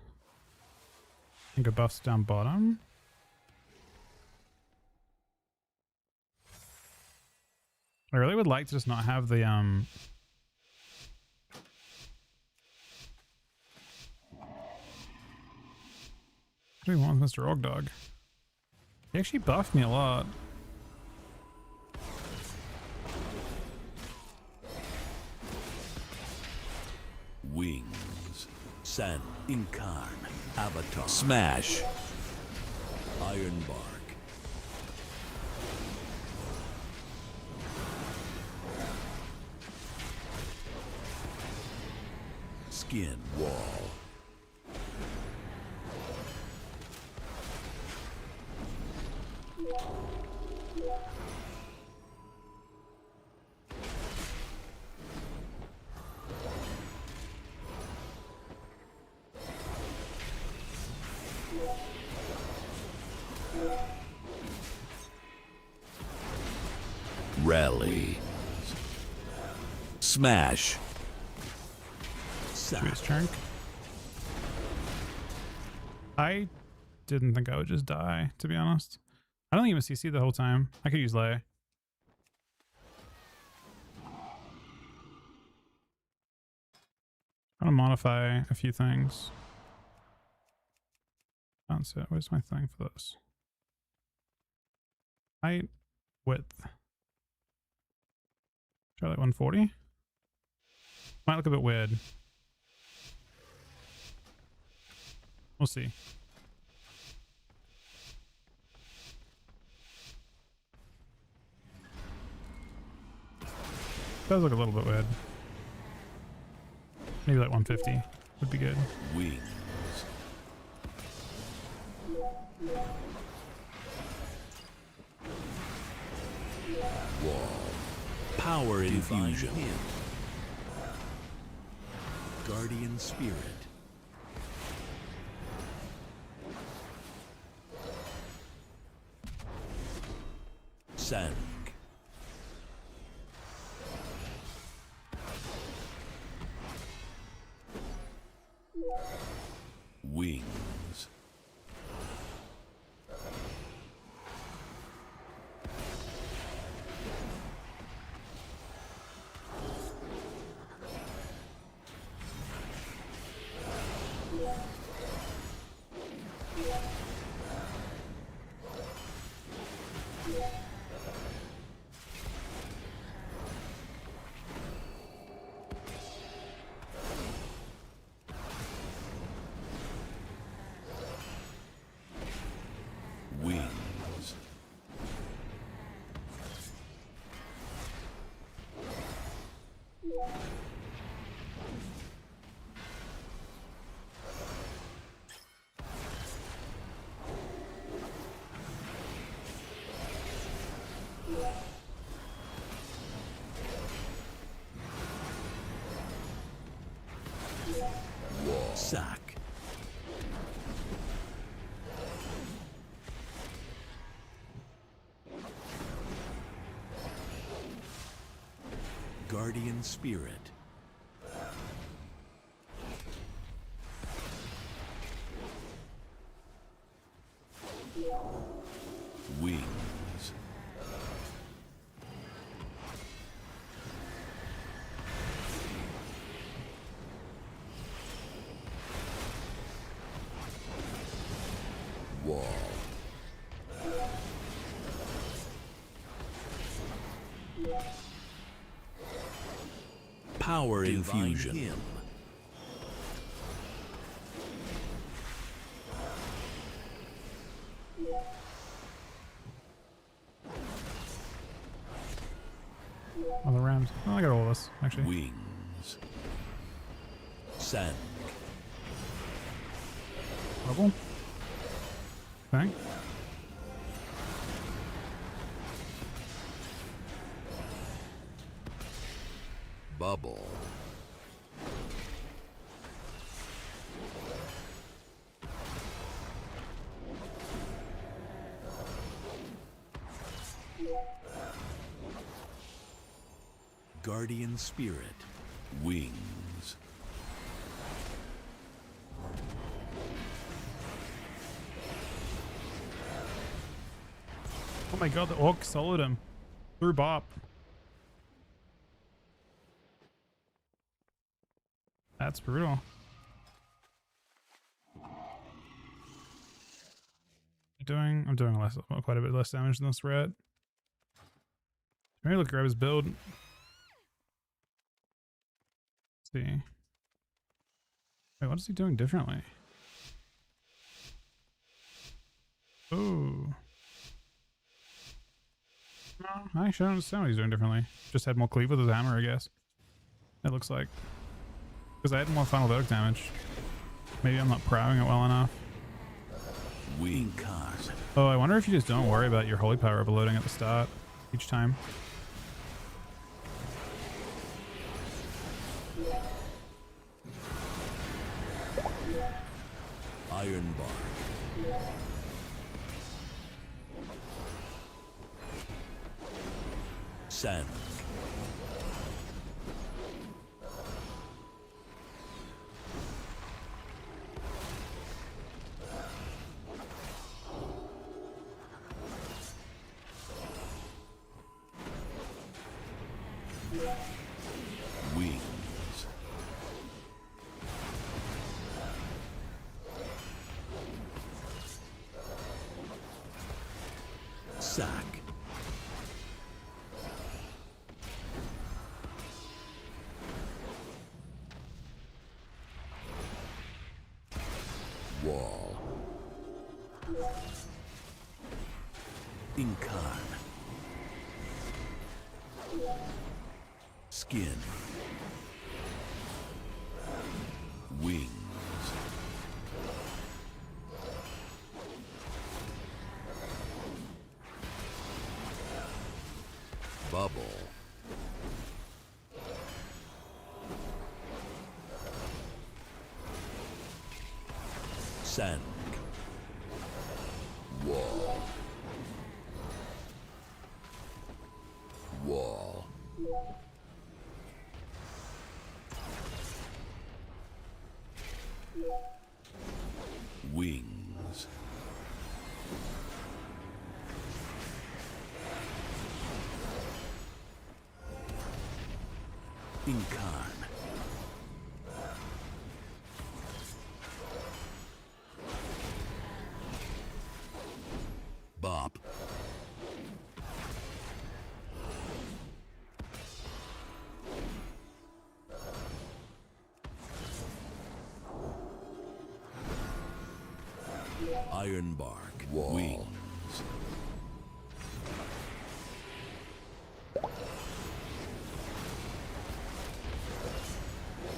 I think it buffs down bottom. I really would like to just not have the What do we want with Mr. Ogdog? He actually buffed me a lot. Wings. Sand. Incarn. Avatar. Smash. Ironbark. Skin wall. Rally. Smash. Choose chunk. I didn't think I would just die, to be honest. I don't even CC the whole time. I could use Lay. I'm gonna modify a few things. Can't see it. Where's my thing for this? Height, width. Try like 140. Might look a bit weird. We'll see. Does look a little bit weird. Maybe like 150 would be good. Wings. Wall. Power infusion. Guardian spirit. Sand. Wings. Wings. Wall. Sack. Guardian spirit. Wings. Wall. Power infusion. Him. Oh, the Rams. Oh, I got all this, actually. Wings. Sand. Bubble. Okay. Bubble. Guardian spirit. Wings. Oh my god, the orc soloed him. Through Bop. That's brutal. I'm doing quite a bit less damage than this rat. Maybe look, grab his build. Let's see. Wait, what is he doing differently? Oh. No, I actually don't understand what he's doing differently. Just had more cleave with his hammer, I guess. It looks like. Because I had more final verdict damage. Maybe I'm not prowling it well enough. Wing card. Oh, I wonder if you just don't worry about your holy power overloading at the start each time. Iron bar. Sand. Wings. Incarn. Skin. Wings. Bubble. Sand. Wall. Wall. Wings. Incarn. Bop. Ironbark. Wall. Wings.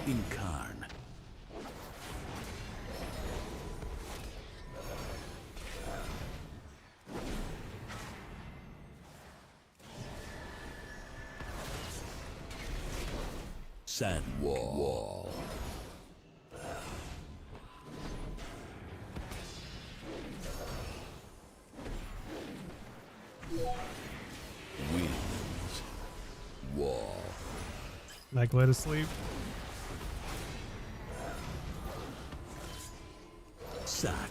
Incarn. Sand wall. Wings. Wall. Like, go to sleep. Sack.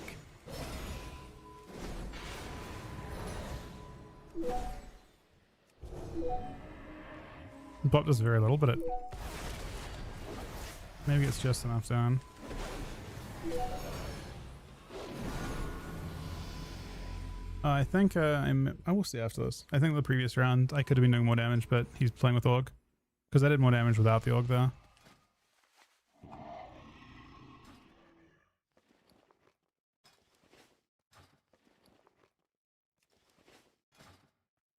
Bot does very little, but it maybe it's just enough down. I think I will see after this. I think the previous round I could have been doing more damage, but he's playing with Org because I did more damage without the Org there.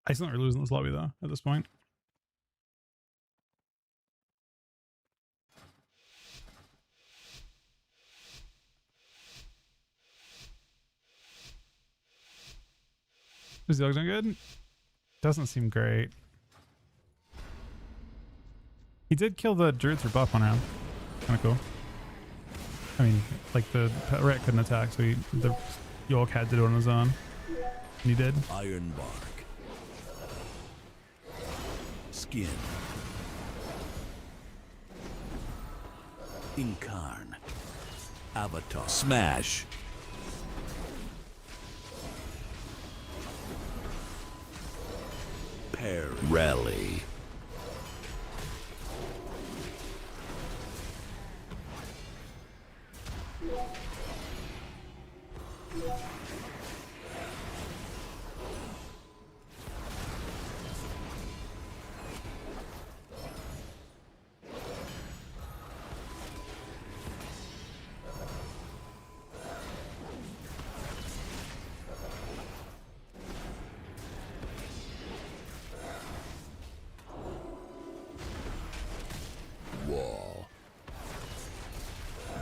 I still not really losing this lobby though at this point. Is the Org doing good? Doesn't seem great. He did kill the druids for buff one round. Kind of cool. I mean, like the rat couldn't attack, so the York had to do it on his own. And he did. Ironbark. Skin. Incarn. Avatar. Smash. Parry. Rally. Wall.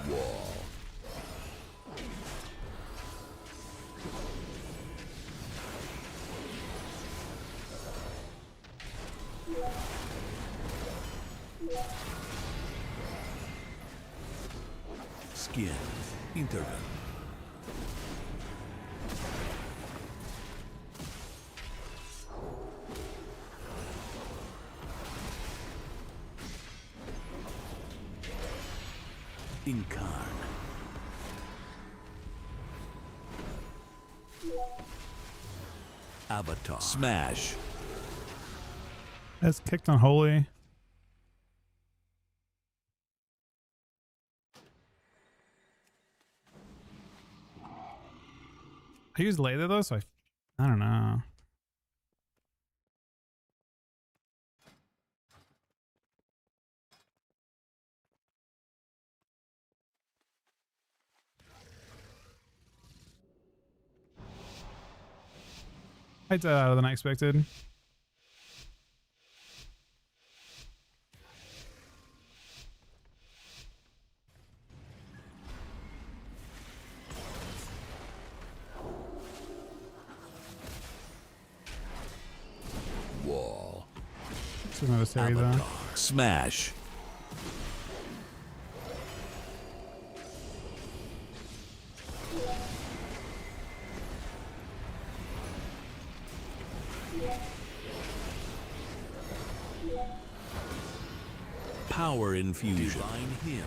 Wall. Skin. Interval. Incarn. Avatar. Smash. That's kicked on Holy. I used later though, so I don't know. I died out than I expected. Wall. It's another series there. Smash. Power infusion. Divine hymn.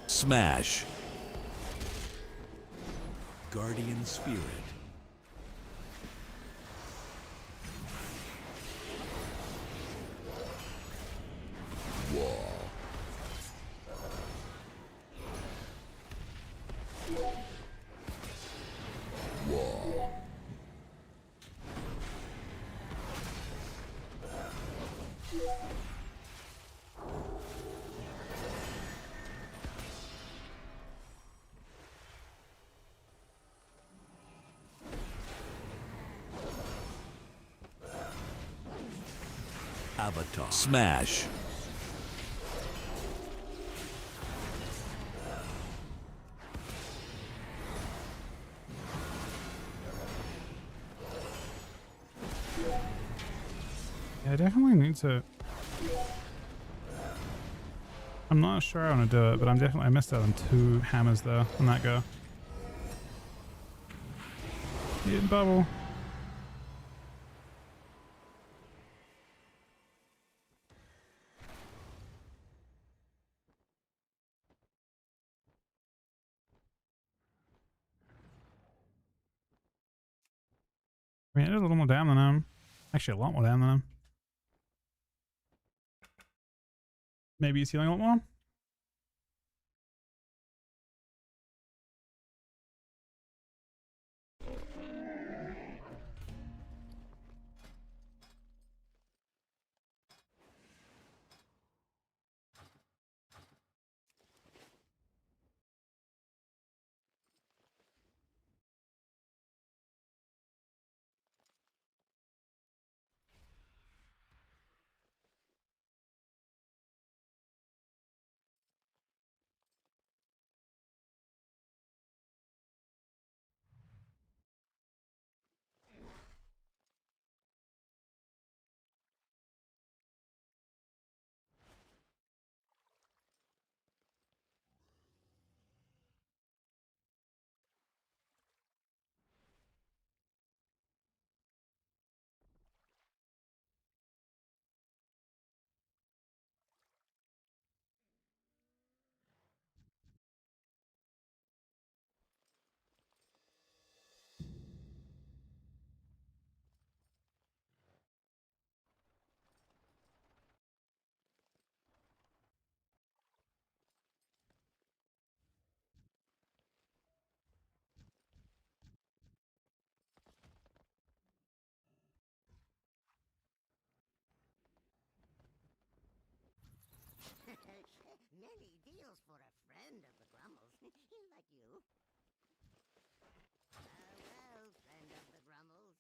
Smash. Guardian Spirit. Wall. Wall. Avatar. Smash. Yeah, I definitely need to. I'm not sure I want to do it, but I missed out on 2 hammers there on that go. Hidden bubble. I mean, it is a little more down than him. Actually, a lot more down than him. Maybe he's healing a lot more? Many deals for a friend of the Grummles. Like you. Well, friend of the Grummles.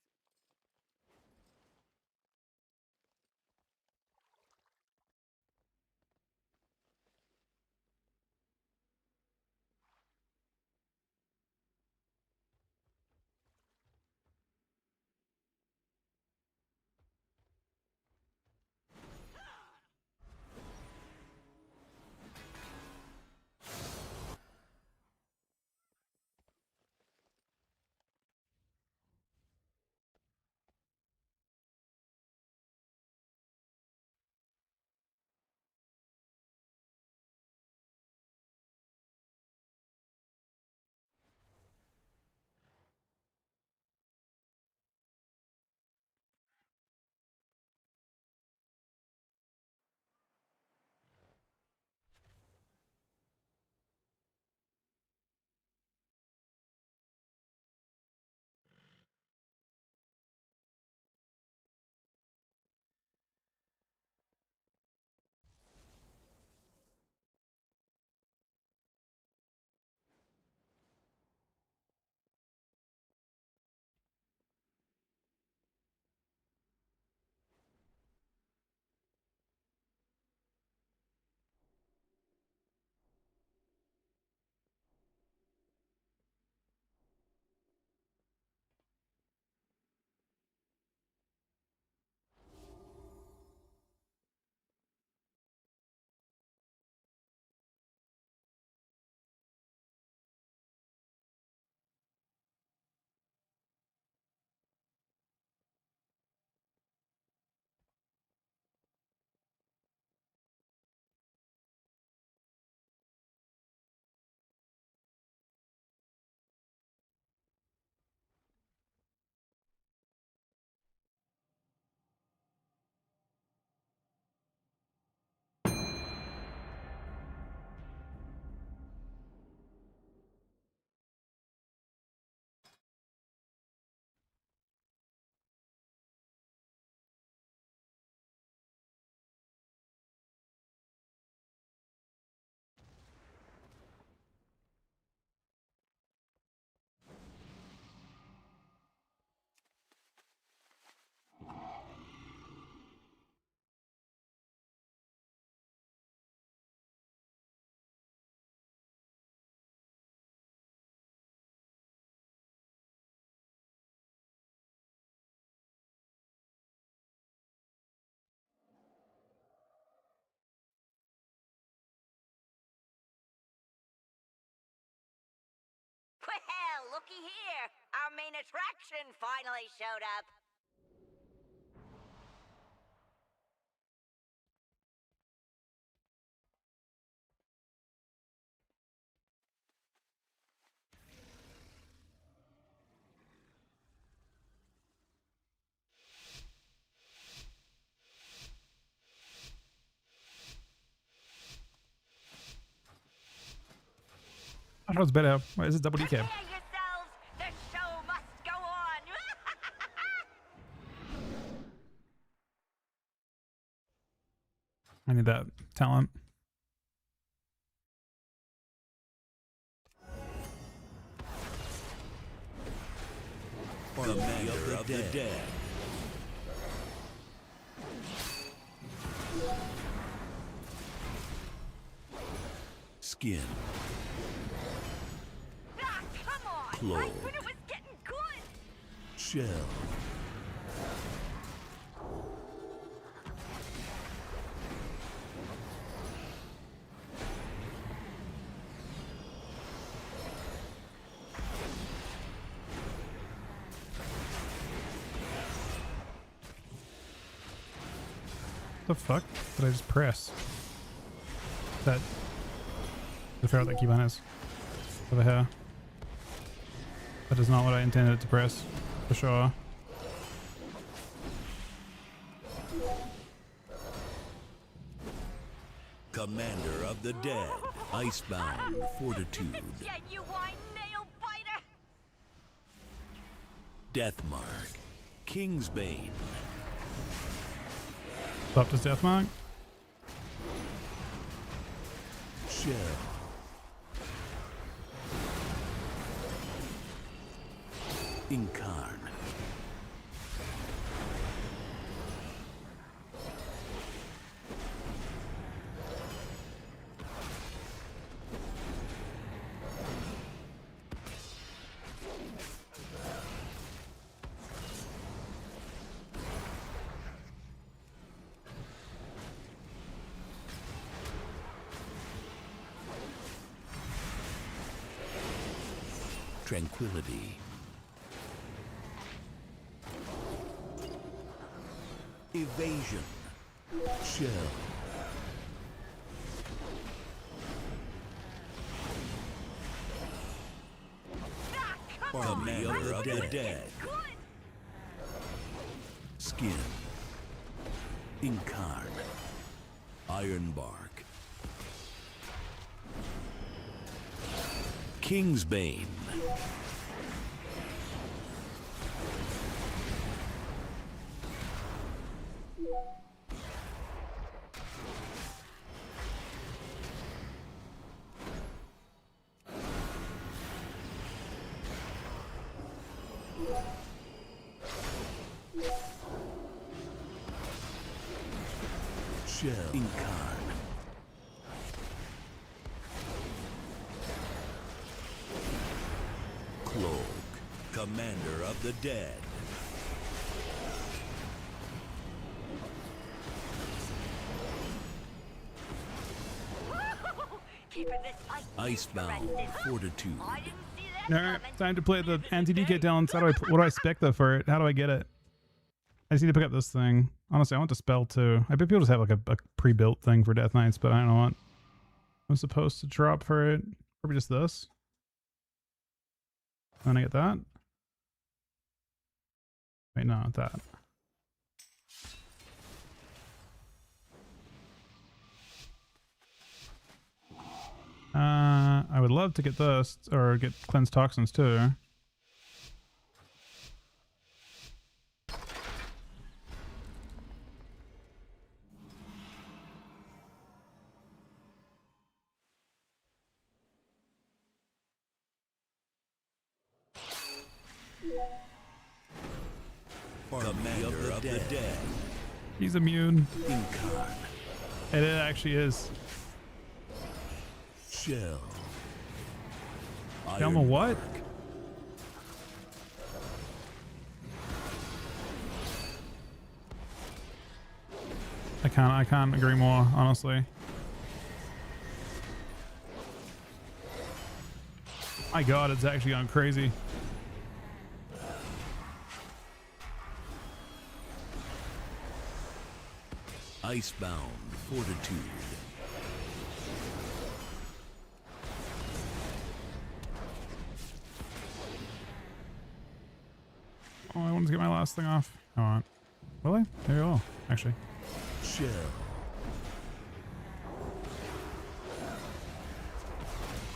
looky here. Our main attraction finally showed up. I thought it was better. Why is it double decap? Prepare yourselves. The show must go on. I need that talent. Commander of the Dead. Skin. Ah, come on. Cloak. I thought it was getting good. Shell. The fuck did I just press? That the ferret that Keybine is over here. That is not what I intended to press, for sure. Commander of the Dead. Icebound Fortitude. Genuine nail biter. Deathmark. Kingsbane. Up to Deathmark. Shell. Incarn. Tranquility. Evasion. Shell. Commander of the Dead. Skin. Incarn. Ironbark. Kingsbane. Shell. Incarn. Cloak. Commander of the Dead. Keeping this Icebound Fortitude. I didn't see that No, coming. time to play the anti-DK talents. How do I? What do I spec though for it? How do I get it? I just need to pick up this thing. Honestly, I want to spell too. I bet people just have like a pre-built thing for Death Knights, but I don't know what I'm supposed to drop for it. Probably just this. Then I get that. Wait, no, that. I would love to get this, or get Cleanse Toxins too. Commander of the Dead. He's immune. Incarn. It actually is. Shell. Yama what? I can't agree more, honestly. My god, it's actually gone crazy. Icebound Fortitude. Oh, I wanted to get my last thing off. I want. Will I? There you go. Actually. Shell.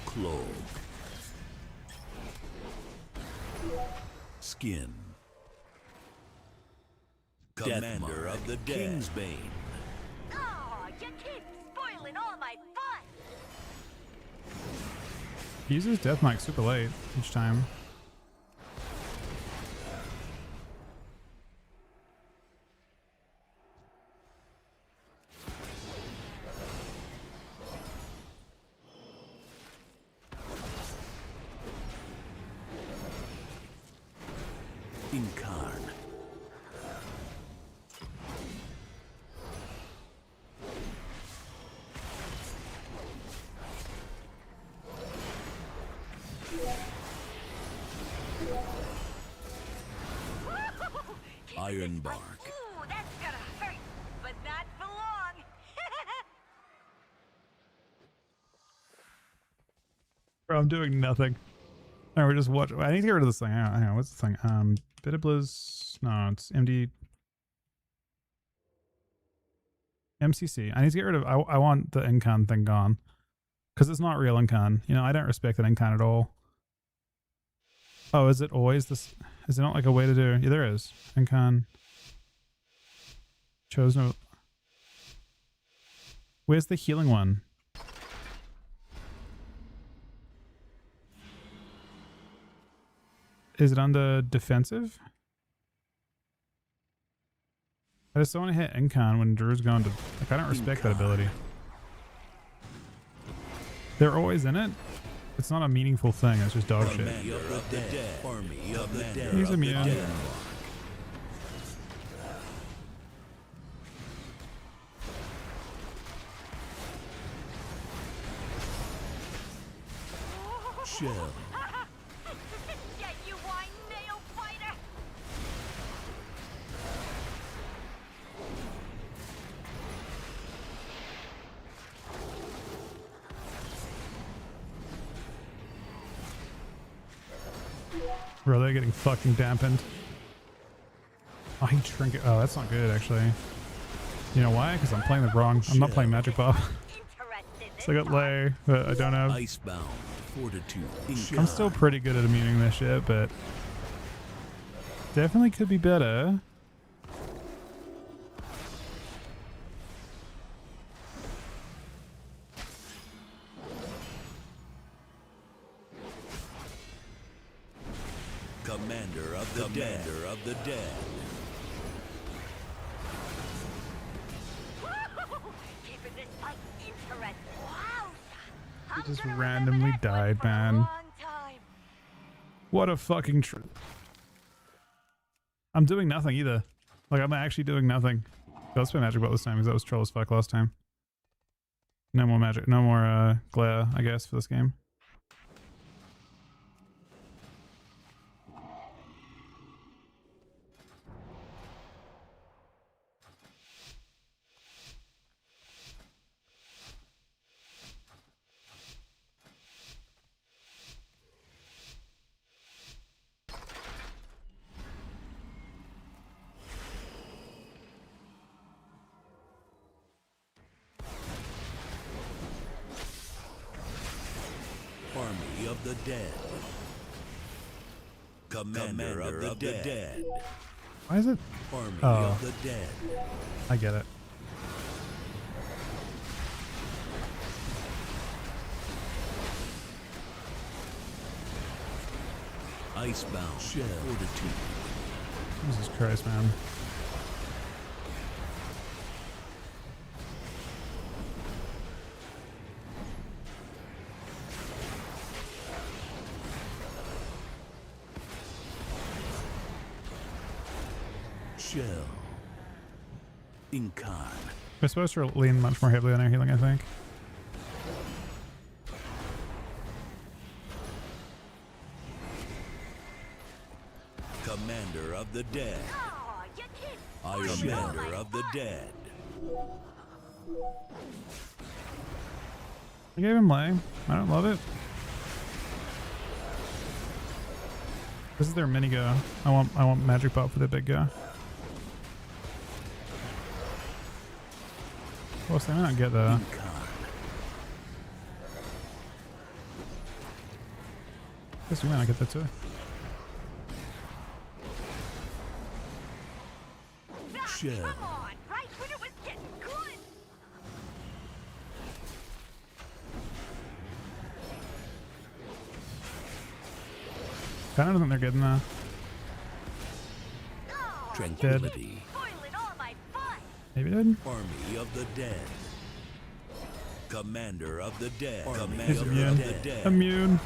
Cloak. Skin. Commander of the Dead. Kingsbane. Oh, you keep spoiling all my fun. He uses Deathmark super late each time. Incarn. Ironbark. Ooh, that's gonna hurt, but not for long. Bro, I'm doing nothing. No, we're just watching. I need to get rid of this thing. Hang on, what's the thing? Bit of Blizz. No, it's MD. MCC. I need to get rid of. I want the Incan thing gone. Because it's not real Incan. You know, I don't respect that Incan at all. Oh, is it always this? Is there not like a way to do? Yeah, there is. Incan. Chose no. Where's the healing one? Is it under defensive? I just don't want to hit Incan when Drew's going to... Like, I don't respect that ability. They're always in it. It's not a meaningful thing. It's just dog shit. He's immune. Shell. Get you wine nail fighter. Bro, they're getting fucking dampened. Oh, he trinket. Oh, that's not good, actually. You know why? Because I'm playing the wrong. I'm not playing Magic Buff. So I got Lay, but I don't have. Icebound Fortitude. I'm still pretty good at immuning this shit, but definitely could be better. Commander of the Dead. Commander of the Dead. Keeping this fight interesting. Wow. He just randomly died, man. What a fucking I'm doing nothing either. Like, I'm actually doing nothing. Let's play Magic Ball this time because that was troll as fuck last time. No more magic. No more glare, I guess, for this game. Army of the Dead. Commander of the Dead. Why is it? Army Oh, of the Dead. I get it. Icebound Fortitude. Jesus Christ, man. Shell. Incarn. We're supposed to lean much more heavily on our healing, I think. Commander of the Dead. Oh, you keep Commander of the Dead. I gave him lay. I don't love it. This is their mini go. I want magic pop for the big go. Well, so they may not get the. Guess we might not get that too. Shell. Come on, right when it was getting good. I don't think they're getting that. Tranquility. Spoiling all my fun. Maybe did. Army of the dead. Commander of the dead. He's Commander immune. of the dead. Immune.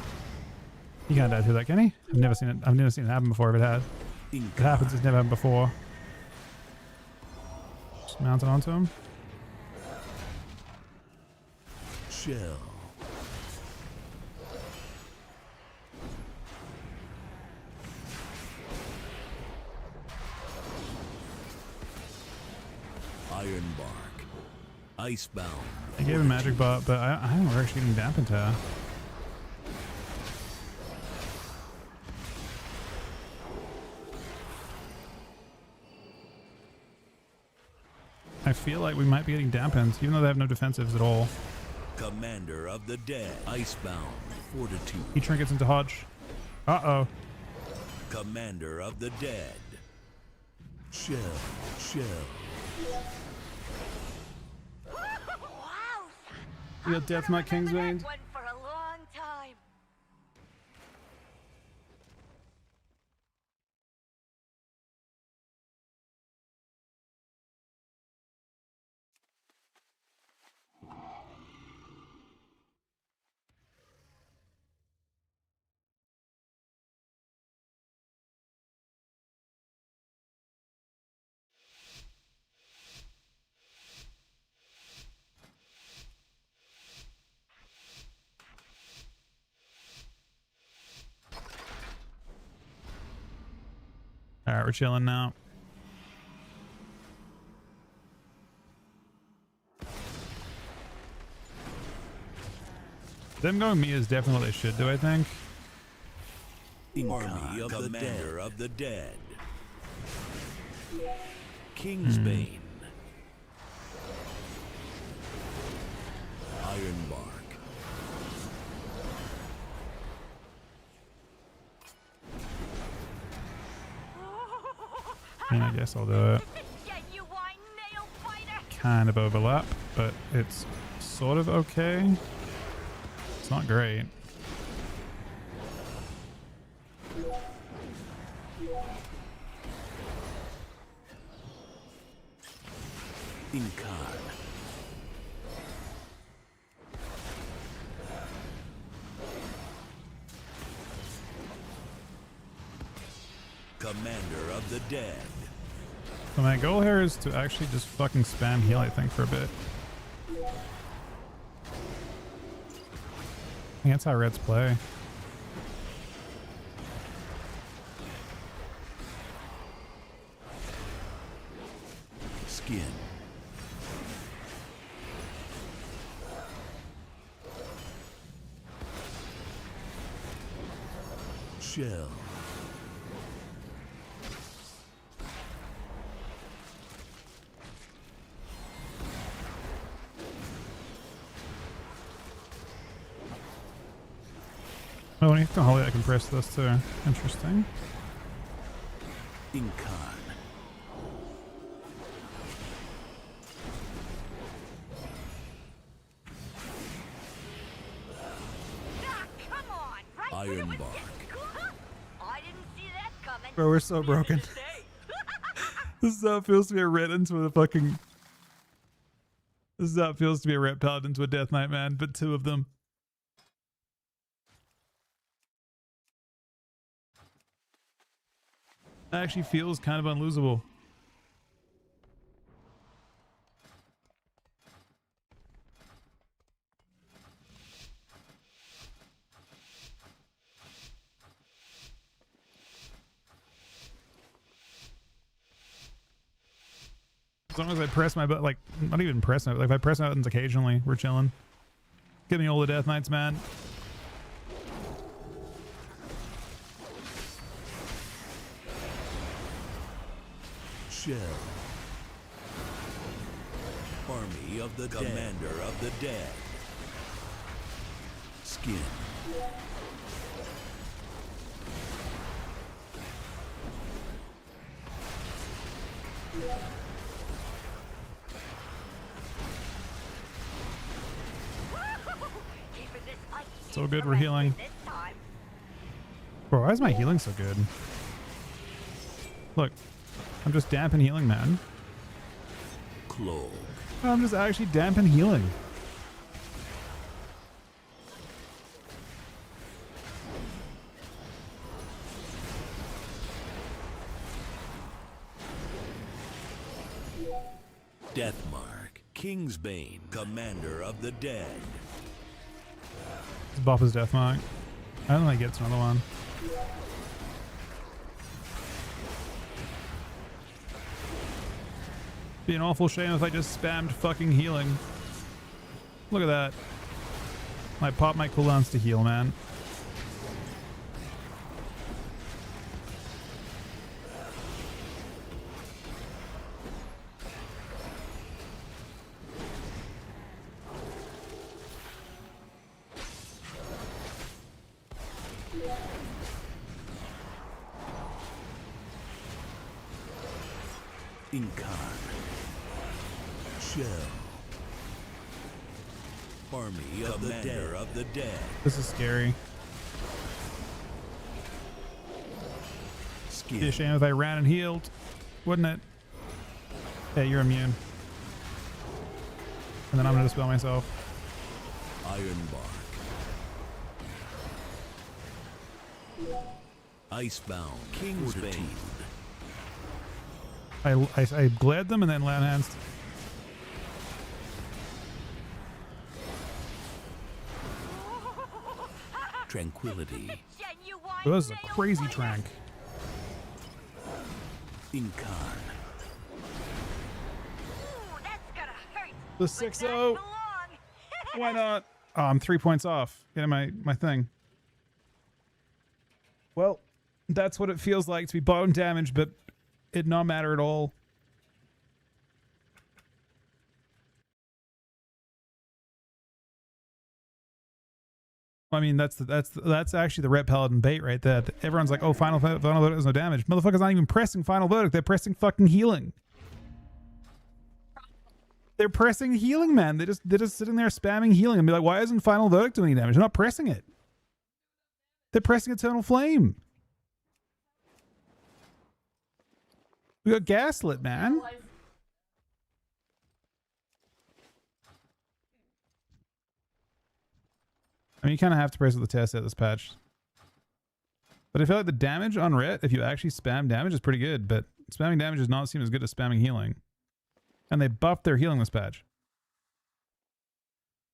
He can't die through that, can he? I've never seen it. I've never seen it happen before. If it had, if it happens, it's never happened before. Just mount it onto him. Shell. Ironbark. Icebound. I gave him magic bot, but I don't know actually getting dampened here. I feel like we might be getting dampened, even though they have no defensives at all. Commander of the dead. Icebound. Fortitude. He trinkets into Hodge. Uh-oh. Commander of the dead. Shell. Shell. You got Death Knight Kingsbane. One for a long time. Alright, we're chilling now. Them going me is definitely what they should do, I think. Army of the Commander of the dead. Kingsbane. Ironbark. And I guess I'll do it. Kind of overlap, but it's sort of okay. It's not great. Incarn. Commander of the dead. So my goal here is to actually just fucking spam heal, I think, for a bit. I think that's how Reds play. Skin. Shell. Oh, when you hit the Holly, I can press this too. Interesting. Incarn. Ironbark. I didn't see that coming. Bro, we're so broken. This is how it feels to be a red into a fucking... This is how it feels to be a red paladin into a Death Knight, man, but two of them. That actually feels kind of unlosable. As long as I press my button, like, not even press my, like, if I press my buttons occasionally, we're chilling. Give me all the Death Knights, man. Shell. Army of the Commander of the Dead. Skin. So good, we're healing. Bro, why is my healing so good? Look, I'm just dampen healing, man. Cloak. I'm just actually dampen healing. Deathmark. Kingsbane. Commander of the Dead. This buff is Deathmark. I don't think it gets another one. Be an awful shame if I just spammed fucking healing. Look at that. I pop my cooldowns to heal, man. Incarn. Shell. Army of the Dead. Of the Dead. This is scary. Skin. Be a shame if I ran and healed, wouldn't it? Hey, you're immune. And then I'm gonna dispel myself. Ironbark. Icebound. Kingsbane. I glad them and then land hands. Tranquility. That was a crazy trank. Incarn. The 6-0. Why not? Oh, I'm 3 points off. Getting my thing. Well, that's what it feels like to be bottom damage, but it not matter at all. I mean, that's actually the Ret Paladin bait right there. Everyone's like, oh, Final Verdict has no damage. Motherfucker's not even pressing Final Verdict. They're pressing fucking healing. They're pressing healing, man. They're just sitting there spamming healing and be like, why isn't Final Verdict doing any damage? They're not pressing it. They're pressing Eternal Flame. We got gaslit, man. I mean, you kind of have to press with the test at this patch. But I feel like the damage on Ret, if you actually spam damage, is pretty good. But spamming damage does not seem as good as spamming healing. And they buffed their healing this patch.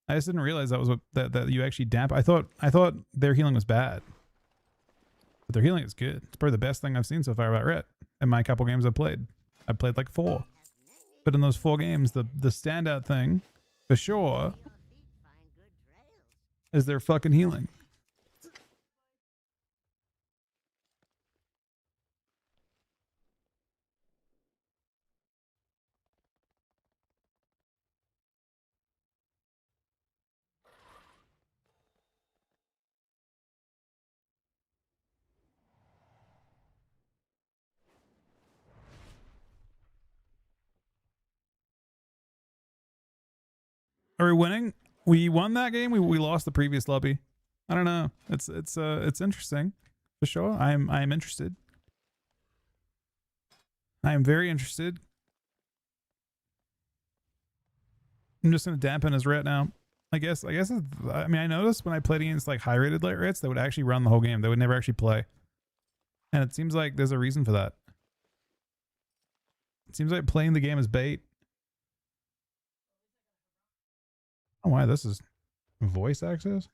I just didn't realize that was what that you actually damp. I thought their healing was bad. But their healing is good. It's probably the best thing I've seen so far about Ret in my couple games I've played. I've played like 4. But in those 4 games, the standout thing, for sure, is their fucking healing. Are we winning? We won that game. We lost the previous lobby. I don't know. It's interesting for sure. I am interested. I am very interested. I'm just gonna dampen his Ret now. I guess. I mean, I noticed when I played against like high rated light Rets, they would actually run the whole game. They would never actually play, and it seems like there's a reason for that. It seems like playing the game as bait. Oh, why this is voice access?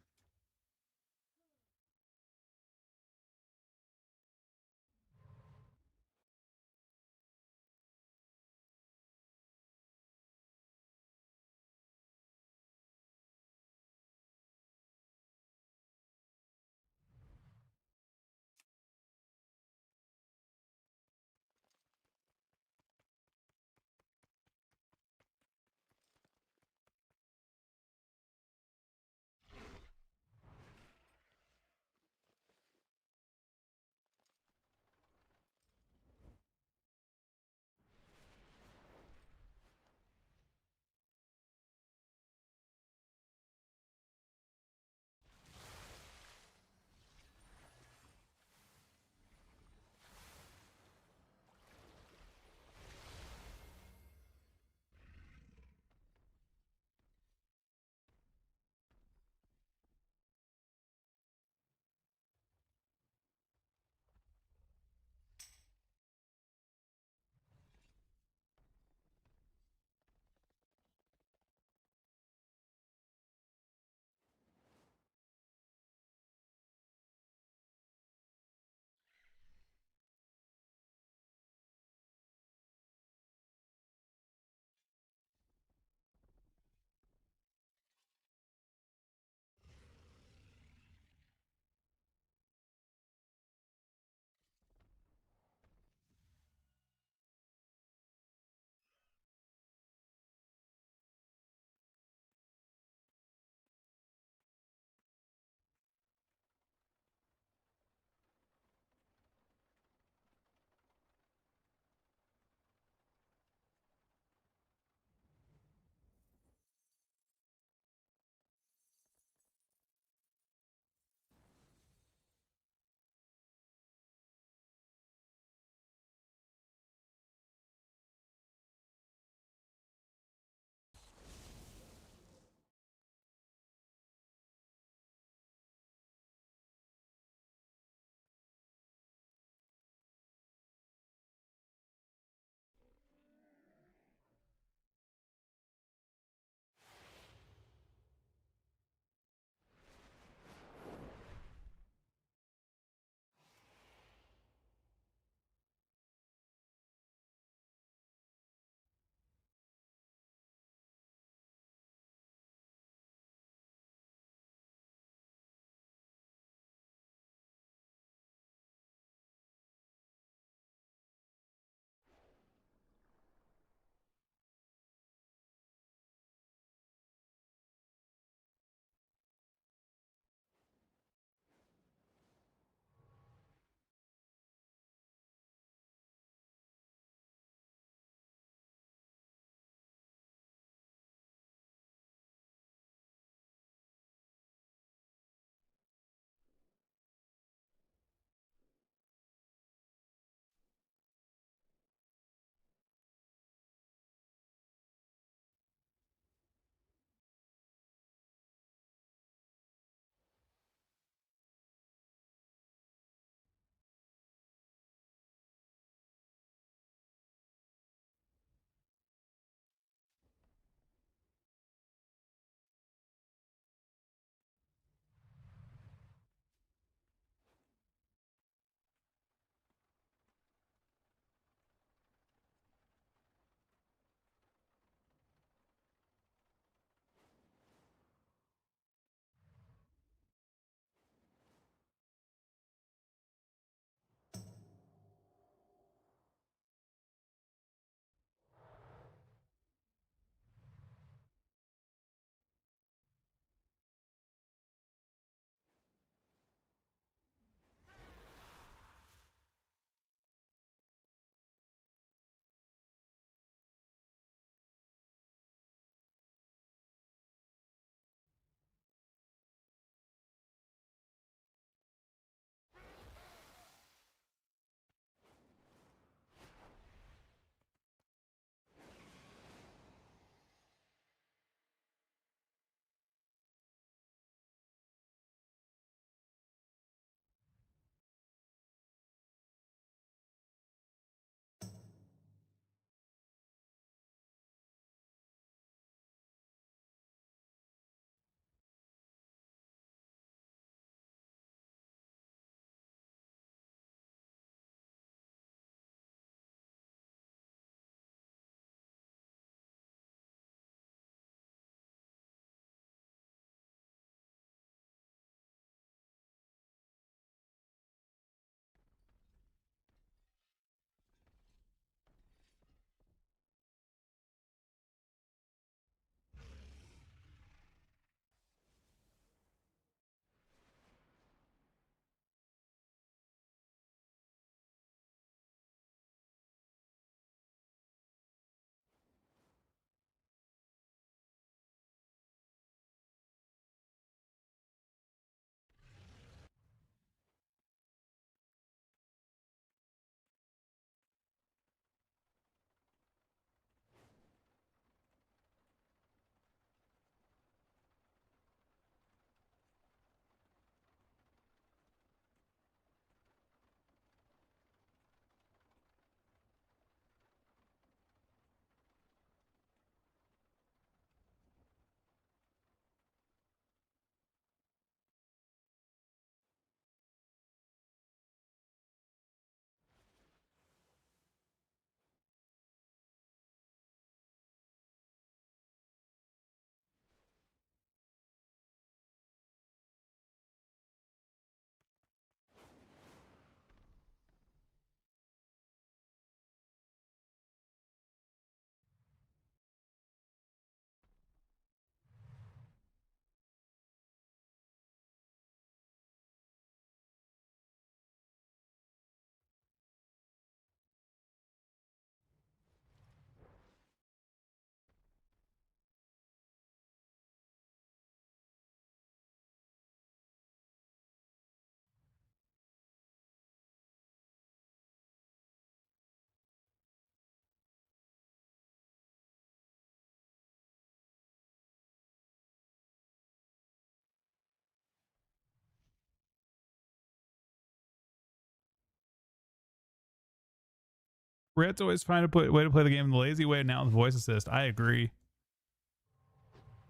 Red's always find a way to play the game the lazy way. Now with voice assist, I agree.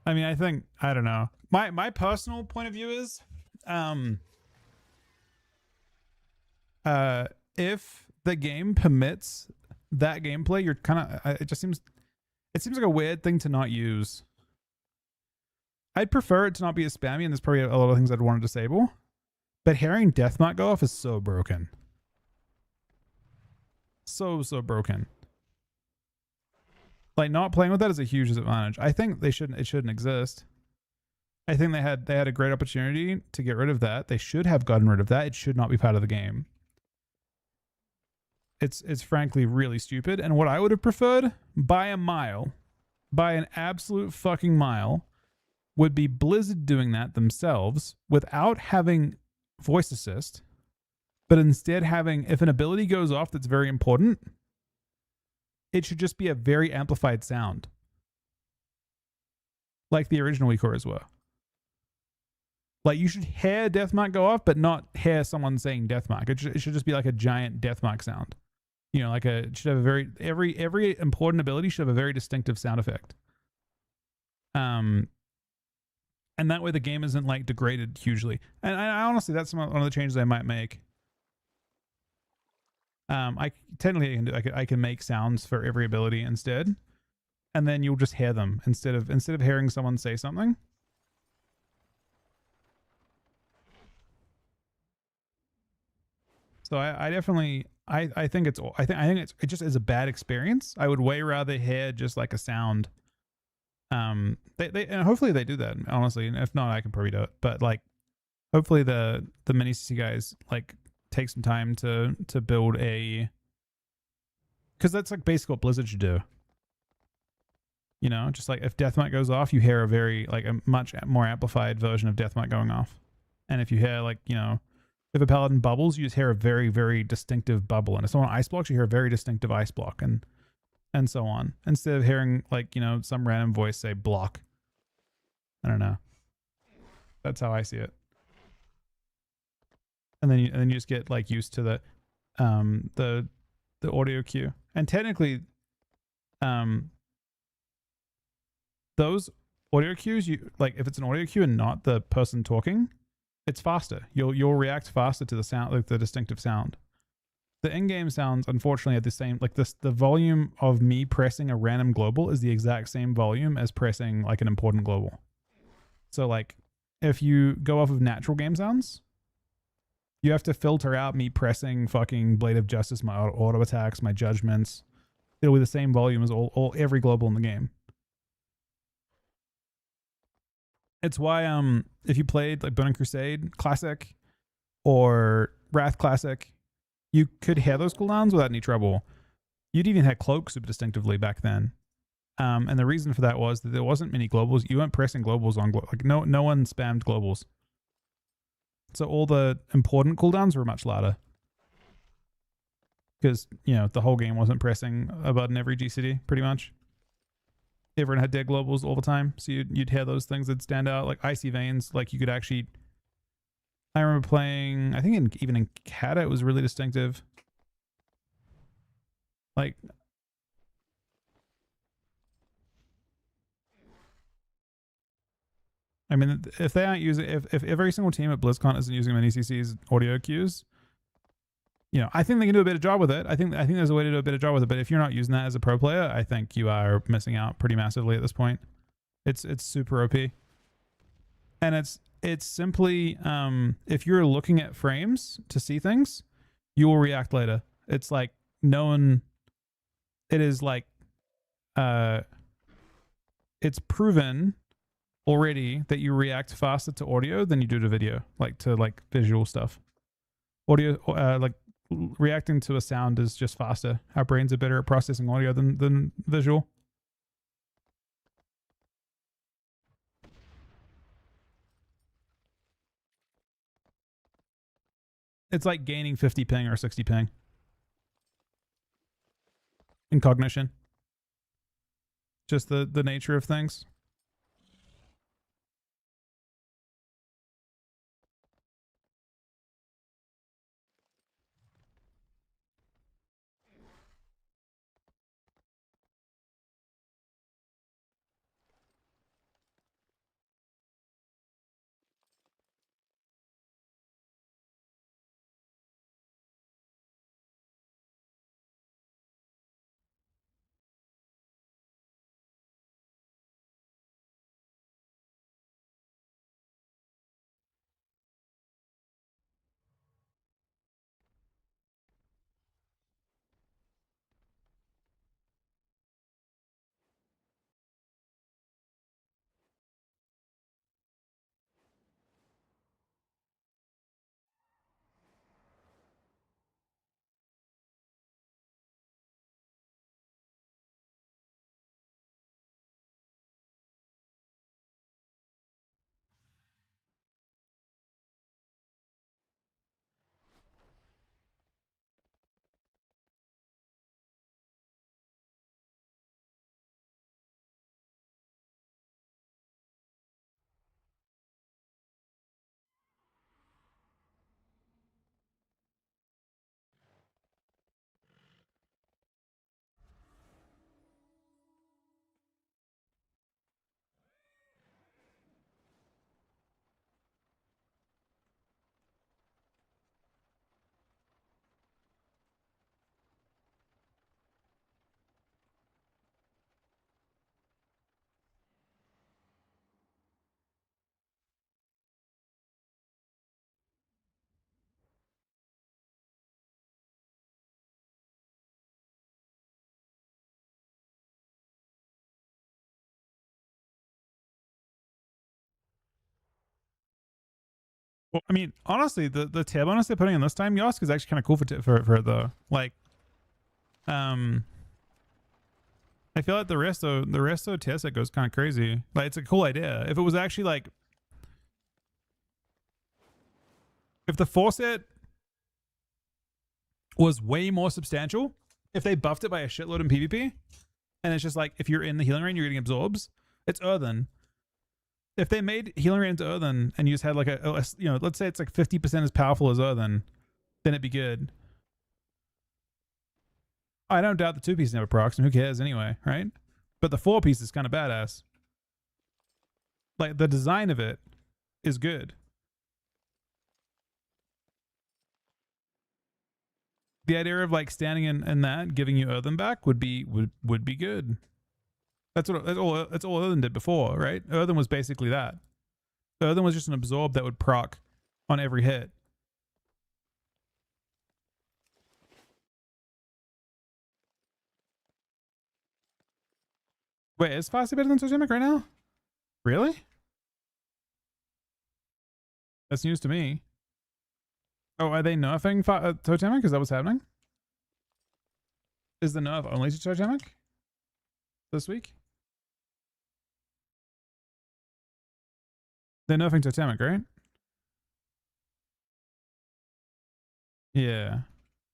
I mean, I don't know. My personal point of view is, if the game permits that gameplay, you're kind of, it seems like a weird thing to not use. I'd prefer it to not be as spammy, and there's probably a lot of things I'd want to disable. But hearing Deathmark go off is so broken. So broken. Like, not playing with that is a huge disadvantage. I think it shouldn't exist. I think they had a great opportunity to get rid of that. They should have gotten rid of that. It should not be part of the game. It's frankly really stupid. And what I would have preferred by a mile, by an absolute fucking mile, would be Blizzard doing that themselves without having voice assist, but instead having, if an ability goes off that's very important, it should just be a very amplified sound. Like the original Ikoras were. Like, you should hear Deathmark go off, but not hear someone saying Deathmark. It should just be like a giant Deathmark sound. You know, like it should have a very, every important ability should have a very distinctive sound effect. And that way the game isn't like degraded hugely. And I honestly, that's one of the changes I might make. I technically I can make sounds for every ability instead, and then you'll just hear them instead of hearing someone say something. So I definitely I think it just is a bad experience. I would way rather hear just like a sound. They and hopefully they do that, honestly, and if not, I can probably do it. But like, hopefully the mini CC guys like take some time to build a, because that's like basically what Blizzard should do. You know, just like if Deathmark goes off, you hear a much more amplified version of Deathmark going off. And if you hear like, you know, if a paladin bubbles, you just hear a very, very distinctive bubble. And if someone ice blocks, you hear a very distinctive ice block, and so on. Instead of hearing like, you know, some random voice say block. I don't know. That's how I see it. And then you just get like used to the audio cue. And technically, those audio cues, you like, if it's an audio cue and not the person talking, it's faster. You'll react faster to the sound, like the distinctive sound. The in-game sounds, unfortunately, are the same. Like this, the volume of me pressing a random global is the exact same volume as pressing like an important global. So like, if you go off of natural game sounds, you have to filter out me pressing fucking Blade of Justice, my auto attacks, my judgments. It'll be the same volume as every global in the game. It's why if you played like Burning Crusade Classic or Wrath Classic, you could hear those cooldowns without any trouble. You'd even had Cloak super distinctively back then. And the reason for that was that there wasn't many globals. You weren't pressing globals on like no one spammed globals. So all the important cooldowns were much louder. Because, you know, the whole game wasn't pressing a button every GCD, pretty much. Everyone had dead globals all the time, so you'd hear those things that stand out, like Icy Veins. Like you could actually, I remember playing, I think even in Kata it was really distinctive. Like, I mean, if they aren't using, if every single team at BlizzCon isn't using mini CC's audio cues, you know, I think they can do a better job with it. I think there's a way to do a better job with it. But if you're not using that as a pro player, I think you are missing out pretty massively at this point. It's super OP, and it's simply if you're looking at frames to see things, you will react later. It's like it is like it's proven already that you react faster to audio than you do to video, like to like visual stuff. Audio like reacting to a sound is just faster. Our brains are better at processing audio than visual. It's like gaining 50 ping or 60 ping in cognition. Just the nature of things. Well, I mean, honestly, the tier bonus they're putting in this time, Yosk, is actually kind of cool for it though. Like, I feel like the resto tier set goes kind of crazy. Like, it's a cool idea. If it was actually like, if the 4 set was way more substantial, if they buffed it by a shitload in PvP, and it's just like, if you're in the healing rain, you're getting absorbs, it's earthen. If they made healing rain into earthen and you just had like a you know, let's say it's like 50% as powerful as earthen, then it'd be good. I don't doubt the 2-piece never procs, and who cares anyway, right? But the 4-piece is kind of badass. Like, the design of it is good. The idea of like standing in that, giving you earthen back would be good. That's all Earthen did before, right? Earthen was basically that. Earthen was just an absorb that would proc on every hit. Wait, is Fasty better than Totemic right now? Really? That's news to me. Oh, are they nerfing Totemic? Is that what's happening? Is the nerf only to Totemic this week? They're nerfing Totemic, right? Yeah.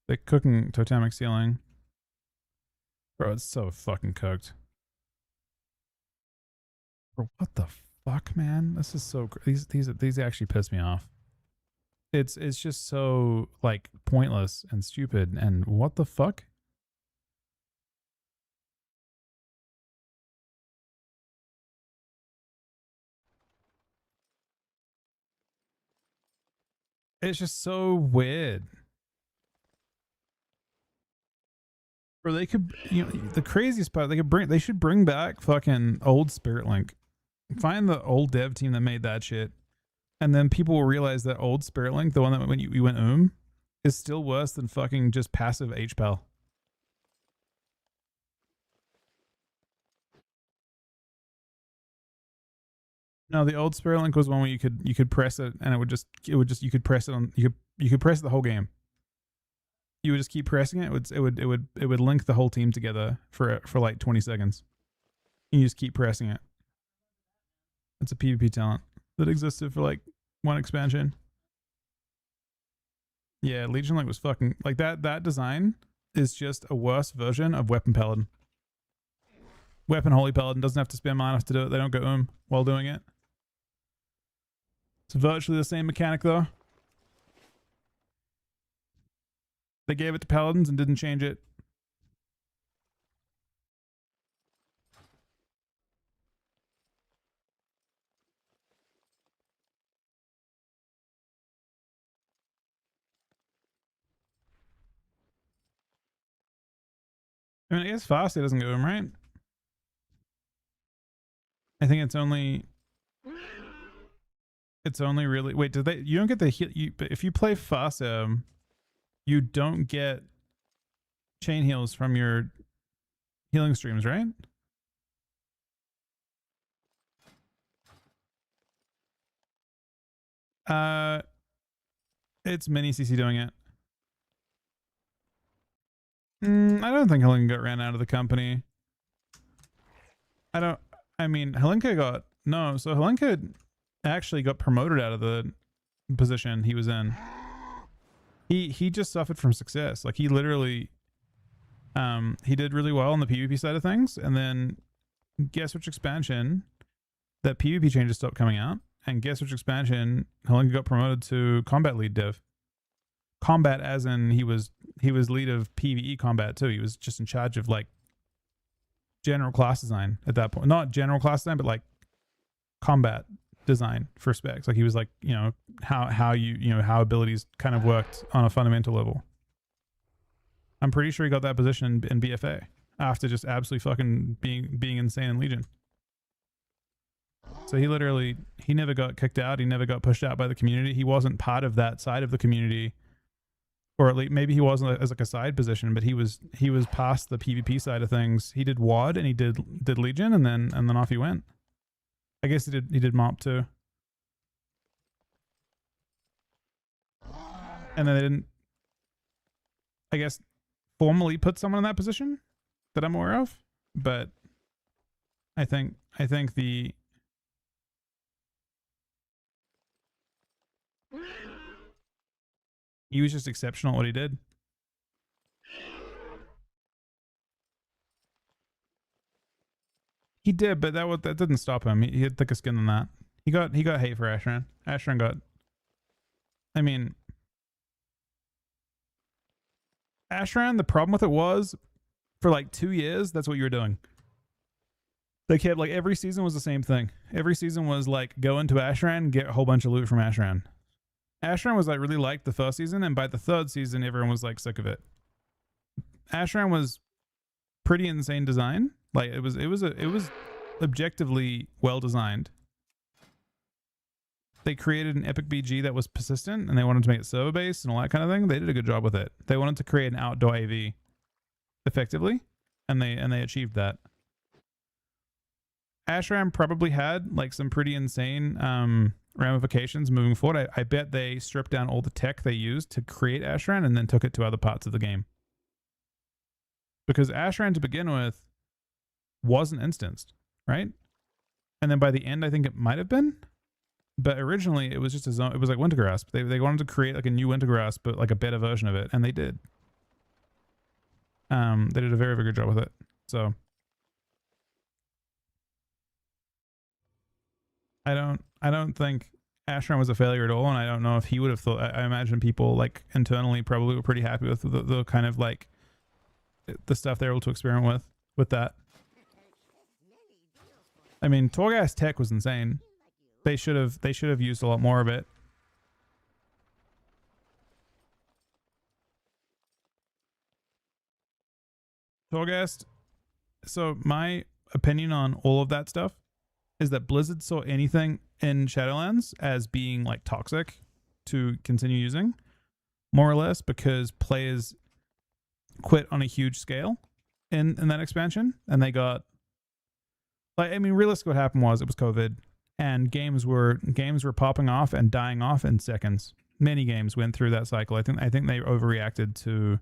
They're cooking Totemic ceiling. Bro, it's so fucking cooked. Bro, what the fuck, man? This is so... These actually piss me off. It's just so, like, pointless and stupid, and what the fuck? It's just so weird. Or they could, you know, the craziest part, they should bring back fucking old Spirit Link. Find the old dev team that made that shit. And then people will realize that old Spirit Link, the one that when you went is still worse than fucking just passive HPAL. No, the old Spirit Link was one where you could press it and you could press it on you could press it the whole game. You would just keep pressing it. It would link the whole team together for like 20 seconds. And you just keep pressing it. It's a PvP talent that existed for like one expansion. Yeah, Legion Link was fucking like that design is just a worse version of Weapon Paladin. Weapon Holy Paladin doesn't have to spend mana to do it. They don't go while doing it. It's virtually the same mechanic though. They gave it to Paladins and didn't change it. I mean, I guess Fasty doesn't go right? I think it's only really... Wait, did they... You don't get the heal... if you play Fastim, you don't get chain heals from your healing streams, right? It's Mini CC doing it. I don't think Helinka got ran out of the company. I mean, Helinka got... No, so Helinka actually got promoted out of the position he was in. He just suffered from success. Like, he literally... he did really well on the PvP side of things, and then guess which expansion that PvP changes stopped coming out, and guess which expansion Helinka got promoted to combat lead dev. Combat as in he was lead of PvE combat too. He was just in charge of like general class design at that point. Not general class design, but like combat design for specs. Like he was like, you know, how how abilities kind of worked on a fundamental level. I'm pretty sure he got that position in BFA after just absolutely fucking being insane in Legion. So he never got kicked out. He never got pushed out by the community. He wasn't part of that side of the community, or at least maybe he wasn't as like a side position, but he was past the PvP side of things. He did WoD and he did Legion, and then off he went. I guess he did MoP too. and then they didn't, I guess, formally put someone in that position that I'm aware of. But I think he was just exceptional at what he did. He did, but that didn't stop him. He had thicker skin than that. He got hate for Ashran. Ashran got. I mean, Ashran. The problem with it was, for like 2 years, that's what you were doing. They kept like every season was the same thing. Every season was like go into Ashran, get a whole bunch of loot from Ashran. Ashran was like really liked the first season, and by the third season, everyone was like sick of it. Ashran was pretty insane design. Like it was objectively well designed. They created an epic BG that was persistent, and they wanted to make it server based and all that kind of thing. They did a good job with it. They wanted to create an outdoor AV effectively, and they achieved that. Ashran probably had like some pretty insane ramifications moving forward. I bet they stripped down all the tech they used to create Ashran and then took it to other parts of the game. Because Ashran to begin with wasn't instanced, right? And then by the end, I think it might have been. But originally, it was just a zone. It was like Wintergrasp. They wanted to create like a new Wintergrasp, but like a better version of it, and they did. They did a very, very good job with it. So I don't think Ashran was a failure at all, and I don't know if he would have thought. I imagine people like internally probably were pretty happy with the kind of like the stuff they were able to experiment with that. I mean, Torghast tech was insane. They should have used a lot more of it. Torghast. So my opinion on all of that stuff is that Blizzard saw anything in Shadowlands as being like toxic to continue using, more or less, because players quit on a huge scale in that expansion, and they got like, I mean, realistically what happened was it was COVID, and games were popping off and dying off in seconds. Many games went through that cycle. I think they overreacted to,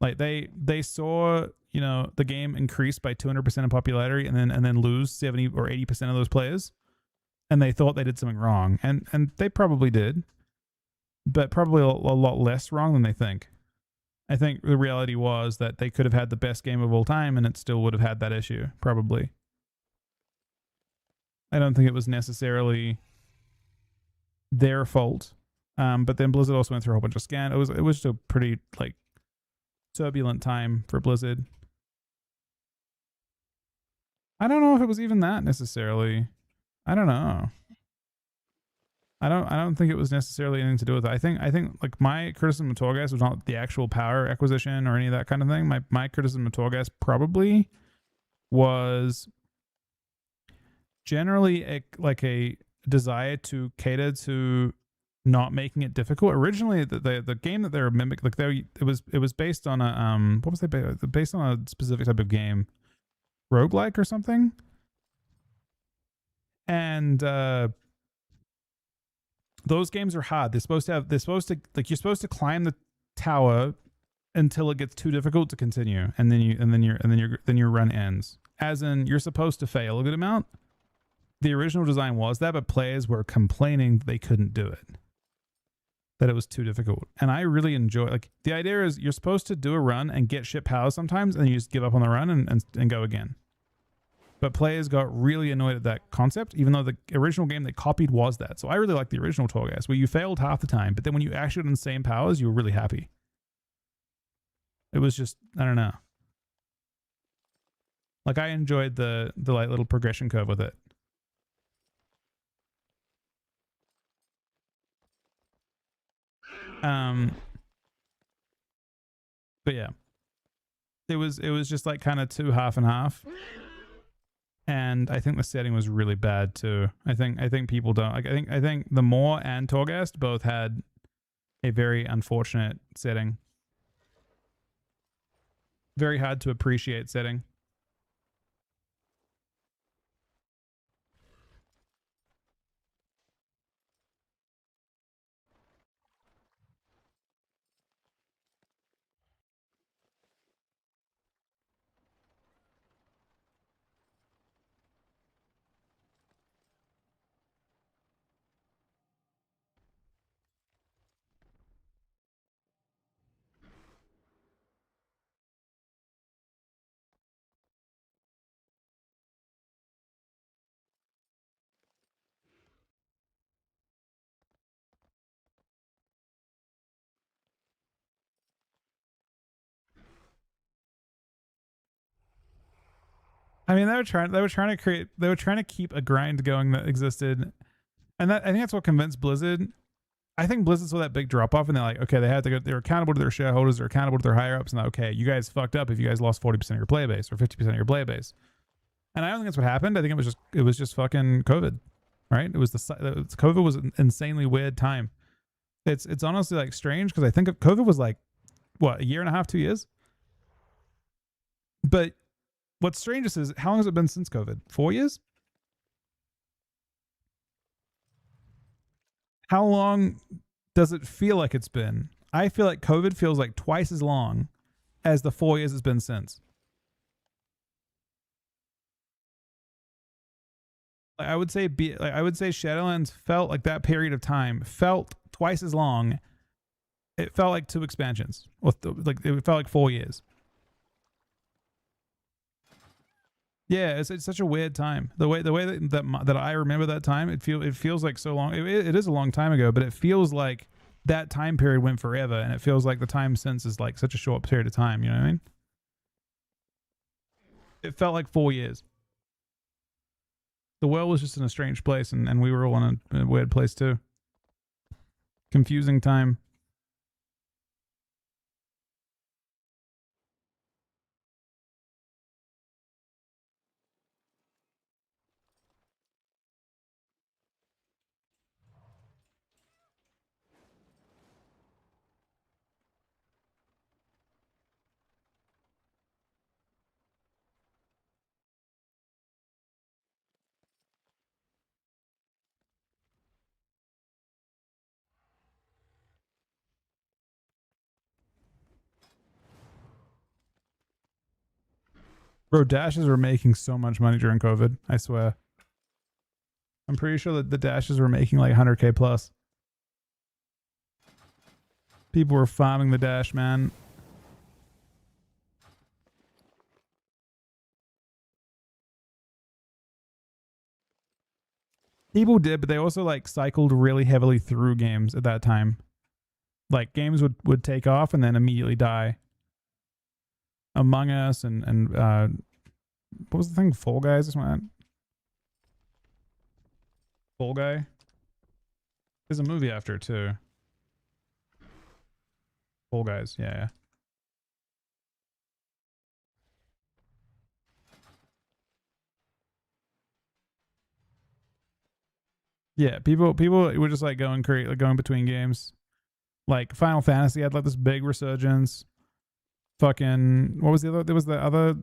like, they saw, you know, the game increase by 200% in popularity and then lose 70 or 80% of those players, and they thought they did something wrong, and they probably did, but probably a lot less wrong than they think. I think the reality was that they could have had the best game of all time and it still would have had that issue, probably. I don't think it was necessarily their fault. But then Blizzard also went through a whole bunch of scan. It was just a pretty like turbulent time for Blizzard. I don't know if it was even that necessarily. I don't know. I don't think it was necessarily anything to do with it. I think like my criticism of Torghast was not the actual power acquisition or any of that kind of thing. My criticism of Torghast probably was generally a desire to cater to not making it difficult. Originally, the game that they were mimicking, like it was based on a what was they based on a specific type of game, roguelike or something, and those games are hard. They're supposed to like you're supposed to climb the tower until it gets too difficult to continue, and then your run ends. As in, you're supposed to fail a good amount. The original design was that, but players were complaining they couldn't do it, that it was too difficult. And I really enjoy, like, the idea is you're supposed to do a run and get shit powers sometimes, and you just give up on the run and go again. But players got really annoyed at that concept, even though the original game they copied was that. So I really like the original Torghast, where you failed half the time, but then when you actually got the same powers, you were really happy. It was just, I don't know. Like, I enjoyed the like little progression curve with it. But yeah, it was just like kind of two half and half, and I think the setting was really bad too. I think people don't like. I think the Maw and Torghast both had a very unfortunate setting, very hard to appreciate setting. I mean, they were trying to keep a grind going that existed, and I think that's what convinced Blizzard. I think Blizzard saw that big drop off, and they're like, okay, they're accountable to their shareholders, they're accountable to their higher ups, and okay, you guys fucked up if you guys lost 40% of your player base or 50% of your player base. And I don't think that's what happened. I think it was just fucking COVID, right? COVID was an insanely weird time. It's honestly like strange because I think COVID was like what, a year and a half, 2 years. But what's strangest is how long has it been since COVID? 4 years? How long does it feel like it's been? I feel like COVID feels like twice as long as the 4 years it's been since. I would say Shadowlands felt like that period of time felt twice as long. It felt like 2 expansions. It felt like 4 years. Yeah, it's such a weird time. The way that I remember that time, it feels like so long. It is a long time ago, but it feels like that time period went forever, and it feels like the time since is like such a short period of time. You know what I mean? It felt like 4 years. The world was just in a strange place, and we were all in a weird place too. Confusing time. Bro, dashes were making so much money during COVID. I swear. I'm pretty sure that the dashes were making like 100K plus. People were farming the dash, man. People did, but they also like cycled really heavily through games at that time. Like games would take off and then immediately die. Among Us and what was the thing? Fall Guys or something? Fall Guy? There's a movie after it too. Fall Guys, yeah. Yeah, people were just like going between games. Like Final Fantasy had like this big resurgence. Fucking what was the other? There was the other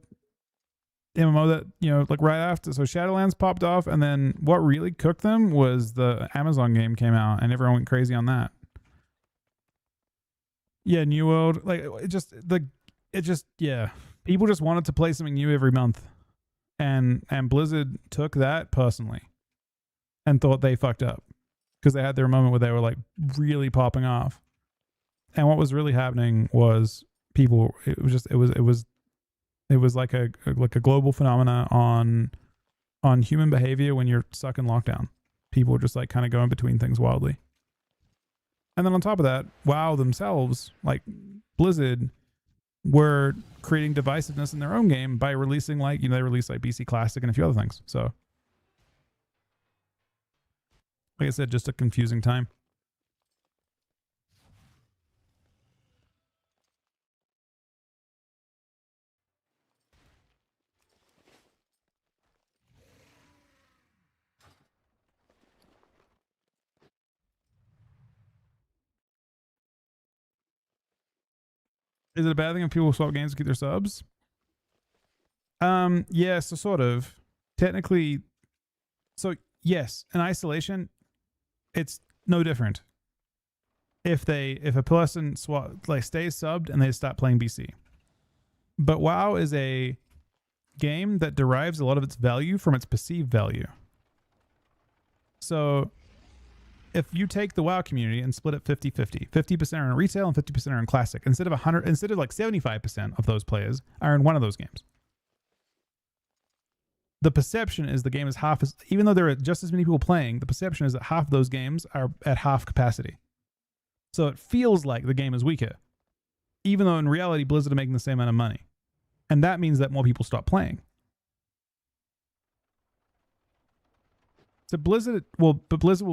MMO that, you know, like right after. So Shadowlands popped off, and then what really cooked them was the Amazon game came out, and everyone went crazy on that. Yeah, New World, like people just wanted to play something new every month, and Blizzard took that personally, and thought they fucked up because they had their moment where they were like really popping off, and what was really happening was people. It was like a global phenomena on human behavior when you're stuck in lockdown. People were just like kind of going between things wildly. And then on top of that, WoW themselves, like Blizzard, were creating divisiveness in their own game by releasing they released like BC Classic and a few other things. So, like I said, just a confusing time. Is it a bad thing if people swap games to keep their subs? Yeah, so sort of. Technically, so yes, in isolation, it's no different. If a person stays subbed and they stop playing BC. But WoW is a game that derives a lot of its value from its perceived value. So if you take the WoW community and split it 50-50, 50% are in retail and 50% are in classic, instead of 75% of those players are in one of those games. The perception is the game is half as, even though there are just as many people playing, the perception is that half of those games are at half capacity. So it feels like the game is weaker, even though in reality Blizzard are making the same amount of money. And that means that more people stop playing. So Blizzard will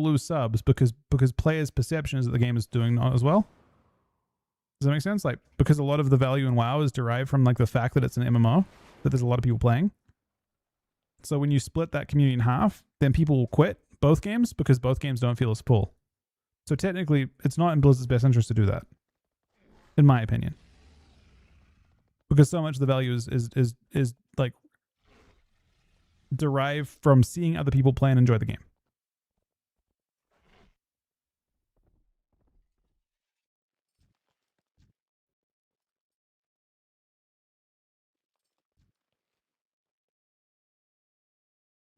lose subs because players' perception is that the game is doing not as well. Does that make sense? Like, because a lot of the value in WoW is derived from like the fact that it's an MMO, that there's a lot of people playing. So when you split that community in half, then people will quit both games because both games don't feel as full. So technically, it's not in Blizzard's best interest to do that, in my opinion, because so much of the value is like derived from seeing other people play and enjoy the game.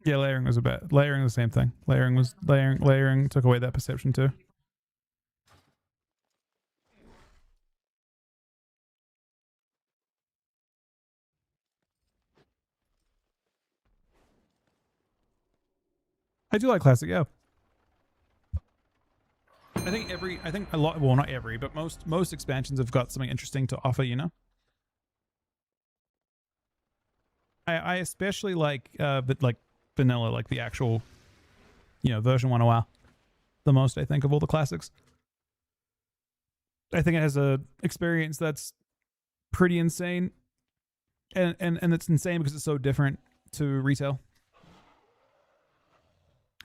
Yeah, layering was layering the same thing. Layering took away that perception too. I do like classic, yeah. I think a lot, well, not every, but most expansions have got something interesting to offer, you know? I especially like but like vanilla, like the actual, you know, version 1 of WoW, the most, I think, of all the classics. I think it has a experience that's pretty insane, and it's insane because it's so different to retail.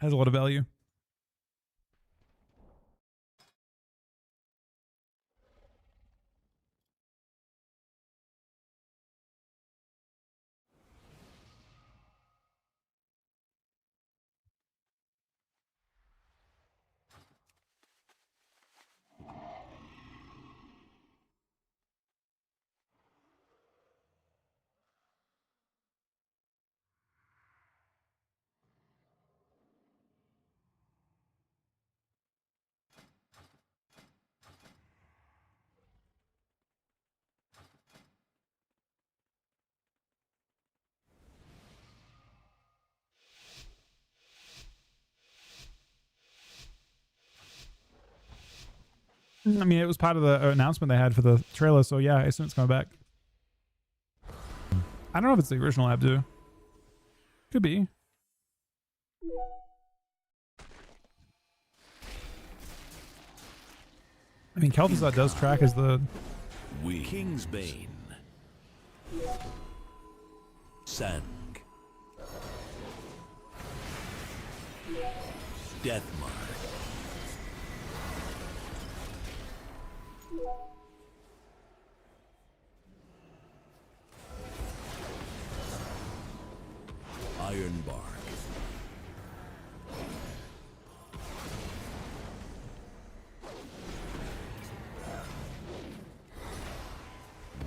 Has a lot of value. I mean, it was part of the announcement they had for the trailer, so yeah, I assume it's coming back. I don't know if it's the original Abzu. Could be. I mean, Kel'Thuzad does track as the... Kingsbane. Sang. Deathmark. Ironbark.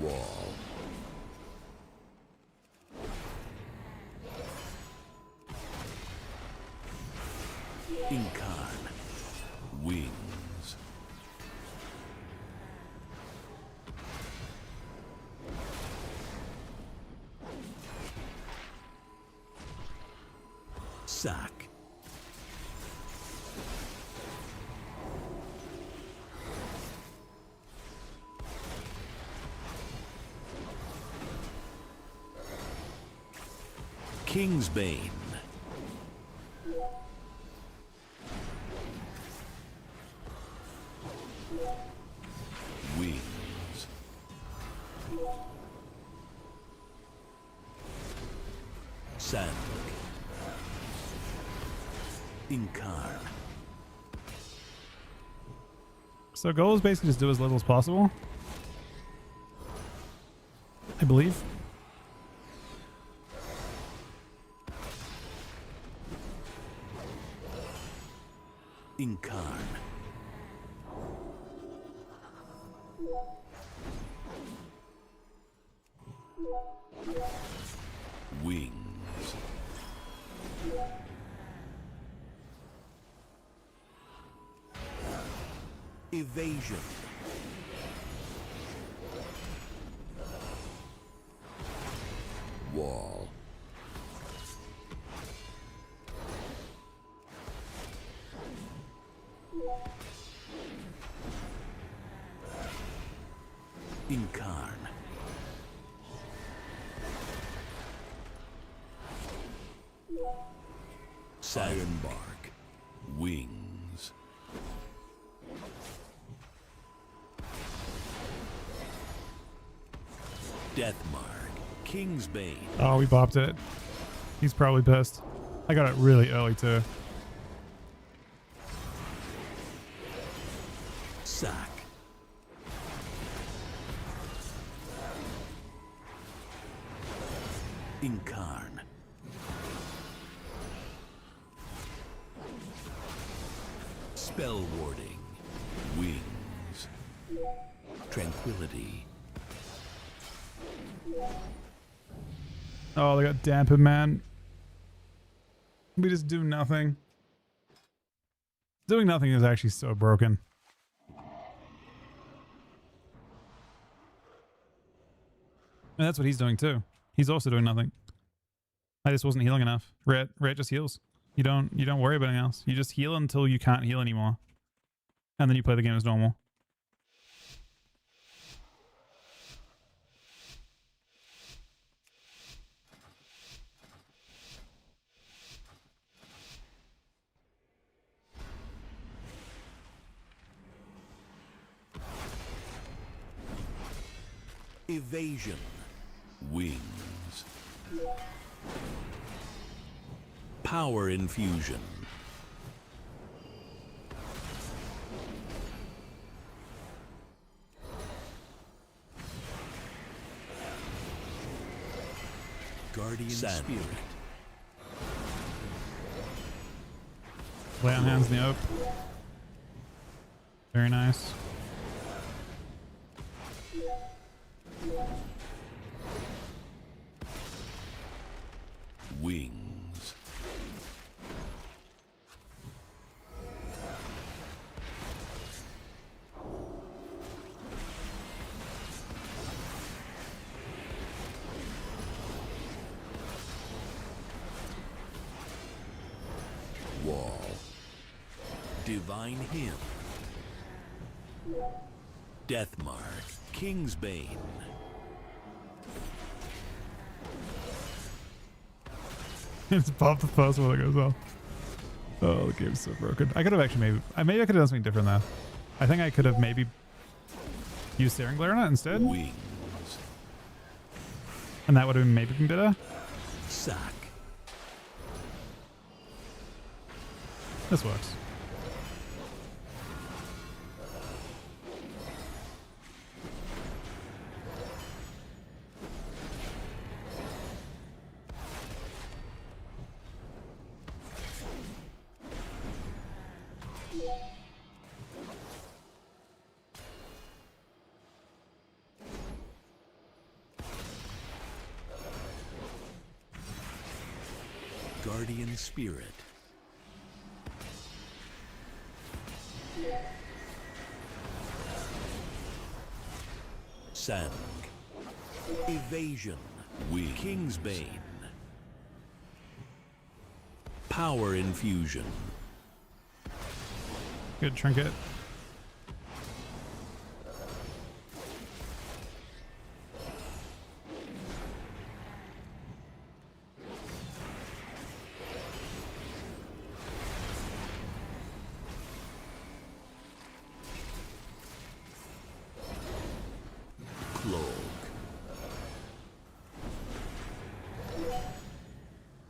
Wall. Incarn. Wings. Sack. Kingsbane. Wings. Sand. Incarn. So goal is basically just do as little as possible, I believe. Incarn. Wings. Evasion. Wall. Incarn. Ironbark. Wings. Deathmark. Kingsbane. Oh, we bopped it. He's probably pissed. I got it really early too. Sack. Incarn. Spell warding. Wings. Tranquility. Oh, they got dampened, man. We just do nothing. Doing nothing is actually so broken. And that's what he's doing too. He's also doing nothing. I just wasn't healing enough. Ret just heals. You don't worry about anything else. You just heal until you can't heal anymore. And then you play the game as normal. Evasion. Wings. Power infusion. Guardian Spirit. Lay on hands in the oak. Very nice. Wings. Wall. Divine Hymn. Deathmark. Kingsbane. It's pop the first one that goes off. Oh, the game's so broken. I could have actually maybe I could have done something different there. I think I could have maybe used Searing Glare on it instead. Wings. And that would have maybe been better. Sack. This works. Guardian Spirit. Sang. Evasion. Kingsbane. Power infusion. Good trinket. Cloak.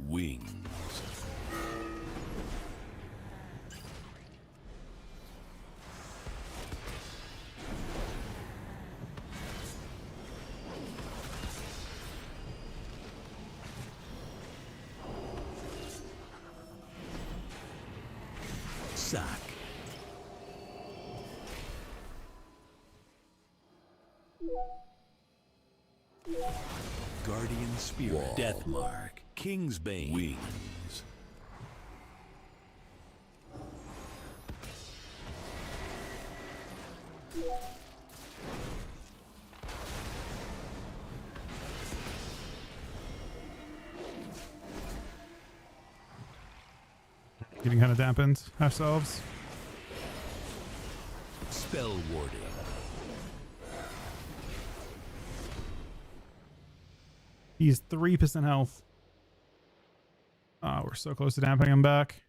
Wings. Sack. Guardian Spirit. Wall. Deathmark. Kingsbane. Wings. Getting kind of dampened ourselves. Spell warding. He's 3% health. Oh, we're so close to damping him back.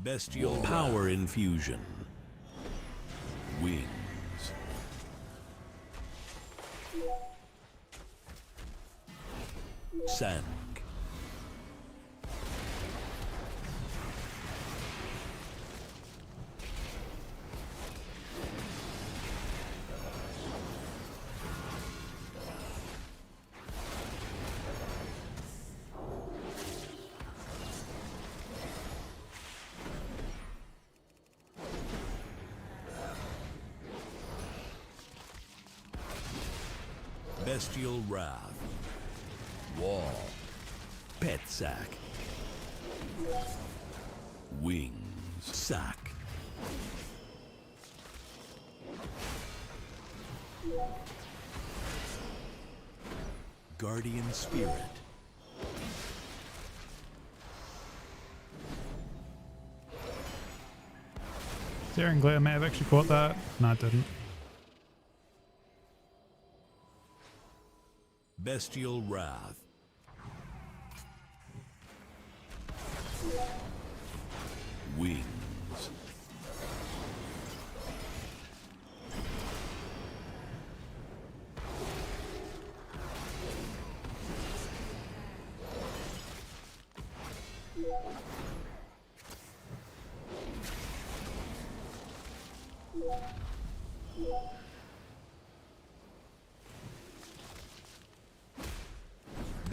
Bestial power infusion. Wings. Sand. Bestial Wrath. Wall. Pet Sack. Wings. Sack. Guardian Spirit. Searing Glare may have actually caught that. No, it didn't. Bestial Wrath. Wings.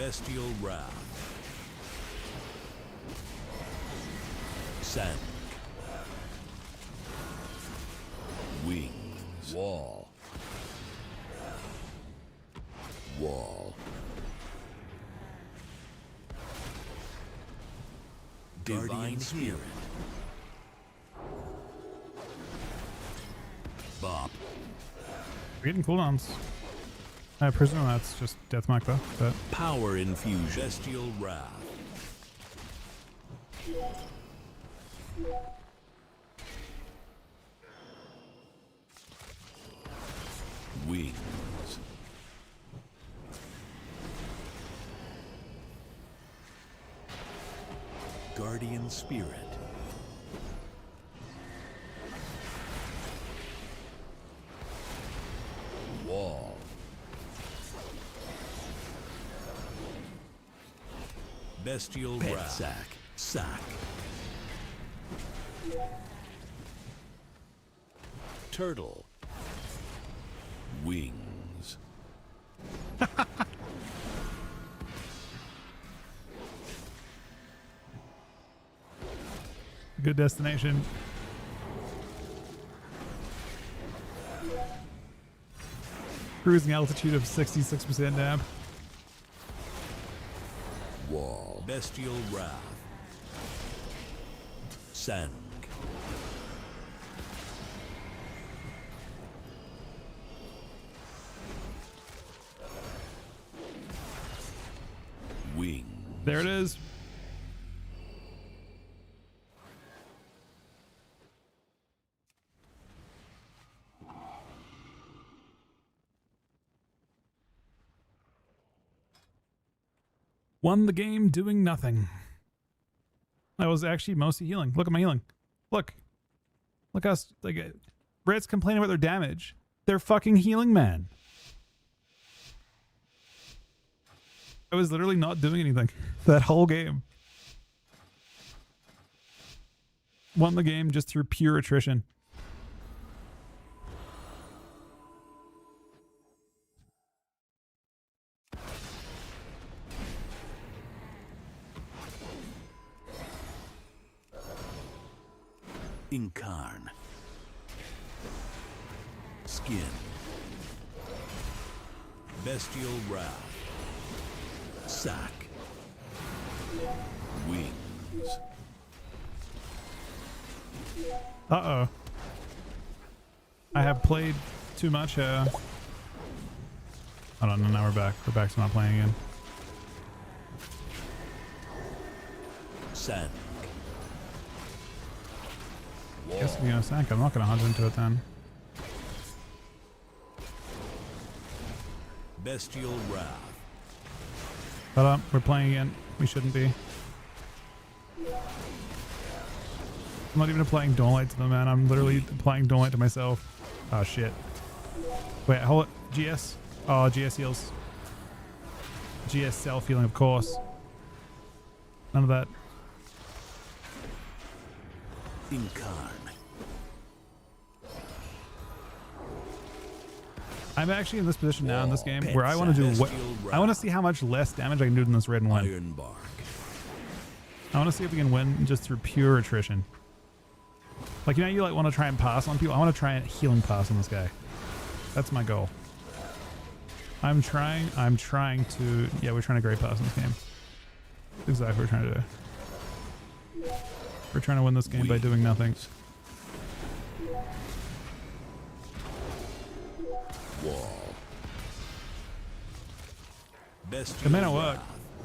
Bestial Wrath. Sand. Wings. Wall. Wall. Divine Spirit. Bop. We're getting cooldowns. I presume that's just Deathmark though, but Power infusion. Bestial Wrath. Wings. Guardian Spirit. Wall. Bestial Pet Wrath. Sack. Sack. Turtle. Wings. good destination. Cruising altitude of 66% damp. Wall. Bestial Wrath. Sand. Wing. There it is. Won the game doing nothing. I was actually mostly healing. Look at my healing. Look. Look how, like, Brits complaining about their damage. They're fucking healing, man. I was literally not doing anything that whole game. Won the game just through pure attrition. Incarn. Skin. Bestial Wrath. Sack. Wings. Uh-oh. I have played too much here. Hold on, now we're back. We're back to not playing again. Sand. Guess we're gonna sank. I'm not gonna hunt into it then. Bestial Wrath. Hold up, we're playing again. We shouldn't be. I'm not even applying Dawnlight to them, man. I'm literally applying Dawnlight to myself. Oh shit. Wait, hold it. GS. Oh, GS heals. GS self healing, of course. None of that. Incarn. I'm actually in this position now in this game where I want to do what I want to see how much less damage I can do than this red and win. Ironbark. I want to see if we can win just through pure attrition. Like, you know, you like want to try and pass on people. I want to try and healing pass on this guy. That's my goal. I'm trying to, yeah, we're trying to great pass in this game. That's exactly what we're trying to do. We're trying to win this game by doing nothing. Wall. Bestial It may not work,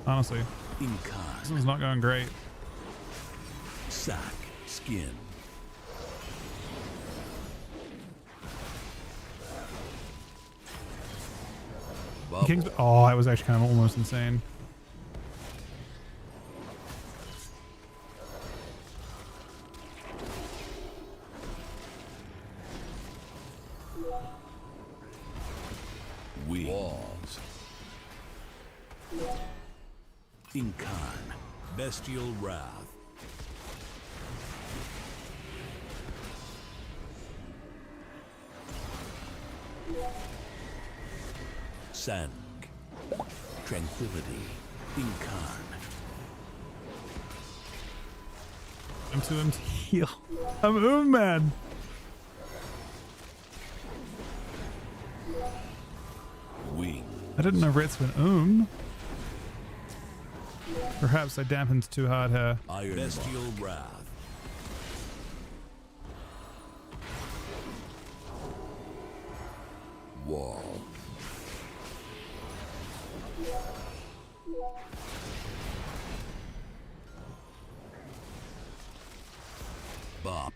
honestly. Incarn. This one's not going great. Sack. Skin. King's, oh, that was actually kind of almost insane. Walls. Incarn. Bestial Wrath. Sand. Tranquility. Incarn. I'm to him to heal. I'm man. Wing. I didn't know Ritz went Perhaps I dampened too hard here. Iron Bestial Wrath. Wall. Bop.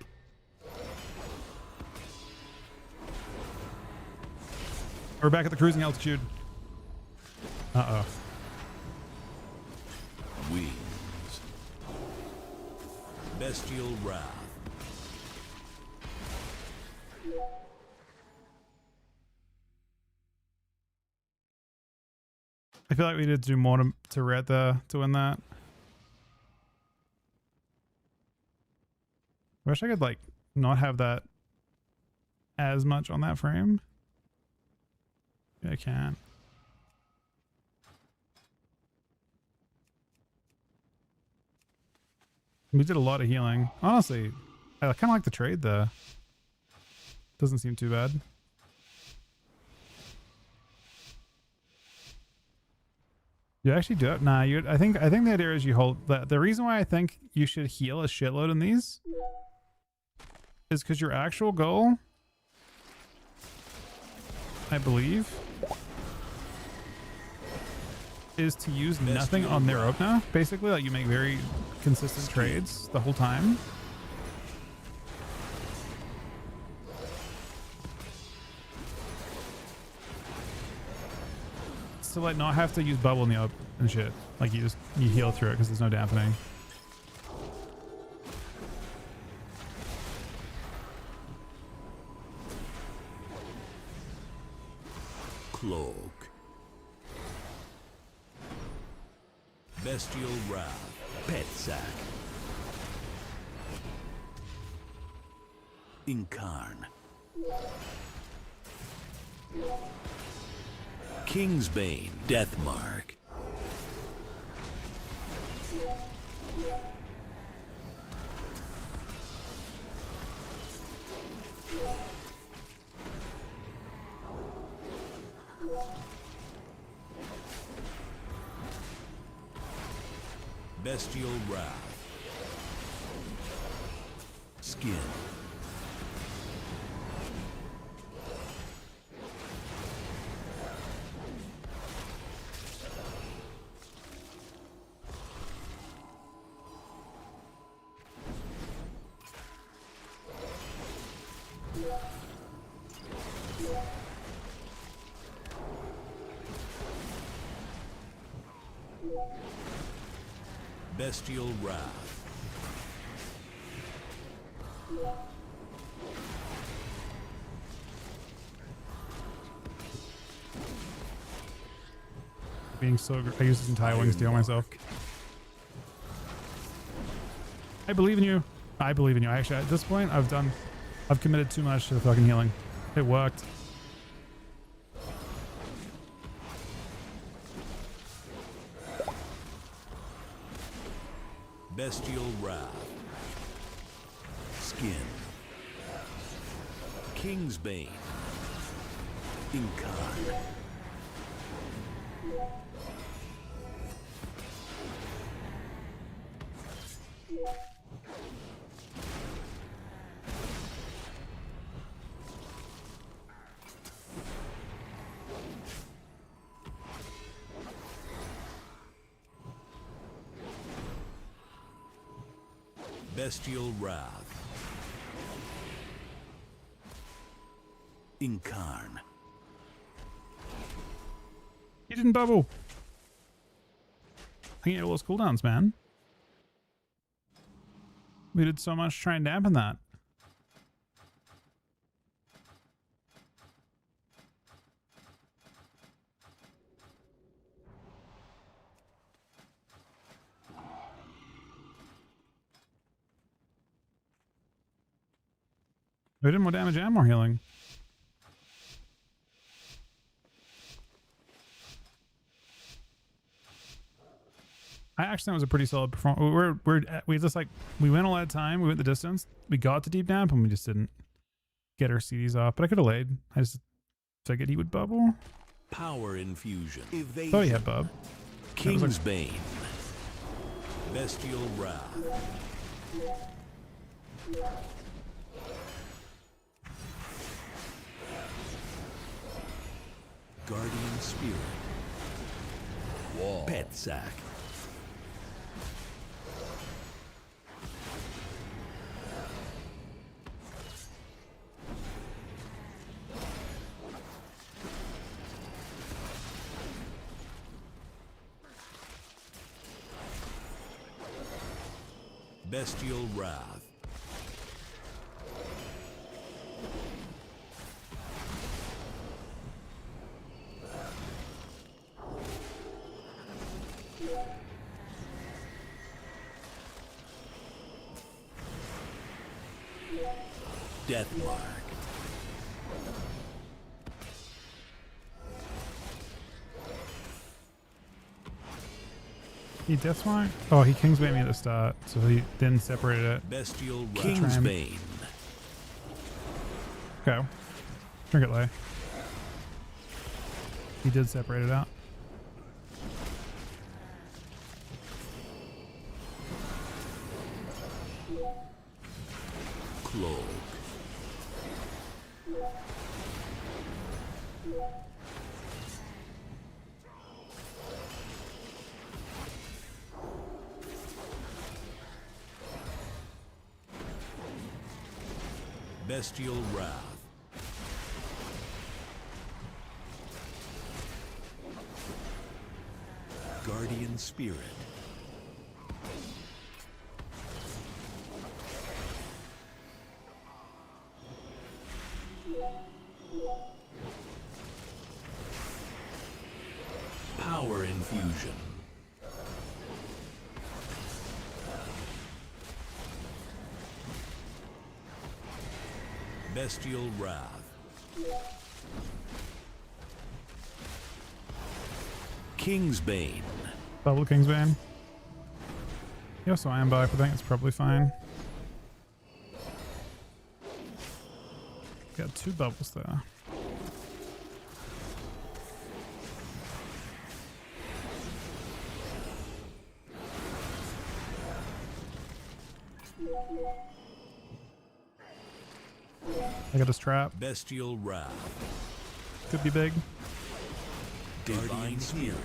We're back at the cruising altitude. Uh-oh. Wings. Bestial Wrath. I feel like we need to do more to red there to win that. I wish I could like not have that as much on that frame. Yeah, I can. We did a lot of healing. Honestly, I kind of like the trade there. Doesn't seem too bad. You actually do it? Nah, I think the idea is you hold that. The reason why I think you should heal a shitload in these is because your actual goal, I believe, is to use nothing on their opener. Basically, like you make very consistent trades the whole time. To like not have to use bubble in the up and shit. Like you heal through it because there's no dampening. Cloak. Bestial Wrath. Pet Sack. Incarn. Kingsbane. Deathmark. Bestial Wrath. Skin. Bestial Wrath. Being so I use this entire wings to heal myself. I believe in you. I believe in you. Actually, at this point, I've committed too much to the fucking healing. It worked. Bestial Wrath. Skin. Kingsbane. Incarn. Bestial Wrath. Incarn. He didn't bubble. I can get all those cooldowns, man. We did so much to try and dampen that. We did more damage and more healing. I actually think it was a pretty solid performance. We just like, we went all that time, we went the distance, we got to deep damp and we just didn't get our CDs off. But I could have laid. I just figured he would bubble. Power Infusion. Evasion. Thought he had bub. Kingsbane. Bestial Wrath. Guardian Spirit. Wall. Pet Sack. Bestial Wrath. Deathmark. He Deathmark? Oh, he Kingsbane me at the start, so he then separated it. Bestial Wrath. Kingsbane. Okay. Drink it lay. He did separate it out. Cloak. Bestial Wrath. Guardian Spirit. Power Infusion. Bestial Wrath. Kingsbane. Bubble Kingsbane. He also Iron Bite, I think it's probably fine. Got two bubbles there. I got his trap. Bestial Wrath. Could be big. Divine Spirit.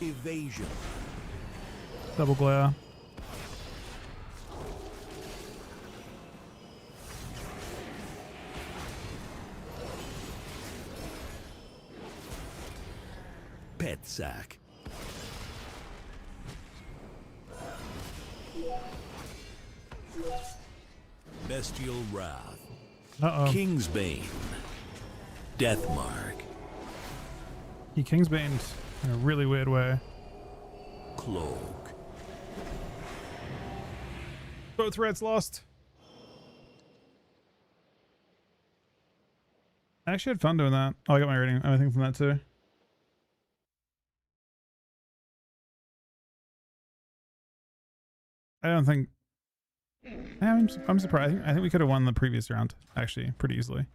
Evasion. Double glare. Pet Sack. Bestial Wrath. Uh-oh. Kingsbane. Deathmark. He Kingsbaned in a really weird way. Cloak. Both reds lost. I actually had fun doing that. Oh, I got my rating. Everything from that too. I don't think. I'm surprised. I think we could have won the previous round actually pretty easily.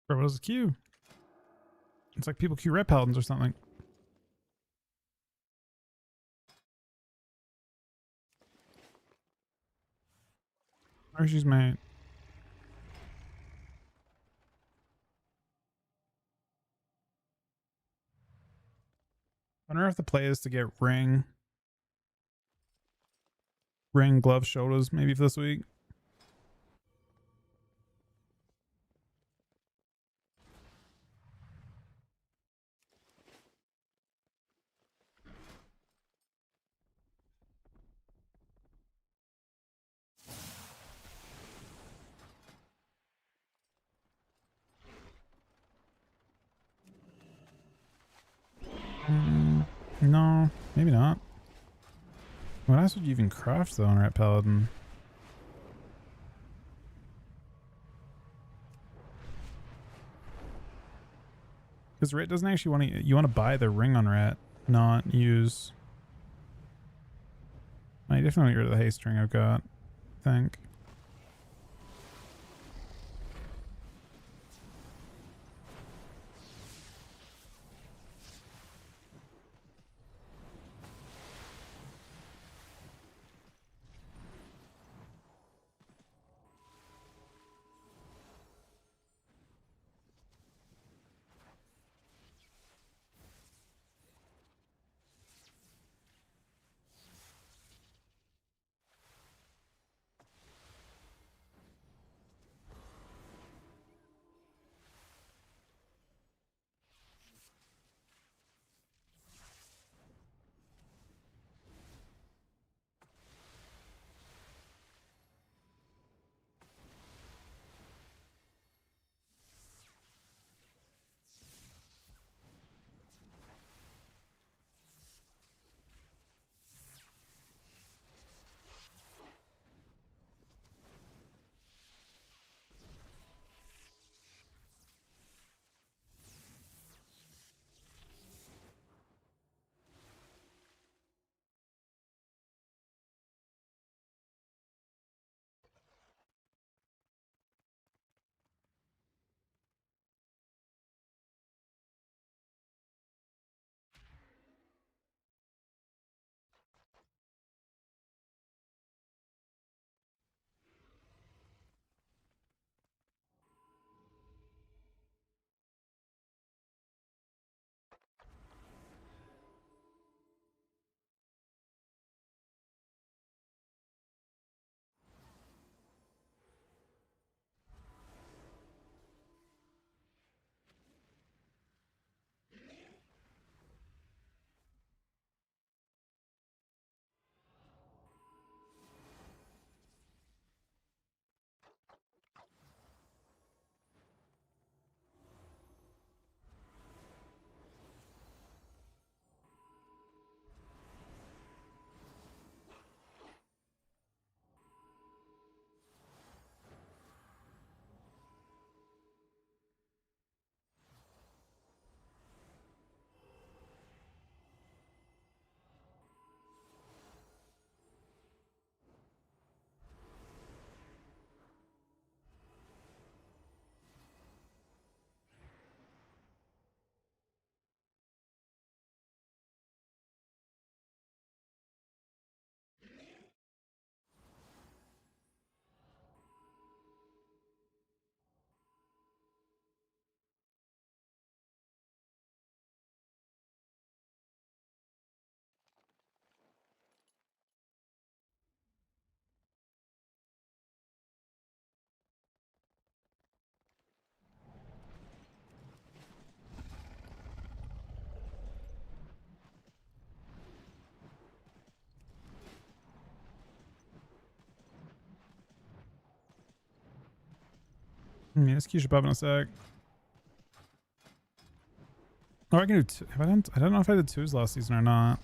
Bro, what is a queue? It's like people queue red paladins or something. Archie's mate. I wonder if the play is to get ring glove shoulders maybe for this week. No, maybe not. What else would you even craft though on Rat Paladin? Because Rat doesn't actually want to. You want to buy the ring on Rat, not use. I definitely get rid of the haste ring I've got. I think. Yeah, this queue should pop in a sec. Or I can do two. I don't know if I did twos last season or not.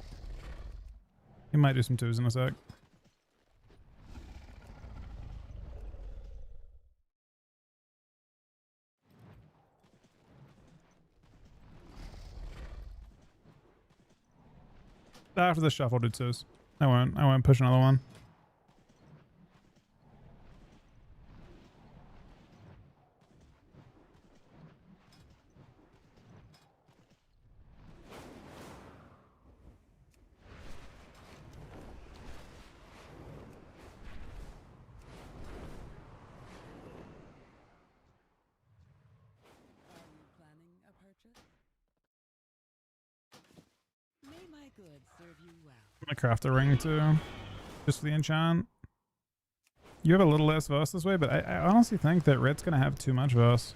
I might do some twos in a sec. After the shuffle, do twos. I won't push another one. goods serve you well. I'm gonna craft a ring too, just for the enchant. You have a little less verse this way, but I honestly think that red's gonna have too much verse,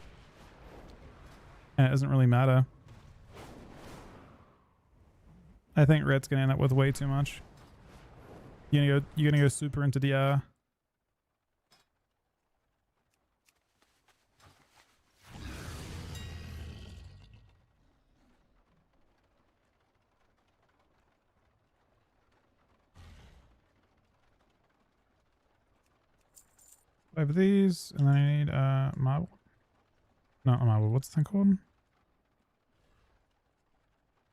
and it doesn't really matter. I think red's gonna end up with way too much. You're gonna go super into the five of these, and then I need marble. Not a marble. What's the thing called?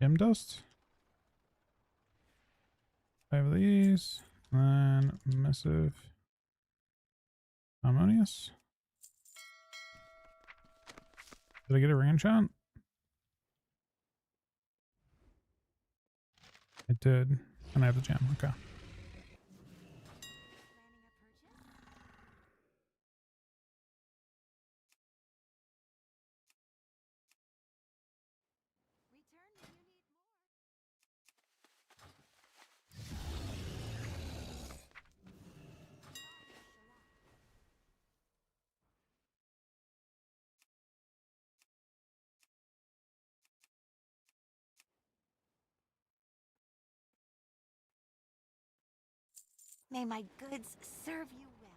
Gem dust. 5 of these, and then massive harmonious. Did I get a ring enchant? I did, and I have the gem. Okay. May my goods serve you well.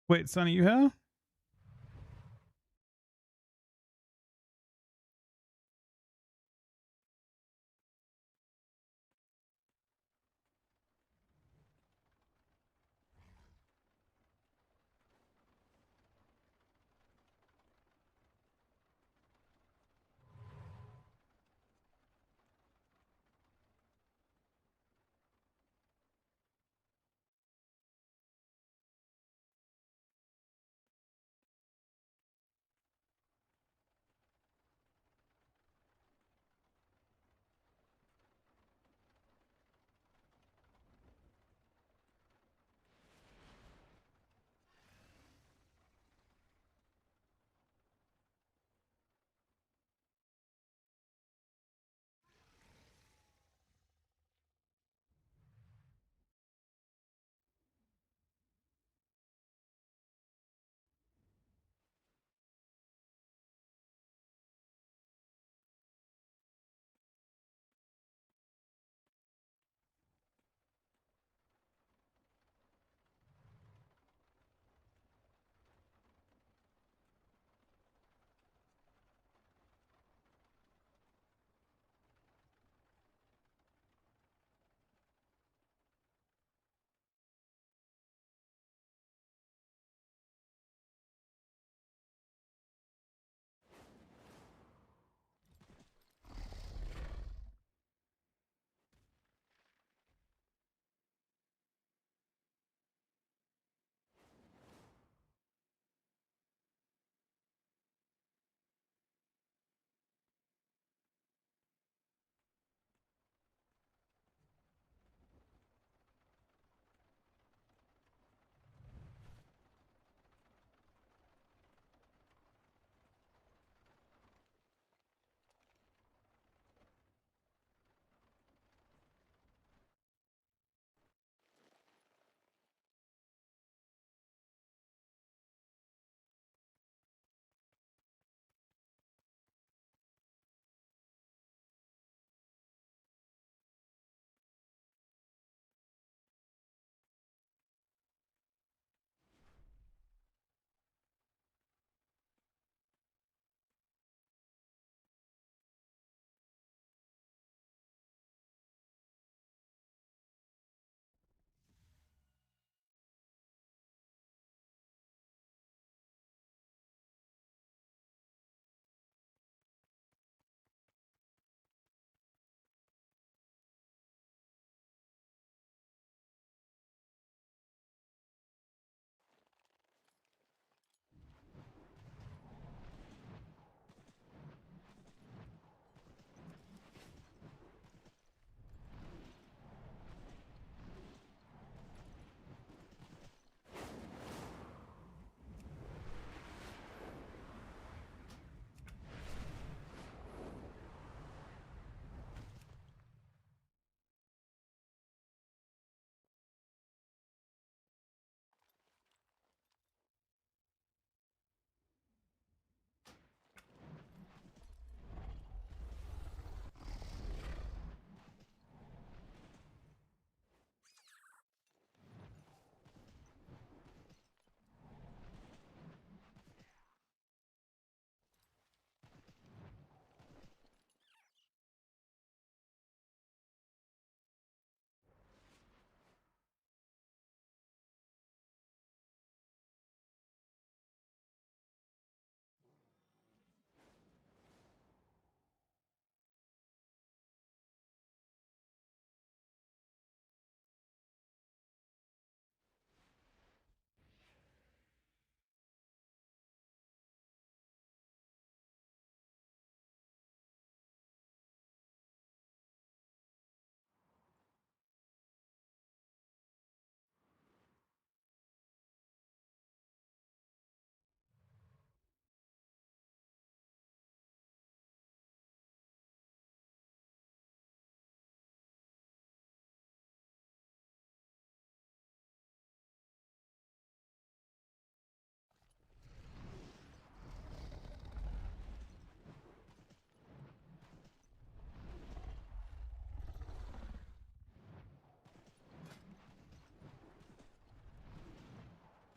Wait, Sonny, you here?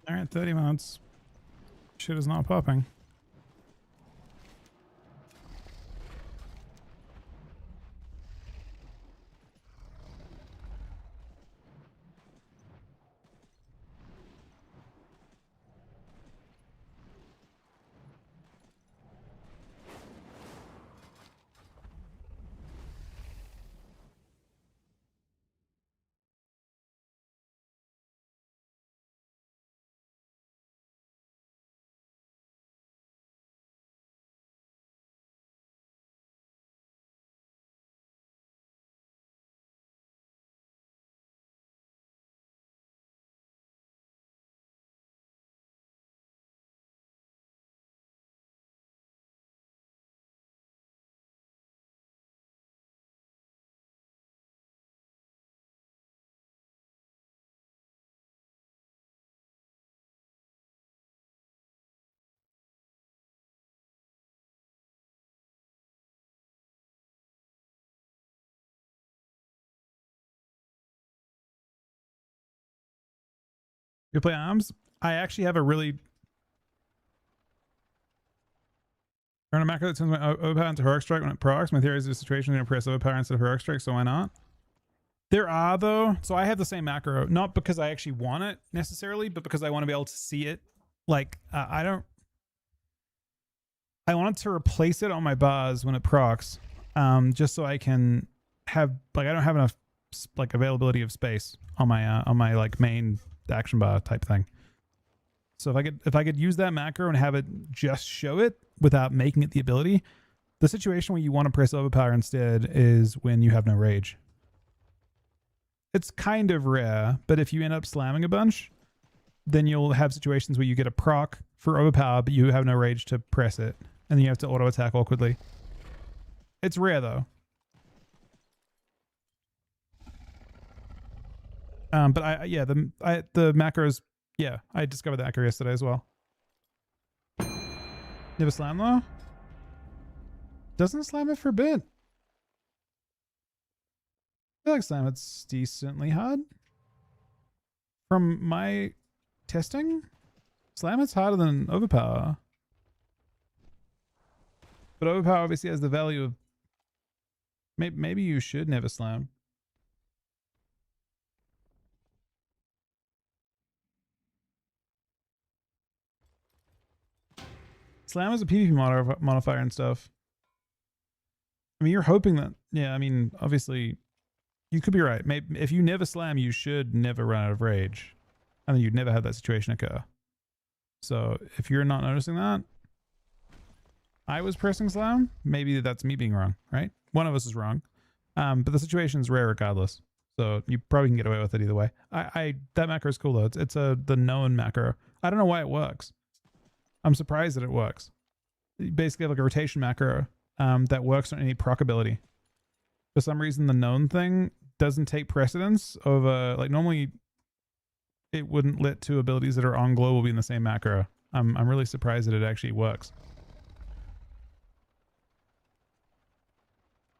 All right, 30 minutes. Shit is not popping. You play arms? I actually have a really run a macro that turns my overpower into heroic strike when it procs. My theory is the situation is going to press overpower instead of heroic strike, so why not? There are though, so I have the same macro, not because I actually want it necessarily, but because I want to be able to see it. Like I wanted to replace it on my bars when it procs, just so I can have like I don't have enough like availability of space on my like main action bar type thing. So if I could use that macro and have it just show it without making it the ability, the situation where you want to press overpower instead is when you have no rage. It's kind of rare, but if you end up slamming a bunch, then you'll have situations where you get a proc for overpower, but you have no rage to press it, and then you have to auto attack awkwardly. It's rare though. But the macros, yeah, I discovered the macro yesterday as well. Never slam though? Doesn't slam it for a bit. I feel like slam it's decently hard. From my testing, slam it's harder than overpower. But overpower obviously has the value of maybe you should never slam. Slam is a PvP modifier and stuff. I mean, you're hoping that, yeah, I mean, obviously, you could be right. Maybe if you never slam, you should never run out of rage. And then you'd never have that situation occur. So if you're not noticing that, I was pressing slam, maybe that's me being wrong, right? One of us is wrong. But the situation is rare regardless. So you probably can get away with it either way. That macro is cool though. It's the known macro. I don't know why it works. I'm surprised that it works. You basically have like a rotation macro that works on any proc ability. For some reason, the known thing doesn't take precedence over, like normally it wouldn't let two abilities that are on global be in the same macro. I'm really surprised that it actually works.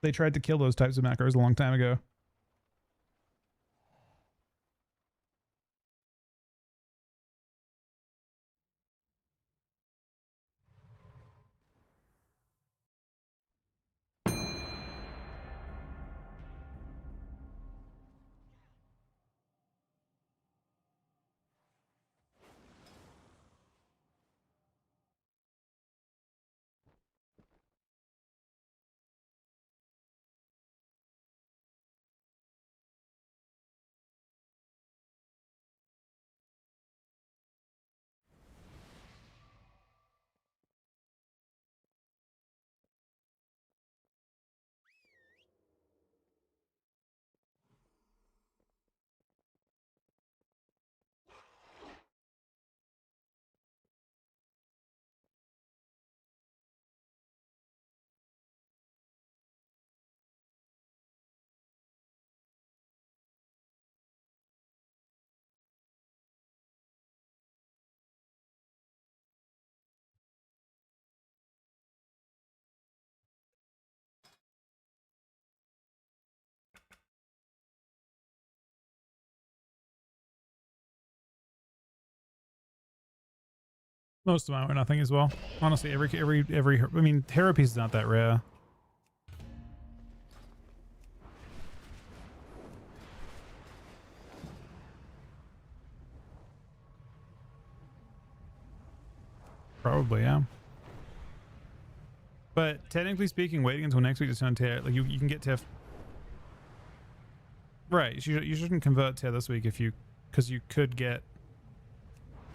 They tried to kill those types of macros a long time ago. Most of mine were nothing as well. Honestly, every I mean, hero piece is not that rare. Probably, yeah. But technically speaking, waiting until next week to turn tier, like you can get tier. Right, you shouldn't convert tier this week if you, because you could get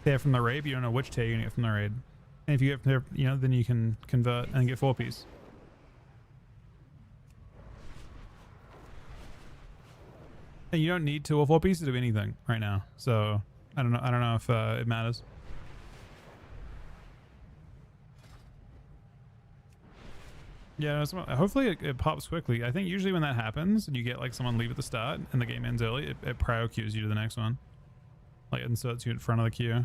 tier from the raid, but you don't know which tier you're gonna get from the raid. And if you get there, you know, then you can convert and get 4-piece. And you don't need 2 or 4 pieces to do anything right now, so I don't know if it matters. Yeah, hopefully it pops quickly. I think usually when that happens and you get like someone leave at the start and the game ends early, it prio queues you to the next one. Like inserts you in front of the queue.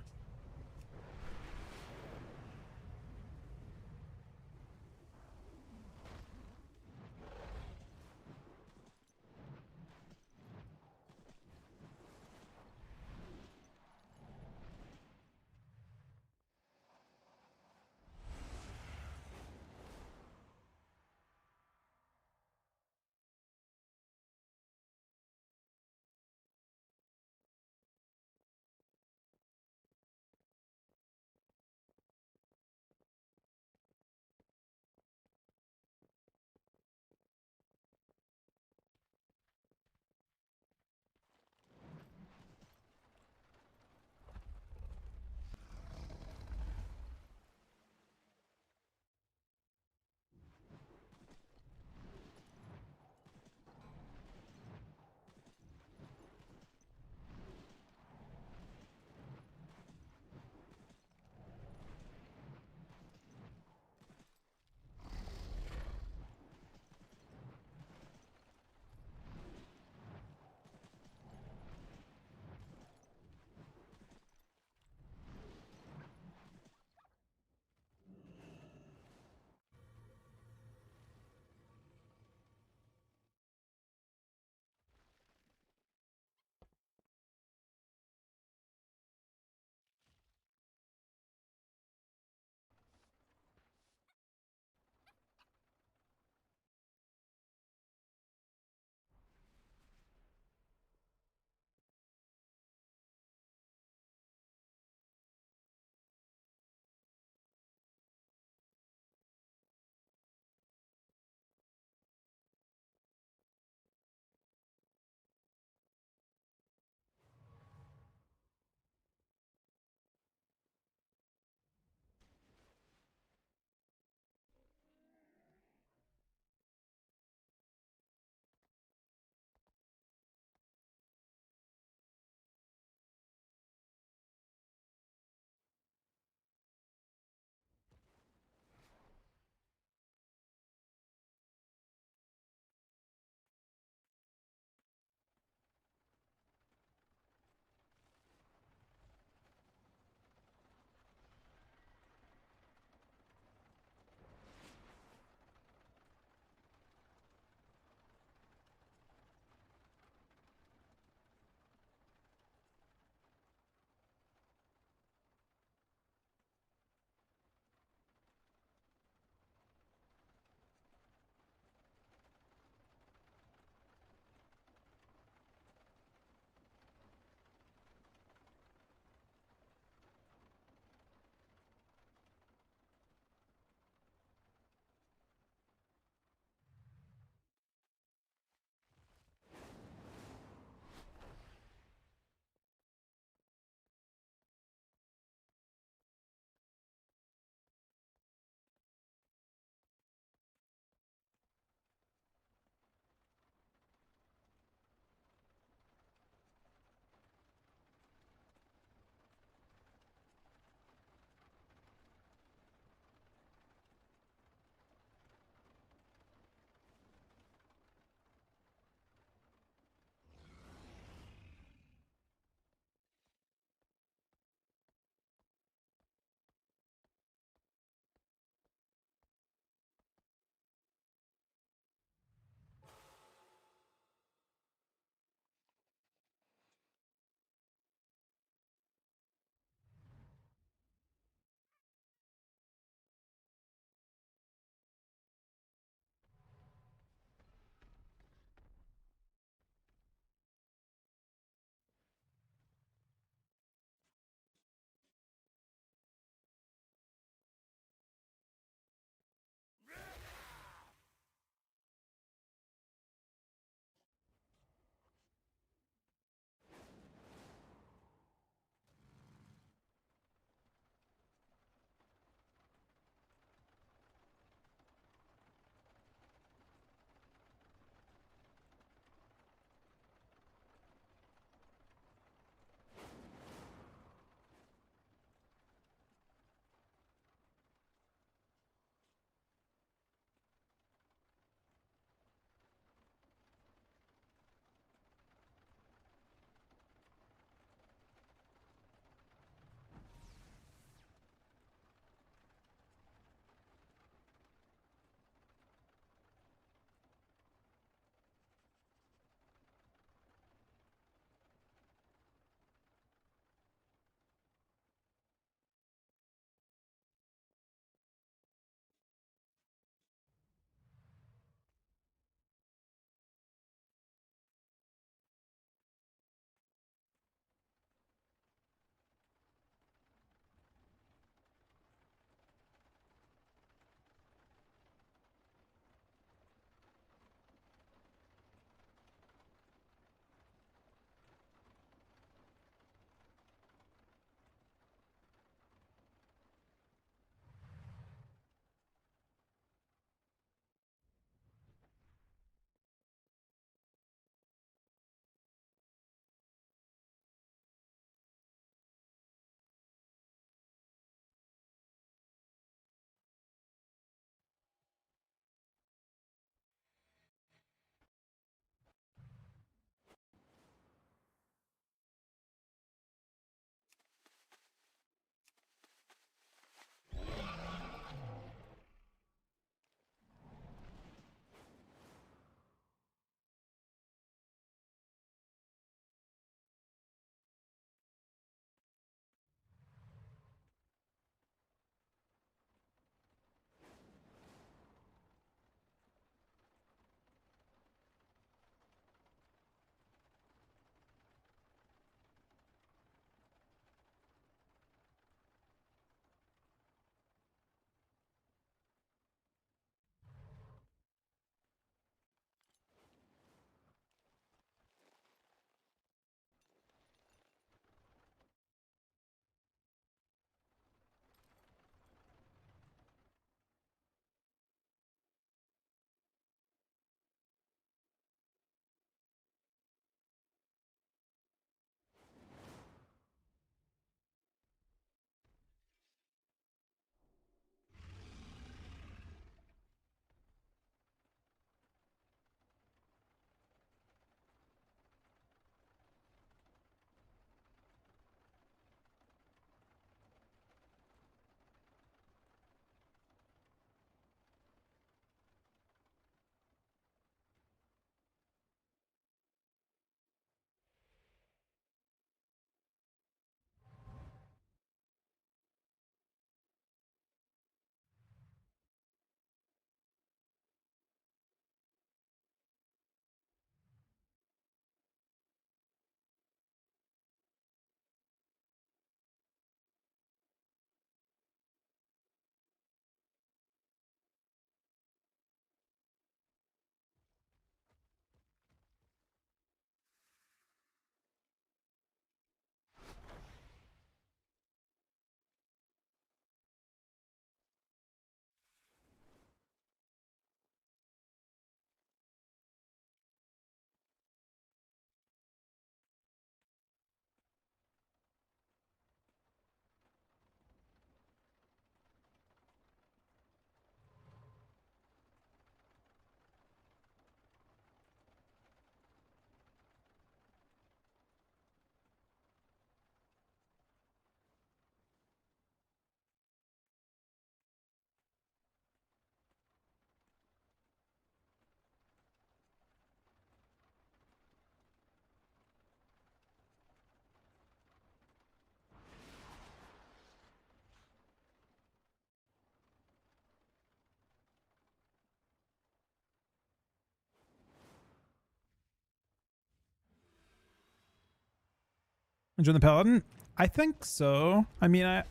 Join the Paladin? I think so. I mean,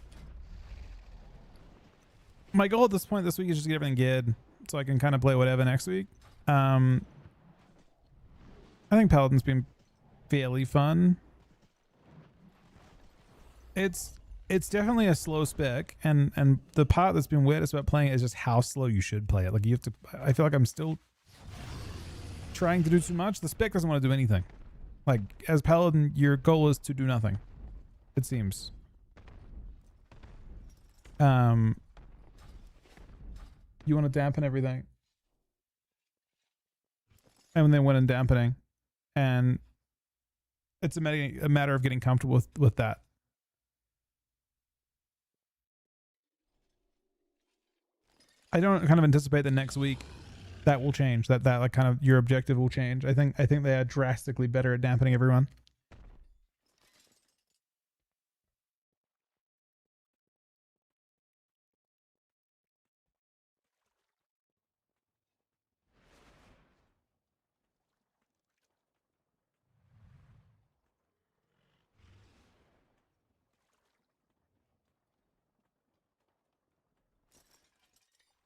my goal at this point this week is just to get everything good, so I can kind of play whatever next week. I think Paladin's been fairly fun. It's definitely a slow spec, and the part that's been weirdest about playing it is just how slow you should play it. Like, you have to. I feel like I'm still trying to do too much. The spec doesn't want to do anything. Like, as Paladin, your goal is to do nothing, it seems. You want to dampen everything, and then win in dampening, and it's a matter of getting comfortable with that. I don't kind of anticipate that next week that will change. That like kind of your objective will change. I think they are drastically better at dampening everyone.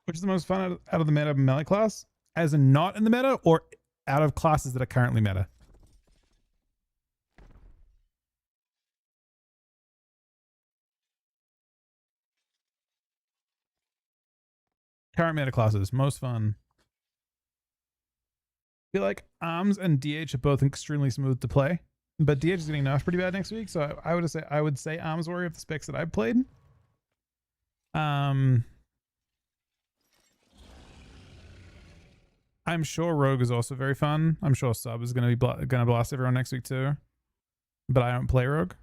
Which is the most fun out of the meta melee class? As in not in the meta, or out of classes that are currently meta? Current meta classes, most fun. I feel like ARMS and DH are both extremely smooth to play, but DH is getting nerfed pretty bad next week, so I would say ARMS Warrior of the specs that I've played. I'm sure Rogue is also very fun. I'm sure Sub is gonna blast everyone next week too, but I don't play Rogue.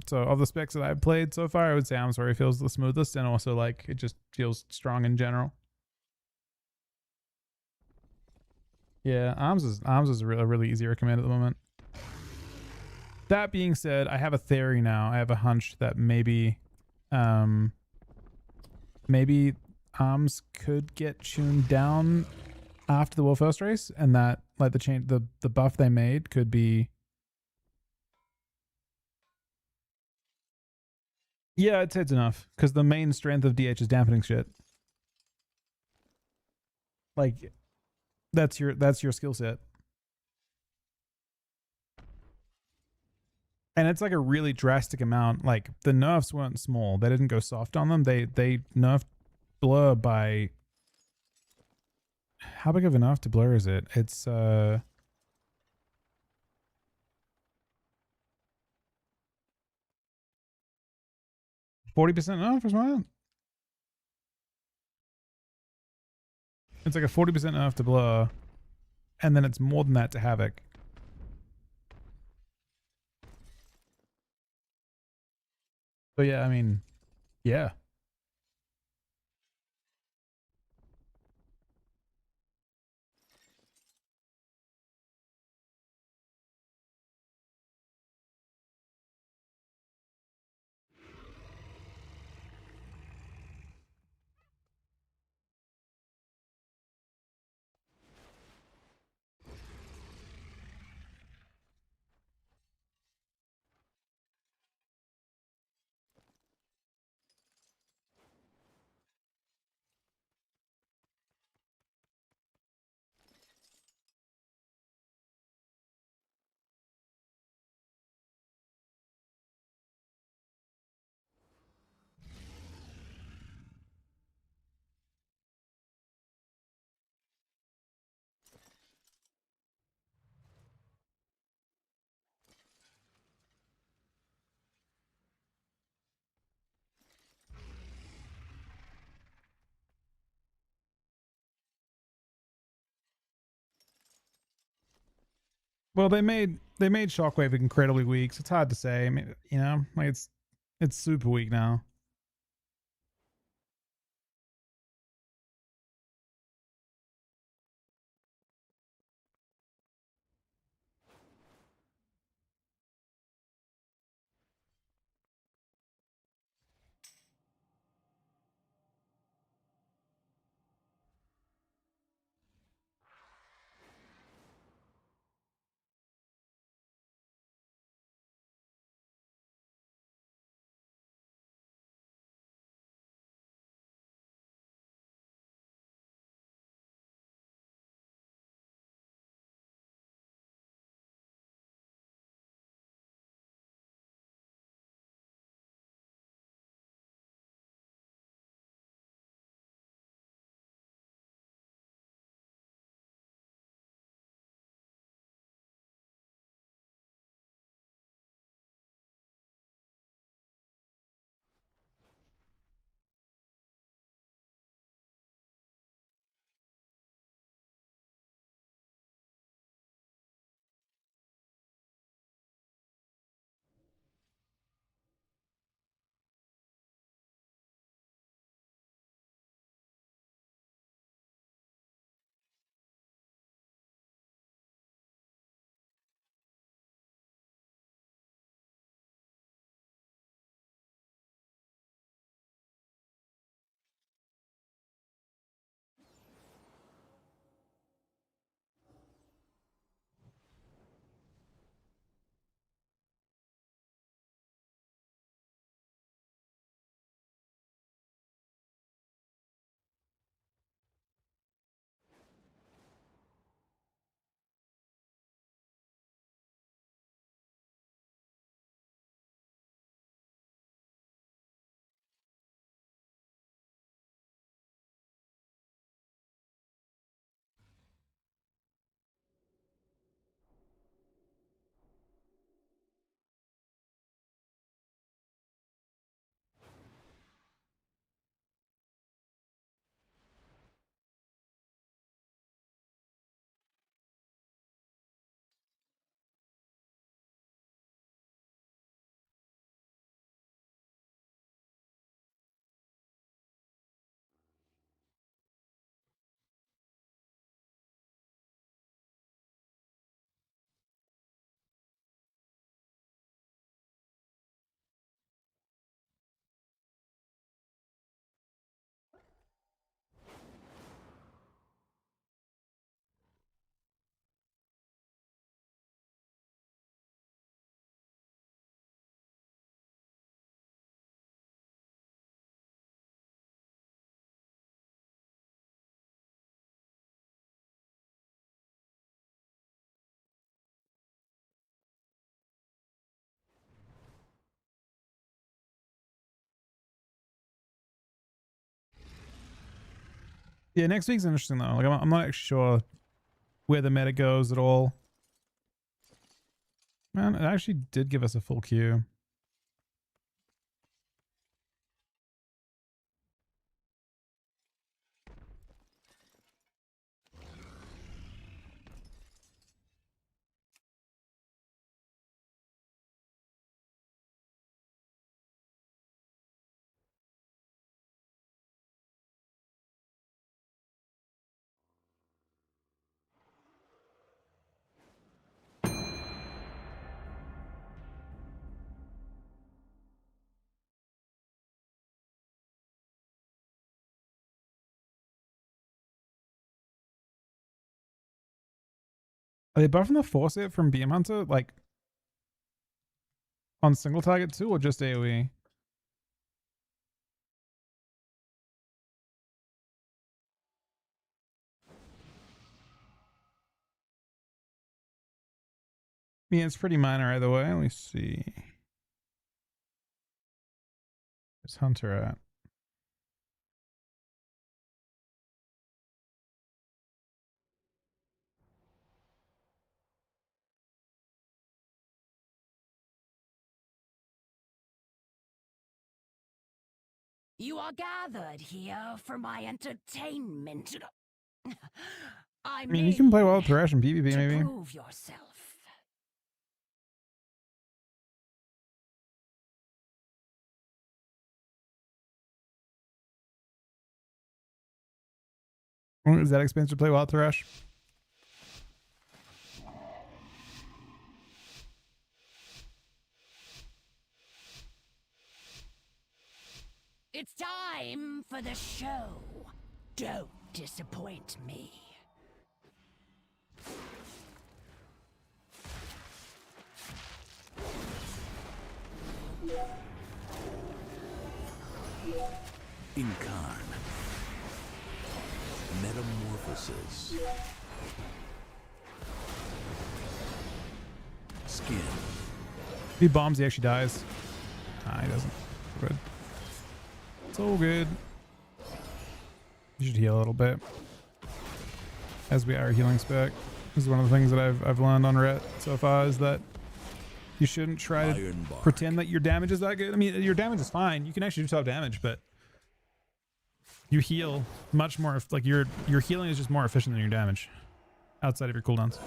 So of the specs that I've played so far, I would say ARMS Warrior feels the smoothest, and also like it just feels strong in general. Yeah, ARMS is a really easy recommend at the moment. That being said, I have a theory now. I have a hunch that maybe ARMS could get tuned down after the World First race, and that like the buff they made could be. Yeah, I'd say it's enough, because the main strength of DH is dampening shit. Like, that's your skill set. And it's like a really drastic amount. Like, the nerfs weren't small. They didn't go soft on them. They nerfed Blur by, how big of a nerf to Blur is it? It's 40% nerf or something? It's like a 40% nerf to Blur, and then it's more than that to Havoc. So yeah, I mean, yeah. Well, they made Shockwave incredibly weak, so it's hard to say. I mean, you know, like it's super weak now. Yeah, next week's interesting though. Like I'm not actually sure where the meta goes at all. Man, it actually did give us a full queue. Are they buffing the force hit from Beam Hunter, like on single target too, or just AoE? I mean, it's pretty minor either way. Let me see. Where's Hunter at? You are gathered here for my entertainment. I mean, you can play Wild Thresh and PvP to maybe. prove yourself. Is that expensive to play Wild Thresh? It's time for the show. Don't disappoint me. Incarn. Metamorphosis. Skin. If he bombs, he actually dies. Nah, he doesn't. Good. It's all good. You should heal a little bit. As we are a healing spec. This is one of the things that I've learned on Ret so far, is that you shouldn't try to pretend that your damage is that good. I mean, your damage is fine. You can actually do tough damage, but you heal much more. Like your healing is just more efficient than your damage outside of your cooldowns.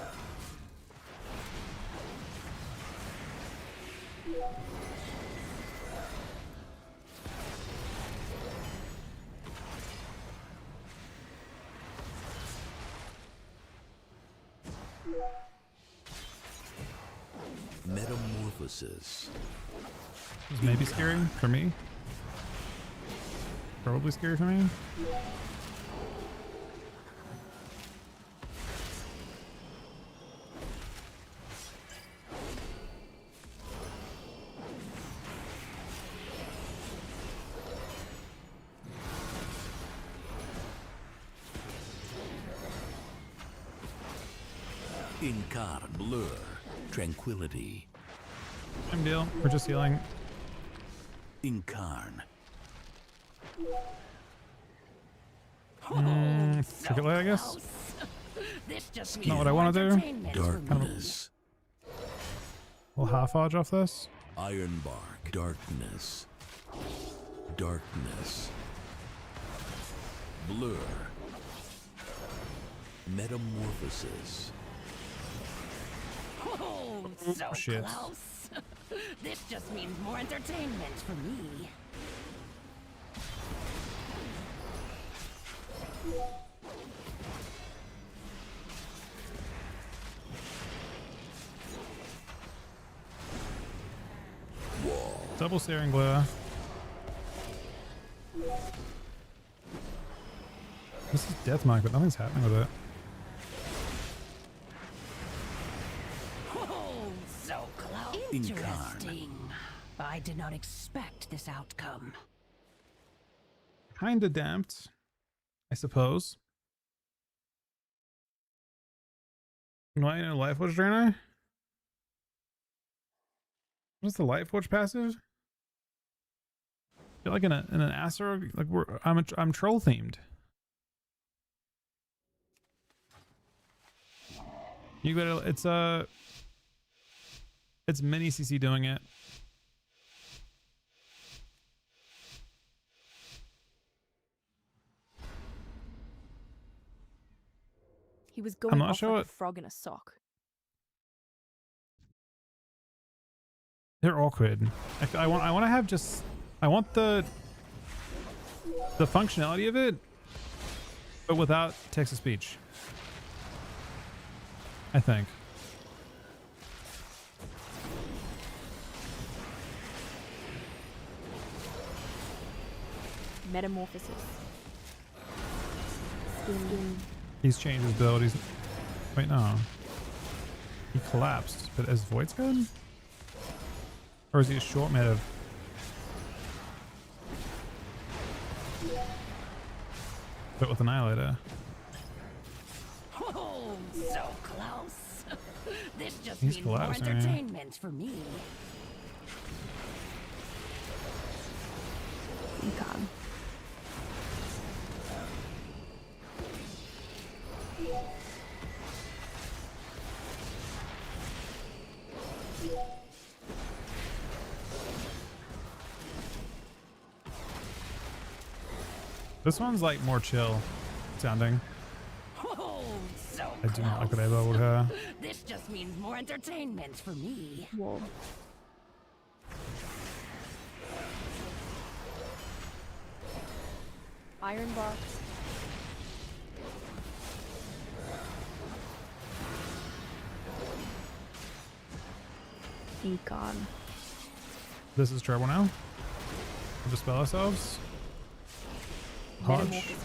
Metamorphosis. This may be scary for me. Probably scary for me. Incarn. Blur. Tranquility. Same deal. We're just healing. Incarn. Trick it light, I guess. This just Not what I want to do. Darkness. We'll half dodge off this. Ironbark. Darkness. Darkness. Blur. Metamorphosis. Oh, so shit. close. This just means more entertainment for me. Double Searing Glare. This is Deathmark, but nothing's happening with it. Oh, so close. Interesting. I did not expect this outcome. Kinda damped, I suppose. Why in a Life Forge Drainer? What's the Life Forge passive? I feel like in an Acer, like I'm troll themed. You gotta, it's mini CC doing it. He was going not off sure like what- a frog in a sock. They're awkward. I want to have just, I want the functionality of it, but without text to speech. I think. Metamorphosis. Skin. He's changed his build. He's, wait, no. He collapsed, but is Void's good? Or is he a short meta? But with Annihilator. Oh, so close. This just He's means more collapsing, yeah. entertainment for me. Econ. This one's like more chill sounding. Oh, so I do not like what I close. leveled her. This just means more entertainment for me. Whoa. Iron box. Econ. This is trouble now. We'll dispel ourselves. Hodge. Metamorphosis.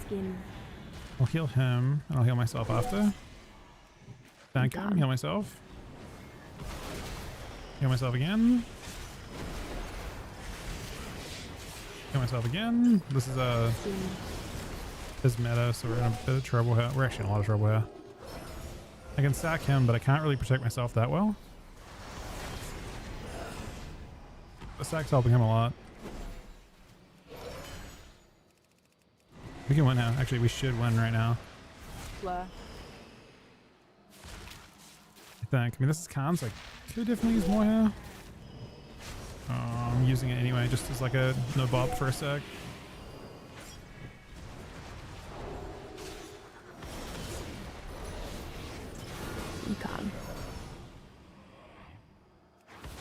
Skin. I'll heal him, and I'll heal myself after. Thank him, Econ. heal myself. Heal myself again. Heal myself again. This is Skin. his meta, so we're in a bit of trouble here. We're actually in a lot of trouble here. I can sack him, but I can't really protect myself that well. The sack's helping him a lot. We can win now. Actually, we should win right now. Blur. I think. I mean, this is Khan, so I could definitely use more here. I'm using it anyway, just as like a no bob for a sec. Econ.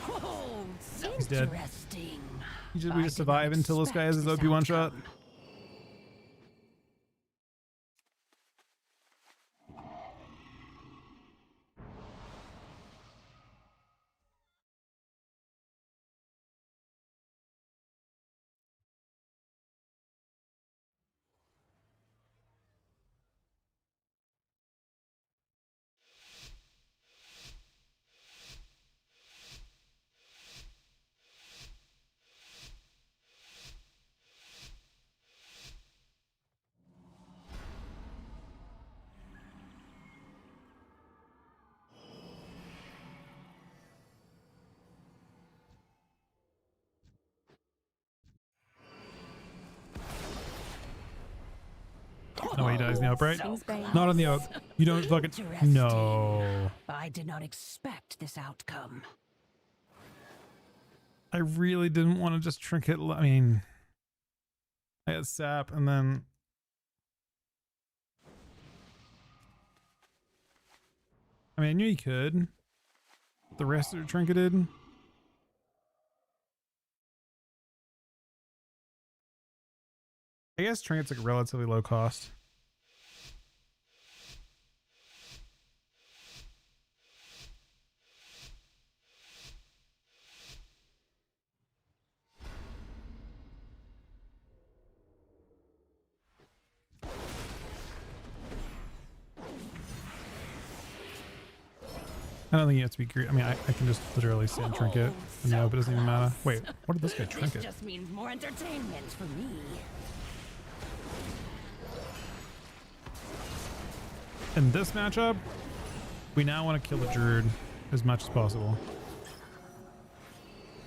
Oh, so He's dead. interesting. We I just did survive not until this guy has his OP expect one this shot. outcome. No, he dies in the oak, right? King's Bane. Not on the oak. You don't fucking. No. I did not expect this outcome. I really didn't want to just trinket. I mean, I had sap and then. I mean, I knew he could. The rest are trinketed. I guess trinket's like relatively low cost. I don't think you have to be great. I mean, I can just literally sit and trinket. And no, but it doesn't even matter. Wait, what did this guy This trinket? just means more entertainment for me. In this matchup, we now want to kill the druid as much as possible.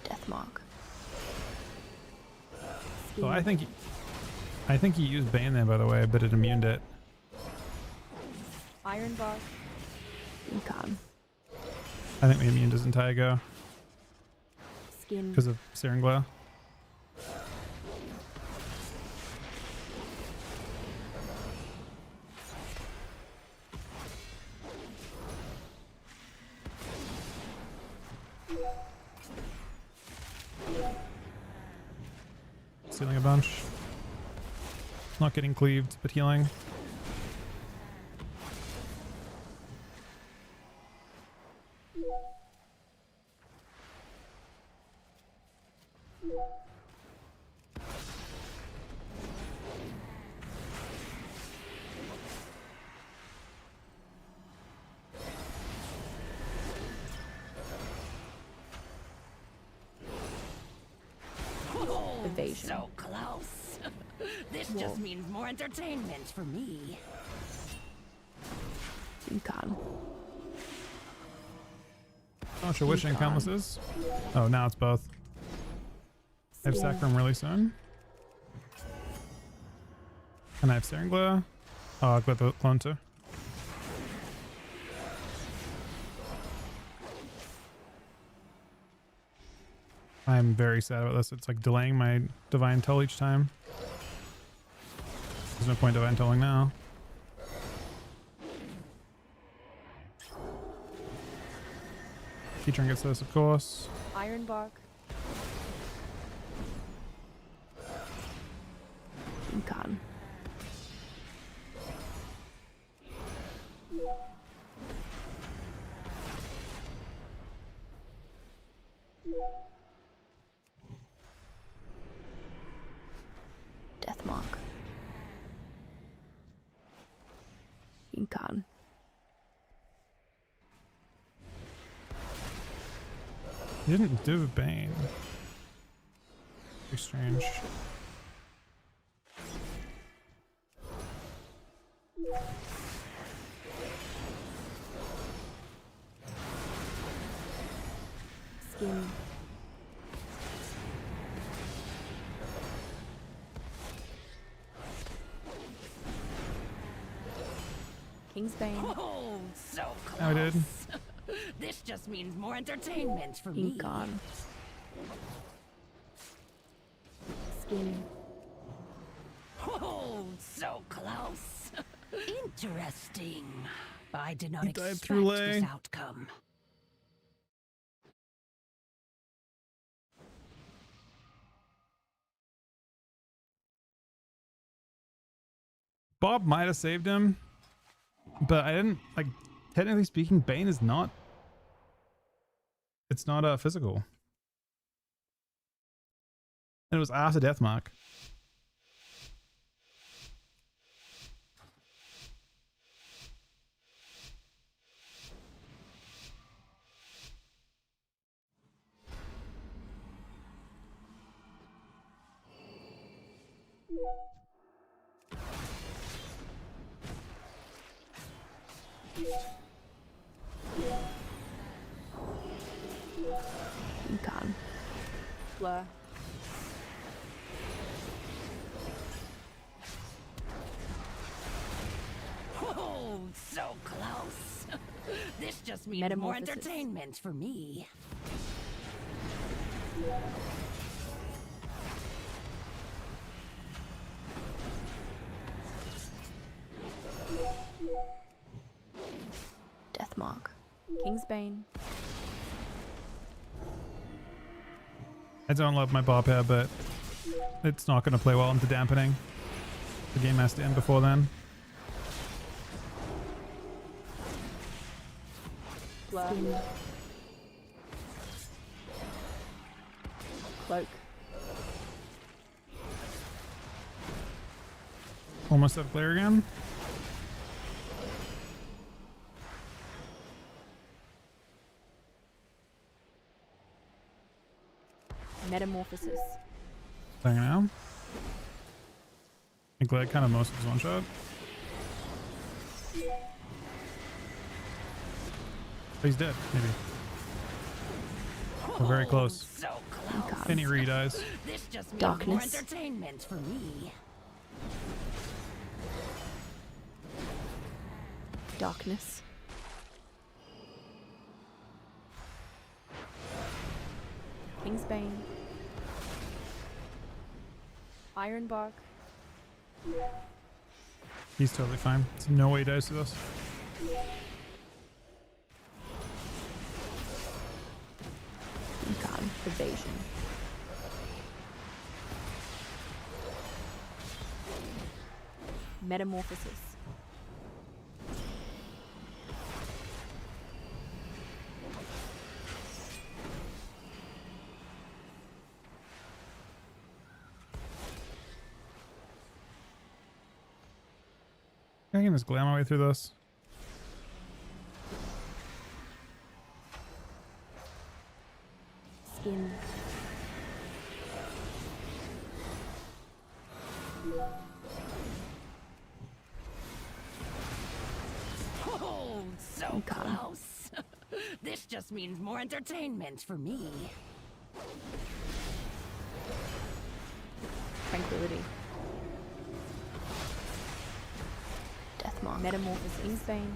Deathmark. So I think he used Bane there, by the way, but it immuned it. Iron box. Econ. I think we immune his entire go Skin. because of Searing Glare. Stealing a bunch. Not getting cleaved, but healing. Evasion. So close. This Whoa. just means more entertainment for me. Econ. Not sure which income this is. Oh, now it's both. I have Sacrum really soon. And I have Searing Glare. Oh, I've got the clone too. I'm very sad about this. It's like delaying my Divine Toll each time. There's no point Divine Tolling now. Key trinkets this, of course. Iron bark. Econ. Deathmark. Econ. He didn't do Bane. Very strange. Skin. Kingsbane. Oh, so close. I did. This just means more entertainment for me. Econ. Skin. Oh, so close. Interesting. I did not He died expect through Lei. this outcome. Bob might have saved him, but I didn't, like, technically speaking, Bane is not, it's not physical. And it was after Deathmark. Econ. Blur. Oh, so close. This just means more Metamorphosis. entertainment for me. Deathmark. Kingsbane. I don't love my Bob here, but it's not going to play well into dampening. The game has to end before then. Blur. Cloak. Almost have Glare again. Metamorphosis. Playing now. I think Glare kind of most of his one shot. But he's dead, maybe. We're very close. So close. And he re-dies. This just means Darkness. more entertainment for me. Darkness. Kingsbane. Ironbark. He's totally fine. There's no way he dies to this. God, evasion. Metamorphosis. I can just glam my way through this. Skin. Oh, so close. This just means more entertainment for me. Tranquility. Deathmark. Metamorphosis. Kingsbane.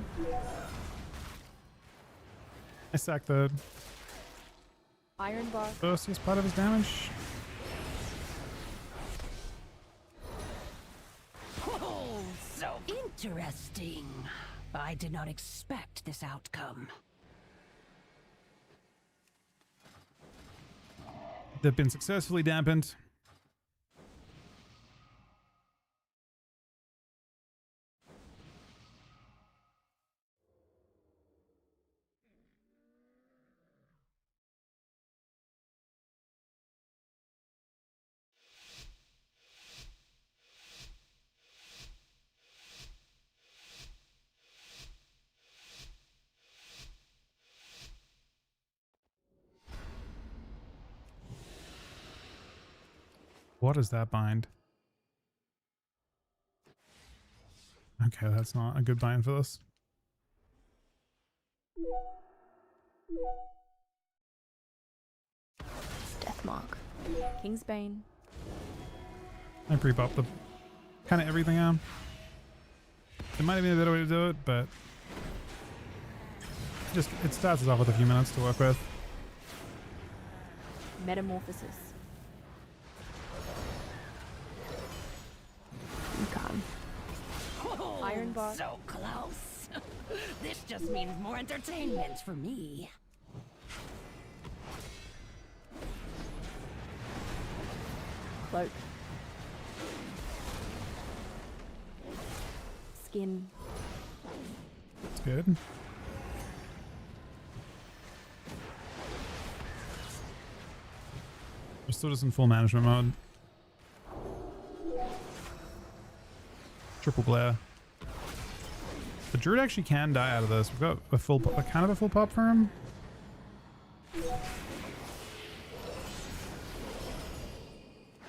I sack the Ironbark. first as part of his damage. Oh, so interesting. I did not expect this outcome. They've been successfully dampened. What is that bind? Okay, that's not a good bind for this. Deathmark. Kingsbane. I pre-pop the kind of everything on. There might have been a better way to do it, but it starts us off with a few minutes to work with. Metamorphosis. God. Oh, Ironbark. so close. This just means more entertainment for me. Cloak. Skin. It's good. We're still just in full management mode. Triple glare. The druid actually can die out of this. We've got a full, kind of a full pop for him.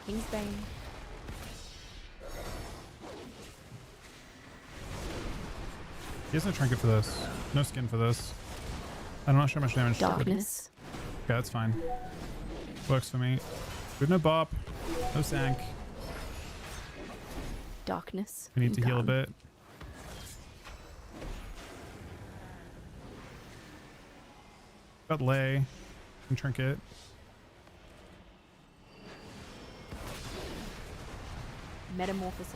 Kingsbane. He has no trinket for this. No skin for this. I'm not sure how much damage. Darkness. Okay, that's fine. Works for me. We have no bop. No sank. Darkness. We need to heal a bit. Got lay and trinket. Metamorphosis.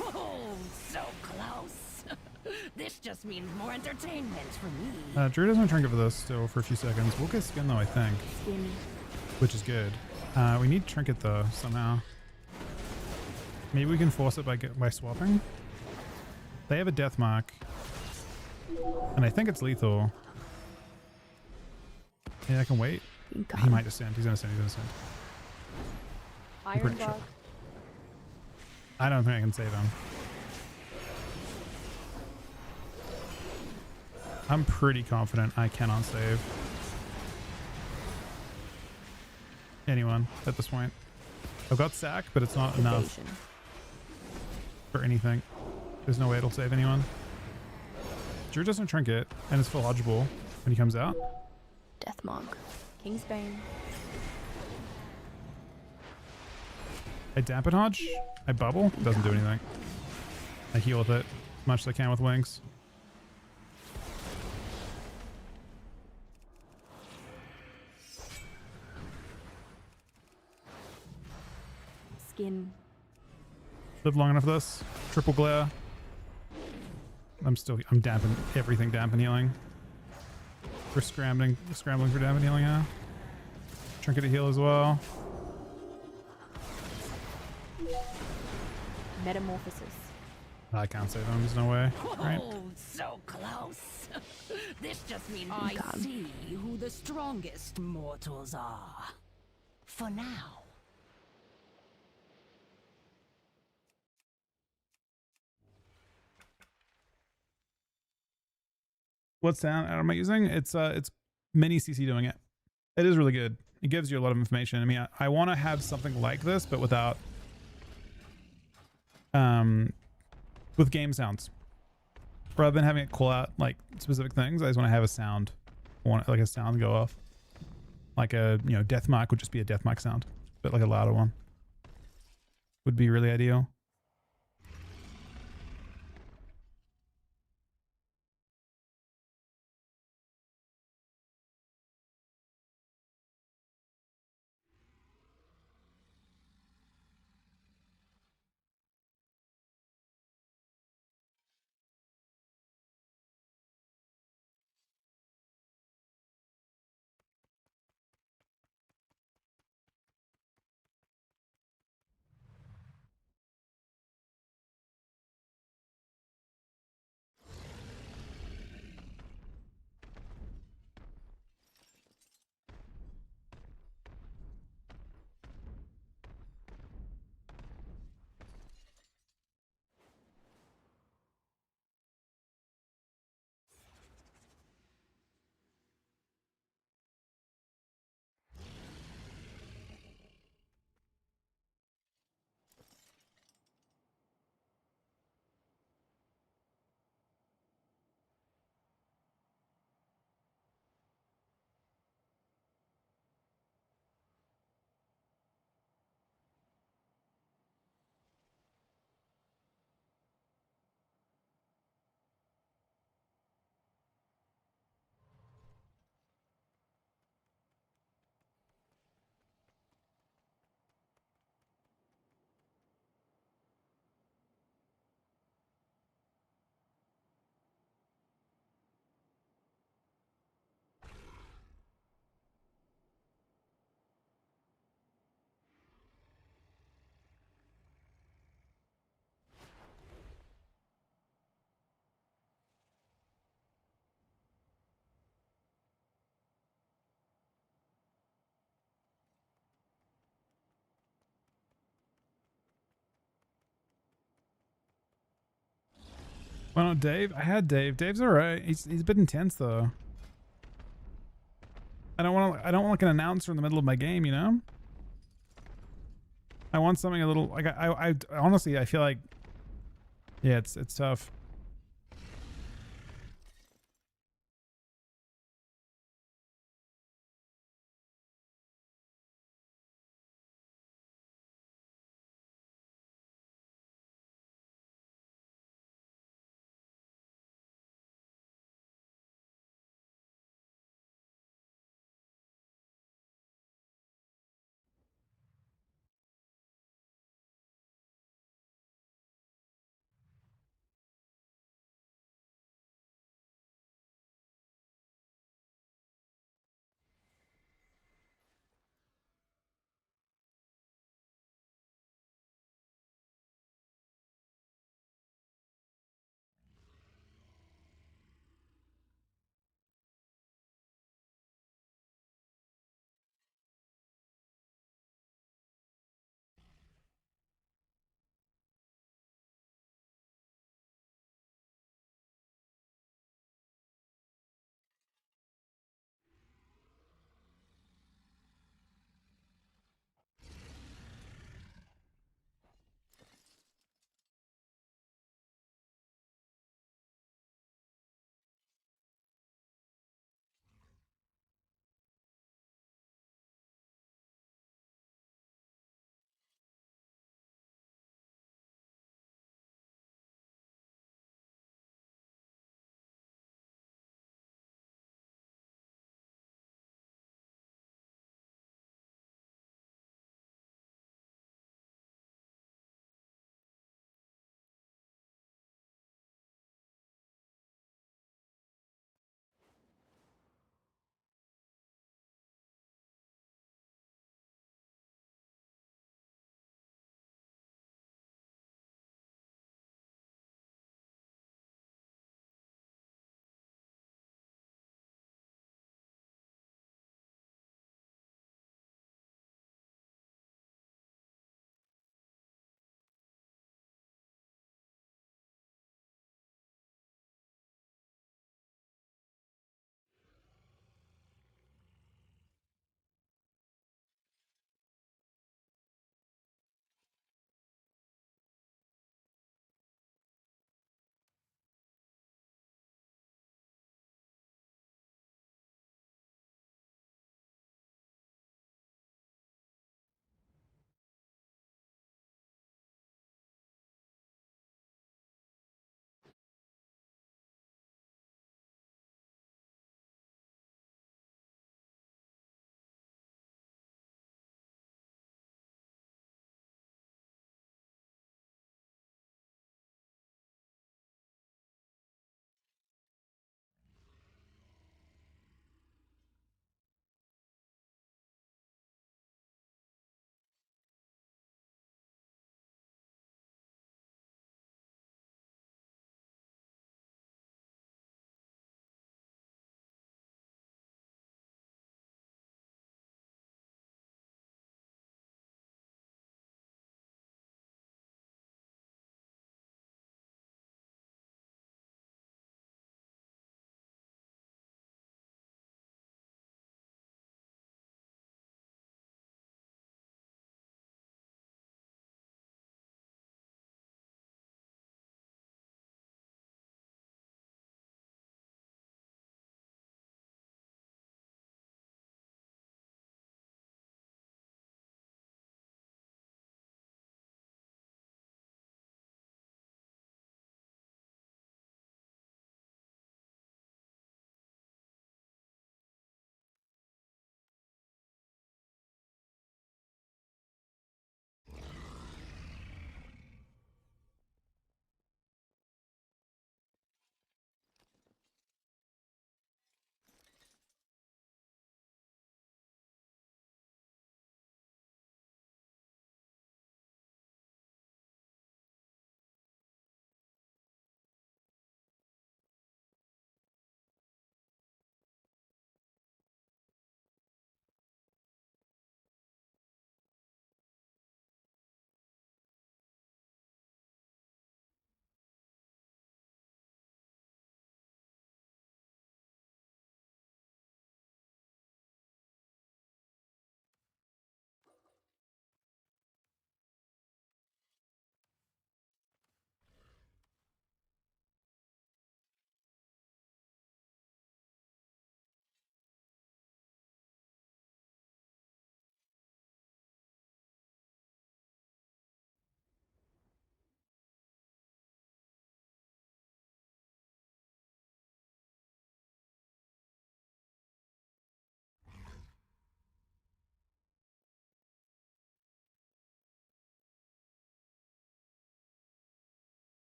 Oh, so close. This just means more entertainment for me. Drew doesn't trinket for this still for a few seconds. We'll get skin though, I think. Skin. Which is good. We need trinket though, somehow. Maybe we can force it by swapping. They have a death mark. And I think it's lethal. Yeah, I can wait. He might descend. He's gonna descend. He's gonna descend. I'm pretty sure. Ironbark. I don't think I can save him. I'm pretty confident I cannot save anyone at this point. I've got sack, but it's not enough Evasion. for anything. There's no way it'll save anyone. Drew doesn't trinket, and it's full hodgeable when he comes out. Deathmark. Kingsbane. I dampen hodge. I bubble. Doesn't do anything. I heal with it as much as I can with wings. skin. Live long enough for this. Triple glare. I'm dampen everything dampen healing. We're scrambling for dampen healing now. Trinket to heal as well. Metamorphosis. I can't save them, there's no way. Right? Oh, so close. This just means Oh, I God. see who the strongest mortals are. For now. What sound am I using? It's mini CC doing it. It is really good. It gives you a lot of information. I mean, I want to have something like this, but without with game sounds. Rather than having it call out like specific things, I just want to have a sound. I want like a sound go off. Like a, you know, death mark would just be a death mark sound, but like a louder one would be really ideal. Why not Dave? I had Dave. Dave's alright. He's a bit intense though. I don't want like an announcer in the middle of my game, you know? I want something a little like I honestly I feel like, yeah, it's tough.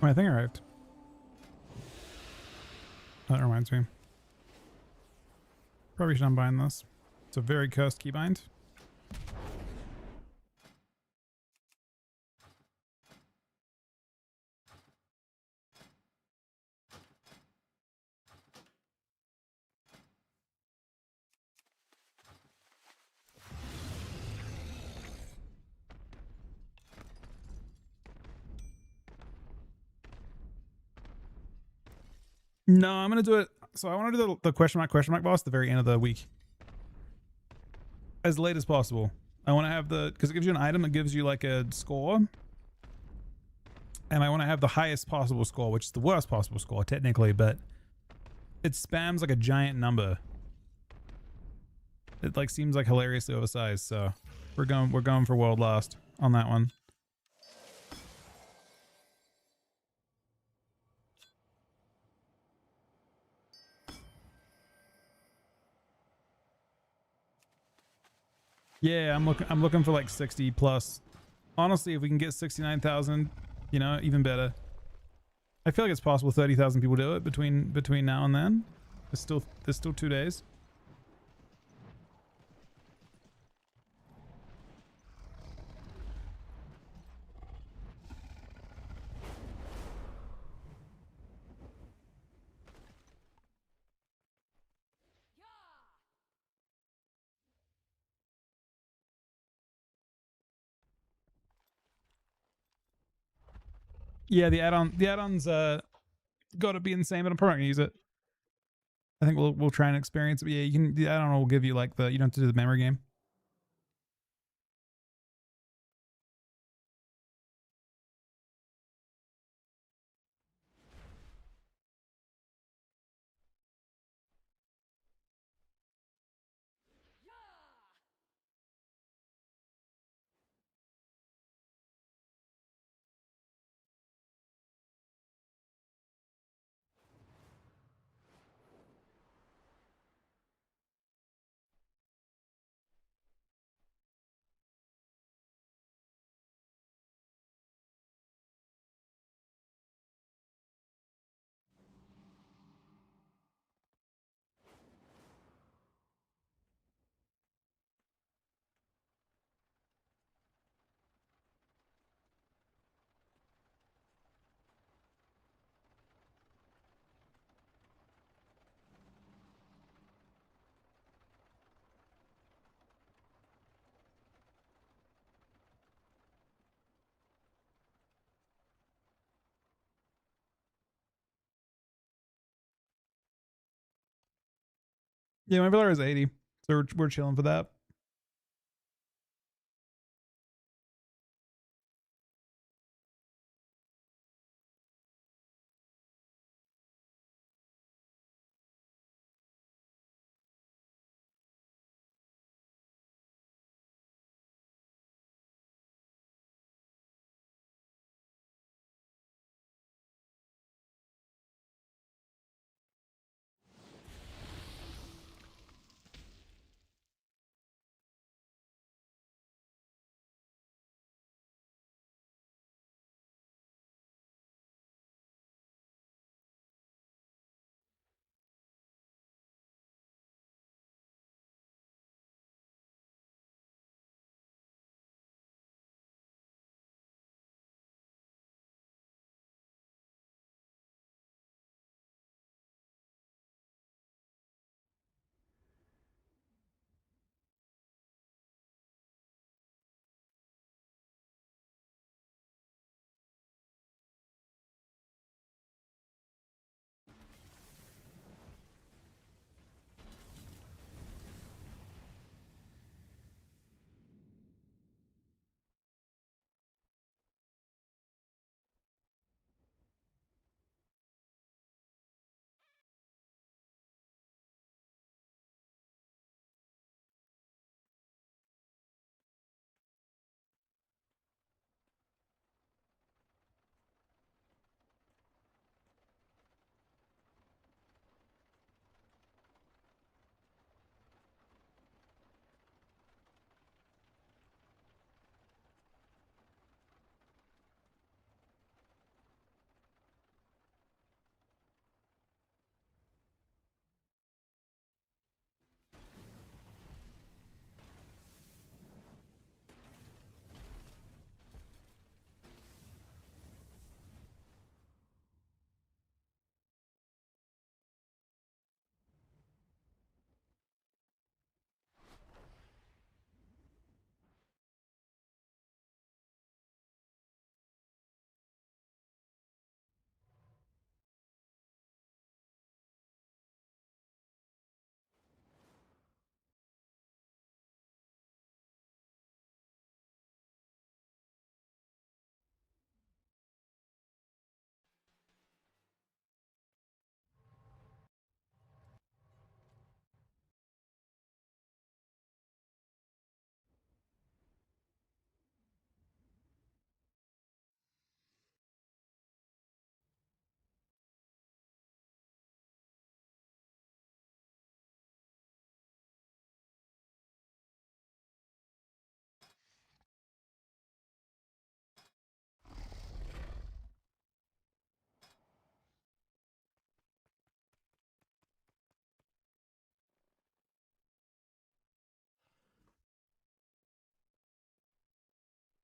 My thing arrived. That reminds me. Probably should unbind this. It's a very cursed keybind. No, I'm gonna do it. So I want to do the question mark boss at the very end of the week, as late as possible. I want to have because it gives you an item that gives you like a score, and I want to have the highest possible score, which is the worst possible score technically, but it spams like a giant number. It like seems like hilariously oversized, so we're going for world last on that one. Yeah, I'm looking for like 60 plus. Honestly, if we can get 69,000, you know, even better. I feel like it's possible 30,000 people do it between now and then. There's still 2 days. Yeah, the add-ons got to be insane, but I'm probably gonna use it. I think we'll try and experience it. But yeah, you can. The add-on will give you like you don't have to do the memory game. Yeah, my Valor is 80, so we're chilling for that.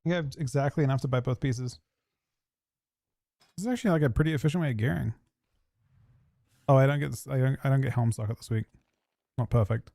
I have exactly enough to buy both pieces. This is actually like a pretty efficient way of gearing. Oh, I don't get this. I don't get helm socket this week. Not perfect.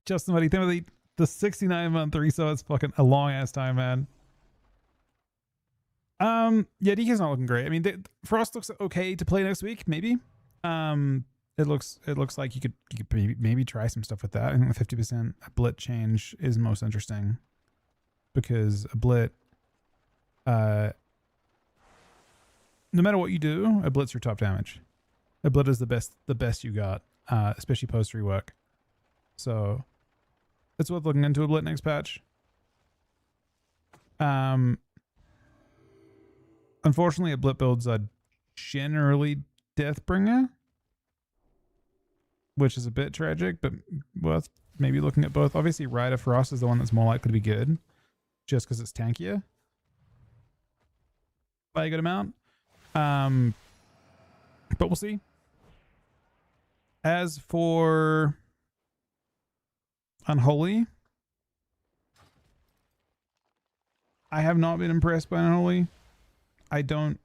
Justin, buddy, Timothy, the 69-month resale is fucking a long ass time, man. Yeah, DK's not looking great. I mean, Frost looks okay to play next week, maybe. It looks like you could maybe try some stuff with that. I think the 50% Blit change is most interesting because a Blit, no matter what you do, a Blit's your top damage. A Blit is the best you got, especially post rework. So it's worth looking into a Blit next patch. Unfortunately, a Blit builds are generally Deathbringer, which is a bit tragic, but worth maybe looking at both. Obviously, Rider Frost is the one that's more likely to be good, just because it's tankier by a good amount. But we'll see. As for Unholy, I have not been impressed by Unholy. I don't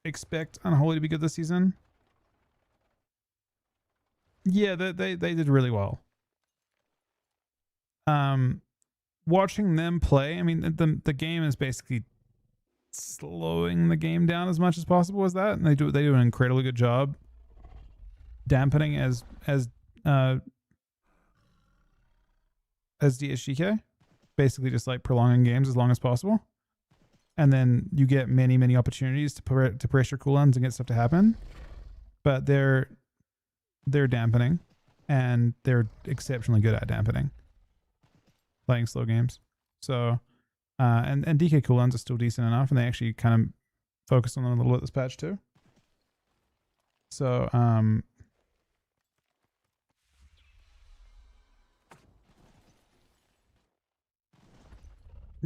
expect Unholy to be good this season. Yeah, they did really well. Watching them play, I mean, the game is basically slowing the game down as much as possible as that, and they do an incredibly good job dampening as DHGK, basically just like prolonging games as long as possible. And then you get many opportunities to pressure cooldowns and get stuff to happen. But they're dampening, and they're exceptionally good at dampening, playing slow games. So, and DK cooldowns are still decent enough, and they actually kind of focus on them a little bit this patch too. So,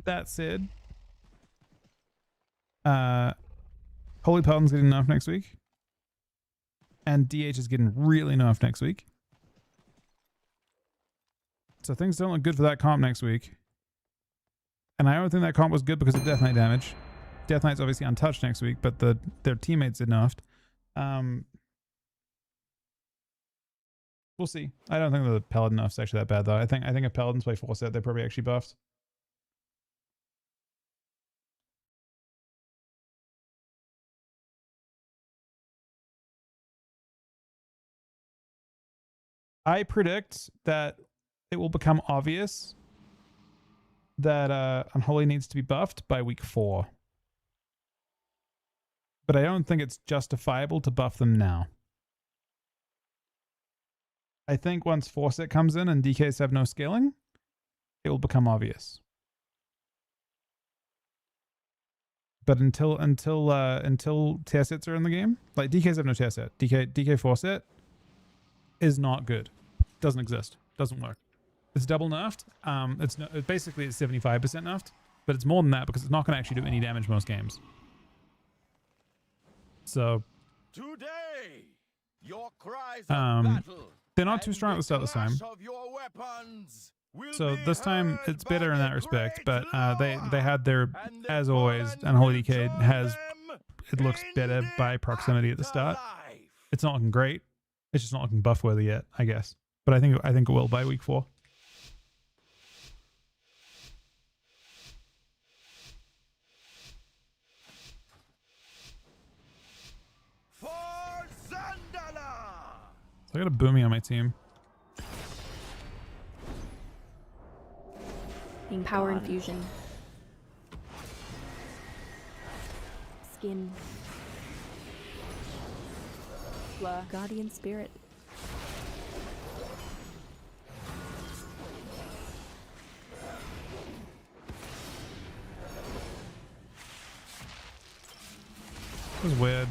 that said, Holy Paladin's getting nerfed next week, and DH is getting really nerfed next week. So things don't look good for that comp next week. And I don't think that comp was good because of Death Knight damage. Death Knight's obviously untouched next week, but their teammates did nerfed. We'll see. I don't think the Paladin nerf's actually that bad though. I think if Paladins play full set, they're probably actually buffed. I predict that it will become obvious that Unholy needs to be buffed by week 4. But I don't think it's justifiable to buff them now. I think once 4-set comes in and DKs have no scaling, it will become obvious. But until tier sets are in the game, like DKs have no tier set. DK 4-set is not good. Doesn't exist. Doesn't work. It's double nerfed. It's basically 75% nerfed, but it's more than that because it's not going to actually do any damage most games. So Today, your cries of battle they're not too and strong at the start this time. clash of your weapons will So be this time heard it's better in by that the respect, great but they had their, and the as always, fallen Unholy will Decay join has, them it looks in better the by proximity at the start. afterlife. It's not looking great. It's just not looking buff worthy yet, I guess. But I think it will by week 4. For Zandala! So I got a Boomy on my team. Power infusion. Skin. Blur. Guardian spirit. This is weird.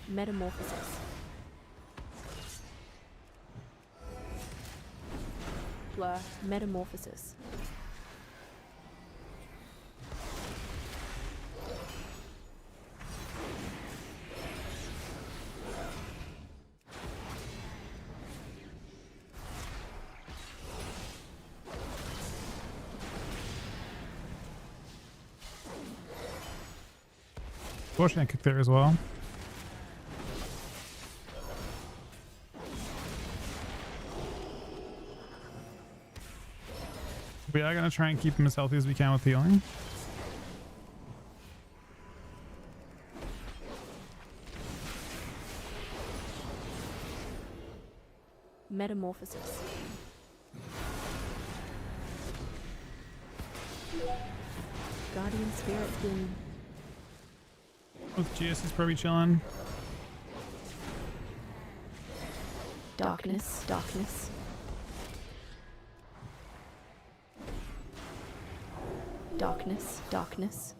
Metamorphosis. Blur. Metamorphosis. Fortunately, I kicked there as well. We are going to try and keep him as healthy as we can with healing. Metamorphosis. Guardian spirit skin. With GS is probably chilling. Darkness. Darkness. Darkness. Darkness.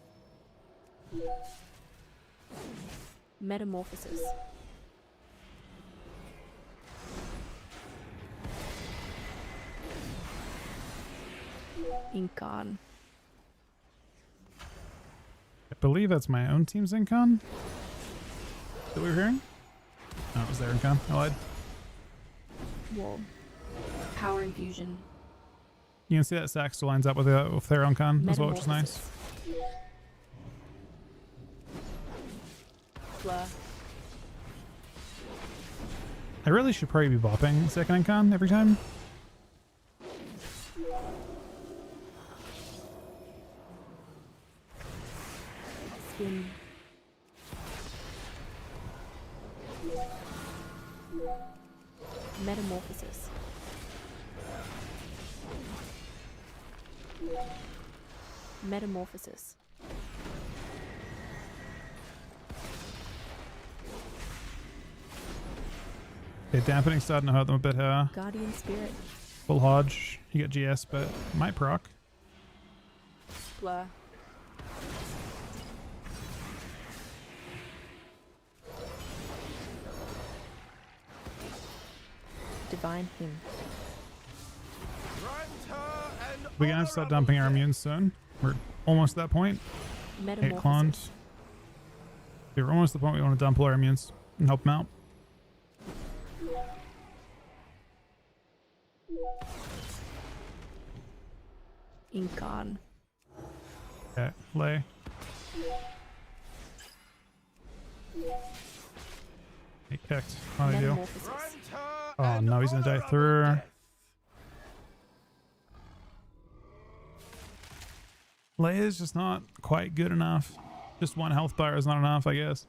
Metamorphosis. Incarn. I believe that's my own team's Incon. That we were hearing? No, it was their Incon. I lied. Wall. Power infusion. You can see that Sax still lines up with their Incon as well, which is nice. Blur. I really should probably be bopping second Incon every time. Skin. Metamorphosis. Metamorphosis. Okay, dampening starting to hurt them a bit here. Guardian spirit. Full Hodge. You get GS, but might proc. Blur. Divine hymn. We're gonna have to start dumping our immunes soon. We're almost at that point. 8 Metamorphosis. clones. We're almost at the point we want to dump all our immunes and help them out. Incarn. Okay, lay. He kicked. How do you do? Metamorphosis. Oh no, he's gonna die through. Leia's just not quite good enough. Just one health bar is not enough, I guess.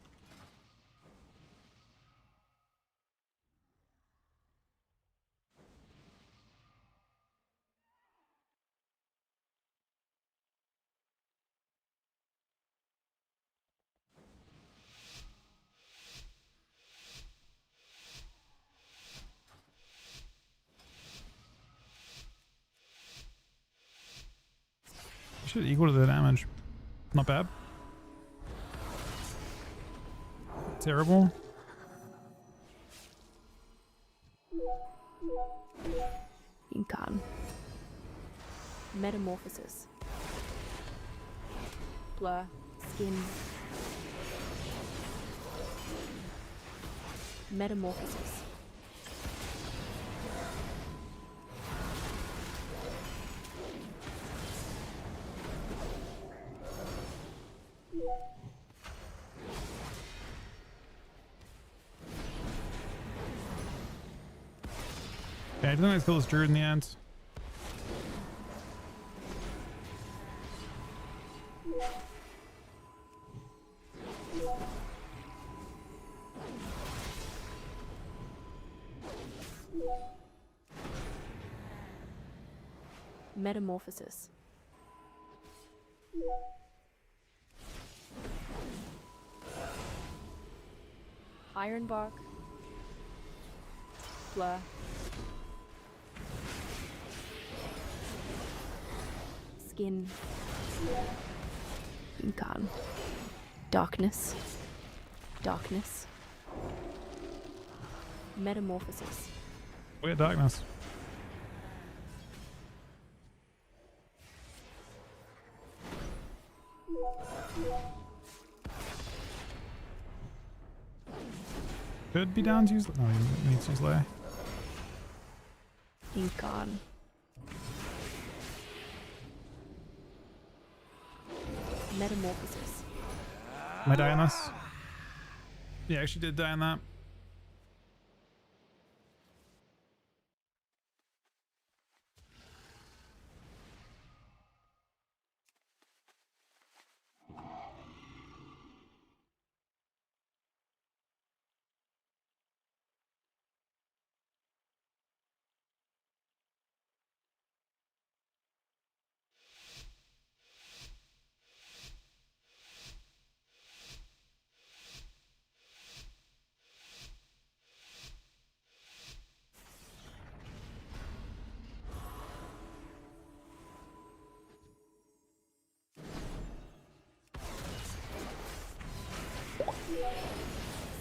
Should equal to the damage. Not bad. Terrible. Incarn. Metamorphosis. Blur. Skin. Metamorphosis. Yeah, I think let's kill this druid in the end. Metamorphosis. Ironbark. Blur. Skin. Incarn. Darkness. Darkness. Metamorphosis. Weird darkness. Could be down to use. No, he needs to use Lair. Incarn. Metamorphosis. Am I dying this? Yeah, I actually did die in that.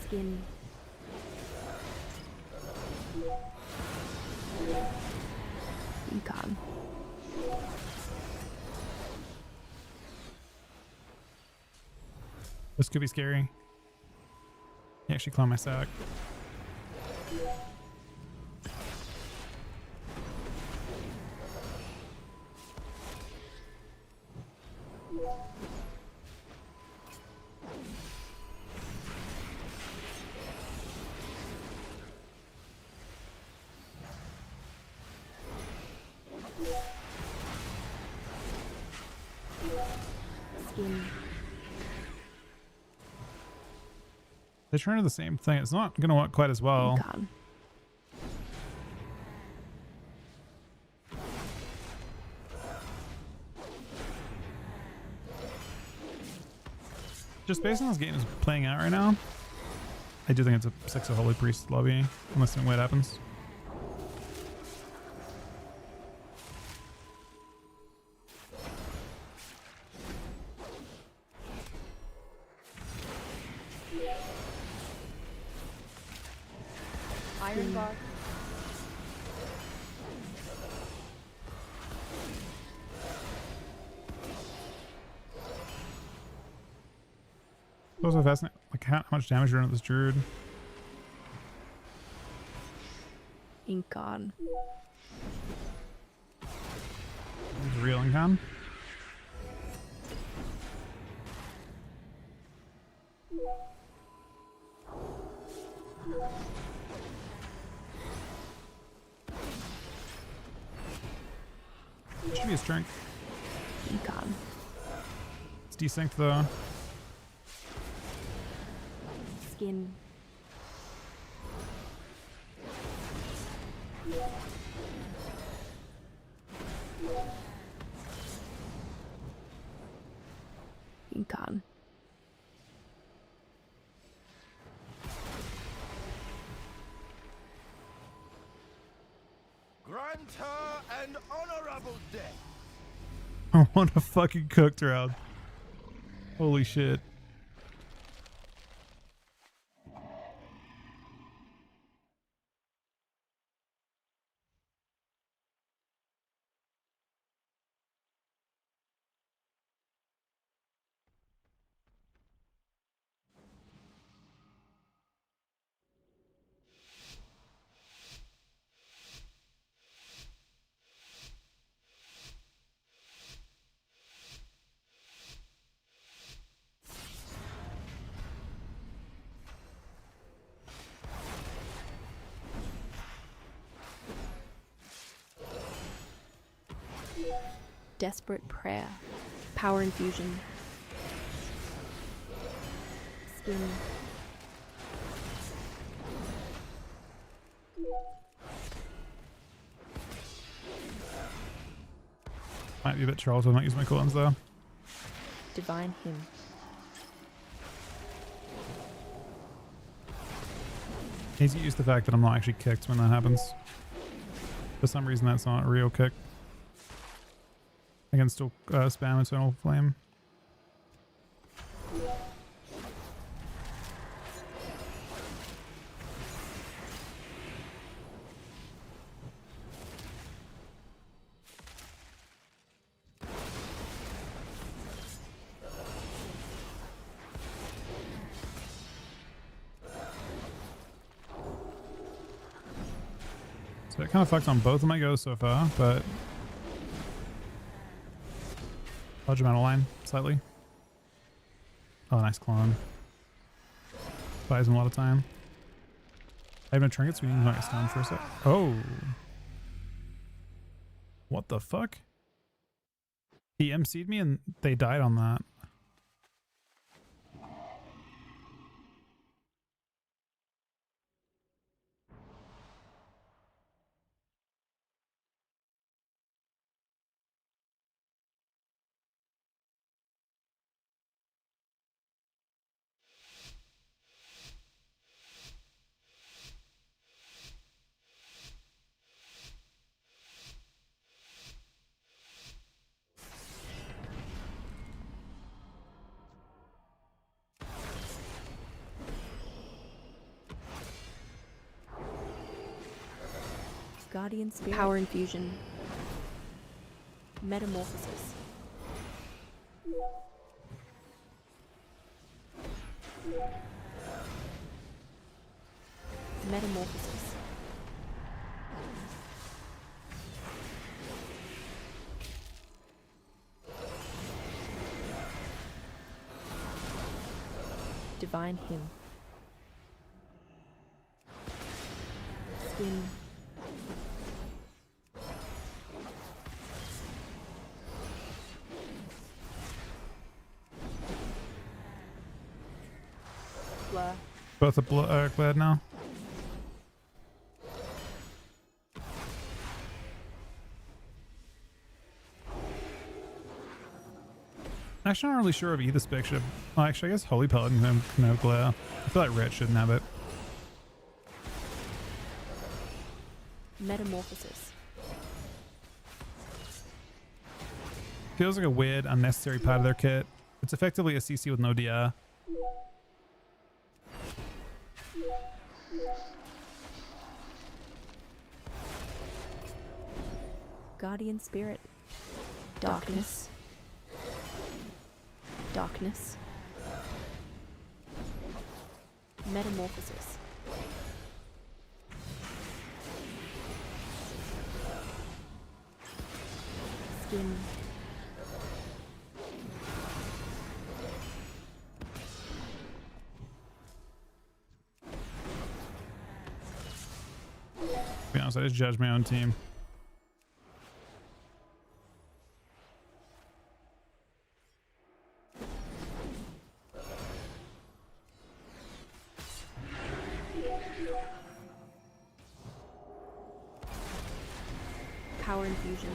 Skin. Incarn. This could be scary. He actually cloned my sack. Skin. They turn into the same thing. It's not going to work quite as well. Incarn. Just based on this game is playing out right now, I do think it's a 6 of Holy Priest lobby, unless something weird happens. Ironbark. Also fascinating, like how much damage you're doing with this druid. Incarn. It's real income. Should be a strength. Incarn. It's desynced though. Skin. Incarn. Grant her an honorable death. I want a fucking cooked round. Holy shit. Desperate prayer. Power infusion. Skin. Might be a bit trolled, so I might use my cooldowns though. Divine hymn. He's used the fact that I'm not actually kicked when that happens. For some reason, that's not a real kick. I can still spam Eternal Flame. So it kind of fucks on both of my goes so far, but dodge him out of line slightly. Oh, nice clone. Buys him a lot of time. I have no trinkets, we need to knock us down for a sec. Oh. What the fuck? He MC'd me and they died on that. Guardian Spirit. Power infusion. Metamorphosis. Metamorphosis. Divine hymn. Skin. Blur. Both are glad now. Actually, I'm not really sure of either spec should have. Well, actually, I guess Holy Paladin can have glare. I feel like Ret shouldn't have it. Metamorphosis. Feels like a weird, unnecessary part of their kit. It's effectively a CC with no DR. Guardian Spirit. Darkness. Darkness. Metamorphosis. Skin. To be honest, I just judge my own team. Power infusion.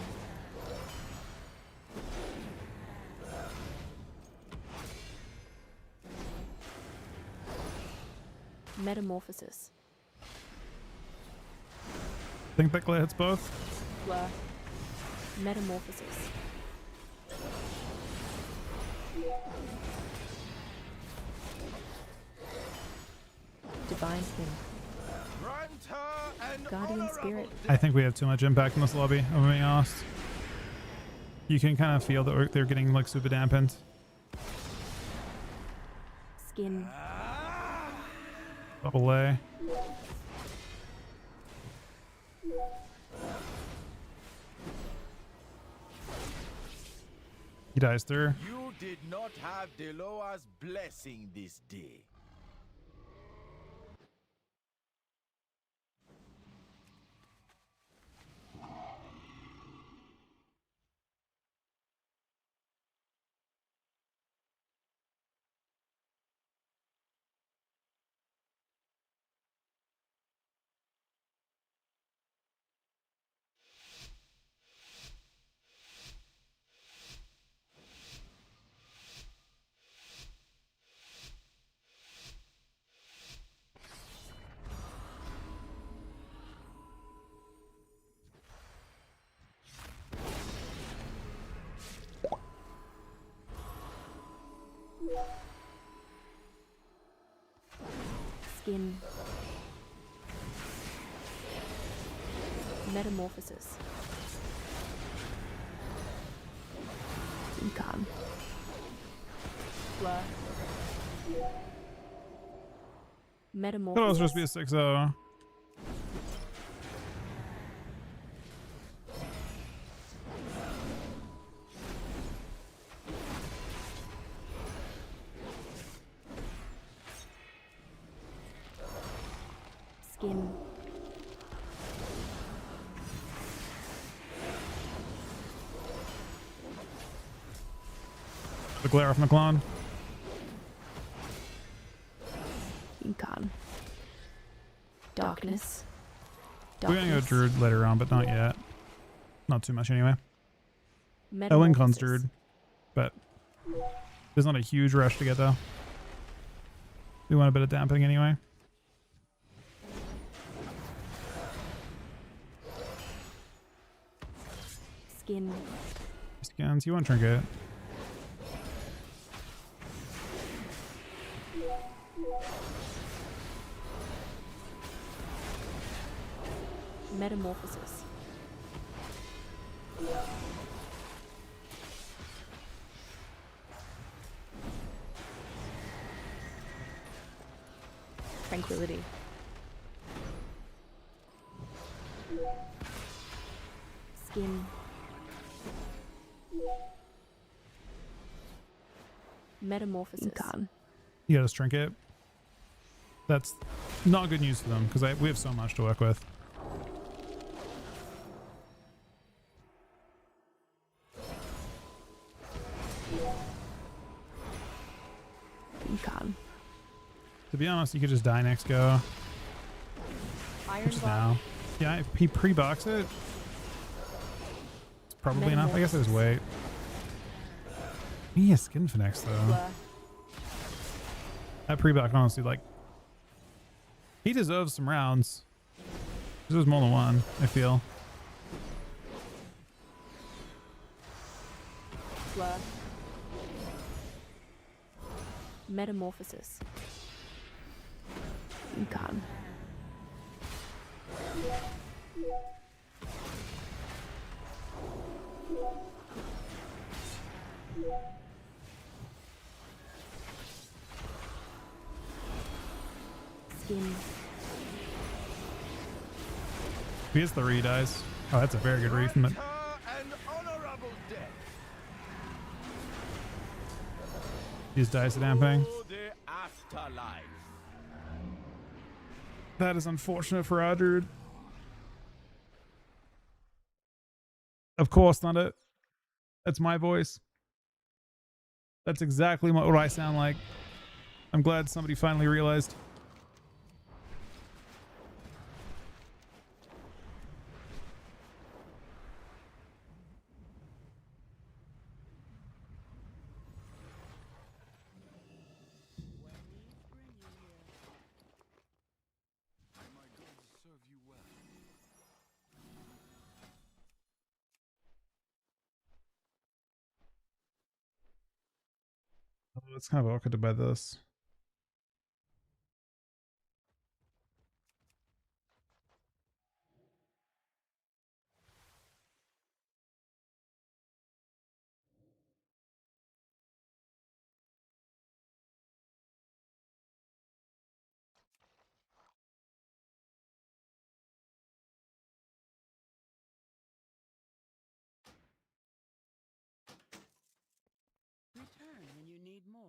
Metamorphosis. Think that glare hits both? Blur. Metamorphosis. Divine hymn. Guardian Spirit. I think we have too much impact in this lobby, if I'm being honest. You can kind of feel that they're getting like super dampened. Skin. Double A. He dies through. You did not have Deloa's blessing this day. Skin. Metamorphosis. Incarn. Blur. Metamorphosis. That was supposed to be a 6-0. Skin. The glare off McClone. Incarn. Darkness. We're gonna go Druid later on, but not yet. Not too much anyway. Metamorphosis. Wincon's Druid, but there's not a huge rush to get there. We want a bit of dampening anyway. Skin. Skins, you want Trinket? Metamorphosis. Tranquility. Skin. Metamorphosis. Incarn. You got a Trinket. That's not good news for them because we have so much to work with. Incarn. To be honest, you could just die next go. Iron Just Bar. now. Yeah, if he pre-box it, it's probably enough. I guess I just wait. He has Skin for next though. Blur. That pre-box honestly, like, he deserves some rounds. He deserves more than one, I feel. Blur. Metamorphosis. Incarn. Skin. He gets the re-dies. Oh, that's a very good read from it. An honorable death. Use dice to dampening. To the afterlife. That is unfortunate for our dude. Of course not it. That's my voice. That's exactly what I sound like. I'm glad somebody finally realized. Oh, it's kind of awkward to buy this. Return when you need more.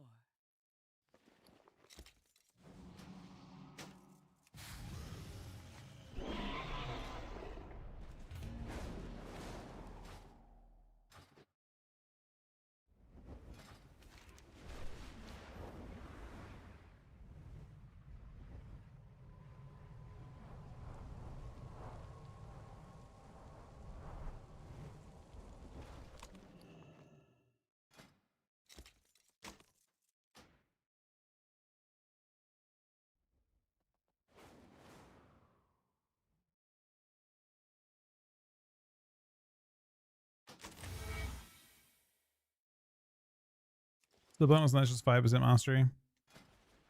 The bonus nice, just 5% mastery.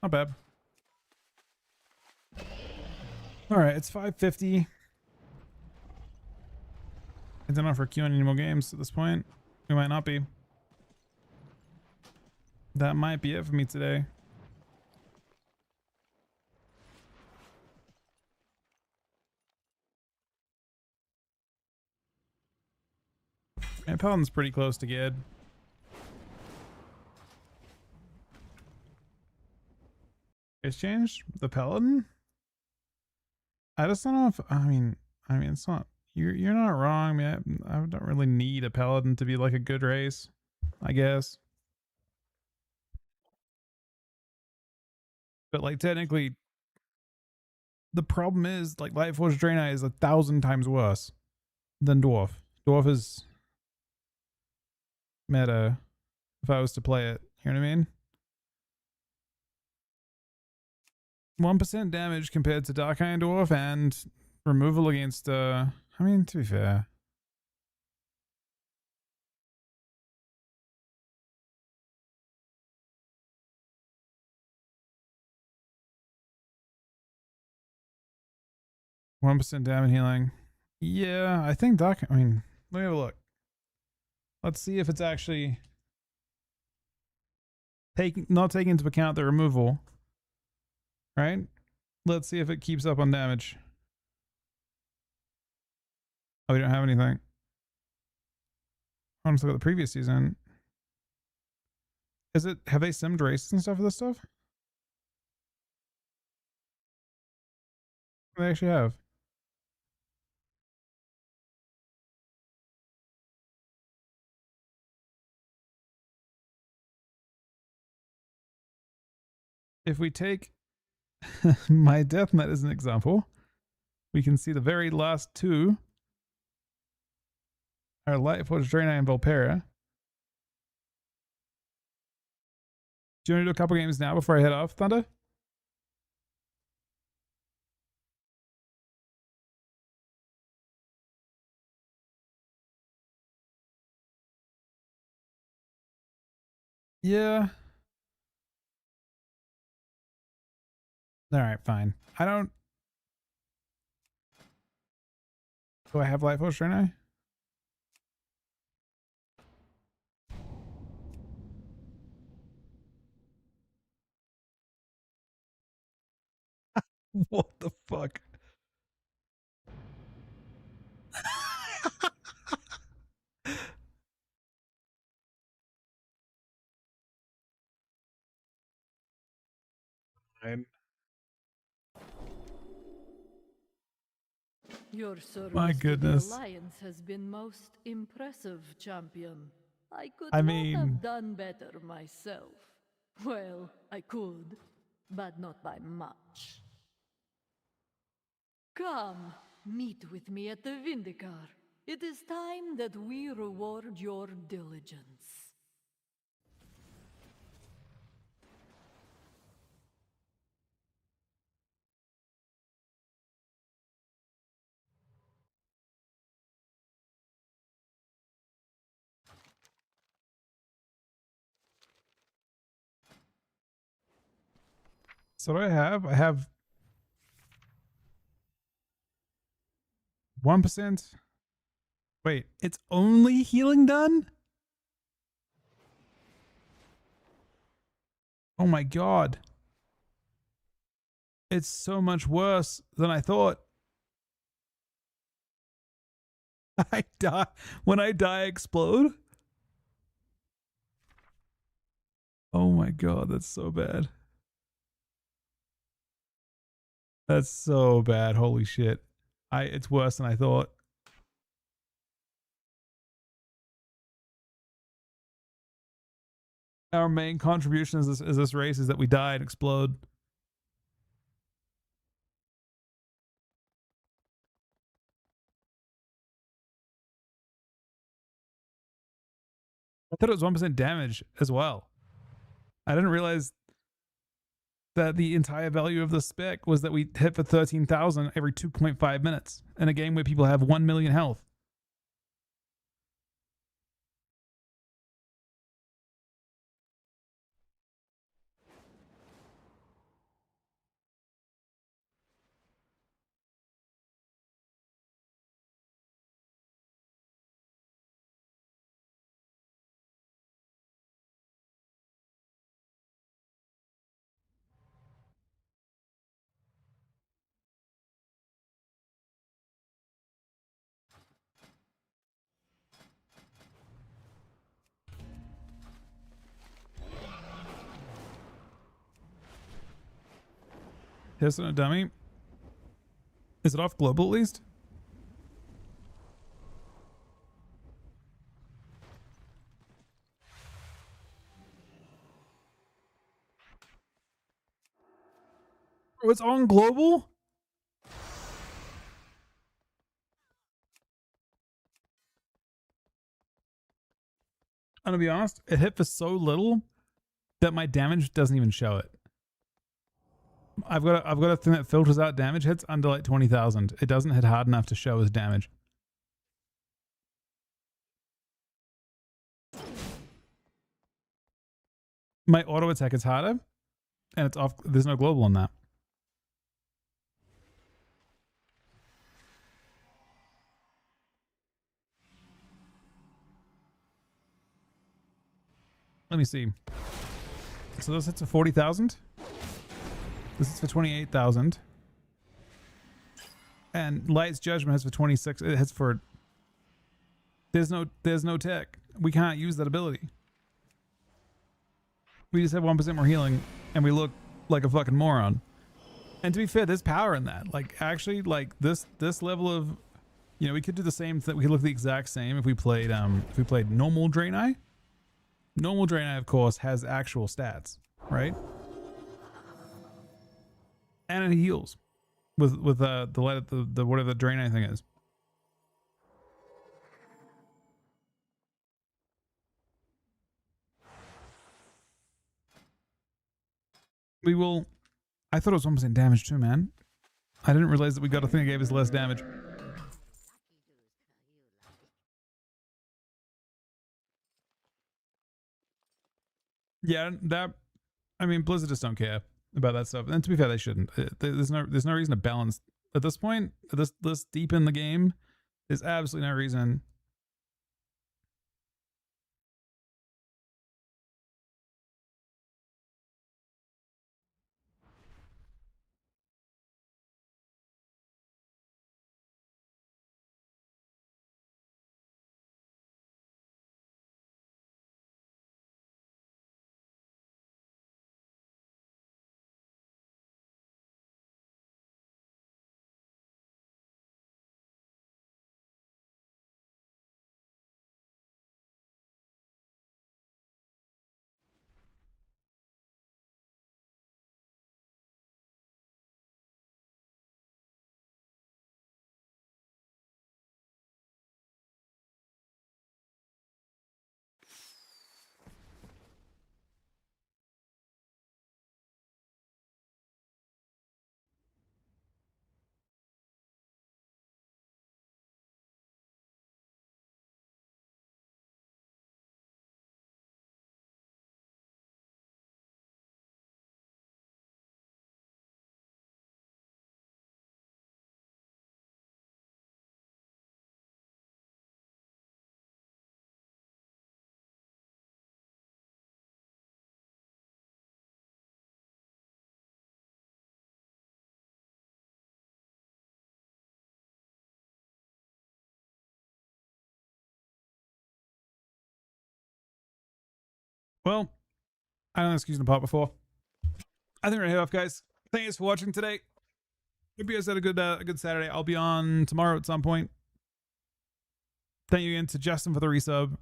Not bad. All right, it's 5:50. I don't know if we're queuing any more games at this point. We might not be. That might be it for me today. Yeah, Paladin's pretty close to good. It's changed the Paladin. I just don't know if I mean it's not you're not wrong. I mean I don't really need a Paladin to be like a good race, I guess. But like technically, the problem is like Lightforged Draenei is 1,000 times worse than Dwarf. Dwarf is meta if I was to play it. You know what I mean? 1% damage compared to Dark Iron Dwarf and removal against I mean to be fair. %1 damage healing. Yeah, I think Dark. I mean, let me have a look. Let's see if it's actually not taking into account the removal. Right? Let's see if it keeps up on damage. Oh, we don't have anything. I want to look at the previous season. Have they simmed races and stuff for this stuff? They actually have. If we take my Deathnet as an example, we can see the very last two are Lightforged Draenei and Volpera. Do you want to do a couple games now before I head off, Thunder? Yeah. All right, fine. I don't. Do I have Lightforged Draenei? What the fuck? Your service My to the goodness. Alliance has been most impressive, champion. I could I not mean- have done better myself. Well, I could, but not by much. Come, meet with me at the Vindicar. It is time that we reward your diligence. So what do I have? I have 1%. Wait, it's only healing done? Oh my god. It's so much worse than I thought. I die. When I die, I explode? Oh my god, that's so bad. That's so bad. Holy shit. It's worse than I thought. Our main contribution is this race is that we die and explode. I thought it was 1% damage as well. I didn't realize that the entire value of the spec was that we hit for 13,000 every 2.5 minutes in a game where people have 1 million health. Here's a dummy. Is it off global at least? Oh, it's on global? I'm gonna be honest, it hit for so little that my damage doesn't even show it. I've got a thing that filters out damage hits under like 20,000. It doesn't hit hard enough to show as damage. My auto attack is harder, and it's off. There's no global on that. Let me see. So those hits for 40,000. This is for 28,000. And Light's Judgment has for 26. It has for. There's no tech. We can't use that ability. We just have 1% more healing, and we look like a fucking moron. And to be fair, there's power in that. Like actually, like this level of, you know, we could do the same thing. We could look the exact same if we played normal Draenei. Normal Draenei, of course, has actual stats, right? And it heals with the whatever the Draenei thing is. We will. I thought it was 1% damage too, man. I didn't realize that we got a thing that gave us less damage. Yeah, that. I mean, Blizzard just don't care about that stuff, and to be fair, they shouldn't. There's no reason to balance at this point. This deep in the game, there's absolutely no reason. Well, I don't know excuse the pot before. I think we're gonna head off, guys. Thank you guys for watching today. Hope you guys had a good Saturday. I'll be on tomorrow at some point. Thank you again to Justin for the resub.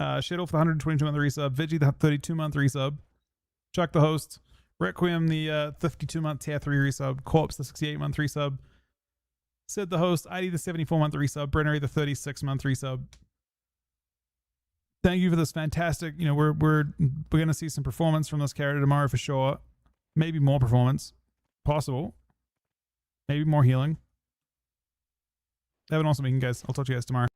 Shiddle for the 122-month resub. Vigi the 32-month resub. Chuck the host. Requiem the 52-month tier 3 resub. Corpse the 68-month resub. Sid the host. ID the 74-month resub. Brennery the 36-month resub. Thank you for this fantastic, you know, we're going to see some performance from this character tomorrow for sure. Maybe more performance. Possible. Maybe more healing. Have an awesome weekend, guys. I'll talk to you guys tomorrow.